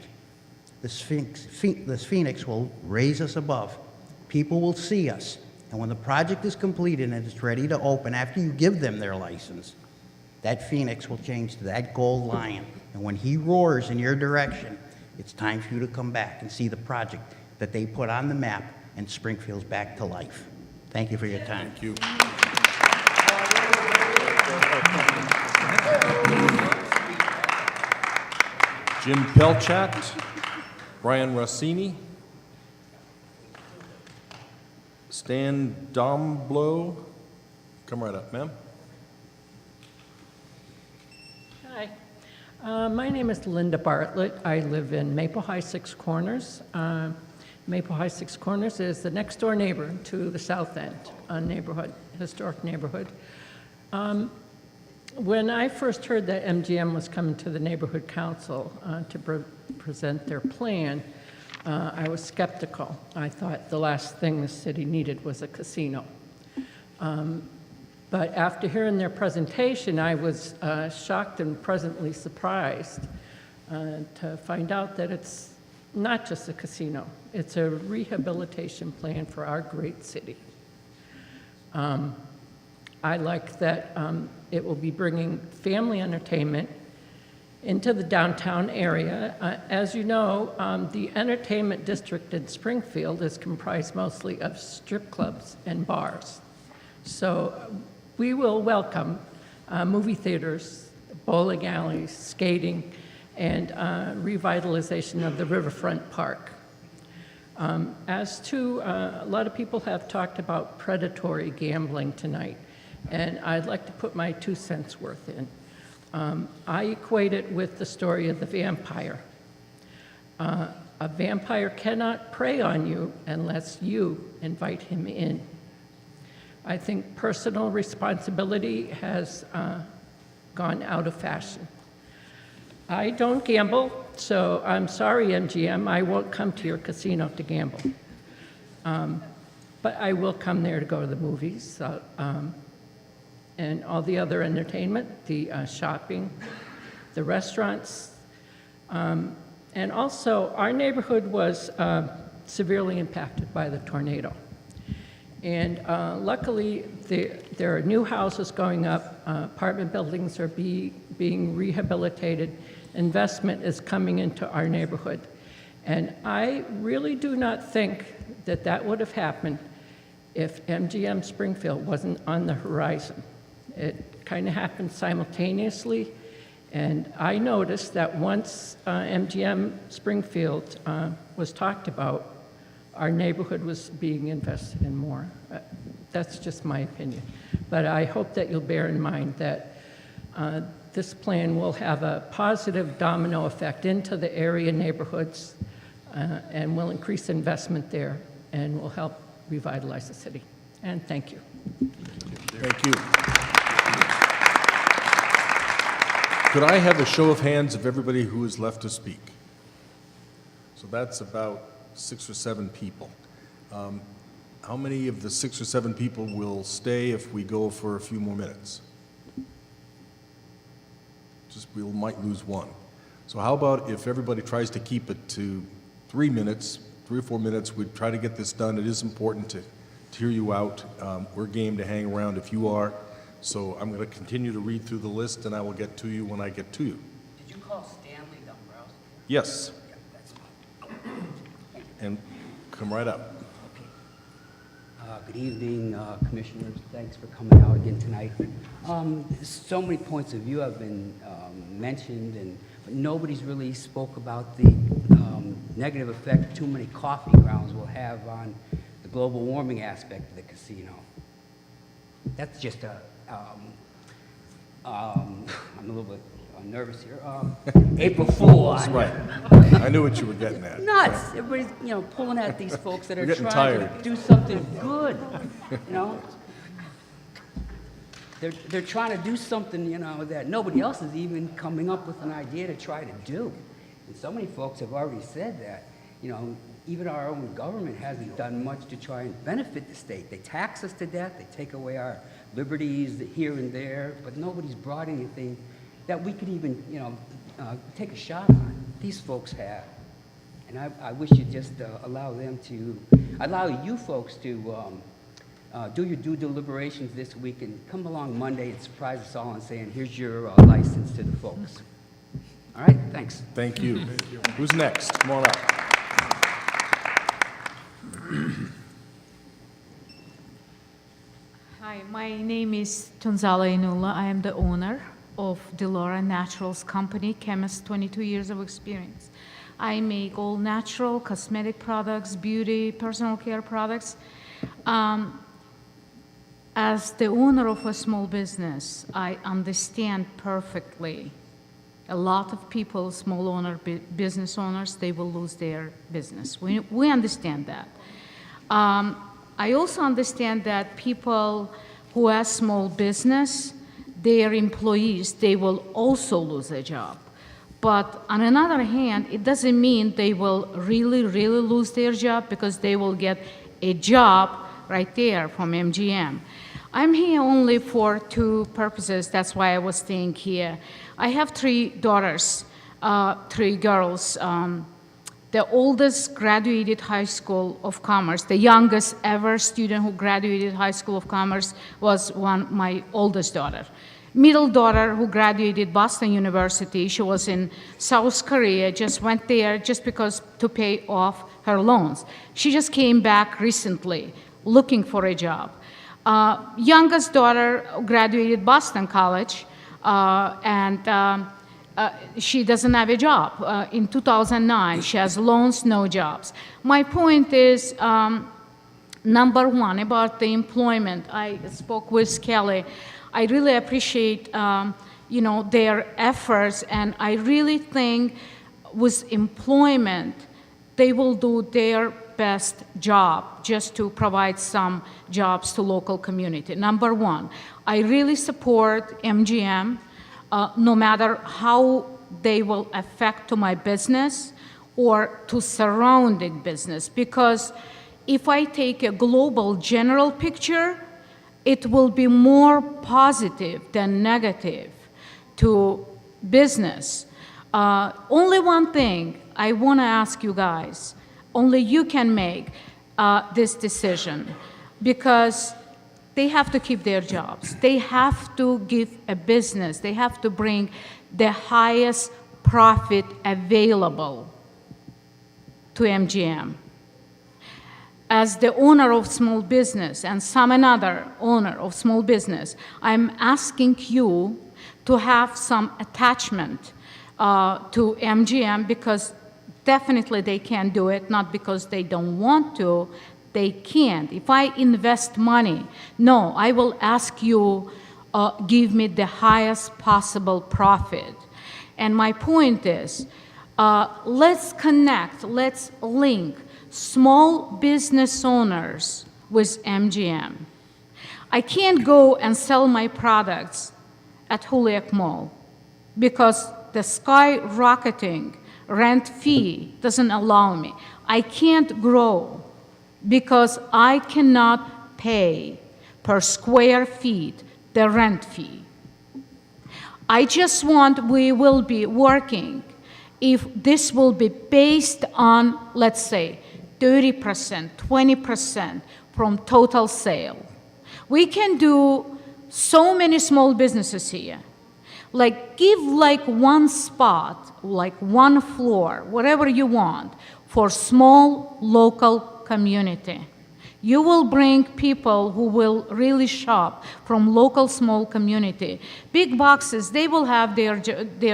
this Phoenix will raise us above. People will see us. And when the project is completed and it's ready to open, after you give them their license, that Phoenix will change to that gold lion. And when he roars in your direction, it's time for you to come back and see the project that they put on the map, and Springfield's back to life. Thank you for your time. Thank you. Jim Pelchat, Brian Rossini, Stan Domblow. Come right up, ma'am. Hi. My name is Linda Bartlett. I live in Maple High, Six Corners. Maple High Six Corners is the next door neighbor to the South End, a neighborhood, historic neighborhood. When I first heard that MGM was coming to the neighborhood council to present their plan, I was skeptical. I thought the last thing the city needed was a casino. But after hearing their presentation, I was shocked and pleasantly surprised to find out that it's not just a casino. It's a rehabilitation plan for our great city. I like that it will be bringing family entertainment into the downtown area. As you know, the entertainment district in Springfield is comprised mostly of strip clubs and bars. So we will welcome movie theaters, bowling alleys, skating, and revitalization of the Riverfront Park. As to, a lot of people have talked about predatory gambling tonight, and I'd like to put my 2 cents worth in. I equate it with the story of the vampire. A vampire cannot prey on you unless you invite him in. I think personal responsibility has gone out of fashion. I don't gamble, so I'm sorry, MGM, I won't come to your casino to gamble. But I will come there to go to the movies and all the other entertainment, the shopping, the restaurants. And also, our neighborhood was severely impacted by the tornado. And luckily, there are new houses going up, apartment buildings are being rehabilitated, investment is coming into our neighborhood. And I really do not think that that would have happened if MGM Springfield wasn't on the horizon. It kind of happened simultaneously, and I noticed that once MGM Springfield was talked about, our neighborhood was being invested in more. That's just my opinion. But I hope that you'll bear in mind that this plan will have a positive domino effect into the area neighborhoods and will increase investment there and will help revitalize the city. And thank you. Thank you. Could I have a show of hands of everybody who is left to speak? So that's about 6 or 7 people. How many of the 6 or 7 people will stay if we go for a few more minutes? We might lose 1. So how about if everybody tries to keep it to 3 minutes, 3 or 4 minutes, we'd try to get this done. It is important to hear you out. We're game to hang around if you are. So I'm going to continue to read through the list, and I will get to you when I get to you. Did you call Stanley Dombrowski? Yes. Yeah, that's fine. And come right up. Good evening, Commissioners. Thanks for coming out again tonight. So many points of view have been mentioned, but nobody's really spoke about the negative effect too many coffee grounds will have on the global warming aspect of the casino. That's just I'm a little bit nervous here. April Fool. That's right. I knew what you were getting at. Nuts. Everybody's, pulling at these folks that are trying tired. to do something good, They're trying to do something, that nobody else is even coming up with an idea to try to do. And so many folks have already said that, even our own government hasn't done much to try and benefit the state. They tax us to death, they take away our liberties here and there, but nobody's brought anything that we could even, take a shot on. These folks have. And I wish you'd just allow you folks to do your due deliberations this week and come along Monday and surprise us all and saying, here's your license to the folks. All right, thanks. Thank you. Who's next? Come on up. Hi, my name is Tunzala Inula. I am the owner of Delora Naturals Company, chemist, 22 years of experience. I make all natural cosmetic products, beauty, personal care products. As the owner of a small business, I understand perfectly a lot of people, business owners, they will lose their business. We understand that. I also understand that people who have small business, their employees, they will also lose their job. But on another hand, it doesn't mean they will really, really lose their job, because they will get a job right there from MGM. I'm here only for two purposes. That's why I was staying here. I have three daughters, three girls. The oldest graduated High School of Commerce. The youngest ever student who graduated High School of Commerce was my oldest daughter. Middle daughter who graduated Boston University, she was in South Korea, just went there just because to pay off her loans. She just came back recently looking for a job. Youngest daughter graduated Boston College, and she doesn't have a job. In 2009, she has loans, no jobs. My point is, number one, about the employment. I spoke with Kelly. I really appreciate their efforts, and I really think with employment, they will do their best job just to provide some jobs to local community. Number one, I really support MGM, no matter how they will affect to my business or to surrounding business, because if I take a global general picture, it will be more positive than negative to business. Only one thing I want to ask you guys, only you can make this decision, because they have to keep their jobs. They have to give a business. They have to bring the highest profit available to MGM. As the owner of small business and some another owner of small business, I'm asking you to have some attachment to MGM, because definitely they can do it, not because they don't want to, they can't. If I invest money, no, I will ask you, give me the highest possible profit. And my point is, let's connect, let's link small business owners with MGM. I can't go and sell my products at Holyoke Mall because the skyrocketing rent fee doesn't allow me. I can't grow because I cannot pay per square feet the rent fee. I just want, we will be working if this will be based on, let's say, 30%, 20% from total sale. We can do so many small businesses here. Like, give like one spot, like one floor, whatever you want, for small local community. You will bring people who will really shop from local small community. Big boxes, they will have their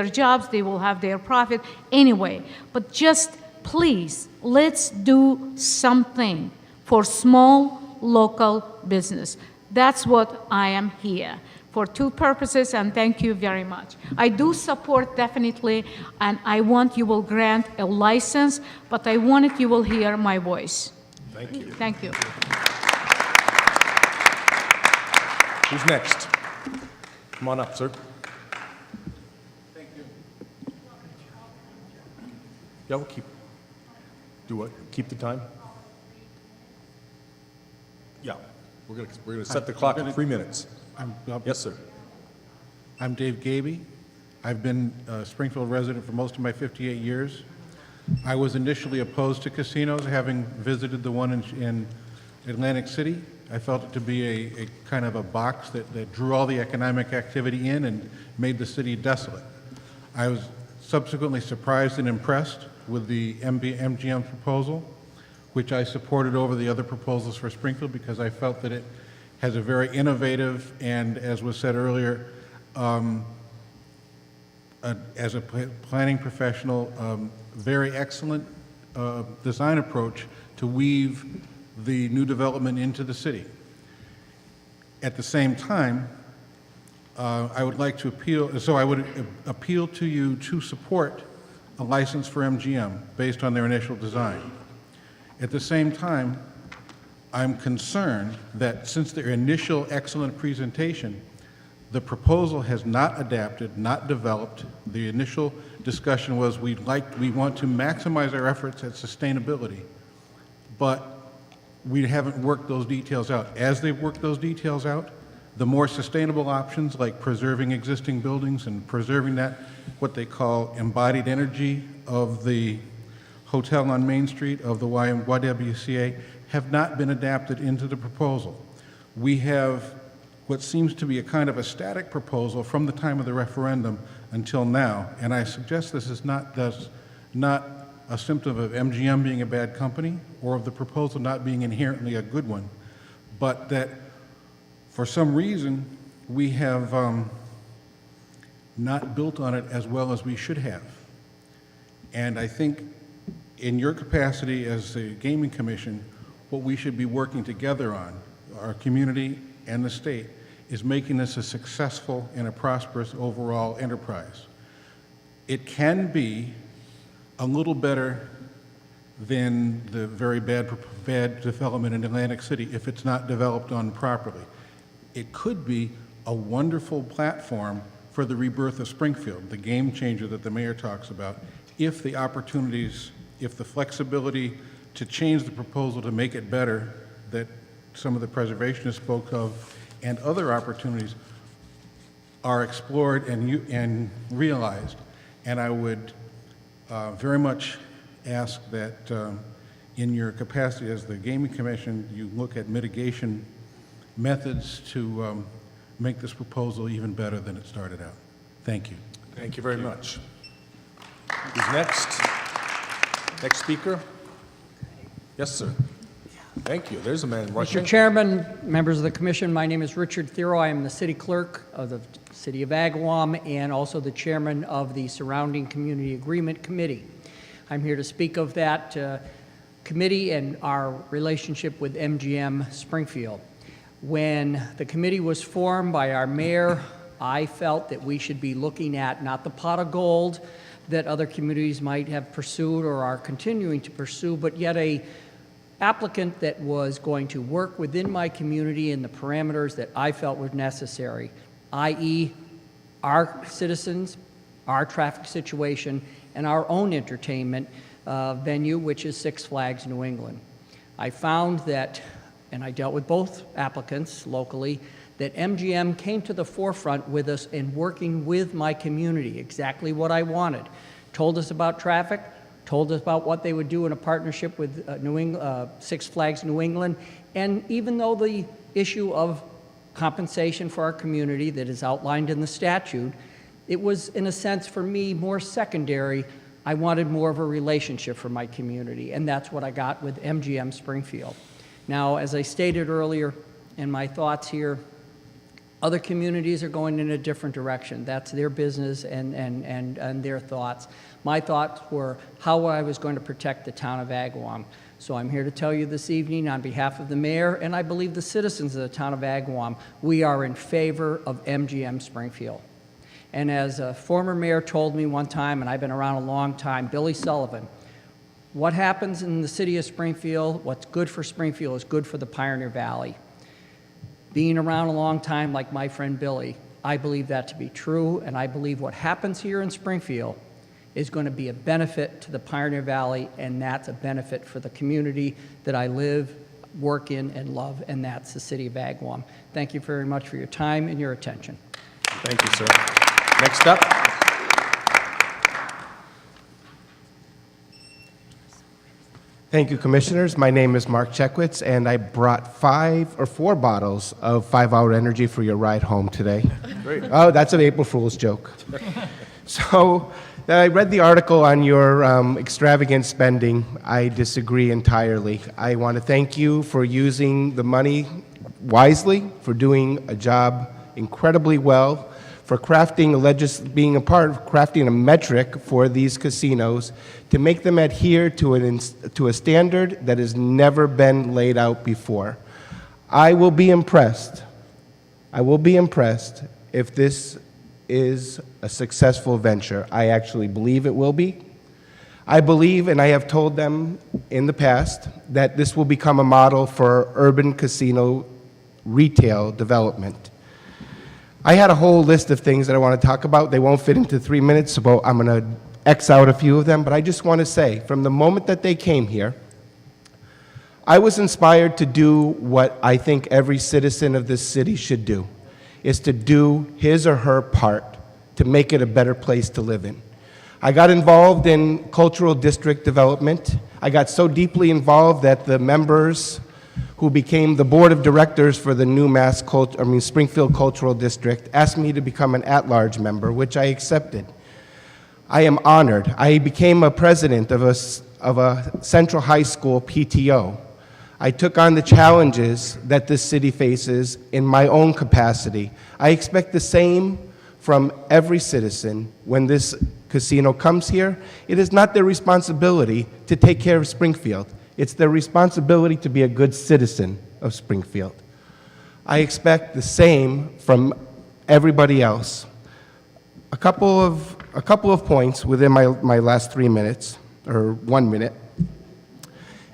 jobs, they will have their profit anyway. But just please, let's do something for small local business. That's what I am here for, two purposes, and thank you very much. I do support definitely, and I want you will grant a license, but I wanted you will hear my voice. Thank you. Thank you. Who's next? Come on up, sir. Thank you. Yeah, we'll keep. Do what? Keep the time? Yeah. We're gonna set the clock at 3 minutes. Yes, sir. I'm Dave Gaby. I've been a Springfield resident for most of my 58 years. I was initially opposed to casinos, having visited the one in Atlantic City. I felt it to be a kind of a box that drew all the economic activity in and made the city desolate. I was subsequently surprised and impressed with the MGM proposal, which I supported over the other proposals for Springfield because I felt that it has a very innovative and, as was said earlier, as a planning professional, very excellent design approach to weave the new development into the city. At the same time, I would like to appeal, so I would appeal to you to support a license for MGM based on their initial design. At the same time, I'm concerned that since their initial excellent presentation, the proposal has not adapted, not developed. The initial discussion was we want to maximize our efforts at sustainability, but we haven't worked those details out. As they've worked those details out, the more sustainable options like preserving existing buildings and preserving that, what they call embodied energy of the hotel on Main Street, of the YWCA, have not been adapted into the proposal. We have what seems to be a kind of a static proposal from the time of the referendum until now, and I suggest this is not a symptom of MGM being a bad company or of the proposal not being inherently a good one, but that for some reason we have not built on it as well as we should have. And I think in your capacity as the Gaming Commission, what we should be working together on, our community and the state, is making this a successful and a prosperous overall enterprise. It can be a little better than the very bad development in Atlantic City if it's not developed on properly. It could be a wonderful platform for the rebirth of Springfield, the game changer that the mayor talks about, if the opportunities, if the flexibility to change the proposal to make it better that some of the preservationists spoke of and other opportunities are explored and realized. And I would very much ask that in your capacity as the Gaming Commission, you look at mitigation methods to make this proposal even better than it started out. Thank you. Thank you very much. Who's next? Next speaker? Yes, sir. Thank you. There's a man rushing. Mr. Chairman, members of the commission, my name is Richard Thero. I am the city clerk of the city of Agawam and also the chairman of the Surrounding Community Agreement Committee. I'm here to speak of that committee and our relationship with MGM Springfield. When the committee was formed by our mayor, I felt that we should be looking at not the pot of gold that other communities might have pursued or are continuing to pursue, but yet a applicant that was going to work within my community in the parameters that I felt were necessary, i.e. our citizens, our traffic situation, and our own entertainment venue, which is Six Flags New England. I found that, and I dealt with both applicants locally, that MGM came to the forefront with us in working with my community, exactly what I wanted. Told us about traffic, told us about what they would do in a partnership with Six Flags New England, and even though the issue of compensation for our community that is outlined in the statute, it was, in a sense, for me, more secondary. I wanted more of a relationship for my community, and that's what I got with MGM Springfield. Now, as I stated earlier in my thoughts here, other communities are going in a different direction. That's their business and their thoughts. My thoughts were how I was going to protect the town of Agawam. So I'm here to tell you this evening on behalf of the mayor and I believe the citizens of the town of Agawam, we are in favor of MGM Springfield. And as a former mayor told me one time, and I've been around a long time, Billy Sullivan, what happens in the city of Springfield, what's good for Springfield is good for the Pioneer Valley. Being around a long time like my friend Billy, I believe that to be true, and I believe what happens here in Springfield is going to be a benefit to the Pioneer Valley, and that's a benefit for the community that I live, work in, and love, and that's the city of Agawam. Thank you very much for your time and your attention. Thank you, sir. Next up. Thank you, Commissioners. My name is Mark Checkwitz, and I brought 4 bottles of 5-Hour Energy for your ride home today. Great. Oh, that's an April Fool's joke. So I read the article on your extravagant spending. I disagree entirely. I want to thank you for using the money wisely, for doing a job incredibly well, for being a part of crafting a metric for these casinos to make them adhere to a standard that has never been laid out before. I will be impressed if this is a successful venture. I actually believe it will be. I believe, and I have told them in the past, that this will become a model for urban casino retail development. I had a whole list of things that I want to talk about. They won't fit into 3 minutes, so I'm going to X out a few of them, but I just want to say, from the moment that they came here, I was inspired to do what I think every citizen of this city should do, is to do his or her part to make it a better place to live in. I got involved in cultural district development. I got so deeply involved that the members who became the board of directors for the new Springfield Cultural District asked me to become an at-large member, which I accepted. I am honored. I became a president of a Central High School PTO. I took on the challenges that this city faces in my own capacity. I expect the same from every citizen when this casino comes here. It is not their responsibility to take care of Springfield. It's their responsibility to be a good citizen of Springfield. I expect the same from everybody else. A couple of points within my last 3 minutes, or 1 minute.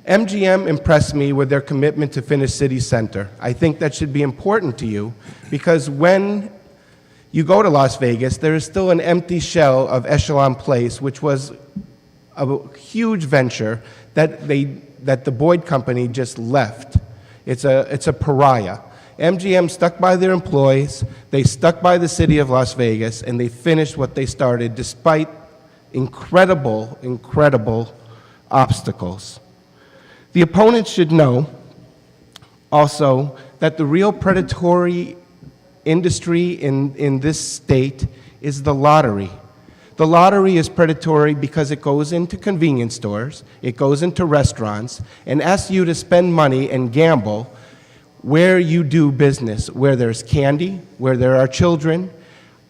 MGM impressed me with their commitment to finish city center. I think that should be important to you because when you go to Las Vegas, there is still an empty shell of Echelon Place, which was a huge venture that the Boyd Company just left. It's a pariah. MGM stuck by their employees, they stuck by the city of Las Vegas, and they finished what they started despite incredible, incredible obstacles. The opponents should know also that the real predatory industry in this state is the lottery. The lottery is predatory because it goes into convenience stores, it goes into restaurants, and asks you to spend money and gamble where you do business, where there's candy, where there are children.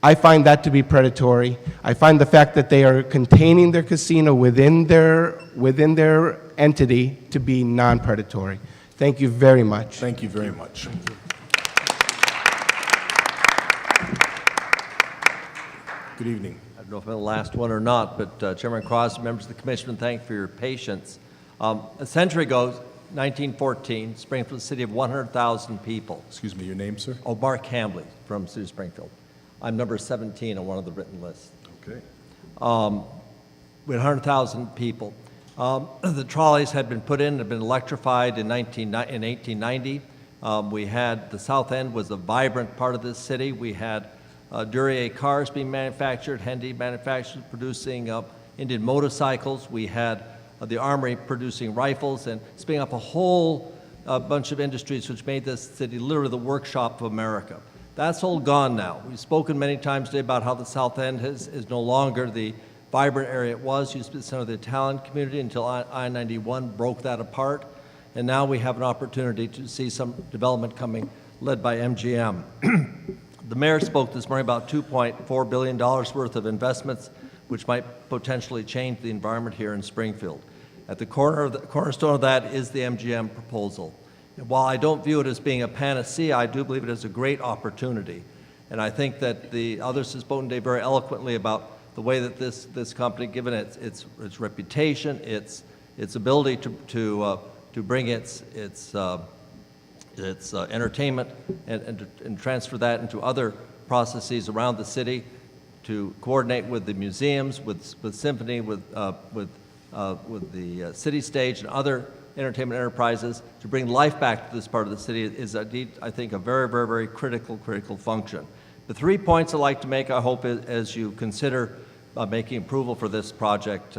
I find that to be predatory. I find the fact that they are containing their casino within their entity to be non-predatory. Thank you very much. Thank you very much. Good evening. I don't know if I'm the last one or not, but Chairman Crosby, members of the commission, thank you for your patience. A century ago, 1914, Springfield was a city of 100,000 people. Excuse me, your name, sir? Oh, Mark Hambley from City of Springfield. I'm number 17 on one of the written lists. Okay. We had 100,000 people. The trolleys had been put in, had been electrified in 1890. We had, the South End was a vibrant part of this city. We had Duryea cars being manufactured, Hendy manufacturers producing Indian motorcycles. We had the Armory producing rifles and spinning up a whole bunch of industries which made this city literally the workshop of America. That's all gone now. We've spoken many times today about how the South End is no longer the vibrant area it was. It used to be the center of the Italian community until I-91 broke that apart. And now we have an opportunity to see some development coming led by MGM. The mayor spoke this morning about $2.4 billion worth of investments which might potentially change the environment here in Springfield. At the cornerstone of that is the MGM proposal. And while I don't view it as being a panacea, I do believe it is a great opportunity. And I think that the others have spoken today very eloquently about the way that this company, given its reputation, its ability to bring its entertainment and transfer that into other processes around the city, to coordinate with the museums, with Symphony, with the city stage and other entertainment enterprises, to bring life back to this part of the city is indeed, I think, a very, very, very critical function. The 3 points I'd like to make, I hope, as you consider making approval for this project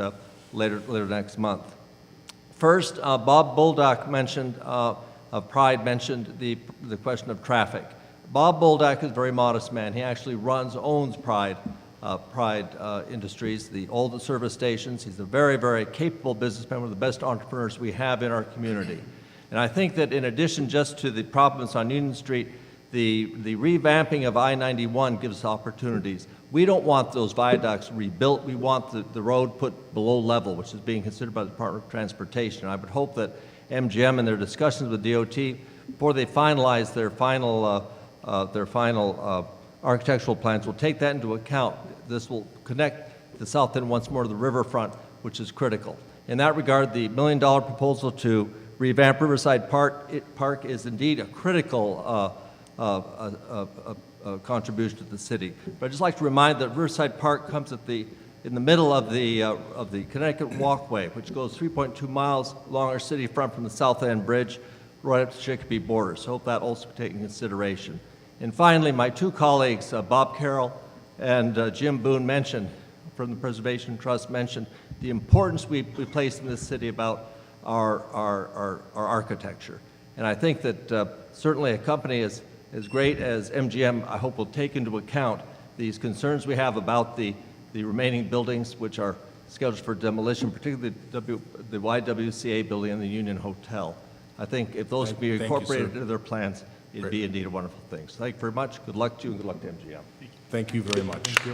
later next month. First, Bob Bolduc mentioned, of Pride, mentioned the question of traffic. Bob Bolduc is a very modest man. He actually owns Pride Industries, all the service stations. He's a very, very capable businessman, one of the best entrepreneurs we have in our community. And I think that in addition just to the problems on Union Street, the revamping of I-91 gives opportunities. We don't want those viaducts rebuilt. We want the road put below level, which is being considered by the Department of Transportation. I would hope that MGM in their discussions with DOT, before they finalize their final architectural plans will take that into account. This will connect the south end once more to the riverfront, which is critical. In that regard, the $1 million proposal to revamp Riverside Park is indeed a critical contribution to the city. But I'd just like to remind that Riverside Park comes in the middle of the Connecticut Walkway, which goes 3.2 miles along our city front from the South End Bridge right up to Chicopee border. So hope that also be taken into consideration. And finally, my two colleagues, Bob Carroll and Jim Boone from the Preservation Trust mentioned the importance we place in this city about our architecture. And I think that certainly a company as great as MGM, I hope, will take into account these concerns we have about the remaining buildings which are scheduled for demolition, particularly the YWCA building and the Union Hotel. I think if those could be incorporated into their plans, it'd be indeed a wonderful thing. So thank you very much. Good luck to you and good luck to MGM. Thank you very much. Thank you.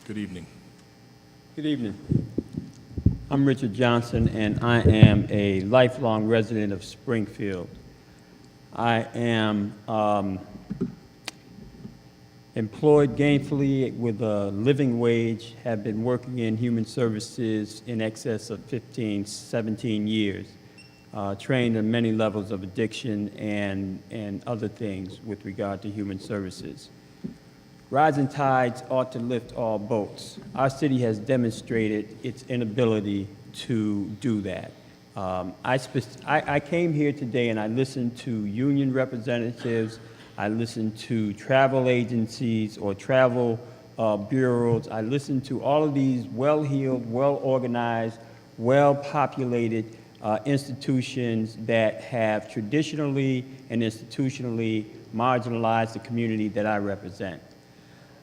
Good evening. Good evening. I'm Richard Johnson, and I am a lifelong resident of Springfield. I am employed gainfully with a living wage, have been working in human services in excess of 15, 17 years, trained in many levels of addiction and other things with regard to human services. Rising tides ought to lift all boats. Our city has demonstrated its inability to do that. I came here today and I listened to union representatives, I listened to travel agencies or travel bureaus, I listened to all of these well-heeled, well-organized, well-populated institutions that have traditionally and institutionally marginalized the community that I represent.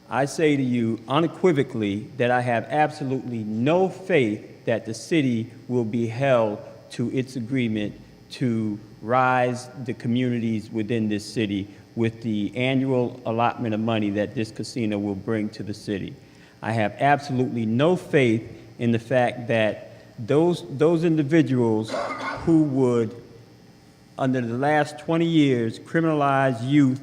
I say to you unequivocally that I have absolutely no faith that the city will be held to its agreement to rise the communities within this city with the annual allotment of money that this casino will bring to the city. I have absolutely no faith in the fact that those individuals who would, under the last 20 years, criminalize youth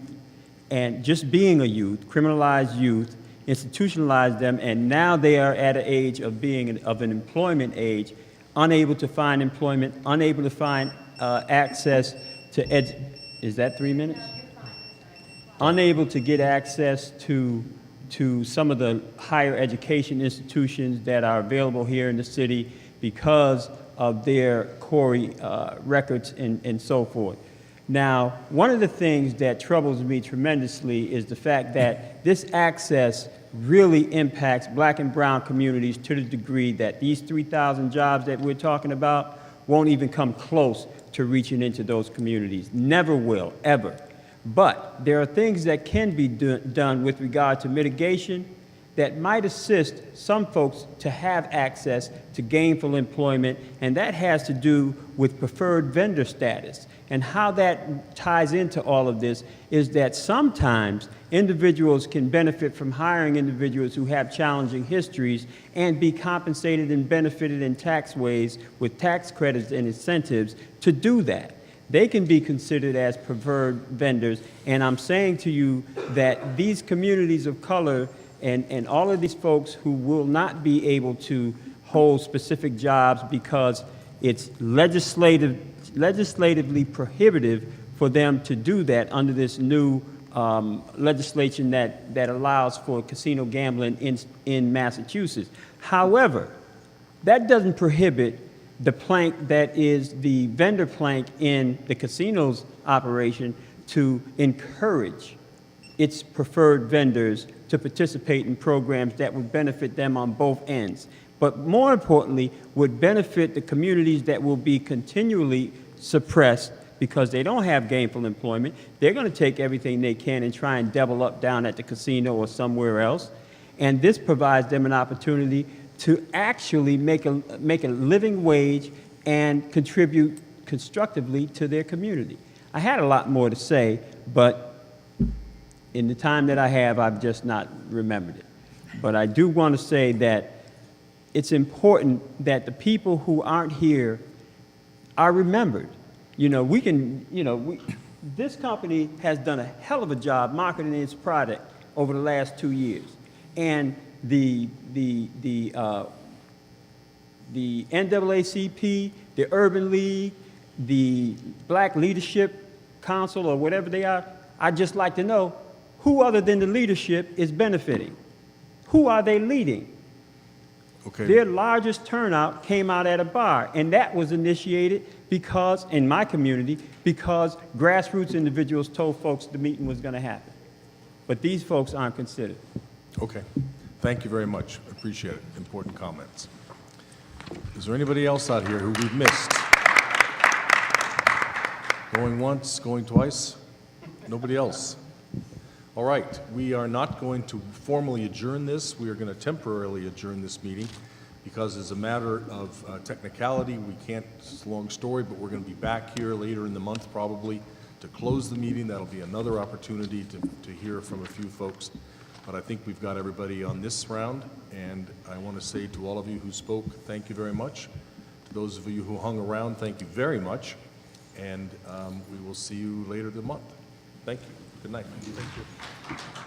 and just being a youth, criminalize youth, institutionalize them, and now they are at an age of being of an employment age, unable to find employment, unable to find access to is that 3 minutes? Unable to get access to some of the higher education institutions that are available here in the city because of their CORI records and so forth. Now, one of the things that troubles me tremendously is the fact that this access really impacts black and brown communities to the degree that these 3,000 jobs that we're talking about won't even come close to reaching into those communities. Never will, ever. But there are things that can be done with regard to mitigation that might assist some folks to have access to gainful employment, and that has to do with preferred vendor status. And how that ties into all of this is that sometimes individuals can benefit from hiring individuals who have challenging histories and be compensated and benefited in tax ways with tax credits and incentives to do that. They can be considered as preferred vendors, and I'm saying to you that these communities of color and all of these folks who will not be able to hold specific jobs because it's legislatively prohibitive for them to do that under this new legislation that allows for casino gambling in Massachusetts. However, that doesn't prohibit the plank that is the vendor plank in the casino's operation to encourage its preferred vendors to participate in programs that would benefit them on both ends, but more importantly, would benefit the communities that will be continually suppressed because they don't have gainful employment. They're going to take everything they can and try and double up down at the casino or somewhere else, and this provides them an opportunity to actually make a living wage and contribute constructively to their community. I had a lot more to say, but in the time that I have, I've just not remembered it. But I do want to say that it's important that the people who aren't here are remembered. You know, we can, you know, this company has done a hell of a job marketing its product over the last 2 years. And the NAACP, the Urban League, the Black Leadership Council, or whatever they are, I'd just like to know who other than the leadership is benefiting? Who are they leading? Okay. Their largest turnout came out at a bar, and that was initiated because, in my community, because grassroots individuals told folks the meeting was going to happen. But these folks aren't considered. Okay. Thank you very much. Appreciate it. Important comments. Is there anybody else out here who we've missed? Going once, going twice? Nobody else? All right. We are not going to formally adjourn this. We are going to temporarily adjourn this meeting because as a matter of technicality, we can't, it's a long story, but we're going to be back here later in the month probably to close the meeting. That'll be another opportunity to hear from a few folks. But I think we've got everybody on this round, and I want to say to all of you who spoke, thank you very much. To those of you who hung around, thank you very much. And we will see you later this month. Thank you. Good night. Thank you.